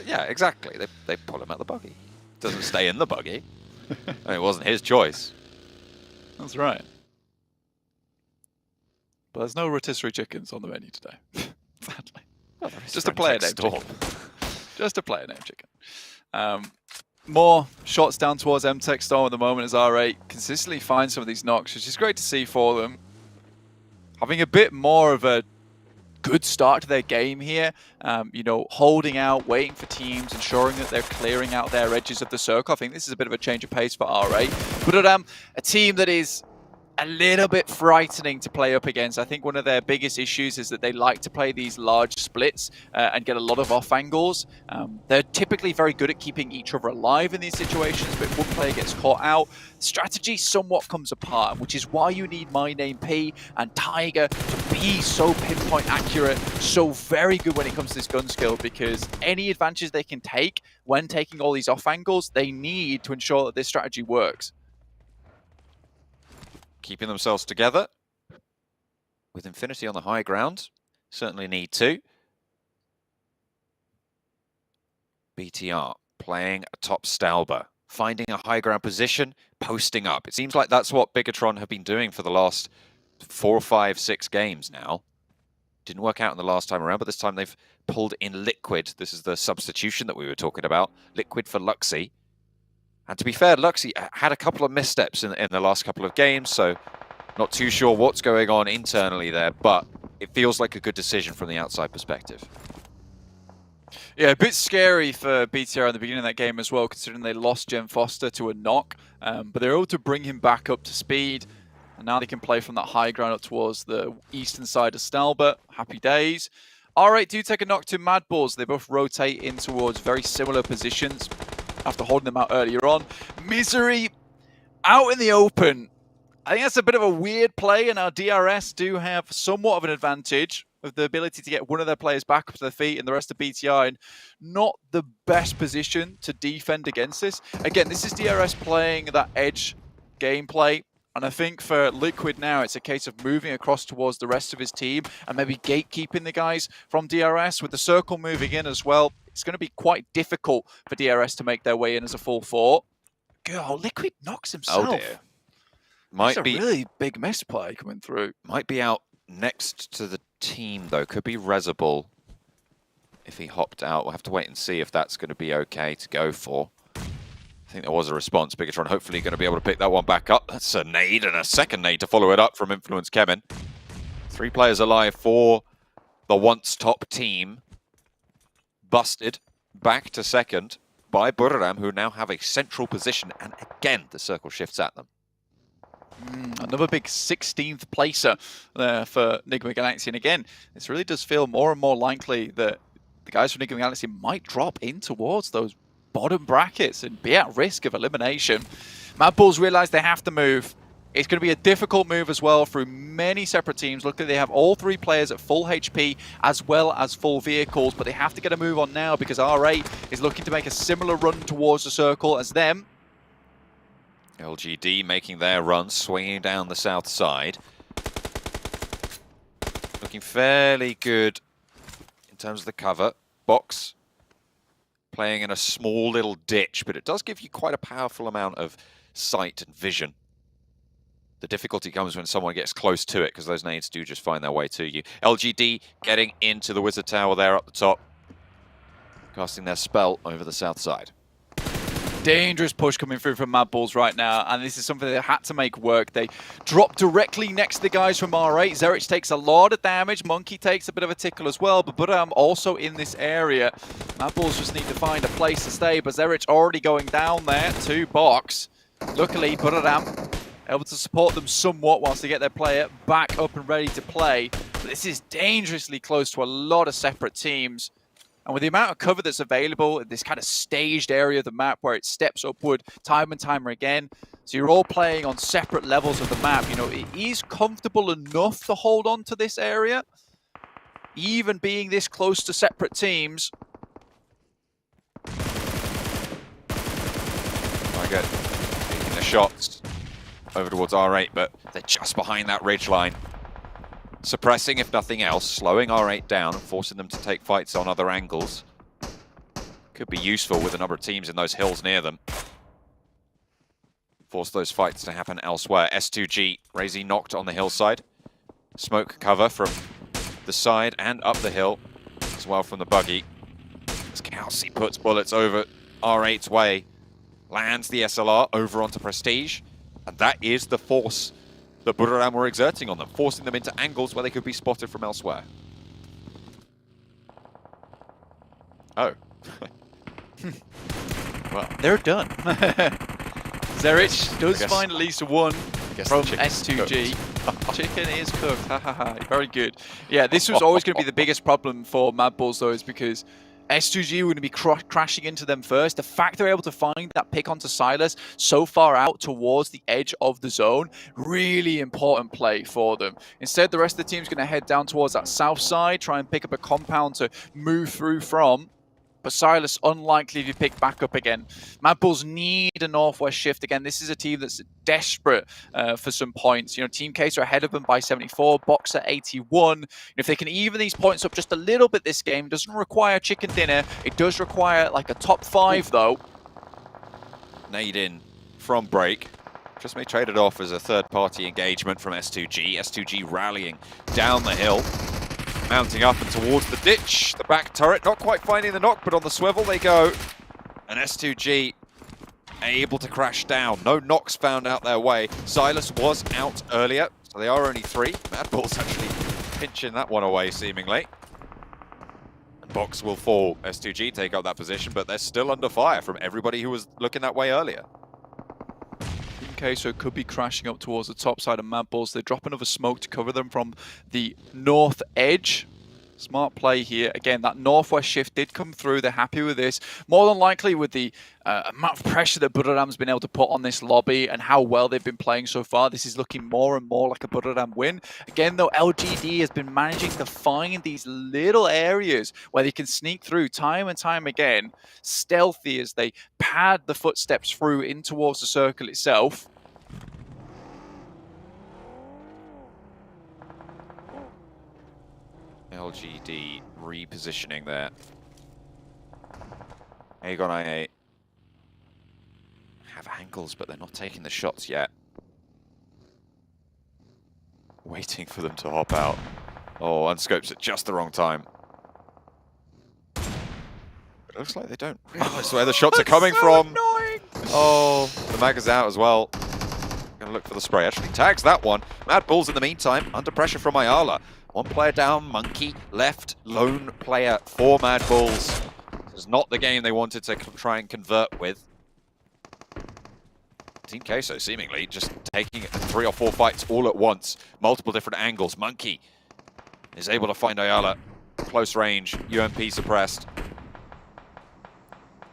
Yeah, exactly. They pull him out the buggy. Doesn't stay in the buggy. I mean, it wasn't his choice. That's right. But there's no rotisserie chickens on the menu today. Sadly. Well, just a player name Storm. chicken. Just a player name chicken. More shots down towards M-Tech Storm at the moment as R8 consistently finds some of these knocks, which is great to see for them. Having a bit more of a good start to their game here, you know, holding out, waiting for teams, ensuring that they're clearing out their edges of the circle. I think this is a bit of a change of pace for R8. But a team that is a little bit frightening to play up against. I think one of their biggest issues is that they like to play these large splits and get a lot of off angles. They're typically very good at keeping each other alive in these situations, but if one player gets caught out, strategy somewhat comes apart, which is why you need My Name P and Tiger to be so pinpoint accurate, so very good when it comes to this gun skill, because any advantages they can take when taking all these off angles, they need to ensure that this strategy works. Keeping themselves together with Infinity on the high ground. Certainly need to. BTR playing atop Stalber, finding a high ground position, posting up. It seems like that's what Bigatron have been doing for the last 4, 5, 6 games now. Didn't work out in the last time around, but this time they've pulled in Liquid. This is the substitution that we were talking about. Liquid for Luxy. And to be fair, Luxy had a couple of missteps in the last couple of games, so not too sure what's going on internally there, but it feels like a good decision from the outside perspective. Yeah, a bit scary for BTR in the beginning of that game as well, considering they lost Jen Foster to a knock, but they're able to bring him back up to speed, and now they can play from that high ground up towards the eastern side of Stalbert. Happy days. R8 do take a knock to Mad Bulls. They both rotate in towards very similar positions after holding them out earlier on. Misery out in the open. I think that's a bit of a weird play, and our DRS do have somewhat of an advantage. of the ability to get one of their players back up to their feet and the rest of BTI in not the best position to defend against this. Again, this is DRS playing that edge gameplay. And I think for Liquid now, it's a case of moving across towards the rest of his team and maybe gatekeeping the guys from DRS. With the circle moving in as well, it's going to be quite difficult for DRS to make their way in as a full 4. God, Liquid knocks himself. Oh dear. Might be a really big misplay coming through. Might be out next to the team, though. Could be Rezable if he hopped out. We'll have to wait and see if that's going to be okay to go for. I think there was a response. Bigatron hopefully going to be able to pick that one back up. That's a nade and a second nade to follow it up from Influence Kevin. 3 players alive for the once top team. Busted back to second by Buriram, who now have a central position. And again, the circle shifts at them. Another big 16th placer there for Nigma Galaxy. And again, this really does feel more and more likely that the guys from Nigma Galaxy might drop in towards those bottom brackets and be at risk of elimination. Mad Bulls realize they have to move. It's going to be a difficult move as well through many separate teams. Luckily, they have all 3 players at full HP as well as full vehicles, but they have to get a move on now because R8 is looking to make a similar run towards the circle as them. LGD making their run, swinging down the south side. Looking fairly good in terms of the cover. Box playing in a small little ditch, but it does give you quite a powerful amount of sight and vision. The difficulty comes when someone gets close to it, because those nades do just find their way to you. LGD getting into the Wizard Tower there up the top, casting their spell over the south side. Dangerous push coming through from Mad Bulls right now, and this is something they had to make work. They drop directly next to the guys from R8. Zerich takes a lot of damage. Monkey takes a bit of a tickle as well, but Buram also in this area. Mad Bulls just need to find a place to stay, but Zerich already going down there to box. Luckily, Buram able to support them somewhat whilst they get their player back up and ready to play. But this is dangerously close to a lot of separate teams. And with the amount of cover that's available in this kind of staged area of the map where it steps upward time and time again, so you're all playing on separate levels of the map, you know, it is comfortable enough to hold on to this area, even being this close to separate teams. Target taking the shots over towards R8, but they're just behind that ridge line. Suppressing, if nothing else, slowing R8 down and forcing them to take fights on other angles. Could be useful with a number of teams in those hills near them. Force those fights to happen elsewhere. S2G, Razy knocked on the hillside. Smoke cover from the side and up the hill, as well from the buggy. As Kelsey puts bullets over R8's way, lands the SLR over onto Prestige, and that is the force that Buram were exerting on them, forcing them into angles where they could be spotted from elsewhere. Oh. Well, they're done. Zerich does find at least one from S2G. Chicken is cooked. Ha ha ha. Very good. Yeah, this was always going to be the biggest problem for Mad Bulls, though, is because S2G were going to be crashing into them first. The fact they're able to find that pick onto Silas so far out towards the edge of the zone, really important play for them. Instead, the rest of the team's going to head down towards that south side, try and pick up a compound to move through from. But Silas, unlikely to be picked back up again. Mad Bulls need a northwest shift again. This is a team that's desperate for some points. You know, Team Case are ahead of them by 74, Boxer 81. And if they can even these points up just a little bit this game, it doesn't require chicken dinner. It does require like a top 5 though. Nade in from break. Just may trade it off as a third-party engagement from S2G. S2G rallying down the hill. Mounting up and towards the ditch, the back turret, not quite finding the knock, but on the swivel they go. And S2G able to crash down. No knocks found out their way. Silas was out earlier, so they are only 3. Mad Bulls actually pinching that one away, seemingly. And Box will fall. S2G take up that position, but they're still under fire from everybody who was looking that way earlier. So could be crashing up towards the top side of Mad Bulls. They drop another smoke to cover them from the north edge. Smart play here. Again, that northwest shift did come through. They're happy with this. More than likely with the amount of pressure that Budoram's been able to put on this lobby and how well they've been playing so far, this is looking more and more like a Budoram win. Again, though, LGD has been managing to find these little areas where they can sneak through time and time again, stealthy as they pad the footsteps through in towards the circle itself. LGD repositioning there. Aegon IA have angles, but they're not taking the shots yet. Waiting for them to hop out. Oh, unscopes at just the wrong time. It looks like they don't realize where the shots are coming from. Annoying. Oh, the mag is out as well. Gonna look for the spray. Actually tags that one. Mad Bulls in the meantime, under pressure from Ayala. One player down, Monkey left, lone player for Mad Bulls. This is not the game they wanted to try and convert with. Team Queso seemingly just taking 3 or 4 fights all at once. Multiple different angles. Monkey is able to find Ayala. Close range, UMP suppressed.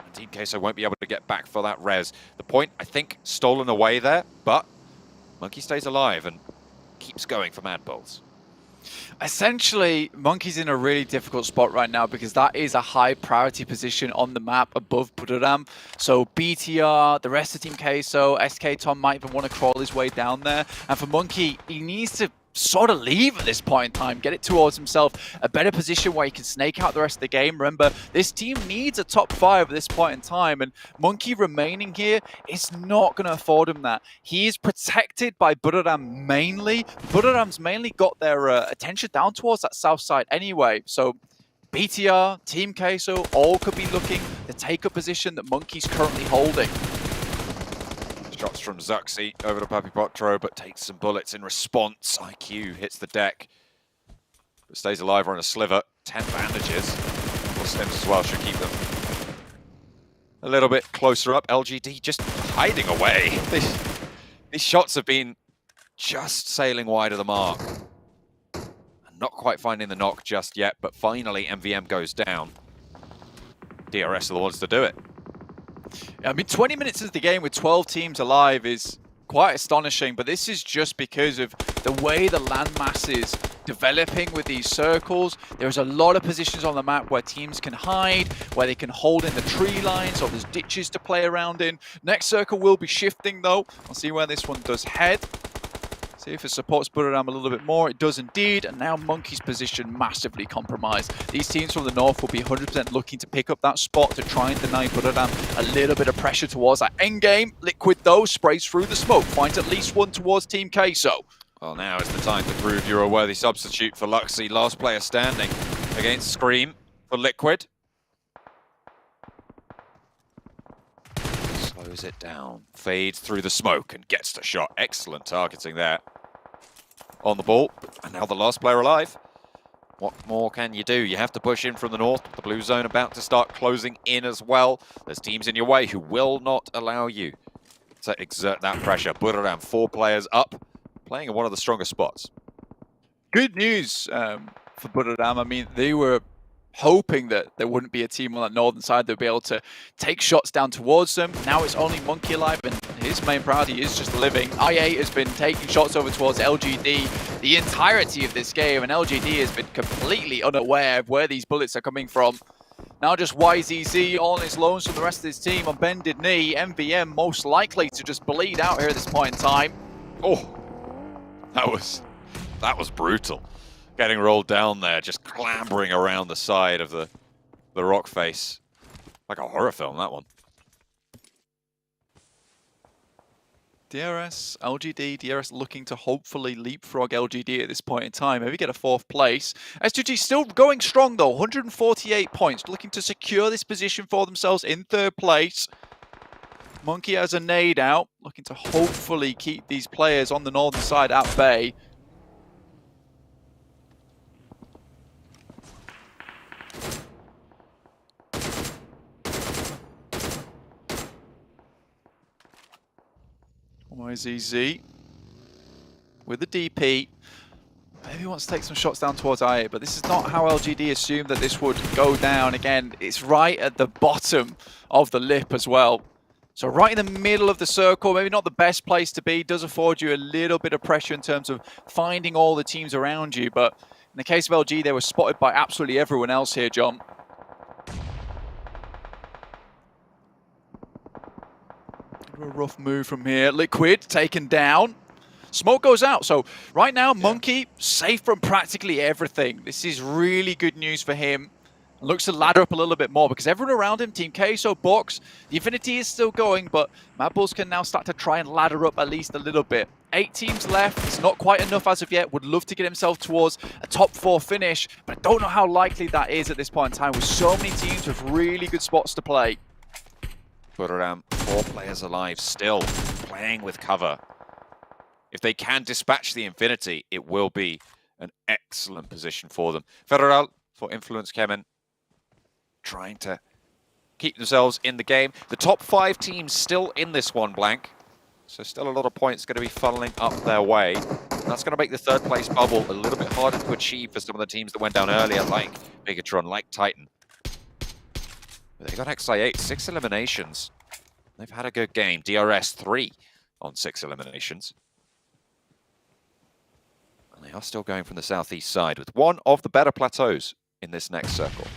And Team Queso won't be able to get back for that res. The point, I think, stolen away there, but Monkey stays alive and keeps going for Mad Bulls. Essentially, Monkey's in a really difficult spot right now because that is a high priority position on the map above Budoram. So BTR, the rest of Team Queso, SK Tom might even want to crawl his way down there. And for Monkey, he needs to sort of leave at this point in time, get it towards himself, a better position where he can snake out the rest of the game. Remember, this team needs a top 5 at this point in time, and Monkey remaining here is not going to afford him that. He is protected by Budoram mainly. Budoram's mainly got their attention down towards that south side anyway, so BTR, Team Queso, all could be looking to take a position that Monkey's currently holding. Shots from Zuxi over to Papi Potro, but takes some bullets in response. IQ hits the deck, but stays alive on a sliver. 10 bandages. Or Slims as well should keep them a little bit closer up. LGD just hiding away. These shots have been just sailing wide of the mark. And not quite finding the knock just yet, but finally MVM goes down. DRS are the ones to do it. I mean, 20 minutes into the game with 12 teams alive is quite astonishing, but this is just because of the way the landmass is developing with these circles. There's a lot of positions on the map where teams can hide, where they can hold in the tree lines, or there's ditches to play around in. Next circle will be shifting, though. We'll see where this one does head. See if it supports Budoram a little bit more. It does indeed, and now Monkey's position massively compromised. These teams from the north will be 100% looking to pick up that spot to try and deny Budoram a little bit of pressure towards that endgame. Liquid, though, sprays through the smoke, finds at least one towards Team Queso. Well, now is the time to prove you're a worthy substitute for Luxy. Last player standing against Scream for Liquid. Slows it down, fades through the smoke and gets the shot. Excellent targeting there on the ball. And now the last player alive. What more can you do? You have to push in from the north. The blue zone about to start closing in as well. There's teams in your way who will not allow you to exert that pressure. Budoram, 4 players up, playing in one of the strongest spots. Good news for Budoram. I mean, they were hoping that there wouldn't be a team on that northern side that would be able to take shots down towards them. Now it's only Monkey alive, and his main priority is just living. IA has been taking shots over towards LGD the entirety of this game, and LGD has been completely unaware of where these bullets are coming from. Now just YZZ on his loans from the rest of his team on bended knee. MVM most likely to just bleed out here at this point in time. Oh, that was brutal. Getting rolled down there, just clambering around the side of the rock face. Like a horror film, that one. DRS, LGD, DRS looking to hopefully leapfrog LGD at this point in time. Maybe get a 4th place. S2G still going strong though, 148 points, looking to secure this position for themselves in 3rd place. Monkey has a nade out, looking to hopefully keep these players on the northern side at bay. YZZ with the DP. Maybe he wants to take some shots down towards IA, but this is not how LGD assumed that this would go down. Again, it's right at the bottom of the lip as well. So right in the middle of the circle, maybe not the best place to be, does afford you a little bit of pressure in terms of finding all the teams around you. But in the case of LG, they were spotted by absolutely everyone else here, John. A rough move from here. Liquid taken down. Smoke goes out. So right now, Monkey safe from practically everything. This is really good news for him. Looks to ladder up a little bit more because everyone around him, Team Queso, Box, the Infinity is still going, but Mad Bulls can now start to try and ladder up at least a little bit. 8 teams left. It's not quite enough as of yet. Would love to get himself towards a top 4 finish, but I don't know how likely that is at this point in time with so many teams with really good spots to play. But around 4 players alive still playing with cover. If they can dispatch the Infinity, it will be an excellent position for them. Federal for Influence Kemen trying to keep themselves in the game. The top 5 teams still in this one, Blank. So still a lot of points going to be funneling up their way. That's going to make the 3rd place bubble a little bit harder to achieve for some of the teams that went down earlier, like Bigatron, like Titan. But they got XI8, 6 eliminations. They've had a good game. DRS 3 on 6 eliminations. And they are still going from the southeast side with one of the better plateaus in this next circle.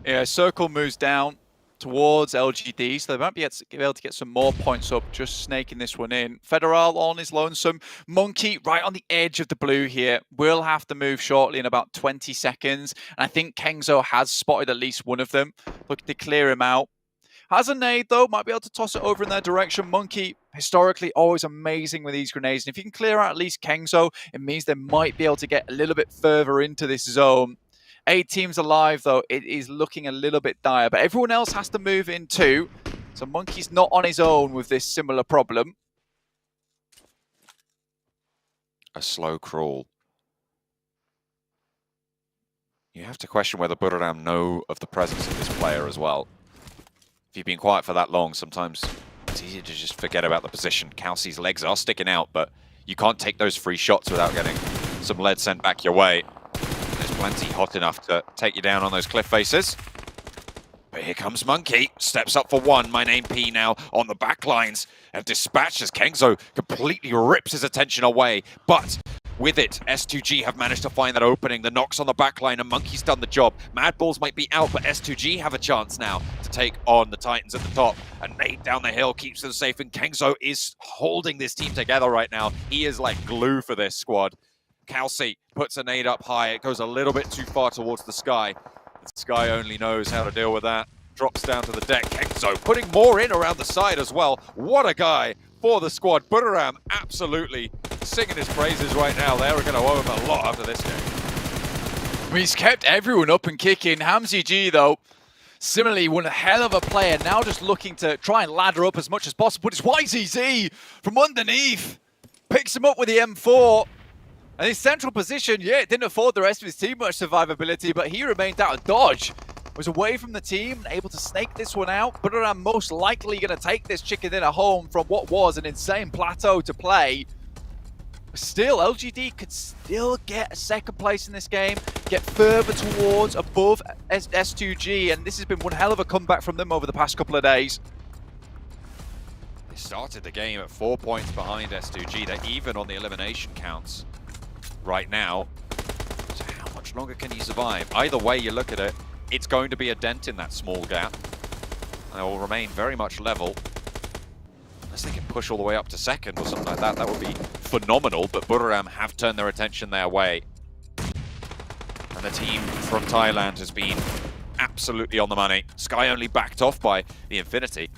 Yeah, circle moves down towards LGD, so they might be able to get some more points up, just snaking this one in. Federal on his lonesome. Monkey right on the edge of the blue here. Will have to move shortly in about 20 seconds. And I think Kengzo has spotted at least one of them. Looking to clear him out. Has a nade though, might be able to toss it over in their direction. Monkey, historically, always amazing with these grenades. And if you can clear out at least Kengzo, it means they might be able to get a little bit further into this zone. 8 teams alive, though, it is looking a little bit dire. But everyone else has to move in too. So Monkey's not on his own with this similar problem. A slow crawl. You have to question whether Buriram know of the presence of this player as well. If you've been quiet for that long, sometimes it's easy to just forget about the position. Kelsey's legs are sticking out, but you can't take those free shots without getting some lead sent back your way. There's plenty hot enough to take you down on those cliff faces. But here comes Monkey. Steps up for one. My name P now on the back lines. And dispatches Kengzo completely rips his attention away. But with it, S2G have managed to find that opening. The knocks on the back line and Monkey's done the job. Mad Bulls might be out, but S2G have a chance now to take on the Titans at the top. And nade down the hill keeps them safe. And Kengzo is holding this team together right now. He is like glue for this squad. Kelsey puts a nade up high. It goes a little bit too far towards the sky. The sky only knows how to deal with that. Drops down to the deck. Kengzo putting more in around the side as well. What a guy for the squad. Buriram absolutely singing his praises right now. They are going to owe him a lot after this game. I mean, he's kept everyone up and kicking. Hamzy G, though, similarly, one hell of a player. Now just looking to try and ladder up as much as possible. But it's YZZ from underneath. Picks him up with the M4. And his central position, yeah, it didn't afford the rest of his team much survivability, but he remained out of dodge. Was away from the team, able to snake this one out. But I'm most likely going to take this chicken dinner home from what was an insane plateau to play. But still, LGD could still get a 2nd place in this game, get further towards above S2G, and this has been one hell of a comeback from them over the past couple of days. They started the game at 4 points behind S2G. They're even on the elimination counts right now. So how much longer can he survive? Either way you look at it, it's going to be a dent in that small gap. They will remain very much level. Unless they can push all the way up to 2nd or something like that, that would be phenomenal. But Buriram have turned their attention their way. And the team from Thailand has been absolutely on the money. Sky only backed off by the Infinity.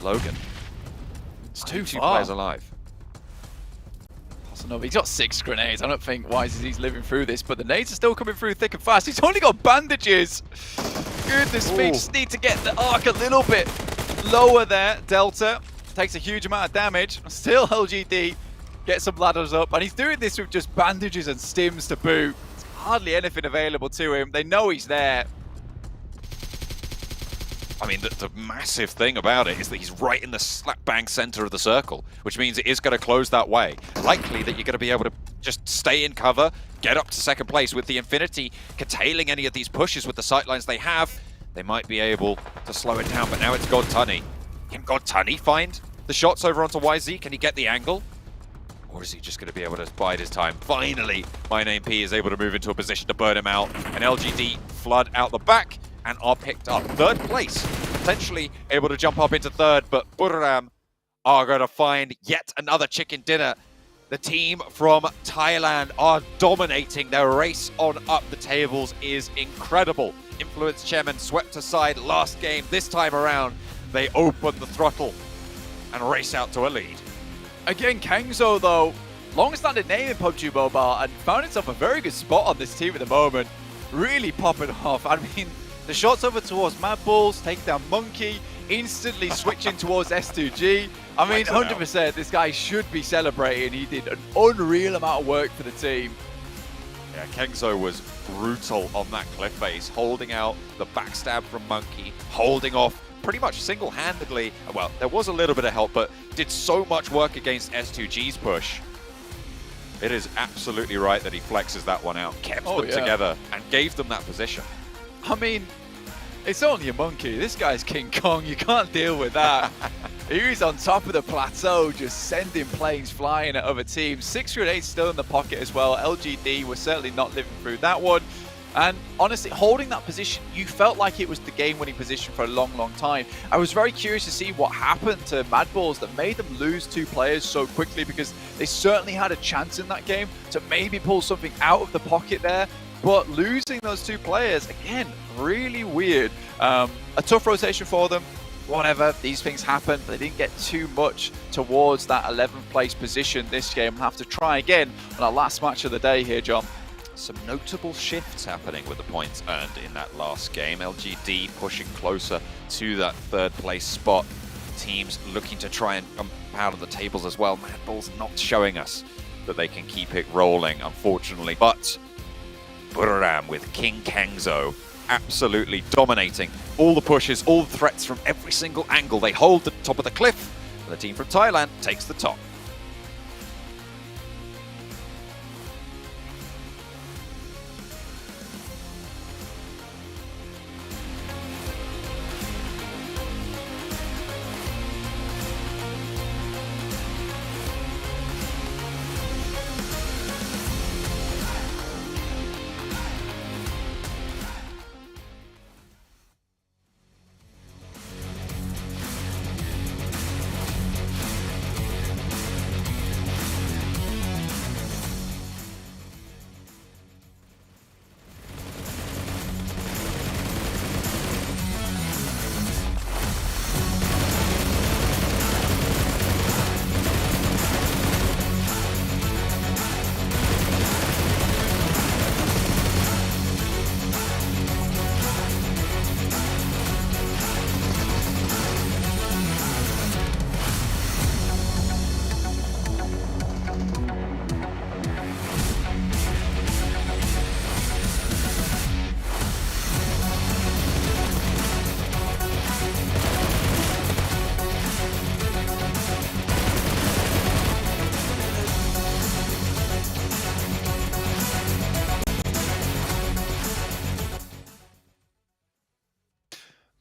Logan. It's too two far. players alive. He's got 6 grenades. I don't think YZZ's living through this, but the nades are still coming through thick and fast. He's only got bandages. Goodness me, just need to get the arc a little bit lower there. Delta takes a huge amount of damage. Still LGD gets some ladders up, and he's doing this with just bandages and stims to boot. There's hardly anything available to him. They know he's there. I mean, the massive thing about it is that he's right in the slap bang center of the circle, which means it is going to close that way. Likely that you're going to be able to just stay in cover, get up to second place with the Infinity, curtailing any of these pushes with the sightlines they have. They might be able to slow it down, but now it's Godtunny. Can Godtunny find the shots over onto YZ? Can he get the angle? Or is he just going to be able to bide his time? Finally, MyNameP is able to move into a position to burn him out. And LGD flood out the back and are picked up. Third place, potentially able to jump up into third, but Buriram are going to find yet another chicken dinner. The team from Thailand are dominating. Their race on up the tables is incredible. Influence Chairman swept aside last game. This time around, they open the throttle and race out to a lead. Again, Kangzo, though, long-standing name in PUBG Mobile, and found himself a very good spot on this team at the moment. Really popping off. I mean, the shots over towards Mad Balls, take down Monkey, instantly switching towards S2G. I mean, 100%, this guy should be celebrating. He did an unreal amount of work for the team. Yeah, Kangzo was brutal on that cliff face, holding out the backstab from Monkey, holding off pretty much single-handedly. Well, there was a little bit of help, but did so much work against S2G's push. It is absolutely right that he flexes that one out, kept them together, and gave them that position. I mean, it's only a Monkey. This guy's King Kong. You can't deal with that. He's on top of the plateau, just sending planes flying at other teams. 6 grenades still in the pocket as well. LGD was certainly not living through that one. And honestly, holding that position, you felt like it was the game-winning position for a long, long time. I was very curious to see what happened to Mad Balls that made them lose 2 players so quickly, because they certainly had a chance in that game to maybe pull something out of the pocket there. But losing those 2 players, again, really weird. A tough rotation for them. Whatever, these things happen. They didn't get too much towards that 11th place position this game. We'll have to try again on our last match of the day here, John. Some notable shifts happening with the points earned in that last game. LGD pushing closer to that 3rd place spot. Teams looking to try and jump out of the tables as well. Mad Balls not showing us that they can keep it rolling, unfortunately. But Buriram with King Kangzo absolutely dominating all the pushes, all the threats from every single angle. They hold the top of the cliff, and the team from Thailand takes the top.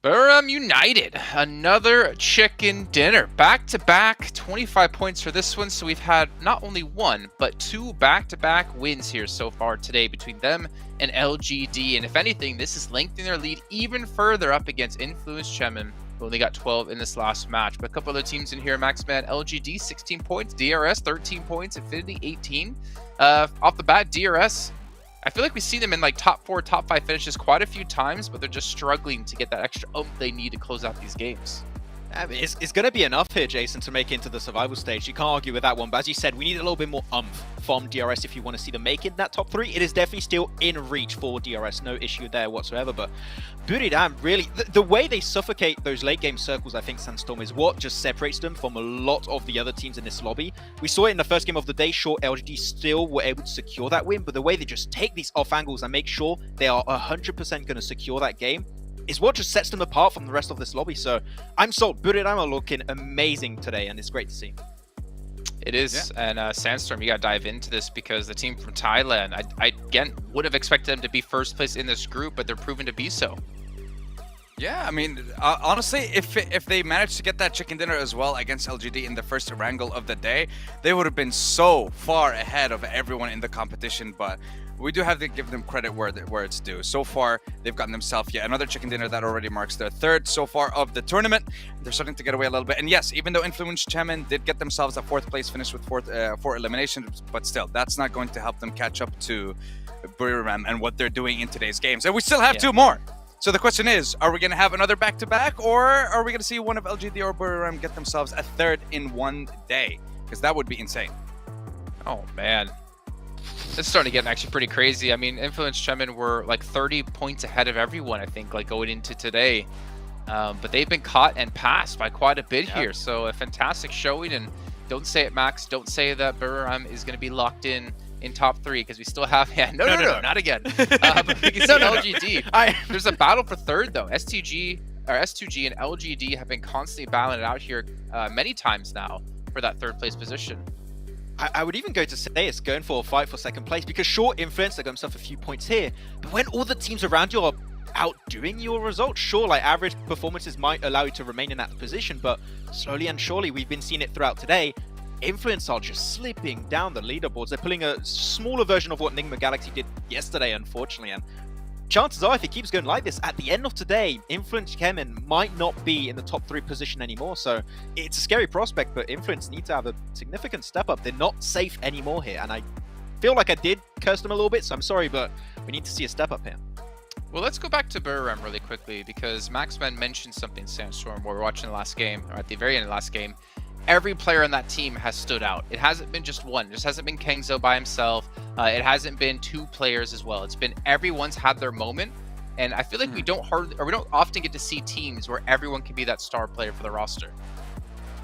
Buriram United, another chicken dinner. Back-to-back, 25 points for this one. So we've had not only 1, but 2 back-to-back wins here so far today between them and LGD. And if anything, this is lengthening their lead even further up against Influence Chemin, who only got 12 in this last match. But a couple other teams in here, Maxman, LGD, 16 points, DRS, 13 points, Infinity, 18. Off the bat, DRS, I feel like we've seen them in like top 4, top 5 finishes quite a few times, but they're just struggling to get that extra oomph they need to close out these games. I mean, it's going to be enough here, Jason, to make it into the survival stage. You can't argue with that one. But as you said, we need a little bit more oomph from DRS if you want to see them make it in that top 3. It is definitely still in reach for DRS. No issue there whatsoever. But Buriram, really, the way they suffocate those late game circles, I think, Sandstorm, is what just separates them from a lot of the other teams in this lobby. We saw it in the first game of the day. Sure, LGD still were able to secure that win. But the way they just take these off angles and make sure they are 100% going to secure that game, is what just sets them apart from the rest of this lobby. So I'm sold. Buriram are looking amazing today, and it's great to see. It is, and Sandstorm, you got to dive into this because the team from Thailand, I again would have expected them to be first place in this group, but they're proven to be so. Yeah, I mean, honestly, if they managed to get that chicken dinner as well against LGD in the first wrangle of the day, they would have been so far ahead of everyone in the competition. But we do have to give them credit where it's due. So far, they've gotten themselves yet another chicken dinner that already marks their third so far of the tournament. They're starting to get away a little bit. And yes, even though Influence Chairman did get themselves a fourth place finish with four eliminations, but still, that's not going to help them catch up to Buriram and what they're doing in today's games. And we still have two more. So the question is, are we going to have another back-to-back, or are we going to see one of LGD or Buriram get themselves a third in one day? Because that would be insane. Oh, man. It's starting to get actually pretty crazy. I mean, Influence Chemin were like 30 points ahead of everyone, I think, like going into today. But they've been caught and passed by quite a bit here. So a fantastic showing. And don't say it, Max. Don't say that Buriram is going to be locked in top 3, because we still have no, not again. But we can see LGD. There's a battle for third though. S2G and LGD have been constantly battling it out here many times now for that third place position. I would even go to say it's going for a fight for second place, because sure, Influence, they got themselves a few points here, but when all the teams around you are outdoing your results, sure, like average performances might allow you to remain in that position, but slowly and surely, we've been seeing it throughout today, Influence are just slipping down the leaderboards. They're pulling a smaller version of what Nigma Galaxy did yesterday, unfortunately, and chances are, if it keeps going like this, at the end of today, Influence Kemen might not be in the top 3 position anymore. So it's a scary prospect, but Influence need to have a significant step up. They're not safe anymore here, and I feel like I did curse them a little bit, so I'm sorry, but we need to see a step up here. Well, let's go back to Buriram really quickly, because Maxman mentioned something, Sandstorm, while we were watching the last game, or at the very end of the last game. Every player on that team has stood out. It hasn't been just one. It just hasn't been Kengzo by himself. It hasn't been 2 players as well. It's been everyone's had their moment. And I feel like we don't often get to see teams where everyone can be that star player for the roster.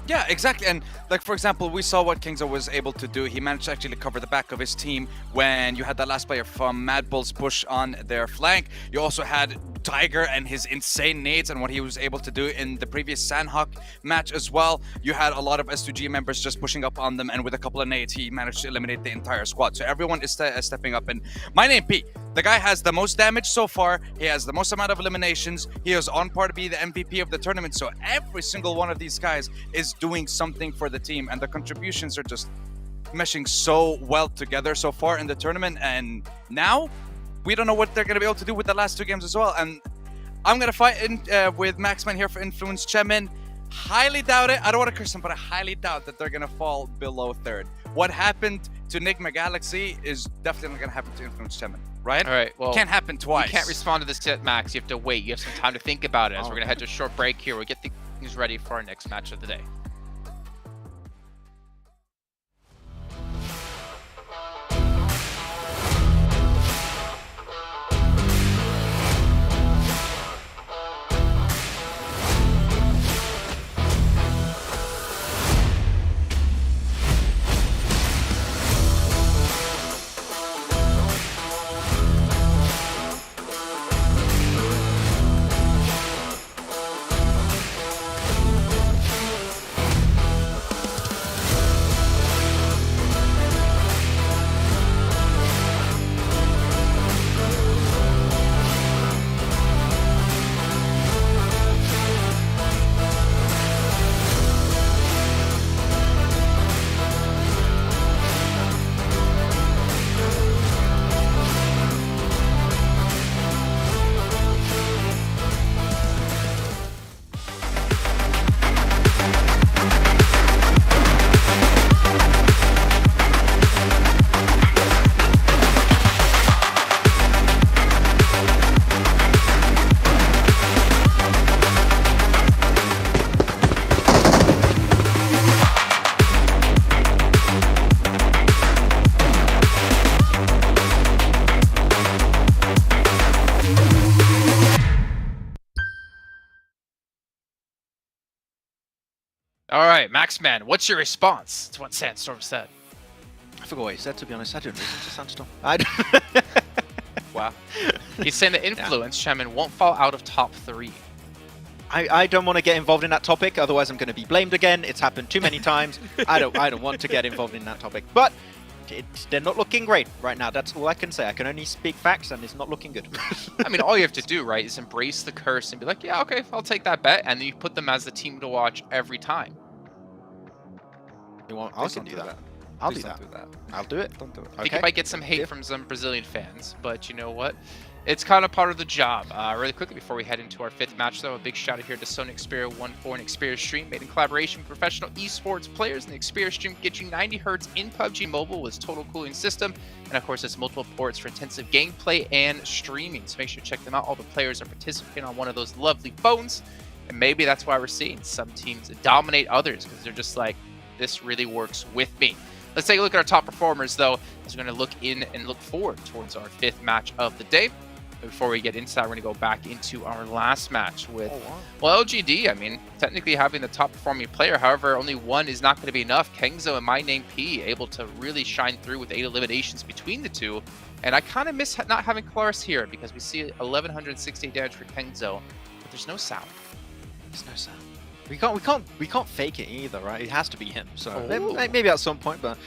Yeah, exactly. And like, for example, we saw what Kingzo was able to do. He managed to actually cover the back of his team when you had that last player from Mad Bull's push on their flank. You also had Tiger and his insane nades and what he was able to do in the previous Sandhawk match as well. You had a lot of S2G members just pushing up on them, and with a couple of nades, he managed to eliminate the entire squad. So everyone is stepping up. And my name P, the guy has the most damage so far. He has the most amount of eliminations. He is on par to be the MVP of the tournament. So every single one of these guys is doing something for the team, and the contributions are just meshing so well together so far in the tournament. And now we don't know what they're going to be able to do with the last 2 games as well. And I'm going to fight with Maxman here for Influence Chemin. Highly doubt it. I don't want to curse them, but I highly doubt that they're going to fall below 3rd. What happened to Nigma Galaxy is definitely not going to happen to Influence Chemin, right? All right, well, can't happen twice. You can't respond to this yet, Max. You have to wait. You have some time to think about it, as we're going to head to a short break here. We'll get things ready for our next match of the day. All right, Maxman, what's your response to what Sandstorm said? I forgot what he said, to be honest. I didn't listen to Sandstorm. Wow. He's saying that Influence, Shaman, won't fall out of top 3. I don't want to get involved in that topic, otherwise I'm going to be blamed again. It's happened too many times. I don't want to get involved in that topic. But they're not looking great right now. That's all I can say. I can only speak facts, and it's not looking good. I mean, all you have to do, right, is embrace the curse and be like, yeah, okay, I'll take that bet, and then you put them as the team to watch every time. You want? I can do that. I'll do that. I'll do it. Don't do it. I think you might get some hate from some Brazilian fans, but you know what? It's kind of part of the job. Really quickly before we head into our 5th match, though, a big shout out here to Sony Xperia 1.4 and Xperia Stream, made in collaboration with professional esports players. And the Xperia Stream gets you 90 Hz in PUBG Mobile with total cooling system, and of course, it's multiple ports for intensive gameplay and streaming. So make sure to check them out. All the players are participating on one of those lovely phones, and maybe that's why we're seeing some teams dominate others because they're just like, this really works with me. Let's take a look at our top performers, though, as we're going to look in and look forward towards our 5th match of the day. Before we get into that, we're going to go back into our last match with, well, LGD. I mean, technically having the top performing player. However, only one is not going to be enough. Kengzo and My Name P able to really shine through with 8 eliminations between the two. And I kind of miss not having Kalaris here because we see 1168 damage for Kengzo, but there's no sound. There's no sound. We can't fake it either, right? It has to be him. So maybe at some point, but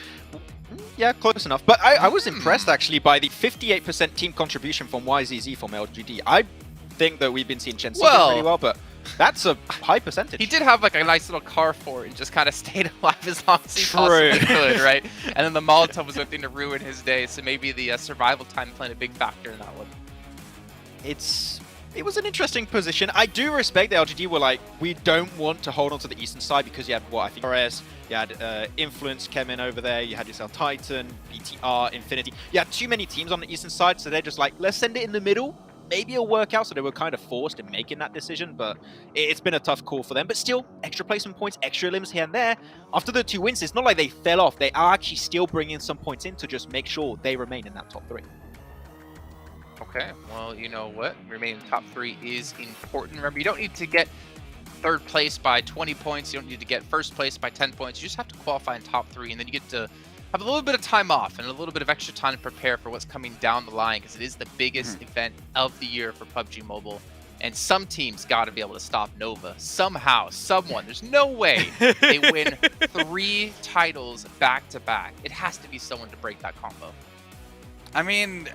yeah, close enough. But I was impressed actually by the 58% team contribution from YZZ from LGD. I think that we've been seeing Chen pretty well, but that's a high percentage. He did have like a nice little car for it and just kind of stayed alive as long as he possibly could, right? And then the Molotov was something to ruin his day, so maybe the survival time playing a big factor in that one. It was an interesting position. I do respect the LGD were like, we don't want to hold on to the eastern side because you had, what, I think RS, you had Influence came in over there, you had yourself Titan, BTR, Infinity. You had too many teams on the eastern side, so they're just like, let's send it in the middle. Maybe it'll work out, so they were kind of forced in making that decision, but it's been a tough call for them. But still, extra placement points, extra limbs here and there. After the 2 wins, it's not like they fell off. They are actually still bringing some points in to just make sure they remain in that top 3. Okay, well, you know what? Remaining top 3 is important. Remember, you don't need to get 3rd place by 20 points. You don't need to get 1st place by 10 points. You just have to qualify in top 3, and then you get to have a little bit of time off and a little bit of extra time to prepare for what's coming down the line, because it is the biggest event of the year for PUBG Mobile. And some teams got to be able to stop Nova somehow, someone. There's no way they win 3 titles back to back. It has to be someone to break that combo. I mean,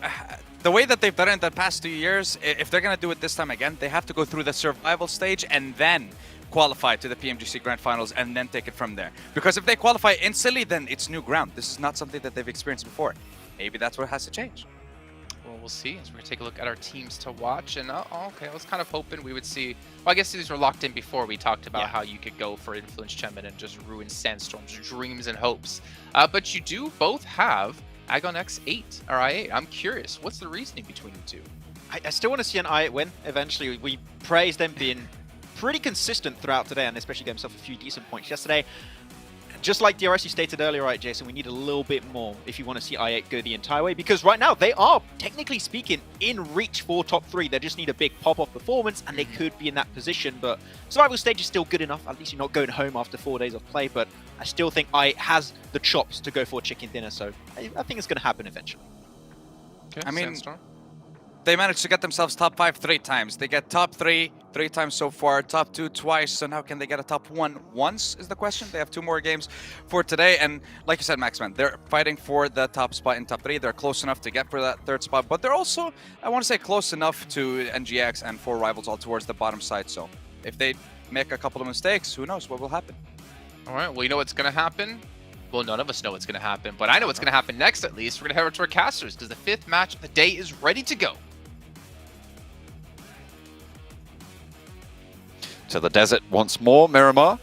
the way that they've done it in the past 2 years, if they're going to do it this time again, they have to go through the survival stage and then qualify to the PMGC Grand Finals and then take it from there. Because if they qualify instantly, then it's new ground. This is not something that they've experienced before. Maybe that's what has to change. Well, we'll see. So we're going to take a look at our teams to watch. And, okay, I was kind of hoping we would see... Well, I guess these were locked in before. We talked about how you could go for Influence Chemin and just ruin Sandstorm's dreams and hopes. But you do both have Agon X8 or I8. I'm curious, what's the reasoning between the two? I still want to see an I8 win eventually. We praised them being pretty consistent throughout today, and especially gave himself a few decent points yesterday. Just like DRS you stated earlier, right, Jason, we need a little bit more if you want to see I8 go the entire way, because right now they are, technically speaking, in reach for top 3. They just need a big pop-off performance, and they could be in that position, but survival stage is still good enough. At least you're not going home after 4 days of play, but I still think I8 has the chops to go for a chicken dinner, so I think it's going to happen eventually. Okay, I mean, Sandstorm. They managed to get themselves top 5 3 times. They get top 3 3 times so far, top 2 twice. So now can they get a top 1 once is the question. They have 2 more games for today. And like you said, Maxman, they're fighting for the top spot in top 3. They're close enough to get for that 3rd spot. But they're also, I want to say, close enough to NGX and 4 rivals all towards the bottom side. So if they make a couple of mistakes, who knows what will happen. All right, well, you know what's going to happen? Well, none of us know what's going to happen. But I know what's going to happen next, at least. We're going to head over to our casters because the 5th match of the day is ready to go. To the desert once more, Miramar,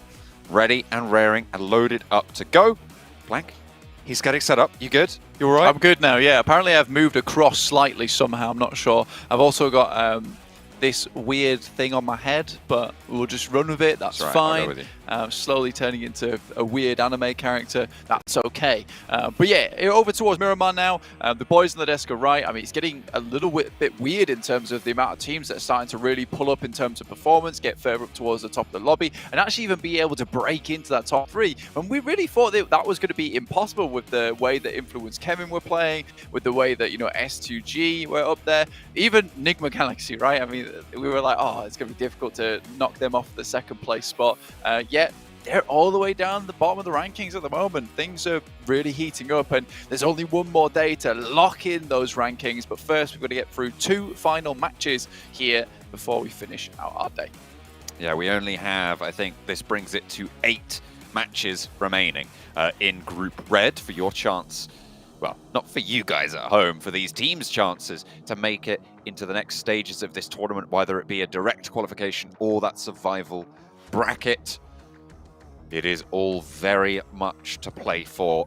ready and raring and loaded up to go. Blank, he's getting set up. You good? You all right? I'm good now, yeah. Apparently I've moved across slightly somehow, I'm not sure. I've also got this weird thing on my head, but we'll just run with it. That's right, fine. I'll go with you. Slowly turning into a weird anime character. That's okay. But yeah, over towards Miramar now. The boys on the desk are right. I mean, it's getting a little bit weird in terms of the amount of teams that are starting to really pull up in terms of performance, get further up towards the top of the lobby, and actually even be able to break into that top 3. And we really thought that was going to be impossible with the way that Influence Kevin were playing, with the way that, you know, S2G were up there, even Nigma Galaxy, right? I mean, we were like, oh, it's going to be difficult to knock them off the second place spot. Yet they're all the way down the bottom of the rankings at the moment. Things are really heating up, and there's only one more day to lock in those rankings. But first, we've got to get through 2 final matches here before we finish out our day. Yeah, we only have, I think this brings it to 8 matches remaining in Group Red for your chance. Well, not for you guys at home, for these teams' chances to make it into the next stages of this tournament, whether it be a direct qualification or that survival bracket. It is all very much to play for.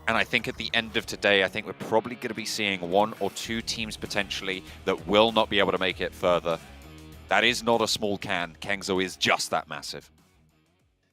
And I think at the end of today, I think we're probably going to be seeing 1 or 2 teams potentially that will not be able to make it further. That is not a small can. Kengzo is just that massive.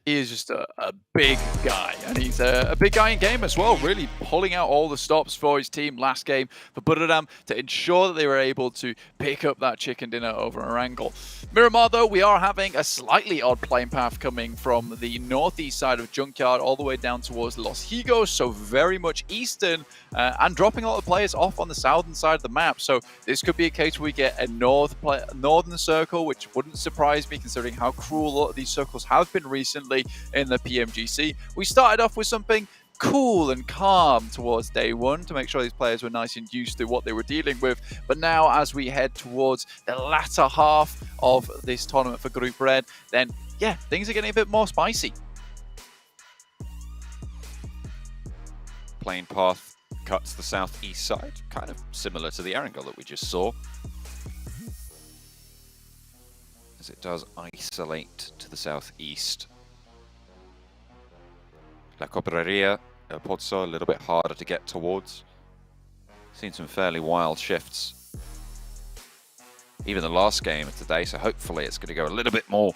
He is just a big guy, and he's a big guy in game as well, really pulling out all the stops for his team last game for Buradam to ensure that they were able to pick up that chicken dinner over Erangel. Miramar, though, we are having a slightly odd playing path coming from the northeast side of Junkyard all the way down towards Los Higos, so very much eastern, and dropping a lot of players off on the southern side of the map. So this could be a case where we get a northern circle, which wouldn't surprise me considering how cruel a lot of these circles have been recently in the PMGC. We started off with something cool and calm towards day 1 to make sure these players were nice and used to what they were dealing with. But now as we head towards the latter half of this tournament for Group Red, then yeah, things are getting a bit more spicy. Plane path cuts the southeast side, kind of similar to the Erangel that we just saw, as it does isolate to the southeast. La Cobreria, El Pozo, a little bit harder to get towards. Seen some fairly wild shifts. Even the last game of today, so hopefully it's going to go a little bit more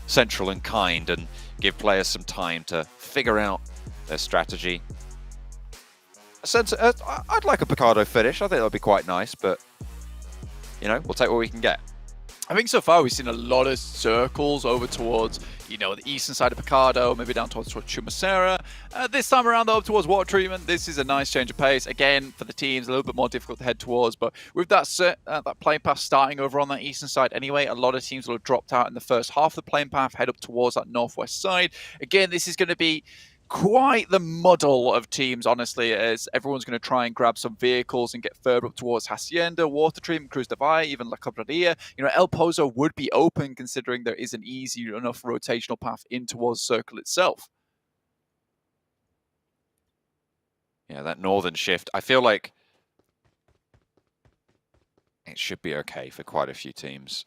central and kind and give players some time to figure out their strategy. I'd like a Picardo finish. I think that would be quite nice, but, you know, we'll take what we can get. I think so far we've seen a lot of circles over towards, you know, the eastern side of Picardo, maybe down towards Chumacera. This time around, though, up towards water treatment, this is a nice change of pace. Again, for the teams, a little bit more difficult to head towards, but with that playing path starting over on that eastern side anyway, a lot of teams will have dropped out in the first half of the playing path, head up towards that northwest side. Again, this is going to be quite the muddle of teams, honestly, as everyone's going to try and grab some vehicles and get further up towards Hacienda, Water Treatment, Cruz de Valle, even La Cobreria. You know, El Pozo would be open considering there is an easy enough rotational path in towards Circle itself. Yeah, that northern shift, I feel like it should be okay for quite a few teams.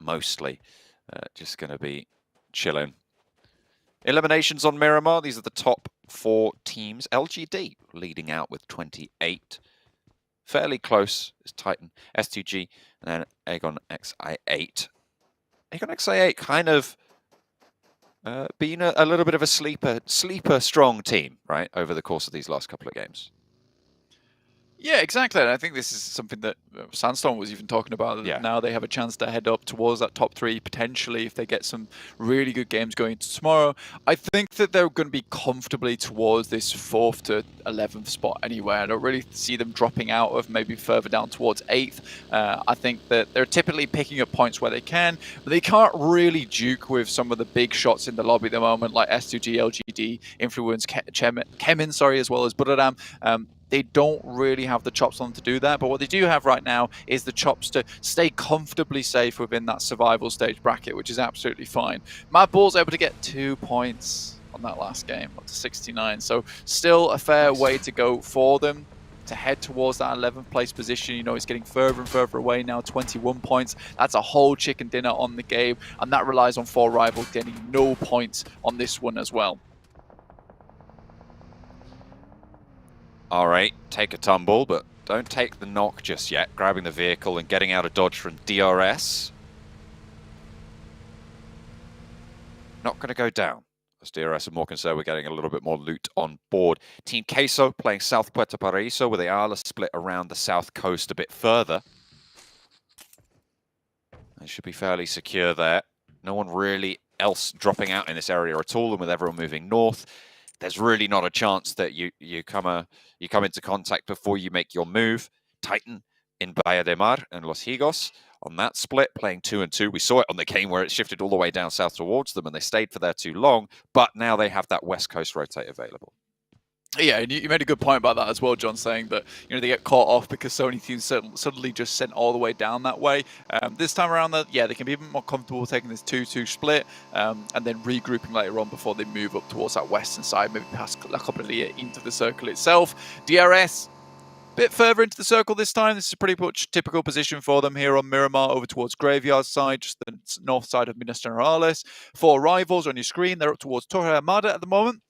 Mostly just going to be chilling. Eliminations on Miramar. These are the top 4 teams. LGD leading out with 28. Fairly close is Titan, S2G, and then Aegon XI8. Aegon XI8 kind of been a little bit of a sleeper strong team, right, over the course of these last couple of games. Yeah, exactly. And I think this is something that Sandstorm was even talking about. Yeah. Now they have a chance to head up towards that top 3, potentially, if they get some really good games going into tomorrow. I think that they're going to be comfortably towards this 4th to 11th spot anyway. I don't really see them dropping out of maybe further down towards 8th. I think that they're typically picking up points where they can, but they can't really duke with some of the big shots in the lobby at the moment, like S2G, LGD, Influence, Kemin, sorry, as well as Buradam. They don't really have the chops on them to do that, but what they do have right now is the chops to stay comfortably safe within that survival stage bracket, which is absolutely fine. Mad Bull's able to get 2 points on that last game, up to 69, so still a fair way to go for them to head towards that 11th place position. You know, it's getting further and further away now, 21 points. That's a whole chicken dinner on the game, and that relies on 4 rivals getting no points on this one as well. All right, take a tumble, but Don't take the knock just yet. Grabbing the vehicle and getting out of dodge from DRS. Not going to go down. As DRS are more concerned, we're getting a little bit more loot on board. Team Queso playing South Puerto Paraíso with Ayala split around the south coast a bit further. They should be fairly secure there. No one really else dropping out in this area at all, and with everyone moving north, there's really not a chance that you come into contact before you make your move. Titan in Bahia de Mar and Los Higos on that split, playing 2 and 2. We saw it on the game where it shifted all the way down south towards them, and they stayed for there too long, but now they have that west coast rotate available. Yeah, and you made a good point about that as well, John, saying that they get caught off because so many teams suddenly just sent all the way down that way. This time around, they can be even more comfortable taking this 2-2 split and then regrouping later on before they move up towards that western side, maybe past La Coppelia into the circle itself. DRS, a bit further into the circle this time. This is pretty much typical position for them here on Miramar over towards Graveyard side, just the north side of Minas Generales. 4 rivals on your screen. They're up towards Torre Armada at the moment.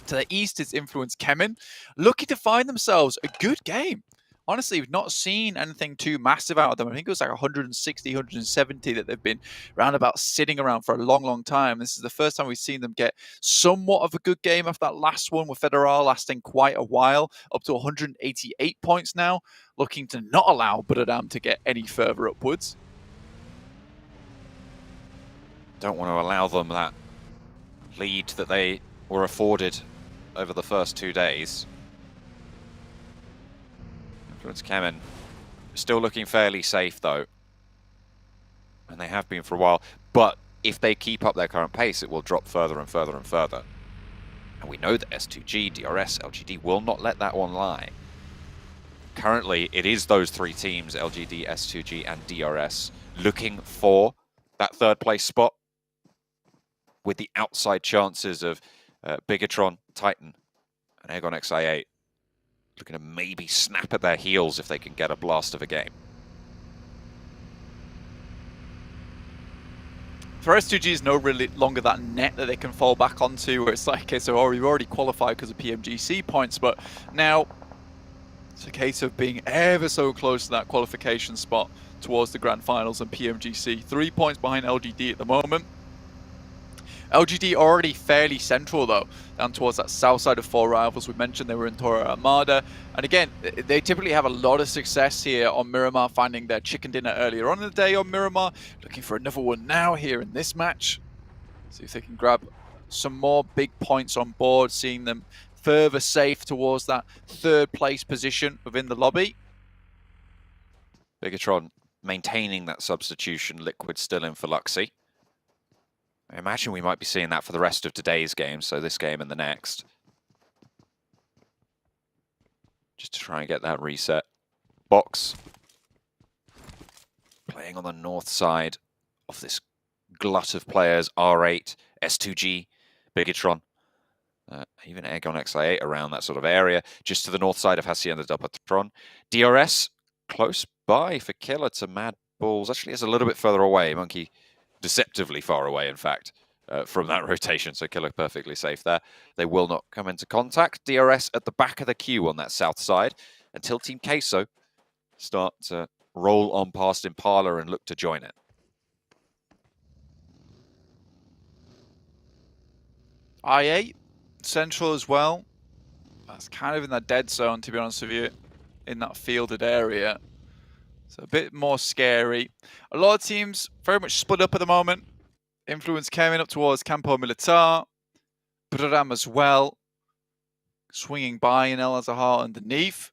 To the east is Influence Kemen, looking to find themselves a good game. Honestly, we've not seen anything too massive out of them. I think it was like 160, 170 that they've been roundabout sitting around for a long, long time. This is the first time we've seen them get somewhat of a good game after that last one with Federal lasting quite a while, up to 188 points now, looking to not allow Buradam to get any further upwards. Don't want to allow them that lead that they were afforded over the first 2 days. Influence Kemen still looking fairly safe though, and they have been for a while, but if they keep up their current pace, it will drop further and further and further. And we know that S2G, DRS, LGD will not let that one lie. Currently, it is those 3 teams, LGD, S2G, and DRS, looking for that 3rd place spot, with the outside chances of Bigatron, Titan, and Aegon XI8 looking to maybe snap at their heels if they can get a blast of a game. For S2G is no really longer that net that they can fall back onto, where it's like, okay, so we've already qualified because of PMGC points, but now it's a case of being ever so close to that qualification spot towards the grand finals and PMGC. 3 points behind LGD at the moment. LGD already fairly central though, down towards that south side of 4 rivals. We mentioned they were in Torre Armada. And again, they typically have a lot of success here on Miramar, finding their chicken dinner earlier on in the day on Miramar. Looking for another one now here in this match. See if they can grab some more big points on board, seeing them further safe towards that 3rd place position within the lobby. Bigatron maintaining that substitution, Liquid still in for Luxy. I imagine we might be seeing that for the rest of today's game, so this game and the next. Just to try and get that reset. Box. Playing on the north side of this glut of players. R8, S2G, Bigatron. Even Aegon XI8 around that sort of area. Just to the north side of Hacienda del Patron. DRS close by for Killer to Mad Bulls. Actually, it's a little bit further away. Monkey deceptively far away, in fact, from that rotation, so Killer perfectly safe there. They will not come into contact. DRS at the back of the queue on that south side until Team Queso start to roll on past Impala and look to join it. I8 central as well. That's kind of in that dead zone, to be honest with you, in that fielded area. So a bit more scary. A lot of teams very much split up at the moment. Influence coming up towards Campo Militar. Buradam as well. Swinging by in El Azahar underneath.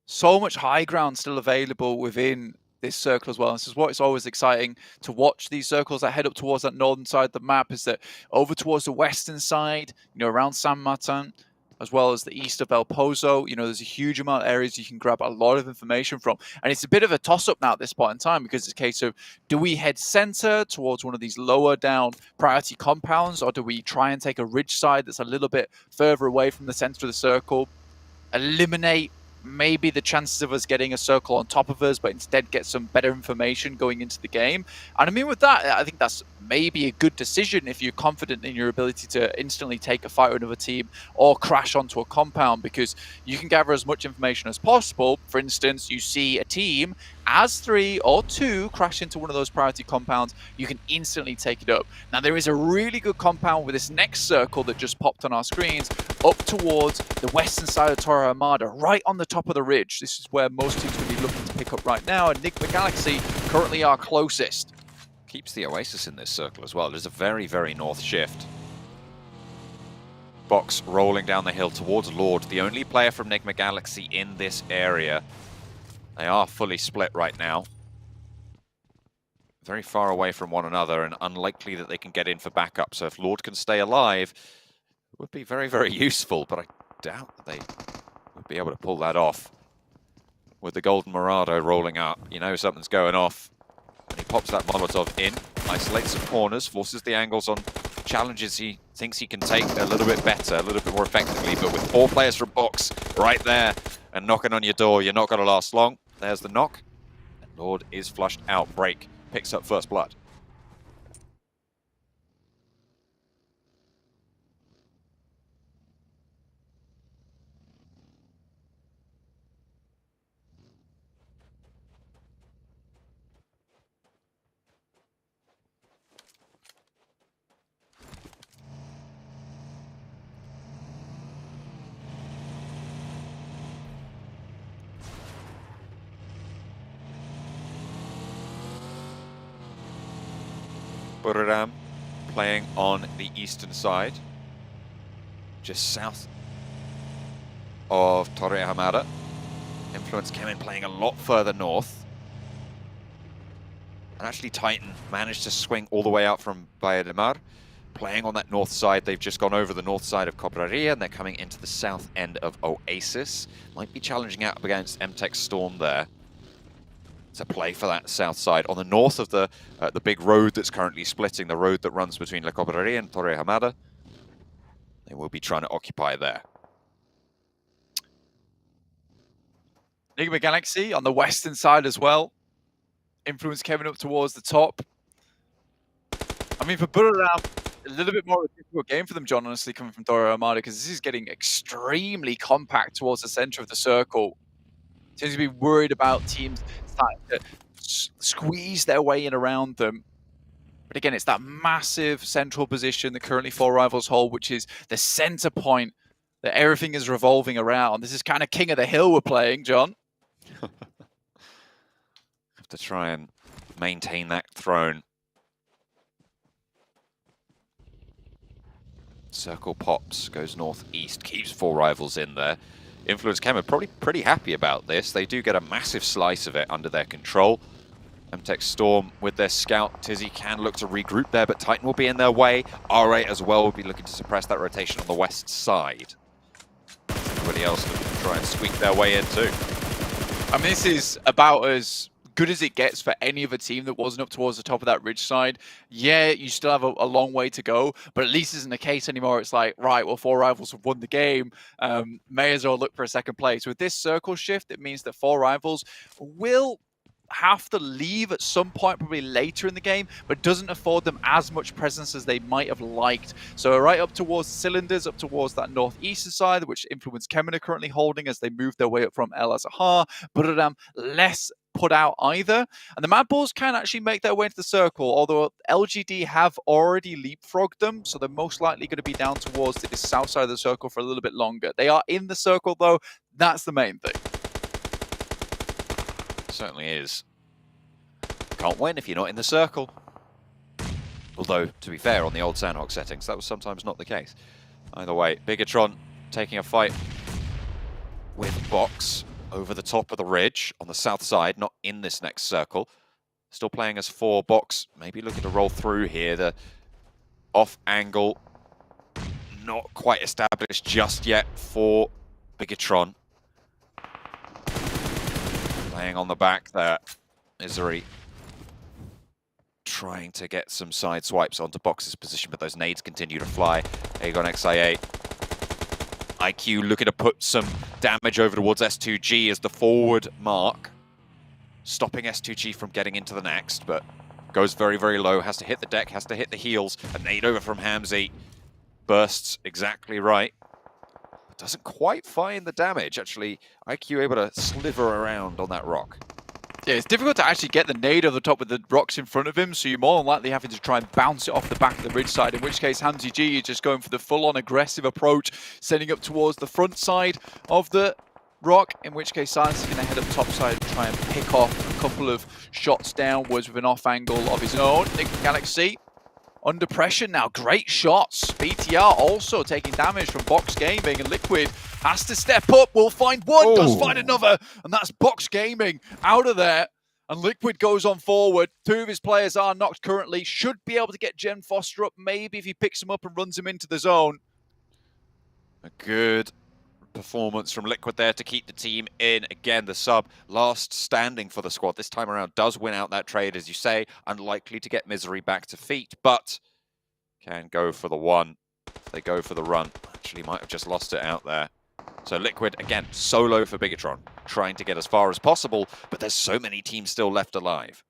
So much high ground still available within this circle as well. This is what is always exciting to watch these circles that head up towards that northern side of the map, is that over towards the western side, around San Martin, as well as the east of El Pozo, there's a huge amount of areas you can grab a lot of information from. And it's a bit of a toss-up now at this point in time, because it's a case of, do we head center towards one of these lower down priority compounds, or do we try and take a ridge side that's a little bit further away from the center of the circle, eliminate maybe the chances of us getting a circle on top of us, but instead get some better information going into the game. And I mean, with that, I think that's maybe a good decision if you're confident in your ability to instantly take a fight with another team or crash onto a compound, because you can gather as much information as possible. For instance, you see a team as 3 or 2 crash into one of those priority compounds, you can instantly take it up. Now, there is a really good compound with this next circle that just popped on our screens up towards the western side of Torre Armada, right on the top of the ridge. This is where most teams will be looking to pick up right now, and Enigma Galaxy currently are closest. Keeps the Oasis in this circle as well. There's a very, very north shift. Box rolling down the hill towards Lord, the only player from Enigma Galaxy in this area. They are fully split right now. Very far away from one another and unlikely that they can get in for backup. So if Lord can stay alive, it would be very, very useful, but I doubt that they would be able to pull that off. With the Golden Morado rolling up, you know something's going off. And he pops that Molotov in, isolates some corners, forces the angles on challenges he thinks he can take a little bit better, a little bit more effectively, but with 4 players from Box right there and knocking on your door, you're not going to last long. There's the knock. And Lord is flushed out. Break picks up first blood. Buriram playing on the eastern side, just south of Torre Hamada. Influence came in playing a lot further north. And actually Titan managed to swing all the way out from Baía de Mar. Playing on that north side, they've just gone over the north side of Cobraria and they're coming into the south end of Oasis. Might be challenging out against MTech Storm there. To play for that south side. On the north of the big road that's currently splitting, the road that runs between La Cobraria and Torre Hamada, they will be trying to occupy there. Enigma Galaxy on the western side as well. Influence Kevin up towards the top. I mean, for Buriram, a little bit more of a difficult game for them, John, honestly, coming from Torre Armada, because this is getting extremely compact towards the center of the circle. Seems to be worried about teams starting to squeeze their way in around them. But again, it's that massive central position that currently 4 Rivals hold, which is the center point that everything is revolving around. This is kind of King of the Hill we're playing, John. Have to try and maintain that throne. Circle pops, goes northeast, keeps 4 Rivals in there. Influence Chem are probably pretty happy about this. They do get a massive slice of it under their control. MTech Storm with their scout. Tizzy can look to regroup there, but Titan will be in their way. R8 as well will be looking to suppress that rotation on the west side. Everybody else looking to try and squeak their way in too. I mean, this is about as good as it gets for any other team that wasn't up towards the top of that ridge side. Yeah, you still have a long way to go, but at least isn't the case anymore. It's like, right, well, 4 Rivals have won the game. May as well look for a second place. With this circle shift, it means that 4 Rivals will have to leave at some point, probably later in the game, but doesn't afford them as much presence as they might have liked. So right up towards Cylinders, up towards that northeastern side, which Influence Kemen are currently holding as they move their way up from El Azahar. Buriram less put out either. And the Mad Bulls can actually make their way into the circle, although LGD have already leapfrogged them, so they're most likely going to be down towards the south side of the circle for a little bit longer. They are in the circle, though. That's the main thing. Certainly is. Can't win if you're not in the circle. Although, to be fair, on the old Sandhawk settings, that was sometimes not the case. Either way, Bigatron taking a fight with Box over the top of the ridge on the south side, not in this next circle. Still playing as 4. Box maybe looking to roll through here. The off angle not quite established just yet for Bigatron. Playing on the back there. Misery trying to get some side swipes onto Box's position, but those nades continue to fly. Aegon XIA IQ looking to put some damage over towards S2G as the forward mark, stopping S2G from getting into the next, but goes very, very low, has to hit the deck, has to hit the heels. A nade over from Hamzy, bursts exactly right, but doesn't quite find the damage. Actually, IQ able to sliver around on that rock. Yeah, it's difficult to actually get the nade over the top with the rocks in front of him, so you're more than likely having to try and bounce it off the back of the ridge side, in which case Hamzy G is just going for the full-on aggressive approach, sending up towards the front side of the rock, in which case Silence is going to head up top side and try and pick off a couple of shots downwards with an off angle of his own. Nick Galaxy under pressure now, great shots. BTR also taking damage from Box Gaming, and Liquid has to step up, will find one, does find another, and that's Box Gaming out of there. And Liquid goes on forward. Two of his players are knocked currently, should be able to get Jen Foster up, maybe if he picks him up and runs him into the zone. A good performance from Liquid there to keep the team in. Again, the sub last standing for the squad this time around does win out that trade, as you say. Unlikely to get Misery back to feet, but can go for the one. They go for the run. Actually might have just lost it out there. So Liquid, again, solo for Bigatron, trying to get as far as possible, but there's so many teams still left alive.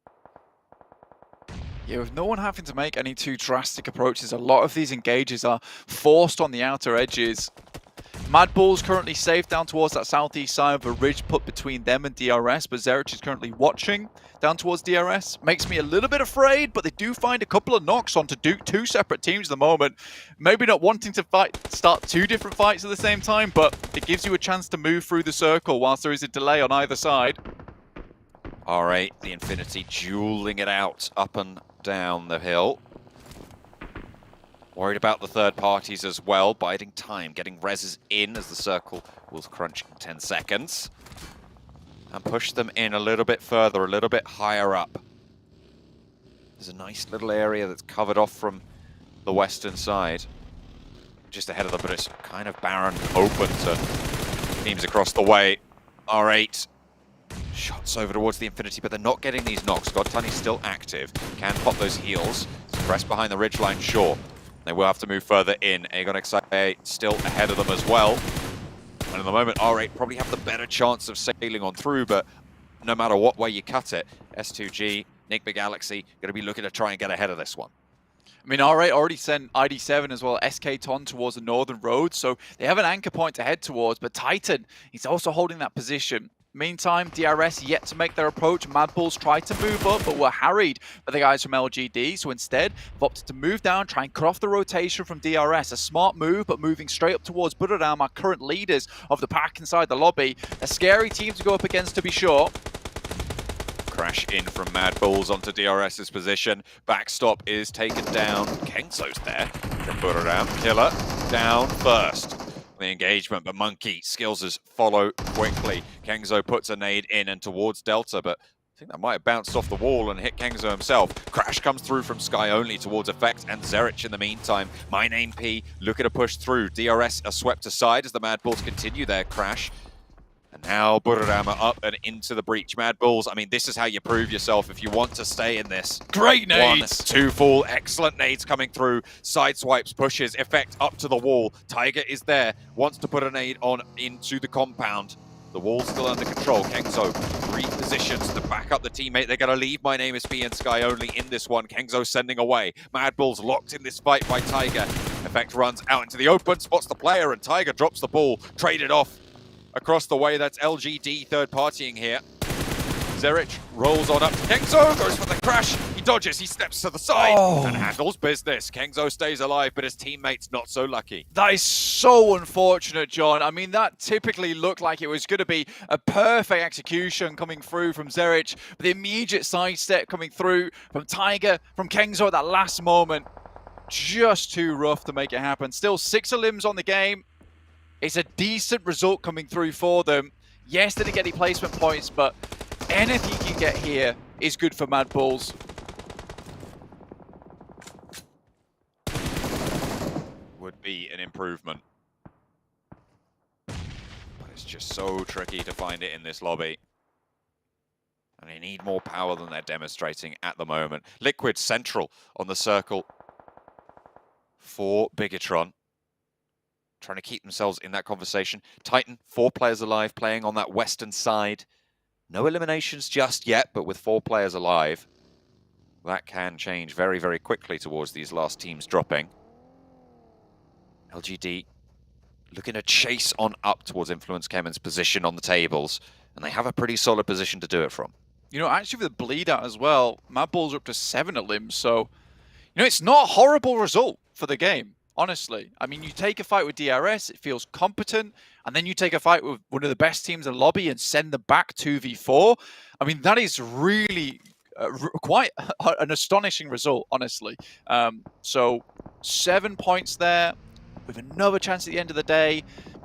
Yeah, with no one having to make any too drastic approaches, a lot of these engages are forced on the outer edges. Mad Bull's currently safe down towards that southeast side of a ridge put between them and DRS, but Zerich is currently watching down towards DRS. Makes me a little bit afraid, but they do find a couple of knocks onto two separate teams at the moment. Maybe not wanting to start two different fights at the same time, but it gives you a chance to move through the circle whilst there is a delay on either side. R8, the Infinity, dueling it out up and down the hill. Worried about the third parties as well, biding time, getting reses in as the circle will crunch in 10 seconds. And push them in a little bit further, a little bit higher up. There's a nice little area that's covered off from the western side. Just ahead of them, but it's kind of barren, open to teams across the way. R8 shots over towards the Infinity, but they're not getting these knocks. Godtunny's still active, can pop those heals. Press behind the ridgeline, sure. They will have to move further in. Aegon XIA still ahead of them as well. And at the moment, R8 probably have the better chance of sailing on through, but no matter what way you cut it, S2G, Nick Galaxy, going to be looking to try and get ahead of this one. I mean, R8 already sent ID7 as well, SK Ton towards the northern road, so they have an anchor point to head towards, but Titan, he's also holding that position. Meantime, DRS yet to make their approach. Mad Bulls tried to move up, but were harried by the guys from LGD. So instead, they've opted to move down, try and cut off the rotation from DRS. A smart move, but moving straight up towards Buradam, our current leaders of the pack inside the lobby. A scary team to go up against, to be sure. Crash in from Mad Bulls onto DRS's position. Backstop is taken down. Kengso's there from Buradam. Killer down first. The engagement, but Monkey skills us follow quickly. Kengzo puts a nade in and towards Delta, but I think that might have bounced off the wall and hit Kengzo himself. Crash comes through from Sky Only towards Effect and Zerich in the meantime. My name P looking to push through. DRS are swept aside as the Mad Bulls continue their crash. And now Buradam are up and into the breach. Mad Bulls, I mean, this is how you prove yourself if you want to stay in this. Great nades! 1, 2 full, excellent nades coming through. Side swipes, pushes, Effect up to the wall. Tiger is there, wants to put a nade on into the compound. The wall's still under control. Kengzo repositions to back up the teammate. They're going to leave My Name is P and Sky Only in this one. Kengzo sending away. Mad Bulls locked in this fight by Tiger. Effect runs out into the open, spots the player, and Tiger drops the ball. Traded off across the way. That's LGD third partying here. Zerich rolls on up to Kengzo, goes for the crash. He dodges, he steps to the side and handles business. Kengzo stays alive, but his teammate's not so lucky. That is so unfortunate, John. I mean, that typically looked like it was going to be a perfect execution coming through from Zerich, but the immediate sidestep coming through from Tiger, from Kengzo at that last moment. Just too rough to make it happen. Still 6 limbs on the game. It's a decent result coming through for them. Yes, they didn't get any placement points, but anything you can get here is good for Mad Bulls. Would be an improvement. But it's just so tricky to find it in this lobby. And they need more power than they're demonstrating at the moment. Liquid central on the circle for Bigatron. trying to keep themselves in that conversation. Titan, 4 players alive, playing on that western side. No eliminations just yet, but with 4 players alive, that can change very, very quickly towards these last teams dropping. LGD looking to chase on up towards Influence Kemen's position on the tables, and they have a pretty solid position to do it from. You know, actually with the bleed out as well, Mad Bulls are up to 7 at limbs, so, you know, it's not a horrible result for the game, honestly. I mean, you take a fight with DRS, it feels competent, and then you take a fight with one of the best teams in the lobby and send them back 2v4. I mean, that is really quite an astonishing result, honestly. So 7 points there, with another chance at the end of the day.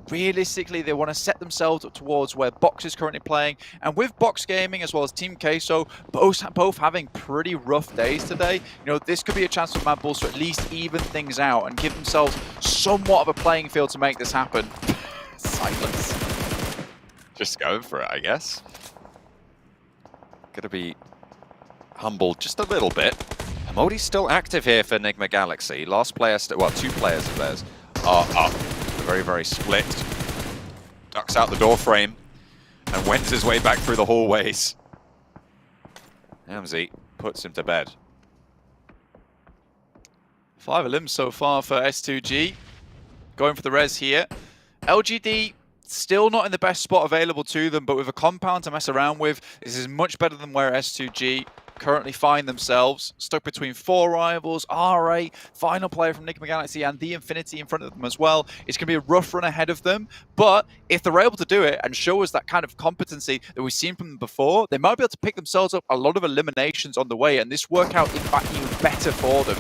Realistically, they want to set themselves up towards where Box is currently playing. And with Box Gaming as well as Team Queso, both having pretty rough days today, you know, this could be a chance for Mad Bulls to at least even things out and give themselves somewhat of a playing field to make this happen. Silence. Just going for it, I guess. Gonna be humbled just a little bit. Modi's still active here for Enigma Galaxy. Last player, well, 2 players of theirs are up. Very, very split. Ducks out the door frame and wends his way back through the hallways. Hamzy puts him to bed. 5 limbs so far for S2G. Going for the res here. LGD still not in the best spot available to them, but with a compound to mess around with, this is much better than where S2G currently find themselves. Stuck between 4 rivals, RA, final player from Enigma Galaxy, and the Infinity in front of them as well. It's going to be a rough run ahead of them, but if they're able to do it and show us that kind of competency that we've seen from them before, they might be able to pick themselves up a lot of eliminations on the way, and this work out, in fact, even better for them.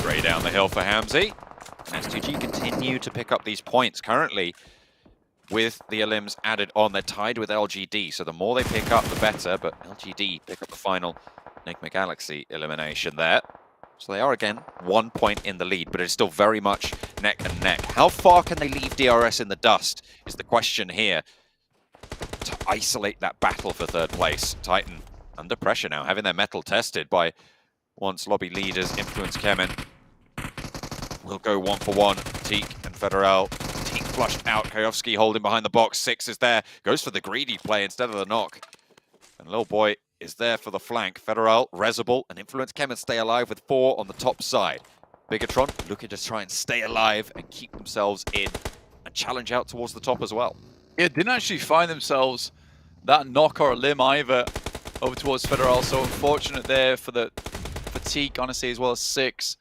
Ray down the hill for Hamzy. S2G continue to pick up these points. Currently, with the elims added on, they're tied with LGD, so the more they pick up, the better, but LGD pick up the final Enigma Galaxy elimination there. So they are, again, 1 point in the lead, but it's still very much neck and neck. How far can they leave DRS in the dust is the question here to isolate that battle for 3rd place. Titan under pressure now, having their mettle tested by once lobby leaders Influence Kemen. Will go 1-for-1, Teak and Federal. Teak flushed out, Kayovsky holding behind the box, 6 is there, goes for the greedy play instead of the knock. And Lil Boy is there for the flank. Federal, Resable, and Influence Kemen stay alive with 4 on the top side. Bigatron looking to try and stay alive and keep themselves in and challenge out towards the top as well. Yeah, didn't actually find themselves that knock or a limb either over towards Federal, so unfortunate there for Teak, honestly, as well as 6.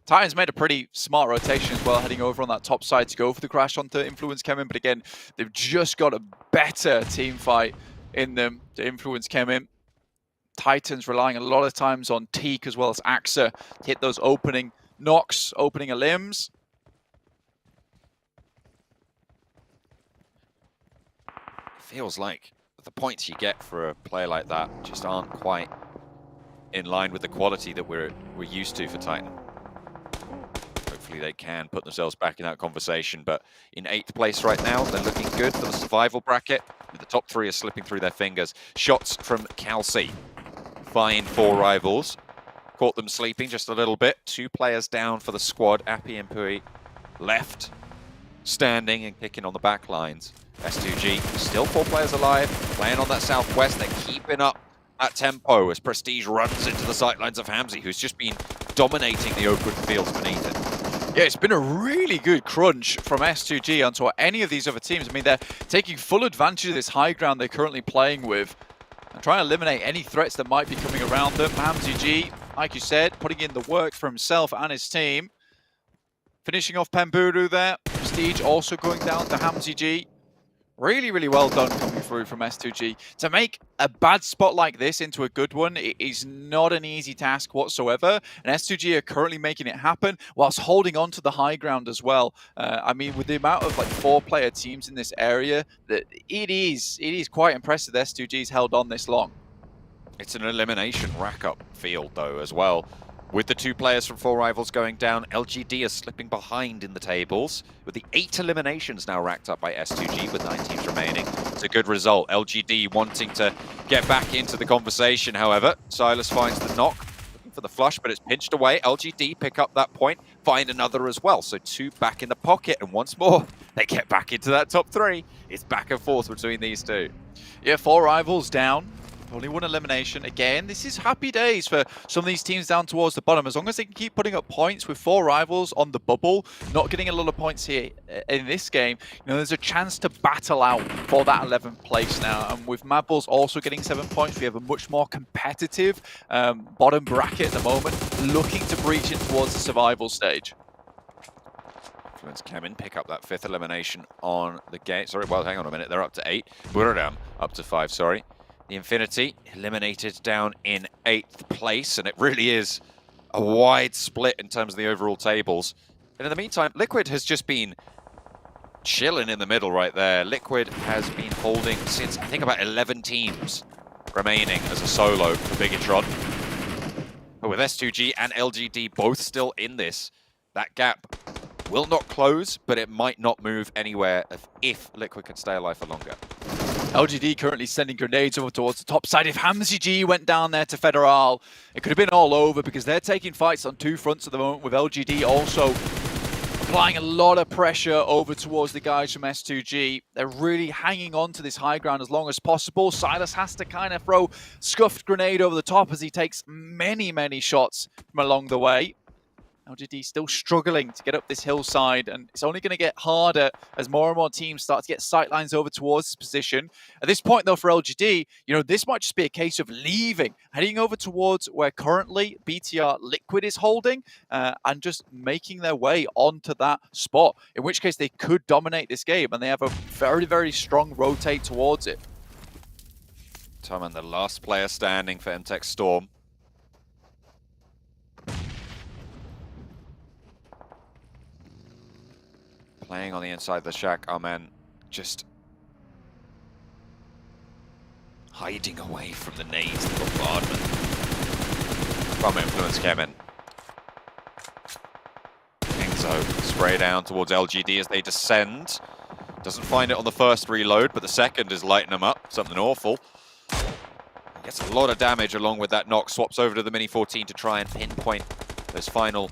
Titans made a pretty smart rotation as well, heading over on that top side to go for the crash onto Influence Kemen, but again, they've just got a better team fight in them to Influence Kemen. Titans relying a lot of times on Teak as well as Axa to hit those opening knocks, opening limbs. Feels like the points you get for a player like that just aren't quite in line with the quality that we're used to for Titan. Hopefully they can put themselves back in that conversation, but in 8th place right now, they're looking good for the survival bracket. The top 3 are slipping through their fingers. Shots from Calci. Fine 4 rivals. Caught them sleeping just a little bit. 2 players down for the squad. Appy and Pui left, standing and kicking on the back lines. S2G, still 4 players alive, playing on that southwest. They're keeping up that tempo as Prestige runs into the sightlines of Hamzy, who's just been dominating the open fields beneath it. Yeah, it's been a really good crunch from S2G onto any of these other teams. I mean, they're taking full advantage of this high ground they're currently playing with and trying to eliminate any threats that might be coming around them. Hamzy G, like you said, putting in the work for himself and his team. Finishing off Pemburu there. Prestige also going down to Hamzy G. Really, really well done coming through from S2G. To make a bad spot like this into a good one, it is not an easy task whatsoever. And S2G are currently making it happen whilst holding on to the high ground as well. I mean, with the amount of like 4-player teams in this area, that it is quite impressive that S2G's held on this long. It's an elimination rack-up field though as well. With the 2 players from 4 rivals going down, LGD is slipping behind in the tables, with the 8 eliminations now racked up by S2G with 9 teams remaining. It's a good result. LGD wanting to get back into the conversation, however. Silas finds the knock, looking for the flush, but it's pinched away. LGD pick up that point, find another as well. So 2 back in the pocket, and once more, they get back into that top 3. It's back and forth between these 2. Yeah, 4 rivals down. Only 1 elimination. Again, this is happy days for some of these teams down towards the bottom. As long as they can keep putting up points with 4 rivals on the bubble, not getting a lot of points here in this game, there's a chance to battle out for that 11th place now. And with Mad Bulls also getting 7 points, we have a much more competitive bottom bracket at the moment, looking to breach in towards the survival stage. Influence Kemin pick up that 5th elimination on the game. Sorry, well, hang on a minute. They're up to 8. Buradam up to 5, sorry. The Infinity eliminated down in 8th place, and it really is a wide split in terms of the overall tables. And in the meantime, Liquid has just been chilling in the middle right there. Liquid has been holding since, I think, about 11 teams remaining as a solo for Bigatron. But with S2G and LGD both still in this, that gap will not close, but it might not move anywhere if Liquid can stay alive for longer. LGD currently sending grenades over towards the top side. If Hamzy G went down there to Federal, it could have been all over because they're taking fights on 2 fronts at the moment, with LGD also applying a lot of pressure over towards the guys from S2G. They're really hanging on to this high ground as long as possible. Silas has to kind of throw scuffed grenade over the top as he takes many, many shots from along the way. LGD still struggling to get up this hillside, and it's only going to get harder as more and more teams start to get sightlines over towards this position. At this point, though, for LGD, this might just be a case of leaving, heading over towards where currently BTR Liquid is holding, and just making their way onto that spot, in which case they could dominate this game, and they have a very, very strong rotate towards it. Toman, the last player standing for MTech Storm. Playing on the inside of the shack, our man just hiding away from the nades, the bombardment from Influence Kemin. Kingzo spray down towards LGD as they descend. Doesn't find it on the first reload, but the second is lighting them up. Something awful. Gets a lot of damage along with that knock. Swaps over to the Mini 14 to try and pinpoint those final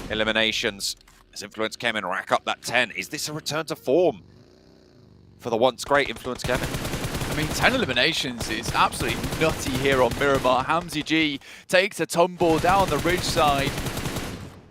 eliminations. As Influence Kemin rack up that 10. Is this a return to form for the once great Influence Kemin? I mean, 10 eliminations is absolutely nutty here on Miramar. Hamzy G takes a tumble down the ridge side.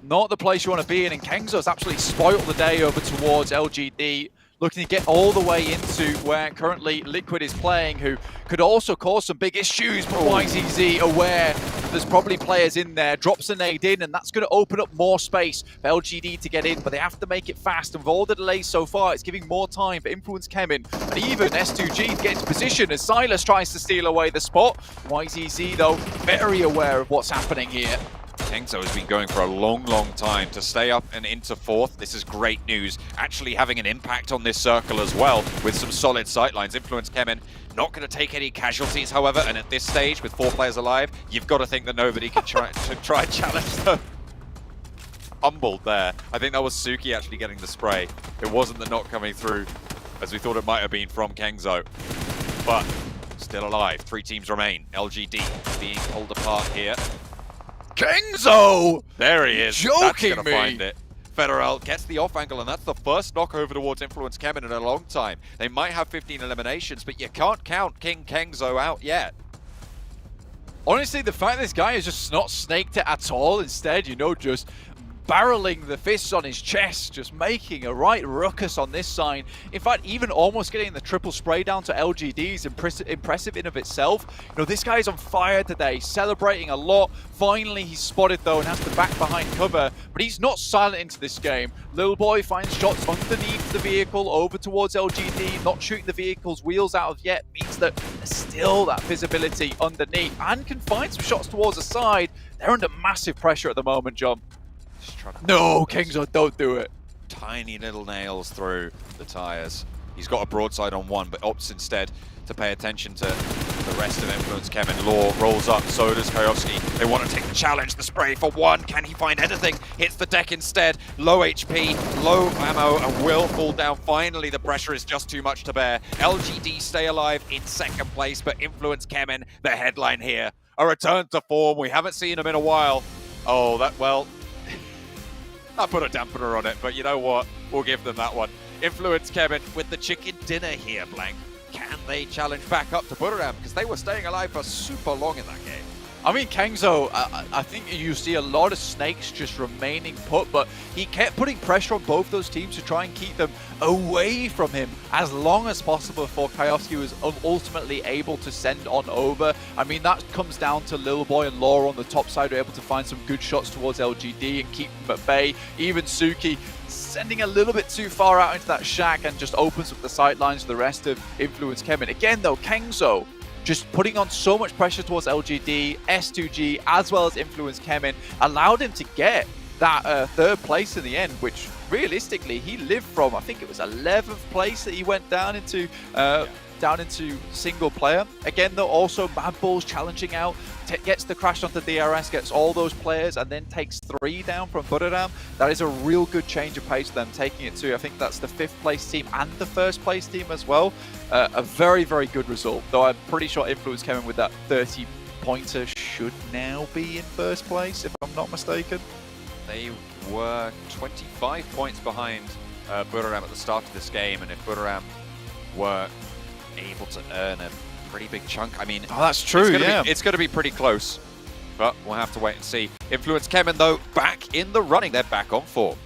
Not the place you want to be in, and Kengzo's absolutely spoiled the day over towards LGD. Looking to get all the way into where currently Liquid is playing, who could also cause some big issues, but YZZ aware there's probably players in there, drops a nade in, and that's going to open up more space for LGD to get in, but they have to make it fast, and with all the delays so far, it's giving more time for Influence Kemin, and even S2G to get into position as Silas tries to steal away the spot. YZZ, though, very aware of what's happening here. Kengzo has been going for a long, long time to stay up and into 4th. This is great news, actually having an impact on this circle as well, with some solid sightlines. Influence Kemin not going to take any casualties, however, and at this stage, with 4 players alive, you've got to think that nobody can try and challenge them. Humbled there. I think that was Suki actually getting the spray. It wasn't the knock coming through, as we thought it might have been from Kengzo. But still alive. 3 teams remain. LGD being pulled apart here. Kengzo! There he is. Joking That's gonna me. find it. Federal gets the off angle, and that's the first knock over towards Influence Kemin in a long time. They might have 15 eliminations, but you can't count King Kengzo out yet. Honestly, the fact this guy has just not snaked it at all, instead, just barreling the fists on his chest, just making a right ruckus on this side. In fact, even almost getting the triple spray down to LGD is impressive in of itself. This guy is on fire today, celebrating a lot. Finally, he's spotted though and has to back behind cover, but he's not silent into this game. Little boy finds shots underneath the vehicle over towards LGD, not shooting the vehicle's wheels out of yet, means that there's still that visibility underneath, and can find some shots towards the side. They're under massive pressure at the moment, John. No, Kengzo, don't do it. Tiny little nails through the tires. He's got a broadside on one, but opts instead to pay attention to the rest of Influence Kemin. Law rolls up, so does Kayovsky. They want to take the challenge, the spray for 1. Can he find anything? Hits the deck instead. Low HP, low ammo, and will fall down. Finally, the pressure is just too much to bear. LGD stay alive in 2nd place, but Influence Kemin, the headline here. a return to form. We haven't seen him in a while. Oh, I put a dampener on it, but you know what? We'll give them that one. Influence Kevin with the chicken dinner here, Blank. Can they challenge back up to Buriram? Because they were staying alive for super long in that game. I mean, Kangzo, I think you see a lot of snakes just remaining put, but he kept putting pressure on both those teams to try and keep them away from him as long as possible before Kayovsky was ultimately able to send on over. I mean, that comes down to Lil Boy and Laura on the top side who are able to find some good shots towards LGD and keep them at bay. Even Suki sending a little bit too far out into that shack and just opens up the sightlines for the rest of Influence Kevin. Again, though, Kangzo just putting on so much pressure towards LGD, S2G, as well as Influence Kemin, allowed him to get that third place in the end, which realistically he lived from, I think it was 11th place that he went down into single player. Again, though, also Mad Balls challenging out, gets the crash onto DRS, gets all those players, and then takes 3 down from Buriram. That is a real good change of pace for them, taking it to, I think that's the 5th place team and the 1st place team as well. A very, very good result, though I'm pretty sure Influence Kevin with that 30-pointer should now be in 1st place, if I'm not mistaken. They were 25 points behind Buriram at the start of this game, and if Buriram were able to earn a pretty big chunk, I mean, that's true, it's going to be pretty close, but we'll have to wait and see. Influence Kevin, though, back in the running. They're back on form.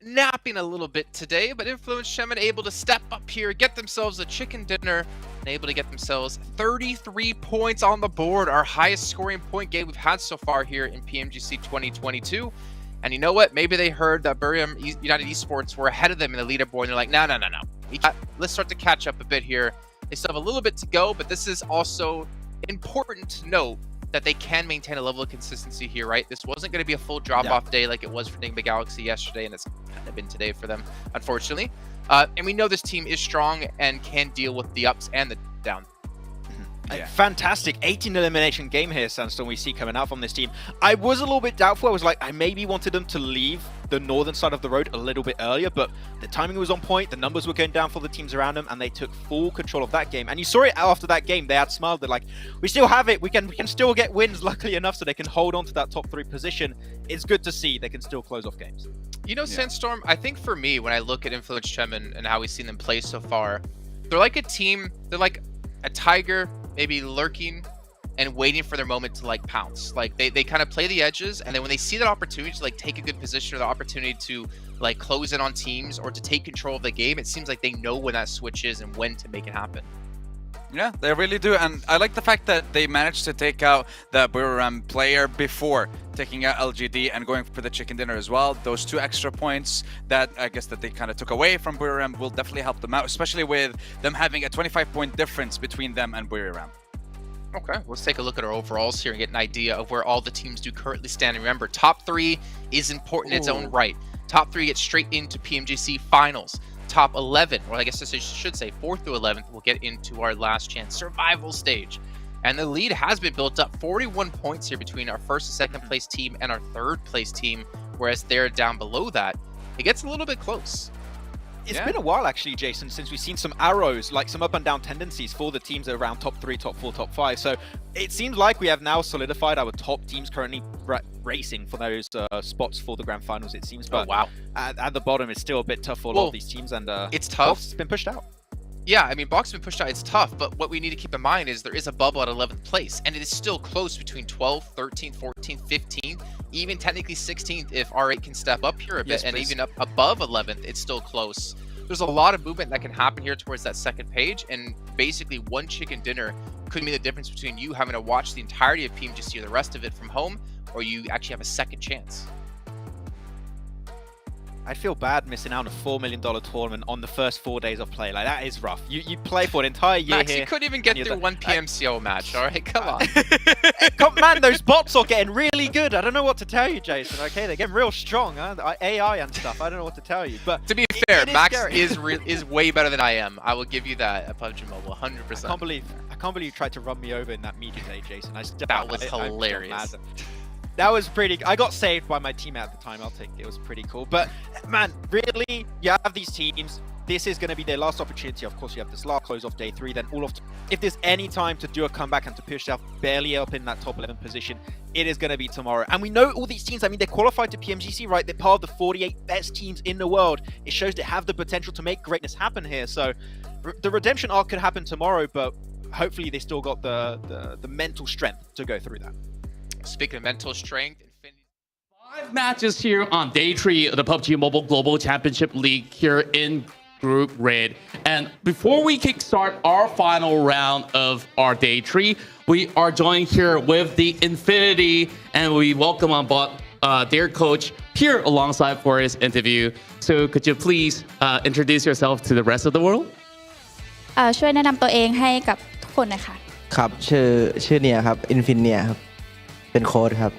Napping a little bit today, but Influence Shemin able to step up here, get themselves a chicken dinner, and able to get themselves 33 points on the board, our highest scoring point game we've had so far here in PMGC 2022. And you know what? Maybe they heard that Buriram United Esports were ahead of them in the leaderboard, and they're like, no. Let's start to catch up a bit here. They still have a little bit to go, but this is also important to note that they can maintain a level of consistency here, right? This wasn't going to be a full drop-off day like it was for Ningba Galaxy yesterday, and it's kind of been today for them, unfortunately. And we know this team is strong and can deal with the ups and the downs. Fantastic 18 elimination game here, Sandstorm, we see coming out from this team. I was a little bit doubtful. I was like, I maybe wanted them to leave the northern side of the road a little bit earlier, but the timing was on point, the numbers were going down for the teams around them, and they took full control of that game. And you saw it after that game, they had smiled, they're like, we still have it, we can still get wins, luckily enough, so they can hold on to that top 3 position. It's good to see they can still close off games. You know, Sandstorm, I think for me, when I look at Influence Chemin and how we've seen them play so far, they're like a team, they're like a tiger, maybe lurking and waiting for their moment to like pounce. Like they kind of play the edges, and then when they see that opportunity to like take a good position or the opportunity to like close in on teams or to take control of the game, it seems like they know when that switch is and when to make it happen. Yeah, they really do, and I like the fact that they managed to take out the Buriram player before taking out LGD and going for the chicken dinner as well. Those 2 extra points that I guess that they kind of took away from Buriram will definitely help them out, especially with them having a 25-point difference between them and Buriram. Okay, let's take a look at our overalls here and get an idea of where all the teams do currently stand. And remember, top 3 is important in its own right. Top 3 gets straight into PMGC Finals. Top 11, or I guess I should say 4th through 11th, will get into our last chance survival stage. And the lead has been built up, 41 points here between our 1st and 2nd place team and our 3rd place team, whereas they're down below that. It gets a little bit close. It's been a while, actually, Jason, since we've seen some arrows, like some up and down tendencies for the teams around top 3, top 4, top 5. So it seems like we have now solidified our top teams currently racing for those spots for the grand finals, it seems. But wow. At the bottom, it's still a bit tough for a lot of these teams, and it's tough. It's been pushed out. Yeah, I mean, Box has been pushed out. It's tough, but what we need to keep in mind is there is a bubble at 11th place, and it is still close between 12th, 13th, 14th, 15th, even technically 16th if R8 can step up here a bit, and even up above 11th, it's still close. There's a lot of movement that can happen here towards that second page, and basically one chicken dinner could mean the difference between you having to watch the entirety of PMGC or the rest of it from home, or you actually have a second chance. I feel bad missing out on a $4 million tournament on the first 4 days of play. Like, that is rough. You play for an entire year Max, here. you couldn't even get through one PMCO match, all right? Come on. Man, those bots are getting really good. I don't know what to tell you, Jason. Okay, they're getting real strong. Huh? AI and stuff. I don't know what to tell you. But to be fair, Max is way better than I am. I will give you that at PUBG Mobile, 100%. I can't believe you tried to run me over in that media day, Jason. That was hilarious. That was pretty. I got saved by my teammate at the time. I'll take it. It was pretty cool. But man, really, you have these teams. This is going to be their last opportunity. Of course, you have this last close off day 3. Then if there's any time to do a comeback and to push yourself barely up in that top 11 position, it is going to be tomorrow. And we know all these teams. I mean, they're qualified to PMGC, right? They're part of the 48 best teams in the world. It shows they have the potential to make greatness happen here. So the redemption arc could happen tomorrow, but hopefully they still got the mental strength to go through that. Speaking of mental strength, 5 matches here on day 3 of the PUBG Mobile Global Championship League here in Group Red. And before we kickstart our final round of our day 3, we are joined here with the Infinity, and we welcome on board their coach here alongside for his interview. So could you please introduce yourself to the rest of the world? ช่วยแนะนำตัวเองให้กับทุกคนหน่อยค่ะครับชื่อเนียครับ Infinia ครับเป็นโค้ชครับ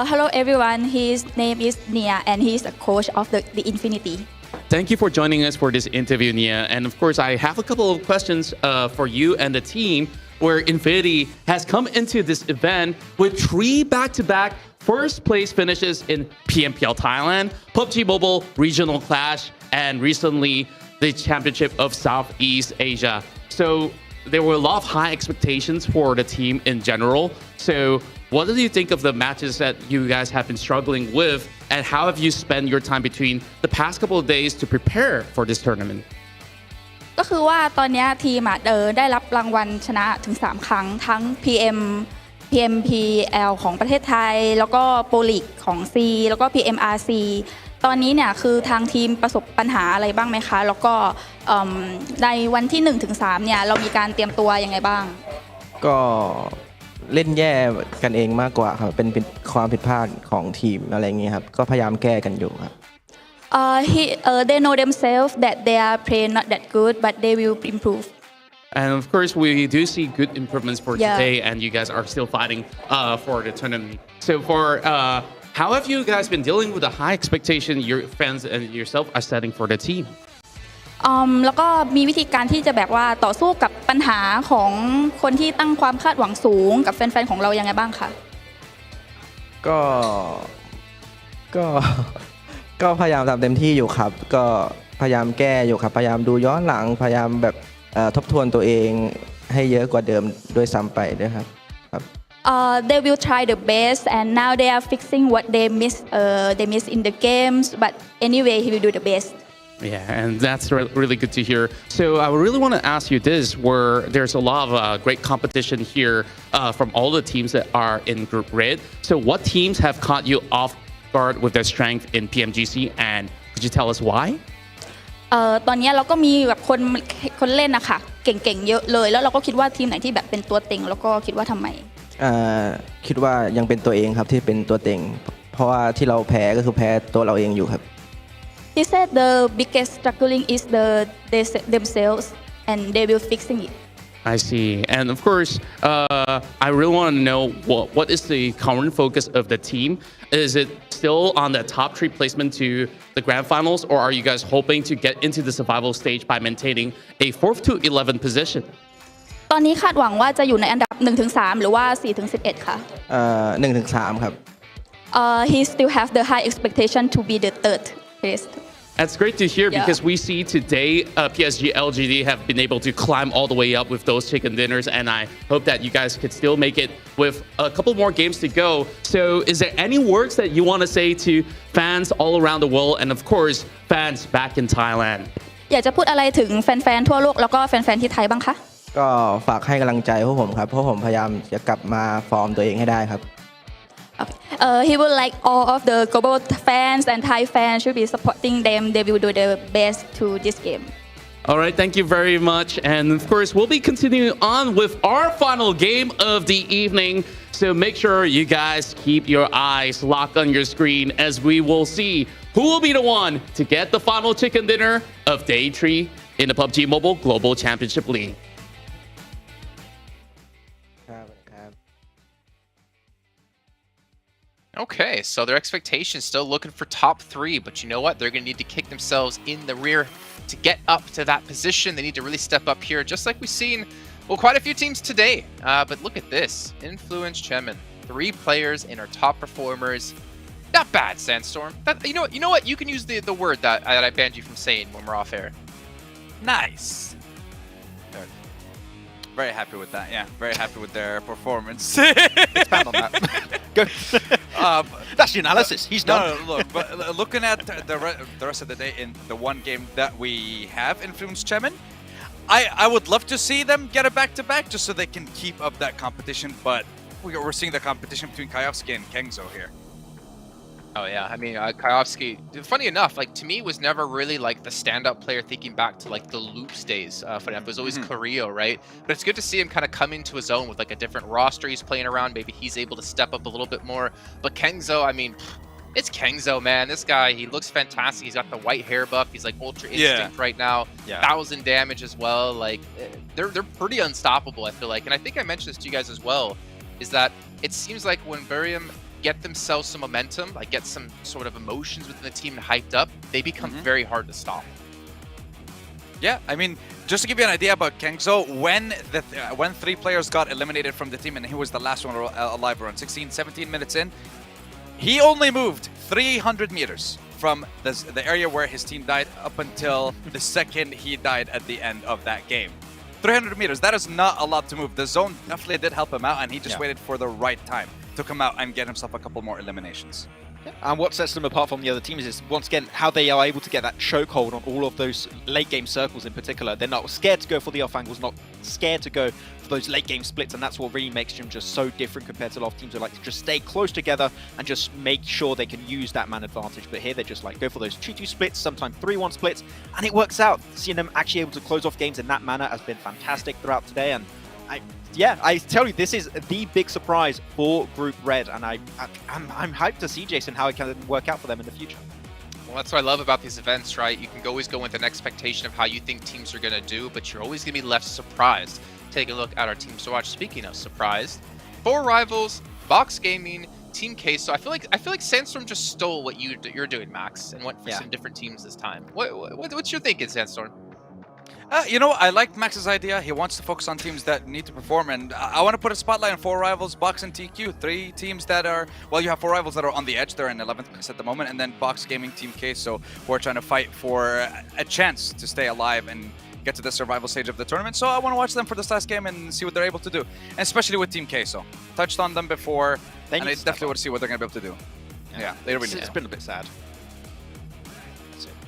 Hello everyone, his name is Nia and he's a coach of the Infinity. Thank you for joining us for this interview, Nia. And of course, I have a couple of questions for you and the team, where Infinity has come into this event with 3 back-to-back first place finishes in PMPL Thailand, PUBG Mobile Regional Clash, and recently the Championship of Southeast Asia. So there were a lot of high expectations for the team in general. So what do you think of the matches that you guys have been struggling with, and how have you spent your time between the past couple of days to prepare for this tournament? ก็คือว่าตอนนี้ทีมได้รับรางวัลชนะถึง3ครั้งทั้ง PMPL ของประเทศไทยแล้วก็โปรลีกของ C แล้วก็ PMRC ตอนนี้เนี่ยคือทางทีมประสบปัญหาอะไรบ้างไหมคะแล้วก็ในวันที่ 1-3 เนี่ยเรามีการเตรียมตัวยังไงบ้างก็เล่นแย่กันเองมากกว่าครับเป็นความผิดพลาดของทีมอะไรอย่างเงี้ยครับก็พยายามแก้กันอยู่ครับthey know themselves that they are playing not that good but they will improve. And of course, we do see good improvements for today, and you guys are still fighting for the tournament. So for how have you guys been dealing with the high expectation your fans and yourself are setting for the team? แล้วก็มีวิธีการที่จะแบบว่าต่อสู้กับปัญหาของคนที่ตั้งความคาดหวังสูงกับแฟนๆของเรายังไงบ้างคะก็พยายามทำเต็มที่อยู่ครับก็พยายามแก้อยู่ครับพยายามดูย้อนหลังพยายามแบบทบทวนตัวเองให้เยอะกว่าเดิมด้วยซ้ำไปด้วยครับthey will try the best and now they are fixing what they miss in the games but anyway he will do the best. Yeah, and that's really good to hear. So I really want to ask you this, where there's a lot of great competition here from all the teams that are in Group Red. So what teams have caught you off guard with their strength in PMGC, and could you tell us why? ตอนนี้เราก็มีแบบคนเล่นนะคะเก่งๆเยอะเลยแล้วเราก็คิดว่าทีมไหนที่แบบเป็นตัวเต็งแล้วก็คิดว่าทำไมคิดว่ายังเป็นตัวเองครับที่เป็นตัวเต็งเพราะว่าที่เราแพ้ก็คือแพ้ตัวเราเองอยู่ครับ He said the biggest struggling is themselves and they will fixing it. I see. And of course, I really want to know what is the current focus of the team? Is it still on the top 3 placement to the grand finals, or are you guys hoping to get into the survival stage by maintaining a 4th to 11th position? ตอนนี้คาดหวังว่าจะอยู่ในอันดับ 1-3 หรือว่า 4-11 ค่ะ1-3 ครับhe still have the high expectation to be the 3rd place. That's great to hear because we see today PSG LGD have been able to climb all the way up with those chicken dinners, and I hope that you guys could still make it with a couple more games to go. So is there any words that you want to say to fans all around the world and of course fans back in Thailand? อยากจะพูดอะไรถึงแฟนๆทั่วโลกแล้วก็แฟนๆที่ไทยบ้างคะ ก็ฝากให้กำลังใจพวกผมครับเพราะผมพยายามจะกลับมาฟอร์มตัวเองให้ได้ครับ He would like all of the global fans and Thai fans should be supporting them. They will do their best to this game. All right, thank you very much. And of course, we'll be continuing on with our final game of the evening. So make sure you guys keep your eyes locked on your screen as we will see who will be the one to get the final chicken dinner of day 3 in the PUBG Mobile Global Championship League. Okay, so their expectations still looking for top 3, but you know what? They're going to need to kick themselves in the rear to get up to that position. They need to really step up here, just like we've seen, well, quite a few teams today. But look at this. Influence Chemin. 3 players in our top performers. Not bad, Sandstorm. You know what? You can use the word that I banned you from saying when we're off air. Nice. Very happy with that. Yeah, very happy with their performance. Expand on that. Go. That's the analysis. He's done. No, look, but looking at the rest of the day in the one game that we have influenced Chemin, I would love to see them get a back-to-back just so they can keep up that competition. But we're seeing the competition between Kayovsky and Kengzo here. Oh yeah, I mean, Kayovsky, funny enough, like to me was never really like the stand-up player thinking back to like the Loops days. Funny enough, it was always Clario, right? But it's good to see him kind of come into his own with like a different roster he's playing around. Maybe he's able to step up a little bit more. But Kengzo, I mean, it's Kengzo, man. This guy, he looks fantastic. He's got the white hair buff. He's like Ultra Instinct right now. 1,000 damage as well. Like they're pretty unstoppable, I feel like. And I think I mentioned this to you guys as well, is that it seems like when Burium get themselves some momentum, like get some sort of emotions within the team and hyped up, they become very hard to stop. Yeah, I mean, just to give you an idea about Kengzo, when 3 players got eliminated from the team and he was the last one alive around 16, 17 minutes in, he only moved 300 meters from the area where his team died up until the second he died at the end of that game. 300 meters, that is not a lot to move. The zone definitely did help him out, and he just waited for the right time to come out and get himself a couple more eliminations. And what sets them apart from the other teams is, once again, how they are able to get that chokehold on all of those late game circles in particular. They're not scared to go for the off angles, not scared to go for those late game splits, and that's what really makes them just so different compared to a lot of teams who like to just stay close together and just make sure they can use that man advantage. But here they just like go for those 2-2 splits, sometimes 3-1 splits, and it works out. Seeing them actually able to close off games in that manner has been fantastic throughout today, and I tell you, this is the big surprise for Group Red, and I'm hyped to see, Jason, how it can work out for them in the future. Well, that's what I love about these events, right? You can always go with an expectation of how you think teams are going to do, but you're always going to be left surprised. Take a look at our teams to watch. Speaking of surprised, 4 rivals, Box Gaming, Team K. So I feel like Sandstorm just stole what you're doing, Max, and went for some different teams this time. What's your thinking, Sandstorm? You know, I like Max's idea. He wants to focus on teams that need to perform, and I want to put a spotlight on 4 rivals, Box and TQ, 3 teams that are, well, you have 4 rivals that are on the edge. They're in 11th place at the moment, and then Box Gaming, Team K, so we're trying to fight for a chance to stay alive and get to the survival stage of the tournament. So I want to watch them for this last game and see what they're able to do, and especially with Team K. So touched on them before, and I definitely want to see what they're going to be able to do. Yeah, they really It's been a bit sad.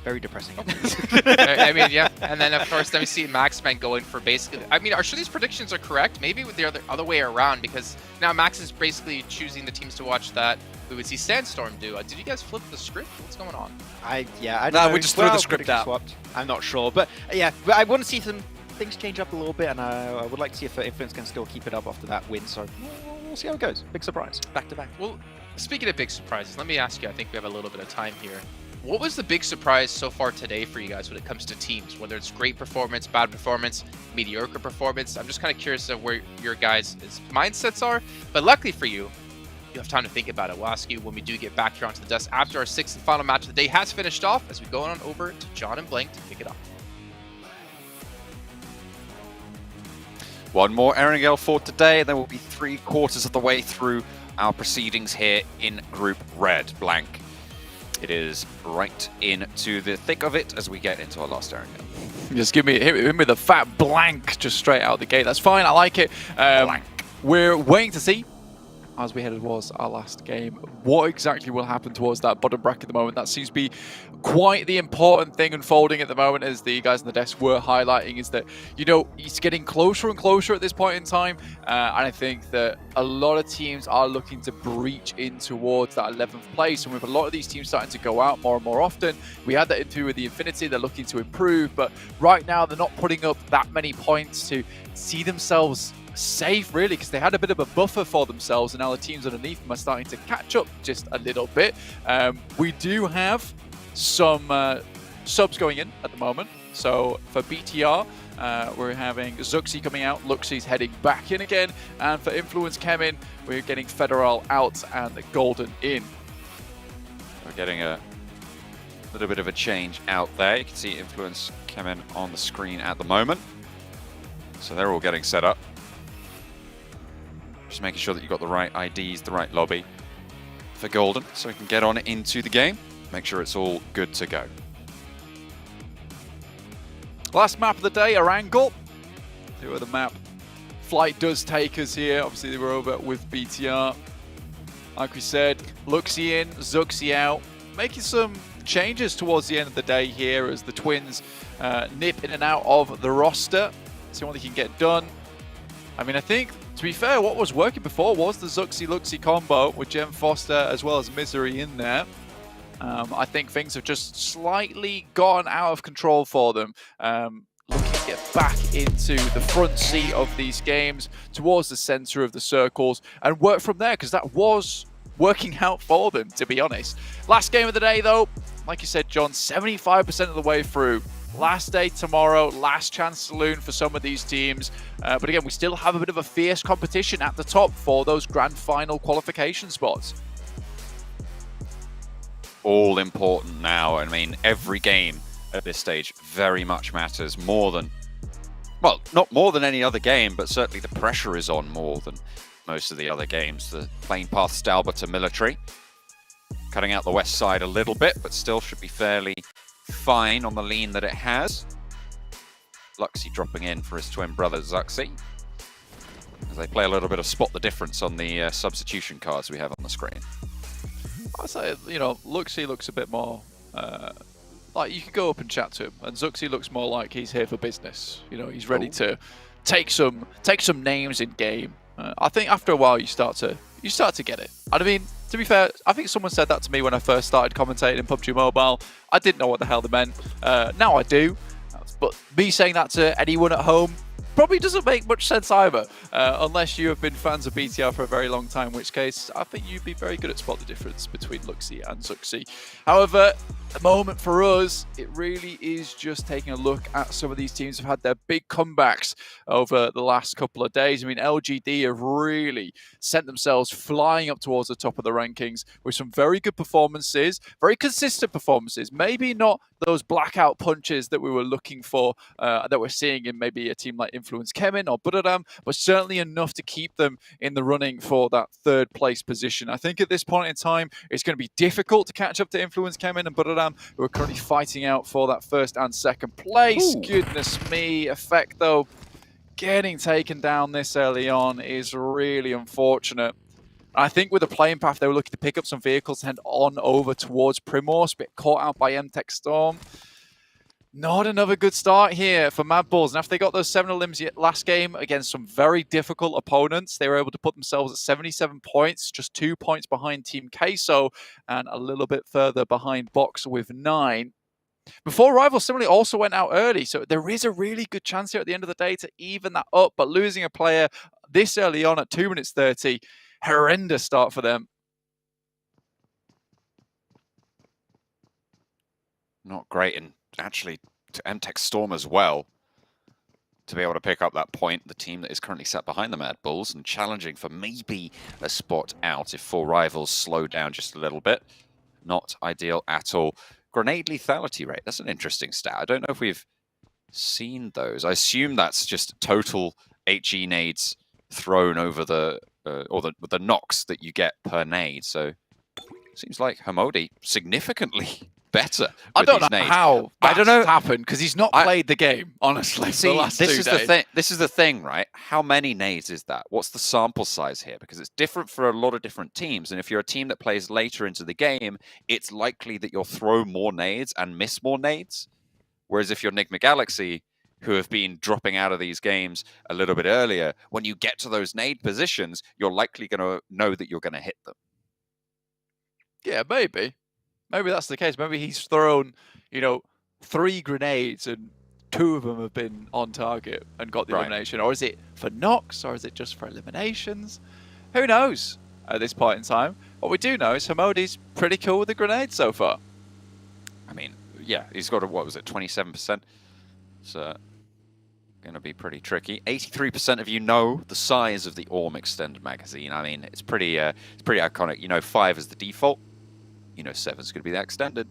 Very depressing. I mean, yeah. And then, of course, then we see Maxman going for basically... I mean, are sure these predictions are correct? Maybe with the other way around, because now Max is basically choosing the teams to watch that we would see Sandstorm do. Did you guys flip the script? What's going on? I don't no, know. We just threw the script out. Swapped. I'm not sure. But yeah, I want to see some things change up a little bit, and I would like to see if Influence can still keep it up after that win. So we'll see how it goes. Big surprise. Back to back. Well, speaking of big surprises, let me ask you, I think we have a little bit of time here. What was the big surprise so far today for you guys when it comes to teams? Whether it's great performance, bad performance, mediocre performance? I'm just kind of curious of where your guys' mindsets are. But luckily for you, you have time to think about it. We'll ask you when we do get back here onto the dust after our 6th and final match of the day has finished off, as we go on over to John and Blank to kick it off. One more Erangel for today, and then we'll be 3/4 of the way through our proceedings here in Group Red. Blank. It is right into the thick of it as we get into our last Erangel. Just hit me with a fat blank just straight out the gate. That's fine. I like it. We're waiting to see as we head towards our last game. What exactly will happen towards that bottom bracket at the moment? That seems to be quite the important thing unfolding at the moment, as the guys on the desk were highlighting, is that, you know, it's getting closer and closer at this point in time. And I think that a lot of teams are looking to breach in towards that 11th place. And with a lot of these teams starting to go out more and more often, we had that into with the Infinity. They're looking to improve, but right now they're not putting up that many points to see themselves safe, really, because they had a bit of a buffer for themselves, and now the teams underneath them are starting to catch up just a little bit. We do have some subs going in at the moment. So for BTR, we're having Zuxi coming out, Luxie's heading back in again, and for Influence Kemin, we're getting Federal out and Golden in. We're getting a little bit of a change out there. You can see Influence Kemin on the screen at the moment. So they're all getting set up. Just making sure that you've got the right IDs, the right lobby for Golden, so we can get on into the game. Make sure it's all good to go. Last map of the day, Erangel. Who are the map? Flight does take us here. Obviously, they were over with BTR. Like we said, Luxie in, Zuxi out. Making some changes towards the end of the day here as the Twins nip in and out of the roster. See what they can get done. I mean, I think, to be fair, what was working before was the Zuxi-Luxie combo with Jem Foster as well as Misery in there. I think things have just slightly gone out of control for them. Looking to get back into the front seat of these games, towards the center of the circles, and work from there, because that was working out for them, to be honest. Last game of the day, though, like you said, John, 75% of the way through. Last day tomorrow, last chance saloon for some of these teams. But again, we still have a bit of a fierce competition at the top for those grand final qualification spots. All important now. I mean, every game at this stage very much matters more than, well, not more than any other game, but certainly the pressure is on more than most of the other games. The plane path Stalber to military, cutting out the west side a little bit, but still should be fairly fine on the lean that it has. Luxie dropping in for his twin brother Zuxi, as they play a little bit of spot the difference on the substitution cards we have on the screen. I'd say, you know, Luxie looks a bit more like you could go up and chat to him, and Zuxi looks more like he's here for business. You know, he's ready to take some names in game. I think after a while you start to get it. And I mean, to be fair, I think someone said that to me when I first started commentating in PUBG Mobile. I didn't know what the hell they meant. Now I do. But me saying that to anyone at home probably doesn't make much sense either, unless you have been fans of BTR for a very long time, in which case I think you'd be very good at spot the difference between Luxie and Zuxi. However, the moment for us, it really is just taking a look at some of these teams who've had their big comebacks over the last couple of days. I mean, LGD have really sent themselves flying up towards the top of the rankings with some very good performances, very consistent performances. Maybe not those blackout punches that we were looking for, that we're seeing in maybe a team like Influence Kemin or Buradam, but certainly enough to keep them in the running for that third place position. I think at this point in time, it's going to be difficult to catch up to Influence Kemin and Buradam, who are currently fighting out for that first and second place. Ooh. Goodness me. Effect, though, getting taken down this early on is really unfortunate. I think with the playing path, they were looking to pick up some vehicles and head on over towards Primorsk, but caught out by MTech Storm. Not another good start here for Mad Bulls. And after they got those 7 elims last game against some very difficult opponents, they were able to put themselves at 77 points, just 2 points behind Team Queso and a little bit further behind Box with 9. Before Rivals similarly also went out early, so there is a really good chance here at the end of the day to even that up, but losing a player this early on at 2 minutes 30, horrendous start for them. Not great, and actually to MTech Storm as well, to be able to pick up that point, the team that is currently sat behind the Mad Bulls and challenging for maybe a spot out if 4 Rivals slow down just a little bit. Not ideal at all. Grenade lethality rate, that's an interesting stat. I don't know if we've seen those. I assume that's just total HE nades thrown over the knocks that you get per nade. So seems like Hamodi significantly better. I with don't these know nades. how I don't know. happened because he's not played the game, honestly, See, for the last this 2 is days. the thing. This is the thing, right? How many nades is that? What's the sample size here? Because it's different for a lot of different teams. And if you're a team that plays later into the game, it's likely that you'll throw more nades and miss more nades. Whereas if you're Nigma Galaxy, who have been dropping out of these games a little bit earlier, when you get to those nade positions, you're likely going to know that you're going to hit them. Yeah, maybe. Maybe that's the case. Maybe he's thrown, 3 grenades and 2 of them have been on target and got the elimination. Or is it for knocks, or is it just for eliminations? Who knows at this point in time? What we do know is Hamodi's pretty cool with the grenades so far. I mean, yeah, he's got a, 27%? So going to be pretty tricky. 83% of you know the size of the Orm extended magazine. I mean, it's pretty iconic. 5 is the default. 7 is going to be that extended.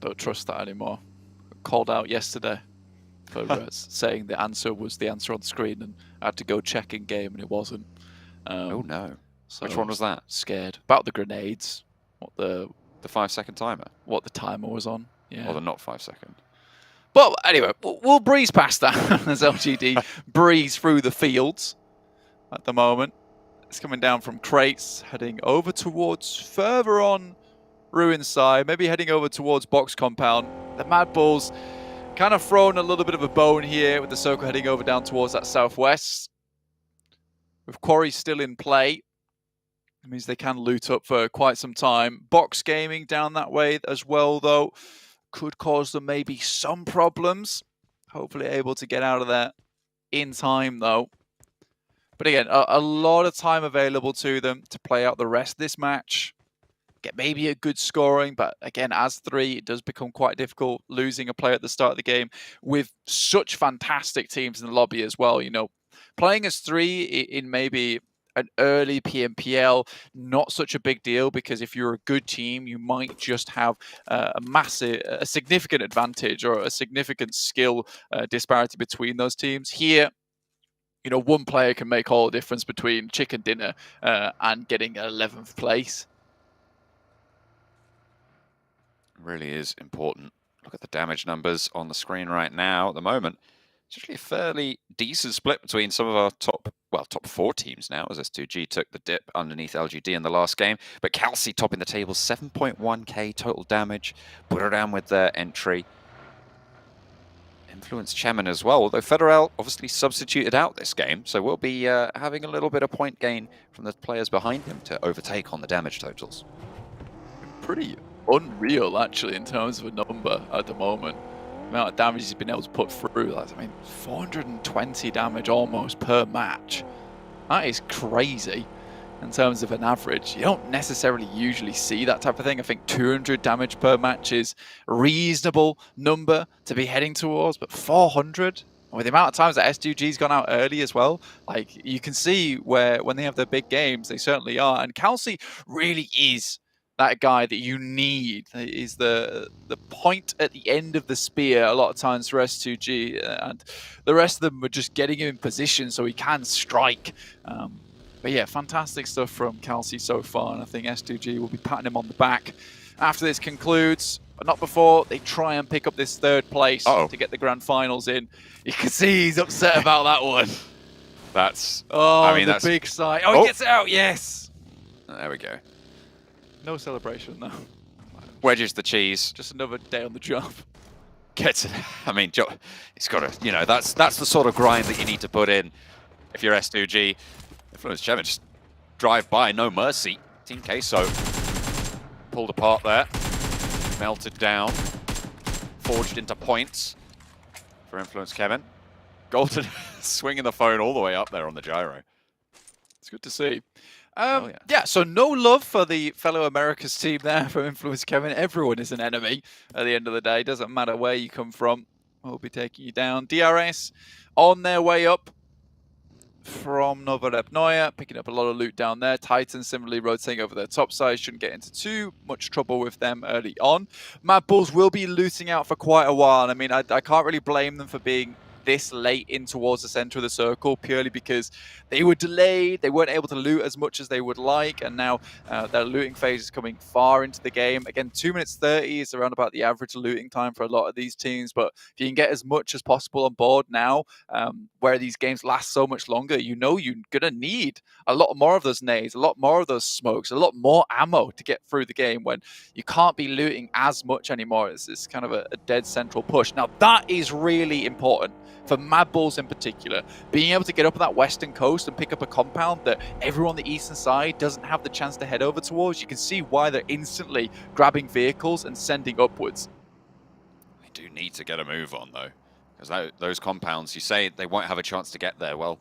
Don't trust that anymore. Called out yesterday for saying the answer was the answer on the screen, and I had to go check in game, and it wasn't. Oh no! So Which one was that? Scared about the grenades. What the 5-second timer? What the timer was on? Yeah. Or the not 5-second. But anyway, we'll breeze past that as LGD breeze through the fields at the moment. It's coming down from crates, heading over towards further on Ruin side, maybe heading over towards box compound. The Mad Bulls kind of thrown a little bit of a bone here with the circle heading over down towards that southwest. With Quarry still in play, it means they can loot up for quite some time. Box gaming down that way as well, though, could cause them maybe some problems. Hopefully able to get out of there in time, though. But again, a lot of time available to them to play out the rest of this match. Get maybe a good scoring, but again, as 3, it does become quite difficult losing a player at the start of the game with such fantastic teams in the lobby as well. Playing as 3 in maybe an early PMPL, not such a big deal, because if you're a good team, you might just have a significant advantage or a significant skill disparity between those teams. Here, one player can make all the difference between chicken dinner and getting 11th place. It really is important. Look at the damage numbers on the screen right now at the moment. It's actually a fairly decent split between some of our top 4 teams now, as S2G took the dip underneath LGD in the last game. But Calci topping the table, 7.1k total damage. Buradam with their entry. Influence Chemin as well, although Federal obviously substituted out this game, so we'll be having a little bit of point gain from the players behind him to overtake on the damage totals. Pretty unreal, actually, in terms of a number at the moment. The amount of damage he's been able to put through. 420 damage almost per match. That is crazy in terms of an average. You don't necessarily usually see that type of thing. I think 200 damage per match is a reasonable number to be heading towards, but 400? With the amount of times that S2G's gone out early as well, you can see where when they have their big games, they certainly are. And Calci really is that guy that you need. Is the point at the end of the spear a lot of times for S2G, and the rest of them are just getting him in position so he can strike. But yeah, fantastic stuff from Calci so far, and I think S2G will be patting him on the back after this concludes, but not before they try and pick up this 3rd place to get the grand finals in. You can see he's upset about that one. That's... the big sigh. Oh, he gets it out, yes! There we go. No celebration, though. Wedges the cheese. Just another day on the job. Gets it. I mean, he's got to, that's the sort of grind that you need to put in if you're S2G. Influence Chemin just drive by, no mercy. Team Queso pulled apart there. Melted down. Forged into points for Influence Kevin. Golden swinging the phone all the way up there on the gyro. It's good to see. Yeah, so no love for the fellow Americas team there for Influence Kevin. Everyone is an enemy at the end of the day. Doesn't matter where you come from. We'll be taking you down. DRS on their way up from Novorepnoye, picking up a lot of loot down there. Titan similarly rotating over their top side. Shouldn't get into too much trouble with them early on. Mad Bulls will be looting out for quite a while. I mean, I can't really blame them for being this late in towards the center of the circle purely because they were delayed, they weren't able to loot as much as they would like, and now their looting phase is coming far into the game. Again, 2 minutes 30 is around about the average looting time for a lot of these teams, but if you can get as much as possible on board now, where these games last so much longer, you know you're going to need a lot more of those nades, a lot more of those smokes, a lot more ammo to get through the game when you can't be looting as much anymore. It's kind of a dead central push. Now, that is really important for Mad Bulls in particular. Being able to get up on that western coast and pick up a compound that everyone on the eastern side doesn't have the chance to head over towards, you can see why they're instantly grabbing vehicles and sending upwards. They do need to get a move on, though, because those compounds, you say they won't have a chance to get there. Well,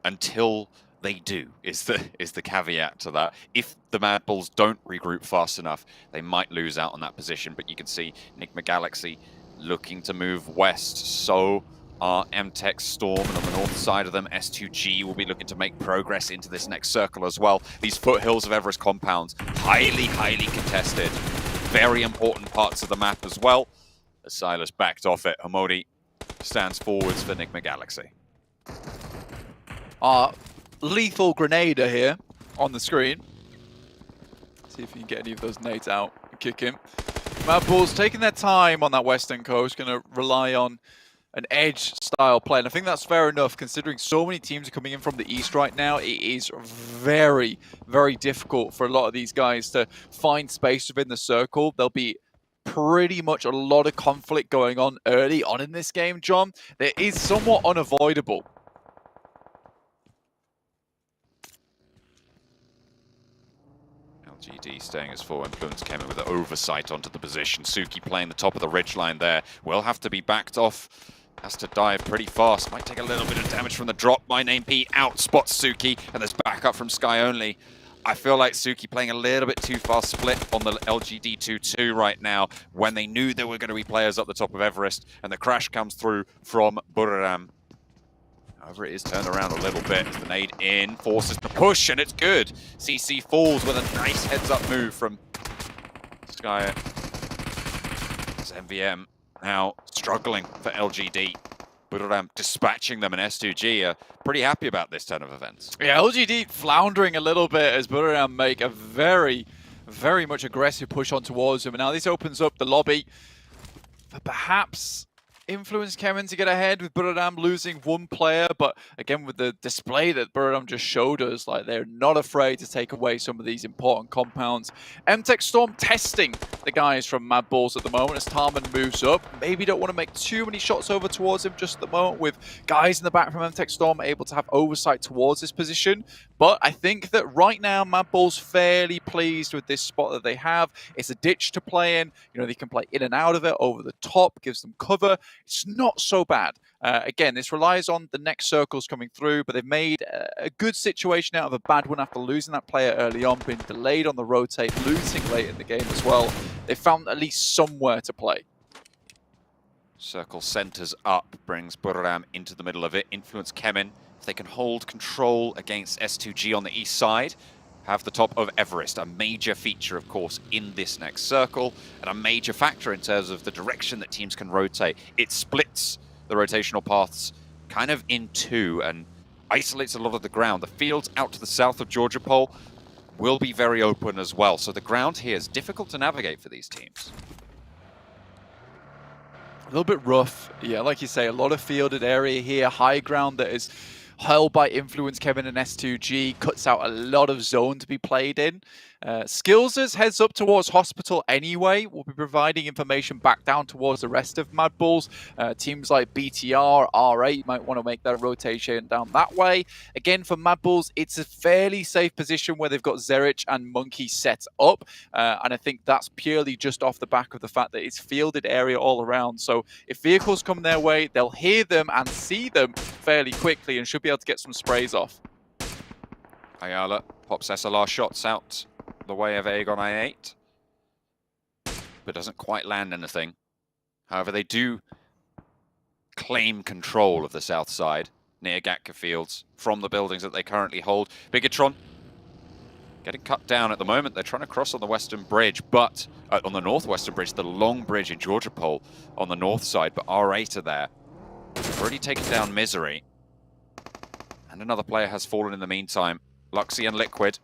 until they do is the caveat to that. If the Mad Bulls don't regroup fast enough, they might lose out on that position. But you can see Enigma Galaxy looking to move west. So are MTech Storm, and on the north side of them, S2G will be looking to make progress into this next circle as well. These foothills of Everest compounds, highly, highly contested. Very important parts of the map as well. As Silas backed off it, Hamodi stands forwards for Enigma Galaxy. Lethal Grenader here on the screen. See if you can get any of those nades out and kick him. Mad Bulls taking their time on that western coast, going to rely on an edge style play. And I think that's fair enough considering so many teams are coming in from the east right now. It is very, very difficult for a lot of these guys to find space within the circle. There'll be pretty much a lot of conflict going on early on in this game, John. That is somewhat unavoidable. GD staying as full. Influence came in with an oversight onto the position. Suki playing the top of the ridgeline there. Will have to be backed off. Has to dive pretty fast. Might take a little bit of damage from the drop. My name P out spots Suki, and there's backup from Sky Only. I feel like Suki playing a little bit too fast split on the LGD 2-2 right now when they knew there were going to be players up the top of Everest, and the crash comes through from Buriram. However, it is turned around a little bit as the nade in, forces the push, and it's good. CC falls with a nice heads-up move from Sky. It's MVM now struggling for LGD. Buriram dispatching them, and S2G are pretty happy about this turn of events. Yeah, LGD floundering a little bit as Buriram make a very, very much aggressive push on towards him. And now this opens up the lobby for perhaps Influence Kemen to get ahead, with Buriram losing one player, but again with the display that Buriram just showed us, like they're not afraid to take away some of these important compounds. MTech Storm testing the guys from Mad Bulls at the moment as Tarman moves up. Maybe don't want to make too many shots over towards him just at the moment, with guys in the back from MTech Storm able to have oversight towards this position. But I think that right now Mad Bulls fairly pleased with this spot that they have. It's a ditch to play in. You know, they can play in and out of it, over the top, gives them cover. It's not so bad. Again, this relies on the next circles coming through, but they've made a good situation out of a bad one after losing that player early on, being delayed on the rotate, losing late in the game as well. They found at least somewhere to play. Circle centers up, brings Buriram into the middle of it. Influence Kemen, if they can hold control against S2G on the east side, have the top of Everest, a major feature, of course, in this next circle, and a major factor in terms of the direction that teams can rotate. It splits the rotational paths kind of in two and isolates a lot of the ground. The fields out to the south of Georgia Pole will be very open as well, so the ground here is difficult to navigate for these teams. A little bit rough, yeah, like you say, a lot of fielded area here, high ground that is held by Influence Kemen and S2G, cuts out a lot of zone to be played in. Skills's heads up towards Hospital anyway. We'll be providing information back down towards the rest of Mad Bulls. Teams like BTR, R8 might want to make that rotation down that way. Again, for Mad Bulls, it's a fairly safe position where they've got Zerich and Monkey set up. And I think that's purely just off the back of the fact that it's fielded area all around. So if vehicles come their way, they'll hear them and see them fairly quickly and should be able to get some sprays off. Ayala pops SLR shots out the way of Aegon I8, but doesn't quite land anything. However, they do claim control of the south side near Gatka Fields from the buildings that they currently hold. Bigatron getting cut down at the moment. They're trying to cross on the western bridge, but on the northwestern bridge, the long bridge in Georgia Pole on the north side, but R8 are there. Already taken down Misery. And another player has fallen in the meantime. Luxy and Liquid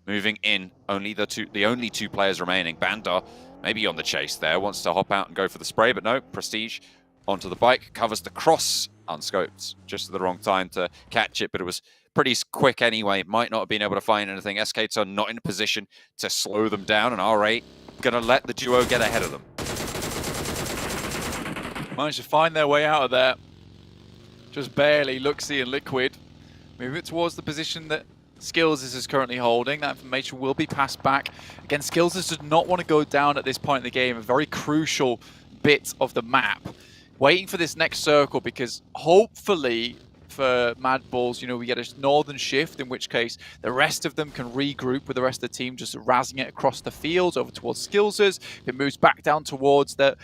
moving in. The only two players remaining. Bandar maybe on the chase there. Wants to hop out and go for the spray, but no. Prestige onto the bike. Covers the cross. Unscoped. Just at the wrong time to catch it, but it was pretty quick anyway. Might not have been able to find anything. SK2 not in a position to slow them down, and R8 gonna let the duo get ahead of them. Managed to find their way out of there. Just barely. Luxy and Liquid moving towards the position that Skills is currently holding. That information will be passed back. Again, Skills does not want to go down at this point in the game. A very crucial bit of the map. Waiting for this next circle, because hopefully for Mad Bulls, we get a northern shift, in which case the rest of them can regroup with the rest of the team, just razzing it across the field over towards Skills's. If it moves back down towards the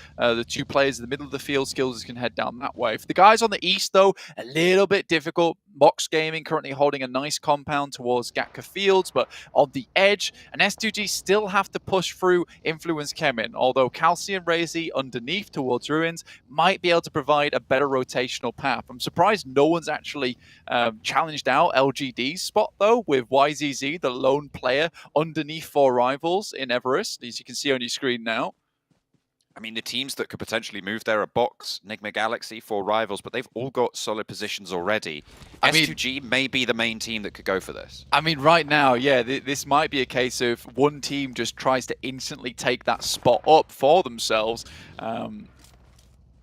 two players in the middle of the field, Skills's can head down that way. For the guys on the east, though, a little bit difficult. Box Gaming currently holding a nice compound towards Gatka Fields, but on the edge, and S2G still have to push through Influence Kemin, although Calcium Razy underneath towards Ruins might be able to provide a better rotational path. I'm surprised no one's actually challenged out LGD's spot, though, with YZZ, the lone player, underneath 4 rivals in Everest, as you can see on your screen now. I mean, the teams that could potentially move there are Box, Enigma Galaxy, 4 rivals, but they've all got solid positions already. S2G may be the main team that could go for this. I mean, right now, yeah, this might be a case of one team just tries to instantly take that spot up for themselves.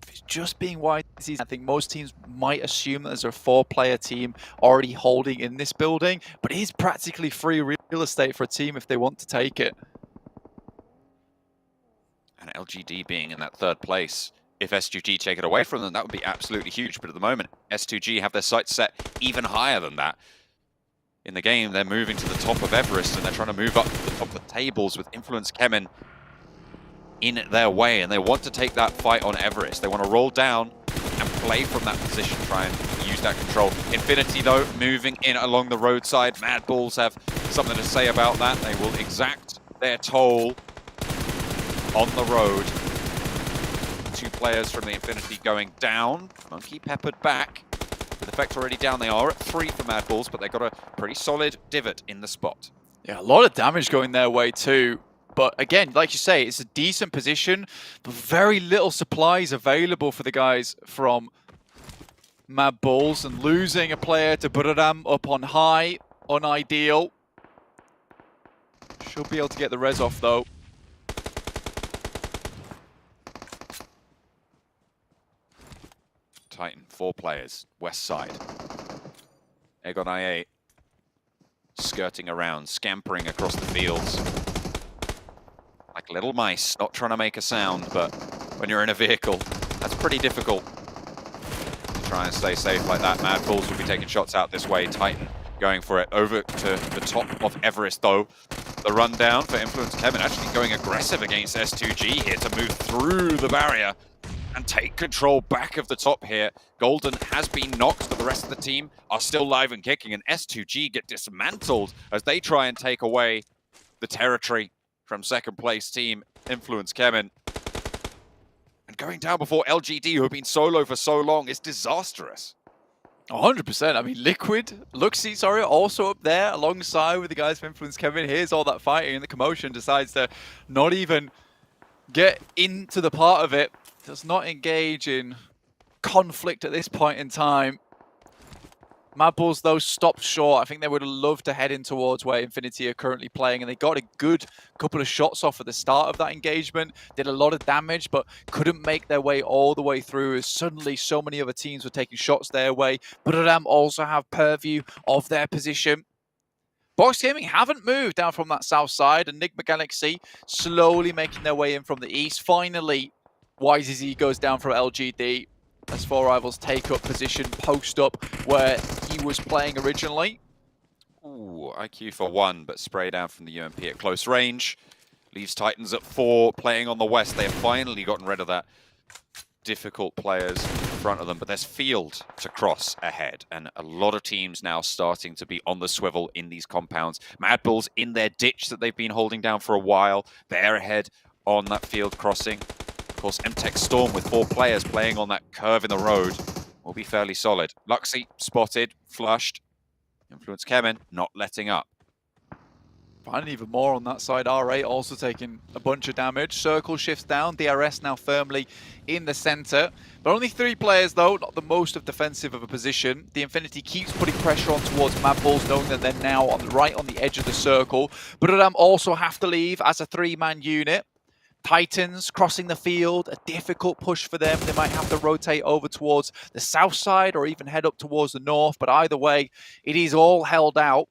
It's just being YZZ. I think most teams might assume that there's a 4-player team already holding in this building, but it is practically free real estate for a team if they want to take it. And LGD being in that 3rd place, if S2G take it away from them, that would be absolutely huge. But at the moment, S2G have their sights set even higher than that. In the game, they're moving to the top of Everest, and they're trying to move up to the top of the tables with Influence Kemin in their way, and they want to take that fight on Everest. They want to roll down and play from that position, try and use that control. Infinity, though, moving in along the roadside. Mad Bulls have something to say about that. They will exact their toll on the road. 2 players from the Infinity going down. Monkey peppered back. With effect already down, they are at 3 for Mad Bulls, but they've got a pretty solid divot in the spot. Yeah, a lot of damage going their way too. But again, like you say, it's a decent position, but very little supplies available for the guys from Mad Bulls, and losing a player to Buradam up on high, unideal. Should be able to get the res off though. Titan, 4 players, west side. Egon IA skirting around, scampering across the fields. Like little mice, not trying to make a sound, but when you're in a vehicle, that's pretty difficult to try and stay safe like that. Mad Bulls will be taking shots out this way. Titan going for it over to the top of Everest, though. The rundown for Influence Kemin actually going aggressive against S2G here to move through the barrier and take control back of the top here. Golden has been knocked, but the rest of the team are still live and kicking, and S2G get dismantled as they try and take away the territory from 2nd place team Influence Kemin. And going down before LGD, who have been solo for so long, is disastrous. 100%. I mean, Luxy, also up there alongside with the guys from Influence Kemin. Here's all that fighting, and the commotion decides to not even get into the part of it. Does not engage in conflict at this point in time. Mad Bulls, though, stopped short. I think they would have loved to head in towards where Infinity are currently playing, and they got a good couple of shots off at the start of that engagement. Did a lot of damage, but couldn't make their way all the way through, as suddenly so many other teams were taking shots their way. Buradam also have purview of their position. Box Gaming haven't moved down from that south side, and Enigma Galaxy slowly making their way in from the east. Finally, YZZ goes down for LGD as 4 rivals take up position, post up where he was playing originally. Ooh, IQ for 1, but spray down from the UMP at close range. Leaves Titans at 4, playing on the west. They have finally gotten rid of that difficult players in front of them, but there's field to cross ahead, and a lot of teams now starting to be on the swivel in these compounds. Mad Bulls in their ditch that they've been holding down for a while. They're ahead on that field crossing. Of course, MTech Storm with 4 players playing on that curve in the road. will be fairly solid. Luxy spotted, flushed. Influence Kemen not letting up. Finding even more on that side. R8 also taking a bunch of damage. Circle shifts down. DRS now firmly in the center. But only 3 players though, not the most of defensive of a position. The Infinity keeps putting pressure on towards Mad Bulls, knowing that they're now right on the edge of the circle. But also have to leave as a 3-man unit. Titans crossing the field, a difficult push for them. They might have to rotate over towards the south side or even head up towards the north. But either way, it is all held out.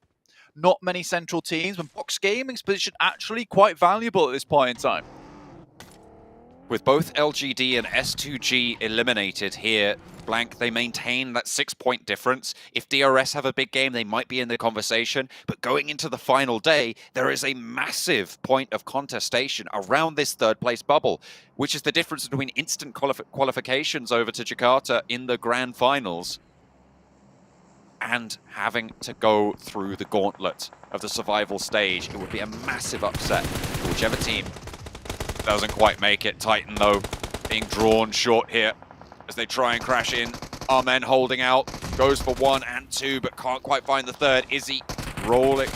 Not many central teams, and Box Gaming's position actually quite valuable at this point in time. With both LGD and S2G eliminated here, Blank, they maintain that 6-point difference. If DRS have a big game, they might be in the conversation. But going into the final day, there is a massive point of contestation around this 3rd place bubble, which is the difference between instant qualifications over to Jakarta in the grand finals and having to go through the gauntlet of the survival stage. It would be a massive upset for whichever team doesn't quite make it. Titan, though, being drawn short here as they try and crash in. Amen holding out, goes for 1 and 2, but can't quite find the 3rd.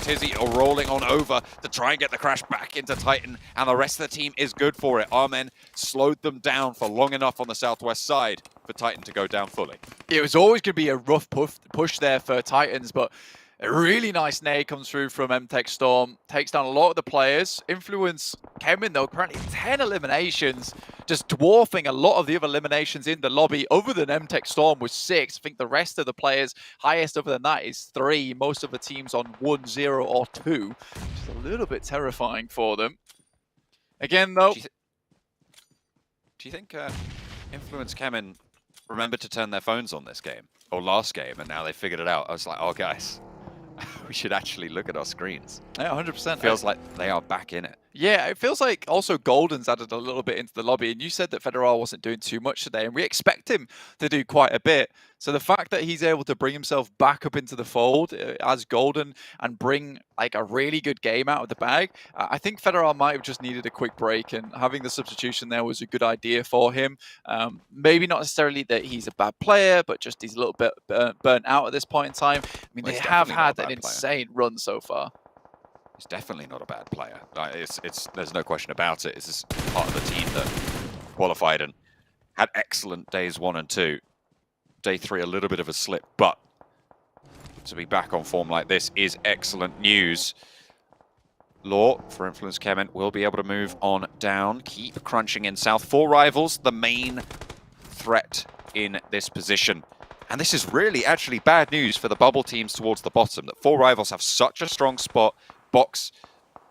Tizzy rolling on over to try and get the crash back into Titan, and the rest of the team is good for it. Amen slowed them down for long enough on the southwest side for Titan to go down fully. It was always going to be a rough push there for Titans, but a really nice nade comes through from MTech Storm, takes down a lot of the players. Influence Kemen, though, currently 10 eliminations, just dwarfing a lot of the other eliminations in the lobby, other than MTech Storm with 6. I think the rest of the players, highest other than that is 3. Most of the teams on 1, 0, or 2. Just a little bit terrifying for them. Again, though... Do you think Influence Kemen remembered to turn their phones on this game, or last game, and now they figured it out? I was like, oh, guys, we should actually look at our screens. Yeah, 100%. Feels like they are back in it. Yeah, it feels like also Golden's added a little bit into the lobby, and you said that Federal wasn't doing too much today, and we expect him to do quite a bit. So the fact that he's able to bring himself back up into the fold as Golden and bring like a really good game out of the bag, I think Federal might have just needed a quick break, and having the substitution there was a good idea for him. Maybe not necessarily that he's a bad player, but just he's a little bit burnt out at this point in time. I mean, well, they have had an insane run so far. He's definitely not a bad player. There's no question about it. It's just part of the team that qualified and had excellent days 1 and 2. Day 3, a little bit of a slip, but to be back on form like this is excellent news. Law for Influence Kemen will be able to move on down, keep crunching in south. 4 rivals, the main threat in this position. And this is really actually bad news for the bubble teams towards the bottom, that 4 rivals have such a strong spot. Box,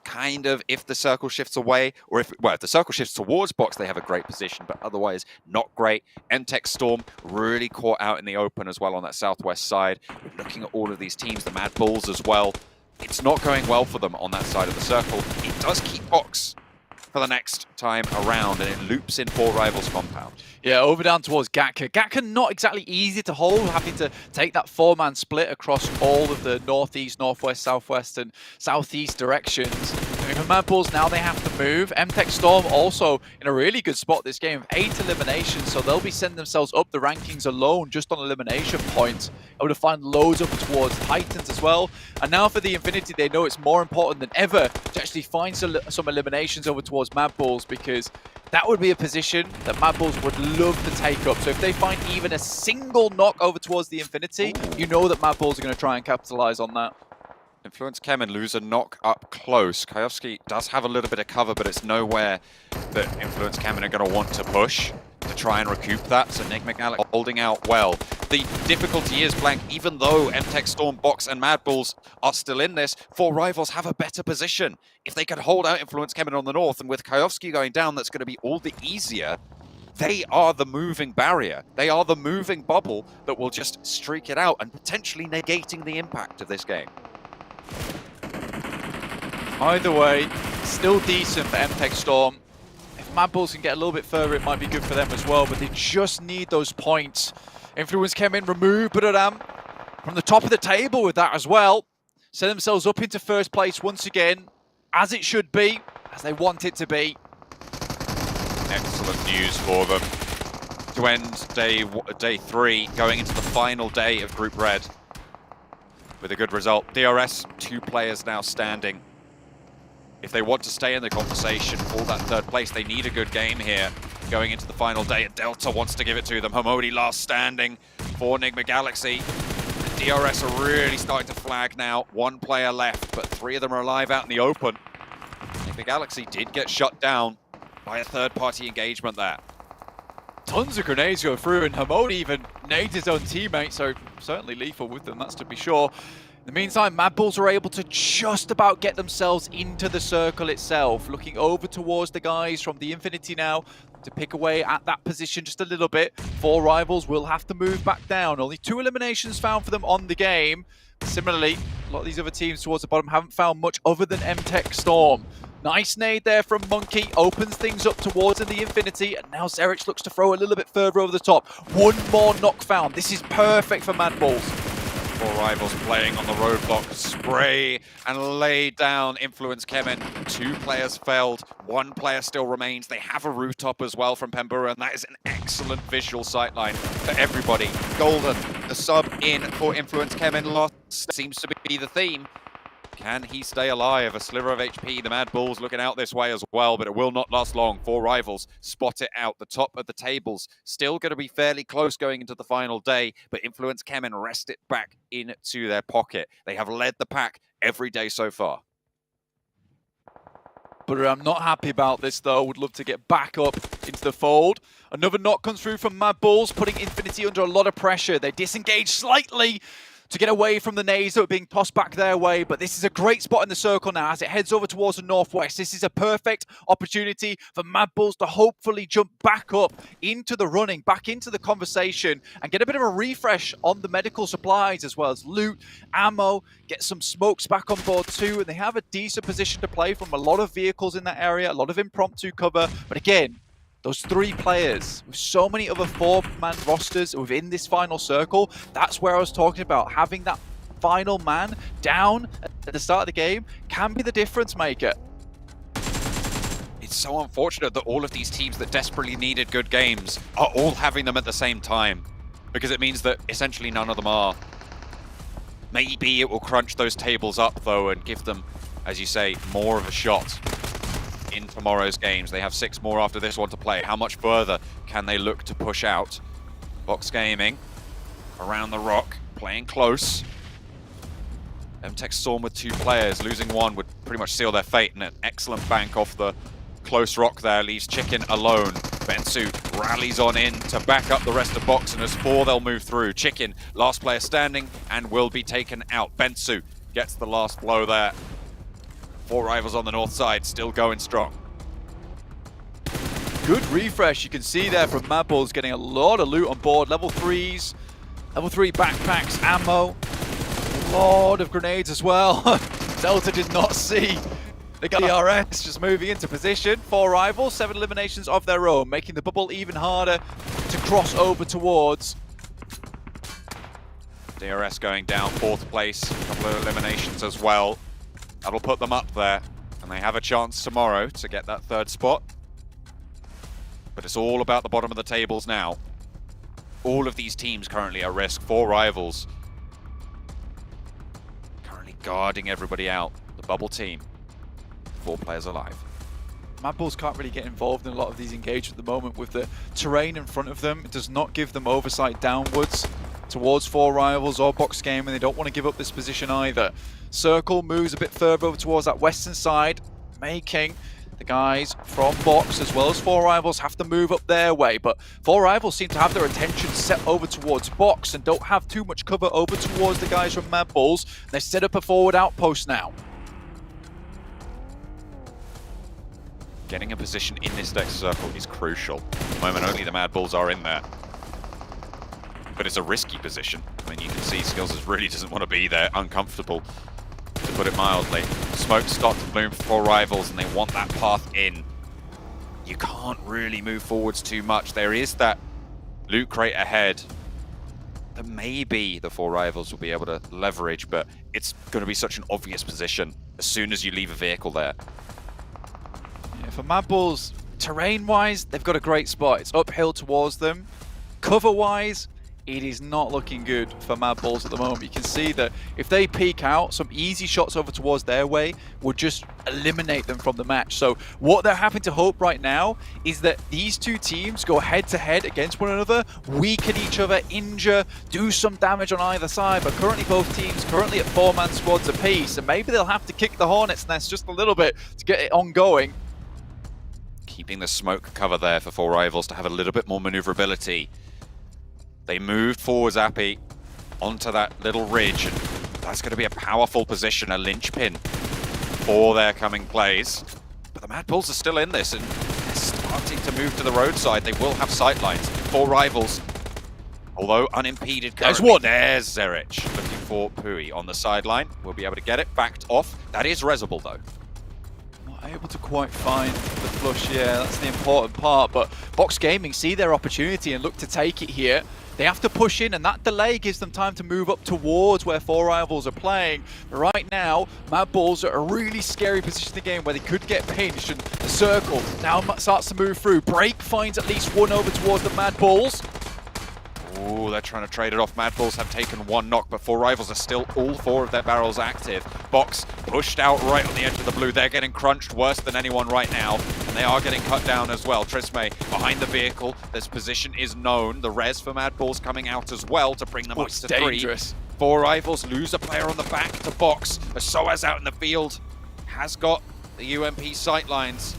kind of, if the circle shifts away, or if the circle shifts towards Box, they have a great position, but otherwise not great. MTech Storm really caught out in the open as well on that southwest side. Looking at all of these teams, the Mad Bulls as well, it's not going well for them on that side of the circle. It does keep Box for the next time around, and it loops in 4 rivals compound. Yeah, over down towards Gatka. Gatka not exactly easy to hold, having to take that 4-man split across all of the northeast, northwest, southwest, and southeast directions. I mean, for Mad Bulls, now they have to move. MTech Storm also in a really good spot this game, 8 eliminations, so they'll be sending themselves up the rankings alone just on elimination points. Able to find loads up towards Titans as well. And now for the Infinity, they know it's more important than ever to actually find some eliminations over towards Mad Bulls, because that would be a position that Mad Bulls would love to take up. So if they find even a single knock over towards the Infinity, you know that Mad Bulls are going to try and capitalize on that. Influence Kemen lose a knock up close. Kayovsky does have a little bit of cover, but it's nowhere that Influence Kemen are going to want to push to try and recoup that. So Nick McNally holding out well. The difficulty is, Blank, even though MTech Storm, Box, and Mad Bulls are still in this, 4 rivals have a better position. If they could hold out Influence Kemen on the north, and with Kayovsky going down, that's going to be all the easier. They are the moving barrier. They are the moving bubble that will just streak it out and potentially negating the impact of this game. Either way, still decent for MTech Storm. If Mad Bulls can get a little bit further, it might be good for them as well, but they just need those points. Influence Kemen remove Buradam from the top of the table with that as well. Set themselves up into first place once again, as it should be, as they want it to be. Excellent news for them. to end day 3, going into the final day of Group Red with a good result. DRS, 2 players now standing. If they want to stay in the conversation for that 3rd place, they need a good game here going into the final day, and Delta wants to give it to them. Hamodi last standing for Enigma Galaxy. The DRS are really starting to flag now. 1 player left, but 3 of them are alive out in the open. Enigma Galaxy did get shut down by a third-party engagement there. Tons of grenades go through, and Hamodi even nades his own teammate, so certainly lethal with them, that's to be sure. In the meantime, Mad Bulls are able to just about get themselves into the circle itself, looking over towards the guys from the Infinity now to pick away at that position just a little bit. 4 Rivals will have to move back down. Only 2 eliminations found for them on the game. Similarly, a lot of these other teams towards the bottom haven't found much other than M-Tech Storm. Nice nade there from Monkey, opens things up towards the Infinity, and now Zerich looks to throw a little bit further over the top. 1 more knock found. This is perfect for Mad Bulls. 4 Rivals playing on the roadblock, spray and lay down Influence Kemen. 2 players failed, 1 player still remains. They have a rooftop as well from Pembura, and that is an excellent visual sightline for everybody. Golden, the sub in for Influence Kemen, lost seems to be the theme. Can he stay alive? A sliver of HP. The Mad Bulls looking out this way as well, but it will not last long. 4 Rivals spot it out. The top of the tables still going to be fairly close going into the final day, but Influence Kemen wrest it back into their pocket. They have led the pack every day so far. But I'm not happy about this, though. Would love to get back up into the fold. Another knock comes through from Mad Bulls, putting Infinity under a lot of pressure. They disengage slightly to get away from the nades that were being tossed back their way, but this is a great spot in the circle now as it heads over towards the northwest. This is a perfect opportunity for Mad Bulls to hopefully jump back up into the running, back into the conversation, and get a bit of a refresh on the medical supplies as well as loot, ammo, get some smokes back on board too, and they have a decent position to play from a lot of vehicles in that area, a lot of impromptu cover, but again, those 3 players with so many other 4-man rosters within this final circle, that's where I was talking about. Having that final man down at the start of the game can be the difference maker. It's so unfortunate that all of these teams that desperately needed good games are all having them at the same time, because it means that essentially none of them are. Maybe it will crunch those tables up though and give them, as you say, more of a shot in tomorrow's games. They have 6 more after this one to play. How much further can they look to push out? Box Gaming around the rock, playing close. M-Tech Storm with 2 players, losing 1 would pretty much seal their fate, and an excellent bank off the close rock there leaves Chicken alone. Bensu rallies on in to back up the rest of Box, and as 4 they'll move through. Chicken, last player standing, and will be taken out. Bensu gets the last blow there. 4 Rivals on the north side, still going strong. Good refresh, you can see there from Mad Bulls getting a lot of loot on board. Level 3s, level 3 backpacks, ammo, a lot of grenades as well. Delta did not see the DRS just moving into position. 4 Rivals, 7 eliminations of their own, making the bubble even harder to cross over towards. DRS going down, 4th place, a couple of eliminations as well. That'll put them up there, and they have a chance tomorrow to get that 3rd spot. But it's all about the bottom of the tables now. All of these teams currently at risk. 4 Rivals currently guarding everybody out. The bubble team, 4 players alive. Mad Bulls can't really get involved in a lot of these engagements at the moment with the terrain in front of them. It does not give them oversight downwards towards 4 Rivals or Box Game, and they don't want to give up this position either. Circle moves a bit further over towards that western side, making the guys from Box as well as 4 Rivals have to move up their way, but 4 Rivals seem to have their attention set over towards Box and don't have too much cover over towards the guys from Mad Bulls. They set up a forward outpost now. Getting a position in this next circle is crucial. At the moment, only the Mad Bulls are in there. But it's a risky position. I mean, you can see Skills really doesn't want to be there, uncomfortable, to put it mildly. Smoke start to bloom for 4 Rivals, and they want that path in. You can't really move forwards too much. There is that loot crate ahead that maybe the 4 Rivals will be able to leverage, but it's going to be such an obvious position as soon as you leave a vehicle there. Yeah, for Mad Bulls, terrain-wise, they've got a great spot. It's uphill towards them. Cover-wise, it is not looking good for Mad Balls at the moment. You can see that if they peek out, some easy shots over towards their way would just eliminate them from the match. So what they're having to hope right now is that these two teams go head-to-head against one another, weaken each other, injure, do some damage on either side. But currently both teams currently at 4-man squads apiece, and maybe they'll have to kick the Hornets' nest just a little bit to get it ongoing. Keeping the smoke cover there for 4Rivals to have a little bit more maneuverability. They moved forward Zappy onto that little ridge, and that's going to be a powerful position, a linchpin for their coming plays. But the Mad Bulls are still in this, and they're starting to move to the roadside. They will have sightlines. 4Rivals, although unimpeded currently. There's one. There's Zerich looking for Pui on the sideline. We'll be able to get it backed off. That is Resable though. Not able to quite find the flush, yeah, that's the important part. But Box Gaming see their opportunity and look to take it here. They have to push in, and that delay gives them time to move up towards where 4Rivals are playing. But right now, Mad Balls are a really scary position in the game where they could get pinched, and the circle now starts to move through. Break finds at least one over towards the Mad Balls. Ooh, they're trying to trade it off. Mad Bulls have taken one knock, but 4Rivals are still all 4 of their barrels active. Box pushed out right on the edge of the blue. They're getting crunched worse than anyone right now, and they are getting cut down as well. Trisme behind the vehicle. This position is known. The res for Mad Bulls coming out as well to bring them up to 3. Dangerous. 4Rivals lose a player on the back to Box. Soaz out in the field has got the UMP sightlines.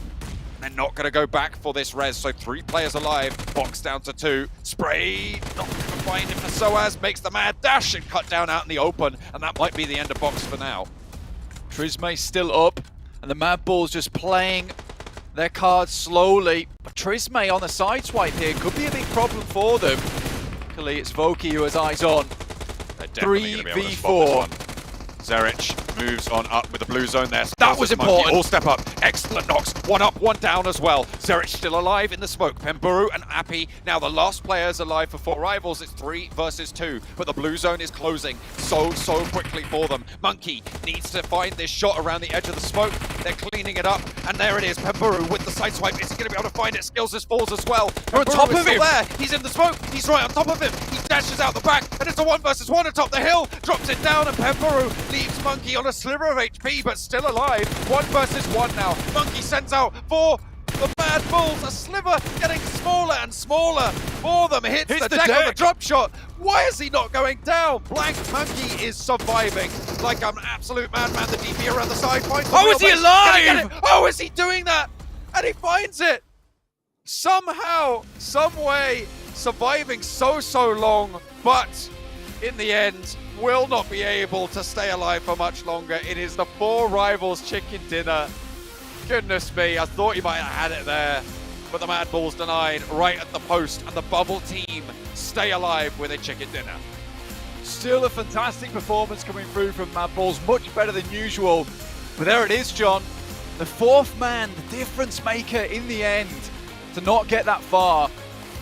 They're not going to go back for this res, so 3 players alive. Box down to 2. Spray, not going to find him for Soaz. Makes the mad dash and cut down out in the open, and that might be the end of Box for now. Trisme still up, and the Mad Bulls just playing their cards slowly. But Trisme on the side swipe here could be a big problem for them. Luckily, it's Voki who has eyes on. 3v4. Zerich moves on up with the blue zone there. That was important. All step up. Excellent knocks. One up, one down as well. Zerich still alive in the smoke. Pemburu and Appy. Now the last players alive for 4Rivals. It's 3 versus 2. But the blue zone is closing so quickly for them. Monkey needs to find this shot around the edge of the smoke. They're cleaning it up. And there it is. Pemburu with the side swipe. Is he going to be able to find it? Skills his falls as well. We're on top of him. There. He's in the smoke. He's right on top of him. He dashes out the back. And it's a 1 versus 1 atop the hill. Drops it down, and Pemburu leaves Monkey on a sliver of HP, but still alive. 1 versus 1 now. Monkey sends out for the Mad Bulls. A sliver getting smaller and smaller for them. Hits the deck on the drop shot. Why is he not going down? Blank Monkey is surviving like an absolute madman. The DP around the side finds the How is he alive? How is he doing that? And he finds it. Somehow, some way, surviving so long, but in the end, will not be able to stay alive for much longer. It is the 4Rivals chicken dinner. Goodness me, I thought you might have had it there, but the Mad Bulls denied right at the post, and the Bubble team stay alive with a chicken dinner. Still a fantastic performance coming through from Mad Balls, much better than usual. But there it is, John. The 4th man, the difference maker in the end, to not get that far.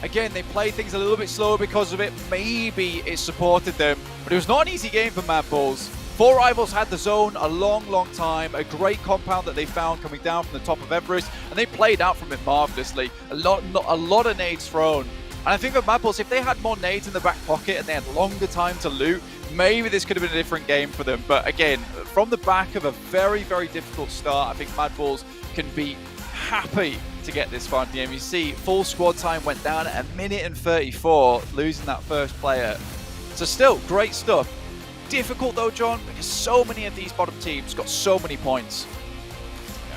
Again, they played things a little bit slower because of it. Maybe it supported them, but it was not an easy game for Mad Bulls. 4Rivals had the zone a long time, a great compound that they found coming down from the top of Everest, and they played out from it marvelously. A lot of nades thrown. And I think that Mad Bulls, if they had more nades in the back pocket and they had longer time to loot, maybe this could have been a different game for them. But again, from the back of a very difficult start, I think Mad Bulls can be happy to get this far in the game. You see, full squad time went down at 1:34, losing that first player. So still, great stuff. Difficult though, John, because so many of these bottom teams got so many points. Yeah,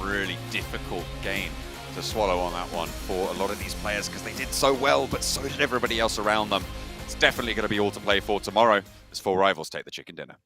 really difficult game to swallow on that one for a lot of these players, because they did so well, but so did everybody else around them. It's definitely going to be all to play for tomorrow as 4Rivals take the chicken dinner.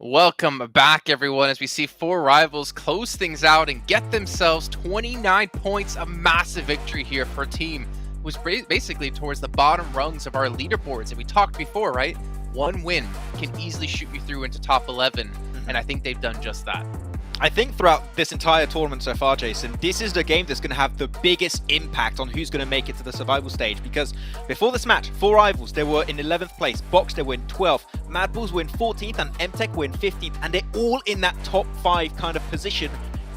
Welcome back, everyone, as we see four rivals close things out and get themselves 29 points, a massive victory here for a team who's basically towards the bottom rungs of our leaderboards. And we talked before, right? One win can easily shoot you through into top 11, and I think they've done just that. I think throughout this entire tournament so far, Jason, this is the game that's going to have the biggest impact on who's going to make it to the survival stage. Because before this match, four rivals, they were in 11th place. Box, they were in 12th. Mad Bulls were in 14th, and MTech were in 15th. And they're all in that top 5 kind of position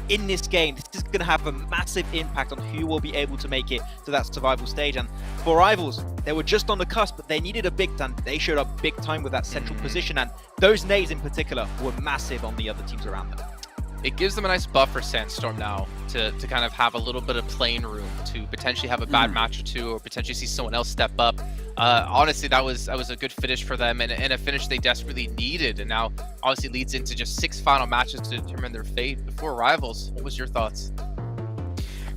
in this game. This is going to have a massive impact on who will be able to make it to that survival stage. And for rivals, they were just on the cusp, but they needed a big time. They showed up big time with that central position. And those nades in particular were massive on the other teams around them. It gives them a nice buffer, Sandstorm, now to kind of have a little bit of playing room to potentially have a bad match or two, or potentially see someone else step up. Honestly, that was a good finish for them, and a finish they desperately needed. And now obviously leads into just 6 final matches to determine their fate before rivals. What was your thoughts?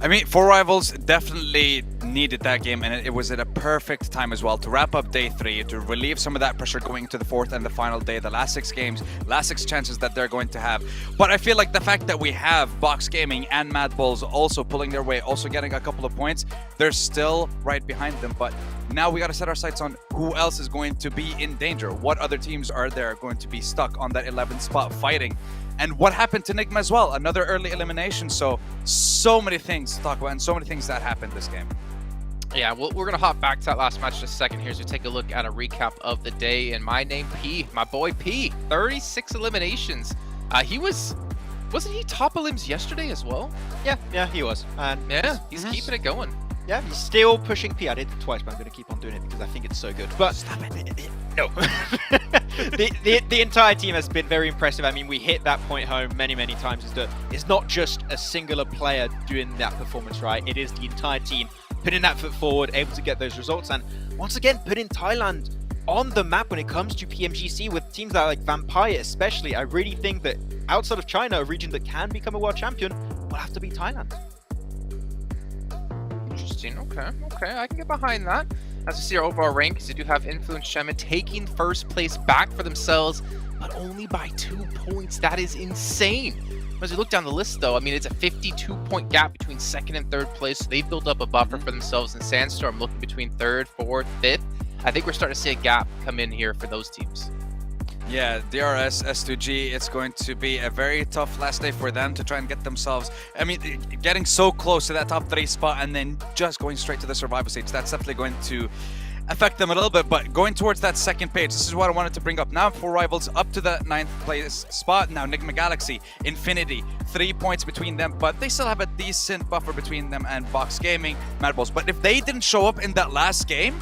I mean, four rivals definitely needed that game, and it was at a perfect time as well to wrap up day 3, to relieve some of that pressure going into the 4th and the final day, the last 6 games, last 6 chances that they're going to have. But I feel like the fact that we have Box Gaming and Mad Bulls also pulling their way, also getting a couple of points, they're still right behind them. But now we got to set our sights on who else is going to be in danger. What other teams are there going to be stuck on that 11th spot fighting? And what happened to Nigma as well? Another early elimination. So many things to talk about and so many things that happened this game. Yeah, well, we're going to hop back to that last match in a second here as we take a look at a recap of the day. And my name, P, my boy P, 36 eliminations. Wasn't he top elims yesterday as well? Yeah, he was. And yeah, he's keeping it going. Yeah, he's still pushing P. I did it twice, but I'm going to keep on doing it because I think it's so good. But stop it. No. the entire team has been very impressive. I mean, we hit that point home many times. Is that it's not just a singular player doing that performance, right? It is the entire team putting that foot forward, able to get those results, and once again putting Thailand on the map when it comes to PMGC with teams that are like Vampire especially. I really think that outside of China, a region that can become a world champion will have to be Thailand. Interesting. Okay, I can get behind that. As we see our overall rankings, they do have Influence Shaman taking first place back for themselves, but only by 2 points. That is insane. As we look down the list, though, I mean, it's a 52-point gap between 2nd and 3rd place. So they've built up a buffer for themselves, and Sandstorm looking between 3rd, 4th, 5th. I think we're starting to see a gap come in here for those teams. Yeah, DRS, S2G, it's going to be a very tough last day for them to try and get themselves, I mean, getting so close to that top 3 spot and then just going straight to the survival stage. That's definitely going to affect them a little bit, but going towards that 2nd page, this is what I wanted to bring up. Now 4 rivals up to the 9th place spot. Now Nigma Galaxy, Infinity, 3 points between them, but they still have a decent buffer between them and Box Gaming, Mad Bulls. But if they didn't show up in that last game,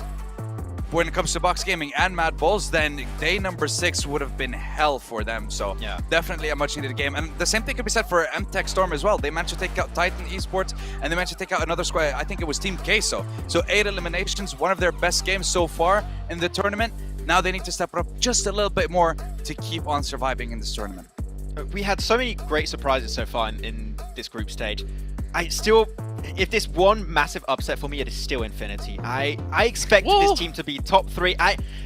when it comes to Box Gaming and Mad Bulls, then day number 6 would have been hell for them. So yeah, definitely a much needed game. And the same thing could be said for MTech Storm as well. They managed to take out Titan Esports, and they managed to take out another squad. I think it was Team Queso. So 8 eliminations, one of their best games so far in the tournament. Now they need to step up just a little bit more to keep on surviving in this tournament. We had so many great surprises so far in this group stage. If there's one massive upset for me, it is still Infinity. I expect this team to be top 3.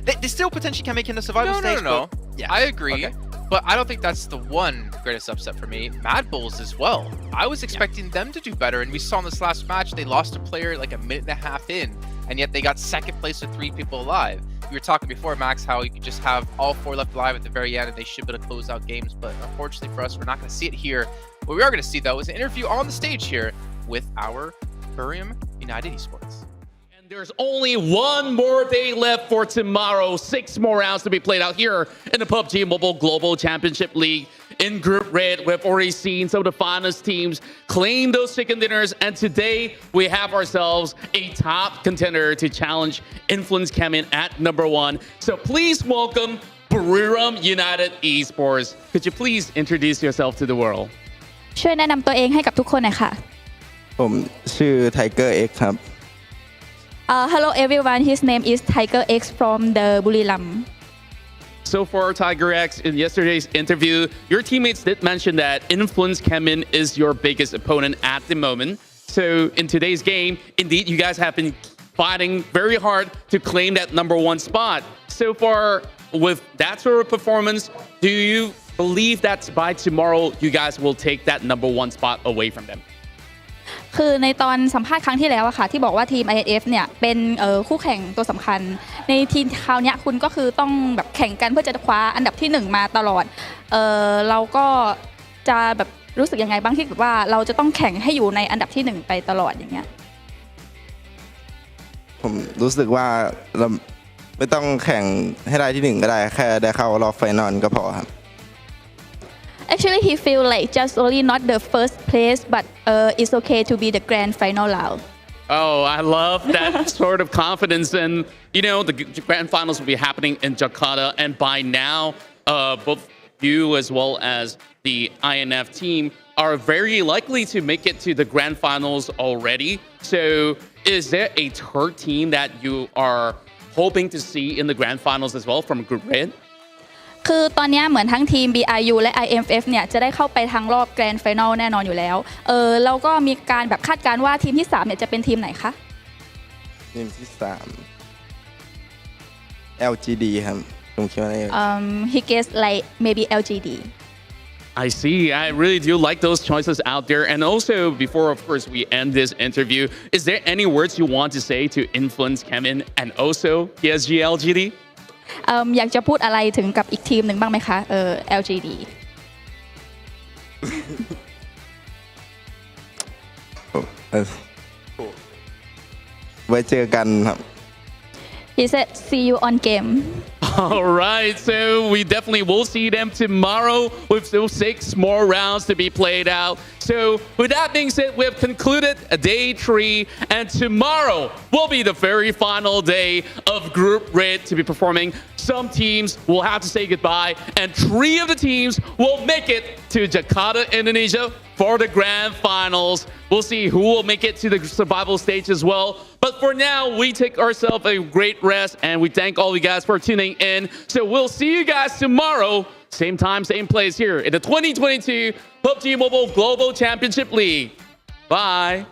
They still potentially can make it in the survival stage. No. Yeah. I agree, but I don't think that's the one greatest upset for me. Mad Bulls as well. I was expecting them to do better, and we saw in this last match, they lost a player like a minute and a half in, and yet they got 2nd place with 3 people alive. You were talking before, Max, how you could just have all 4 left alive at the very end, and they should be able to close out games, but unfortunately for us, we're not going to see it here. What we are going to see, though, is an interview on the stage here with our Burium United Esports. And there's only one more day left for tomorrow. 6 more rounds to be played out here in the PUBG Mobile Global Championship League. In Group Red, we've already seen some of the finest teams claim those chicken dinners. And today, we have ourselves a top contender to challenge Influence Kemin at number 1. So please welcome Burium United Esports. Could you please introduce yourself to the world? ช่วยแนะนำตัวเองให้กับทุกคนหน่อยค่ะ ผมชื่อ Tiger X ครับ Hello everyone, his name is Tiger X from the Buriram. So for Tiger X, in yesterday's interview, your teammates did mention that Influence Kemin is your biggest opponent at the moment. So in today's game, indeed, you guys have been fighting very hard to claim that number 1 spot. So far, with that sort of performance, do you believe that by tomorrow you guys will take that number 1 spot away from them? คือในตอนสัมภาษณ์ครั้งที่แล้วอะค่ะที่บอกว่าทีม INF เนี่ยเป็นคู่แข่งตัวสำคัญในทีมคราวนี้คุณก็คือต้องแบบแข่งกันเพื่อจะคว้าอันดับที่1มาตลอดเราก็จะแบบรู้สึกยังไงบ้างที่แบบว่าเราจะต้องแข่งให้อยู่ในอันดับที่1ไปตลอดอย่างเงี้ยผมรู้สึกว่าเราไม่ต้องแข่งให้ได้ที่1ก็ได้แค่ได้เข้ารอบไฟนอลก็พอครับActually, he feel like just only not the first place, but it's okay to be the grand final now. Oh, I love that sort of confidence. And, you know, the grand finals will be happening in Jakarta. And by now, both you as well as the INF team are very likely to make it to the grand finals already. So is there a third team that you are hoping to see in the grand finals as well from Group Red? คือตอนนี้เหมือนทั้งทีม BRU และ IMF เนี่ยจะได้เข้าไปทางรอบแกรนด์ไฟนอลแน่นอนอยู่แล้วเราก็มีการแบบคาดการณ์ว่าทีมที่3เนี่ยจะเป็นทีมไหนคะทีมที่3 LGD ครับผมคิดว่าhe guessed like maybe LGD I see. I really do like those choices out there. And also, before, of course, we end this interview, is there any words you want to say to influence Kevin and also PSG LGD? อยากจะพูดอะไรถึงกับอีกทีมหนึ่งบ้างไหมคะLGD ไว้เจอกันครับ He said see you on game All right, so we definitely will see them tomorrow with those 6 more rounds to be played out. So with that being said, we have concluded day 3, and tomorrow will be the very final day of Group Red to be performing. Some teams will have to say goodbye, and 3 of the teams will make it to Jakarta, Indonesia for the grand finals. We'll see who will make it to the survival stage as well. But for now, we take ourselves a great rest, and we thank all you guys for tuning in. So we'll see you guys tomorrow, same time, same place here in the 2022 PUBG Mobile Global Championship League. Bye.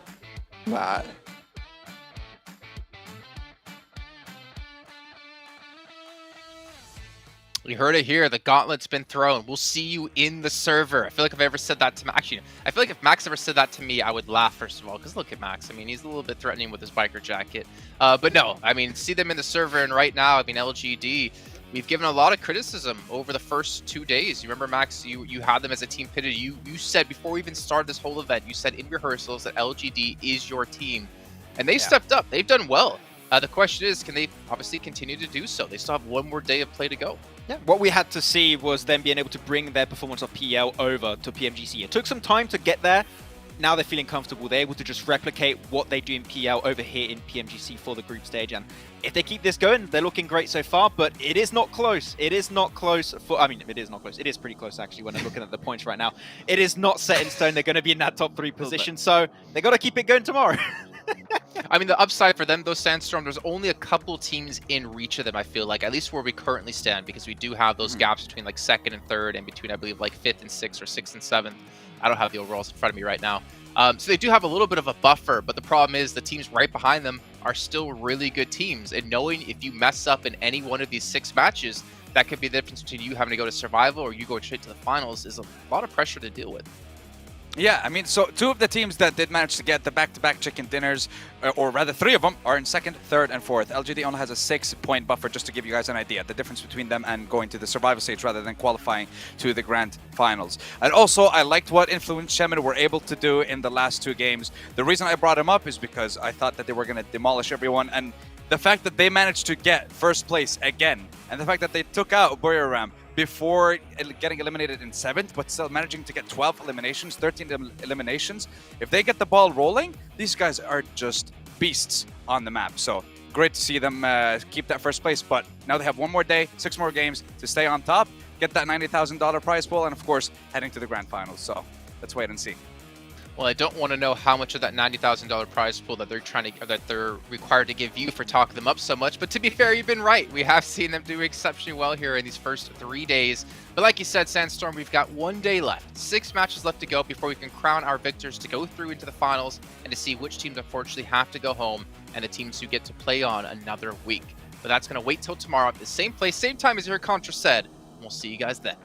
Bye. You heard it here. The gauntlet's been thrown. We'll see you in the server. I feel like if I ever said that to actually, I feel like if Max ever said that to me, I would laugh first of all. Because look at Max. I mean, he's a little bit threatening with his biker jacket. But no, I mean, see them in the server, and right now, I mean, LGD. We've given a lot of criticism over the first 2 days. You remember, Max? You had them as a team pitted. You said before we even started this whole event, you said in rehearsals that LGD is your team, and they stepped up. They've done well. The question is, can they obviously continue to do so? They still have 1 more day of play to go. Yeah, what we had to see was them being able to bring their performance of PL over to PMGC. It took some time to get there. Now they're feeling comfortable. They're able to just replicate what they do in PL over here in PMGC for the group stage. And if they keep this going, they're looking great so far, but it is not close. It is not close for, I mean, it is not close. It is pretty close, actually, when I'm looking at the points right now. It is not set in stone. They're going to be in that top 3 position, so they got to keep it going tomorrow. I mean, the upside for them, though, Sandstorm, there's only a couple teams in reach of them, I feel like, at least where we currently stand, because we do have those gaps between, like, 2nd and 3rd, and between, I believe, like, 5th and 6th, or 6th and 7th. I don't have the overalls in front of me right now. So they do have a little bit of a buffer, but the problem is the teams right behind them are still really good teams. And knowing if you mess up in any one of these 6 matches, that could be the difference between you having to go to survival or you go straight to the finals is a lot of pressure to deal with. Yeah, I mean, so 2 of the teams that did manage to get the back-to-back chicken dinners, or rather 3 of them, are in 2nd, 3rd, and 4th. LGD only has a 6-point buffer, just to give you guys an idea, the difference between them and going to the survival stage rather than qualifying to the grand finals. And also, I liked what Influence Shemin were able to do in the last 2 games. The reason I brought him up is because I thought that they were going to demolish everyone, and the fact that they managed to get first place again, and the fact that they took out Buriram before getting eliminated in 7th, but still managing to get 12 eliminations, 13 eliminations. If they get the ball rolling, these guys are just beasts on the map. So great to see them keep that first place, but now they have 1 more day, 6 more games to stay on top, get that $90,000 prize pool, and of course, heading to the grand finals. So let's wait and see. Well, I don't want to know how much of that $90,000 prize pool that they're required to give you for talking them up so much. But to be fair, you've been right. We have seen them do exceptionally well here in these first 3 days. But like you said, Sandstorm, we've got 1 day left, 6 matches left to go before we can crown our victors to go through into the finals and to see which teams unfortunately have to go home and the teams who get to play on another week. But that's going to wait till tomorrow at the same place, same time as your Contra said. And we'll see you guys then.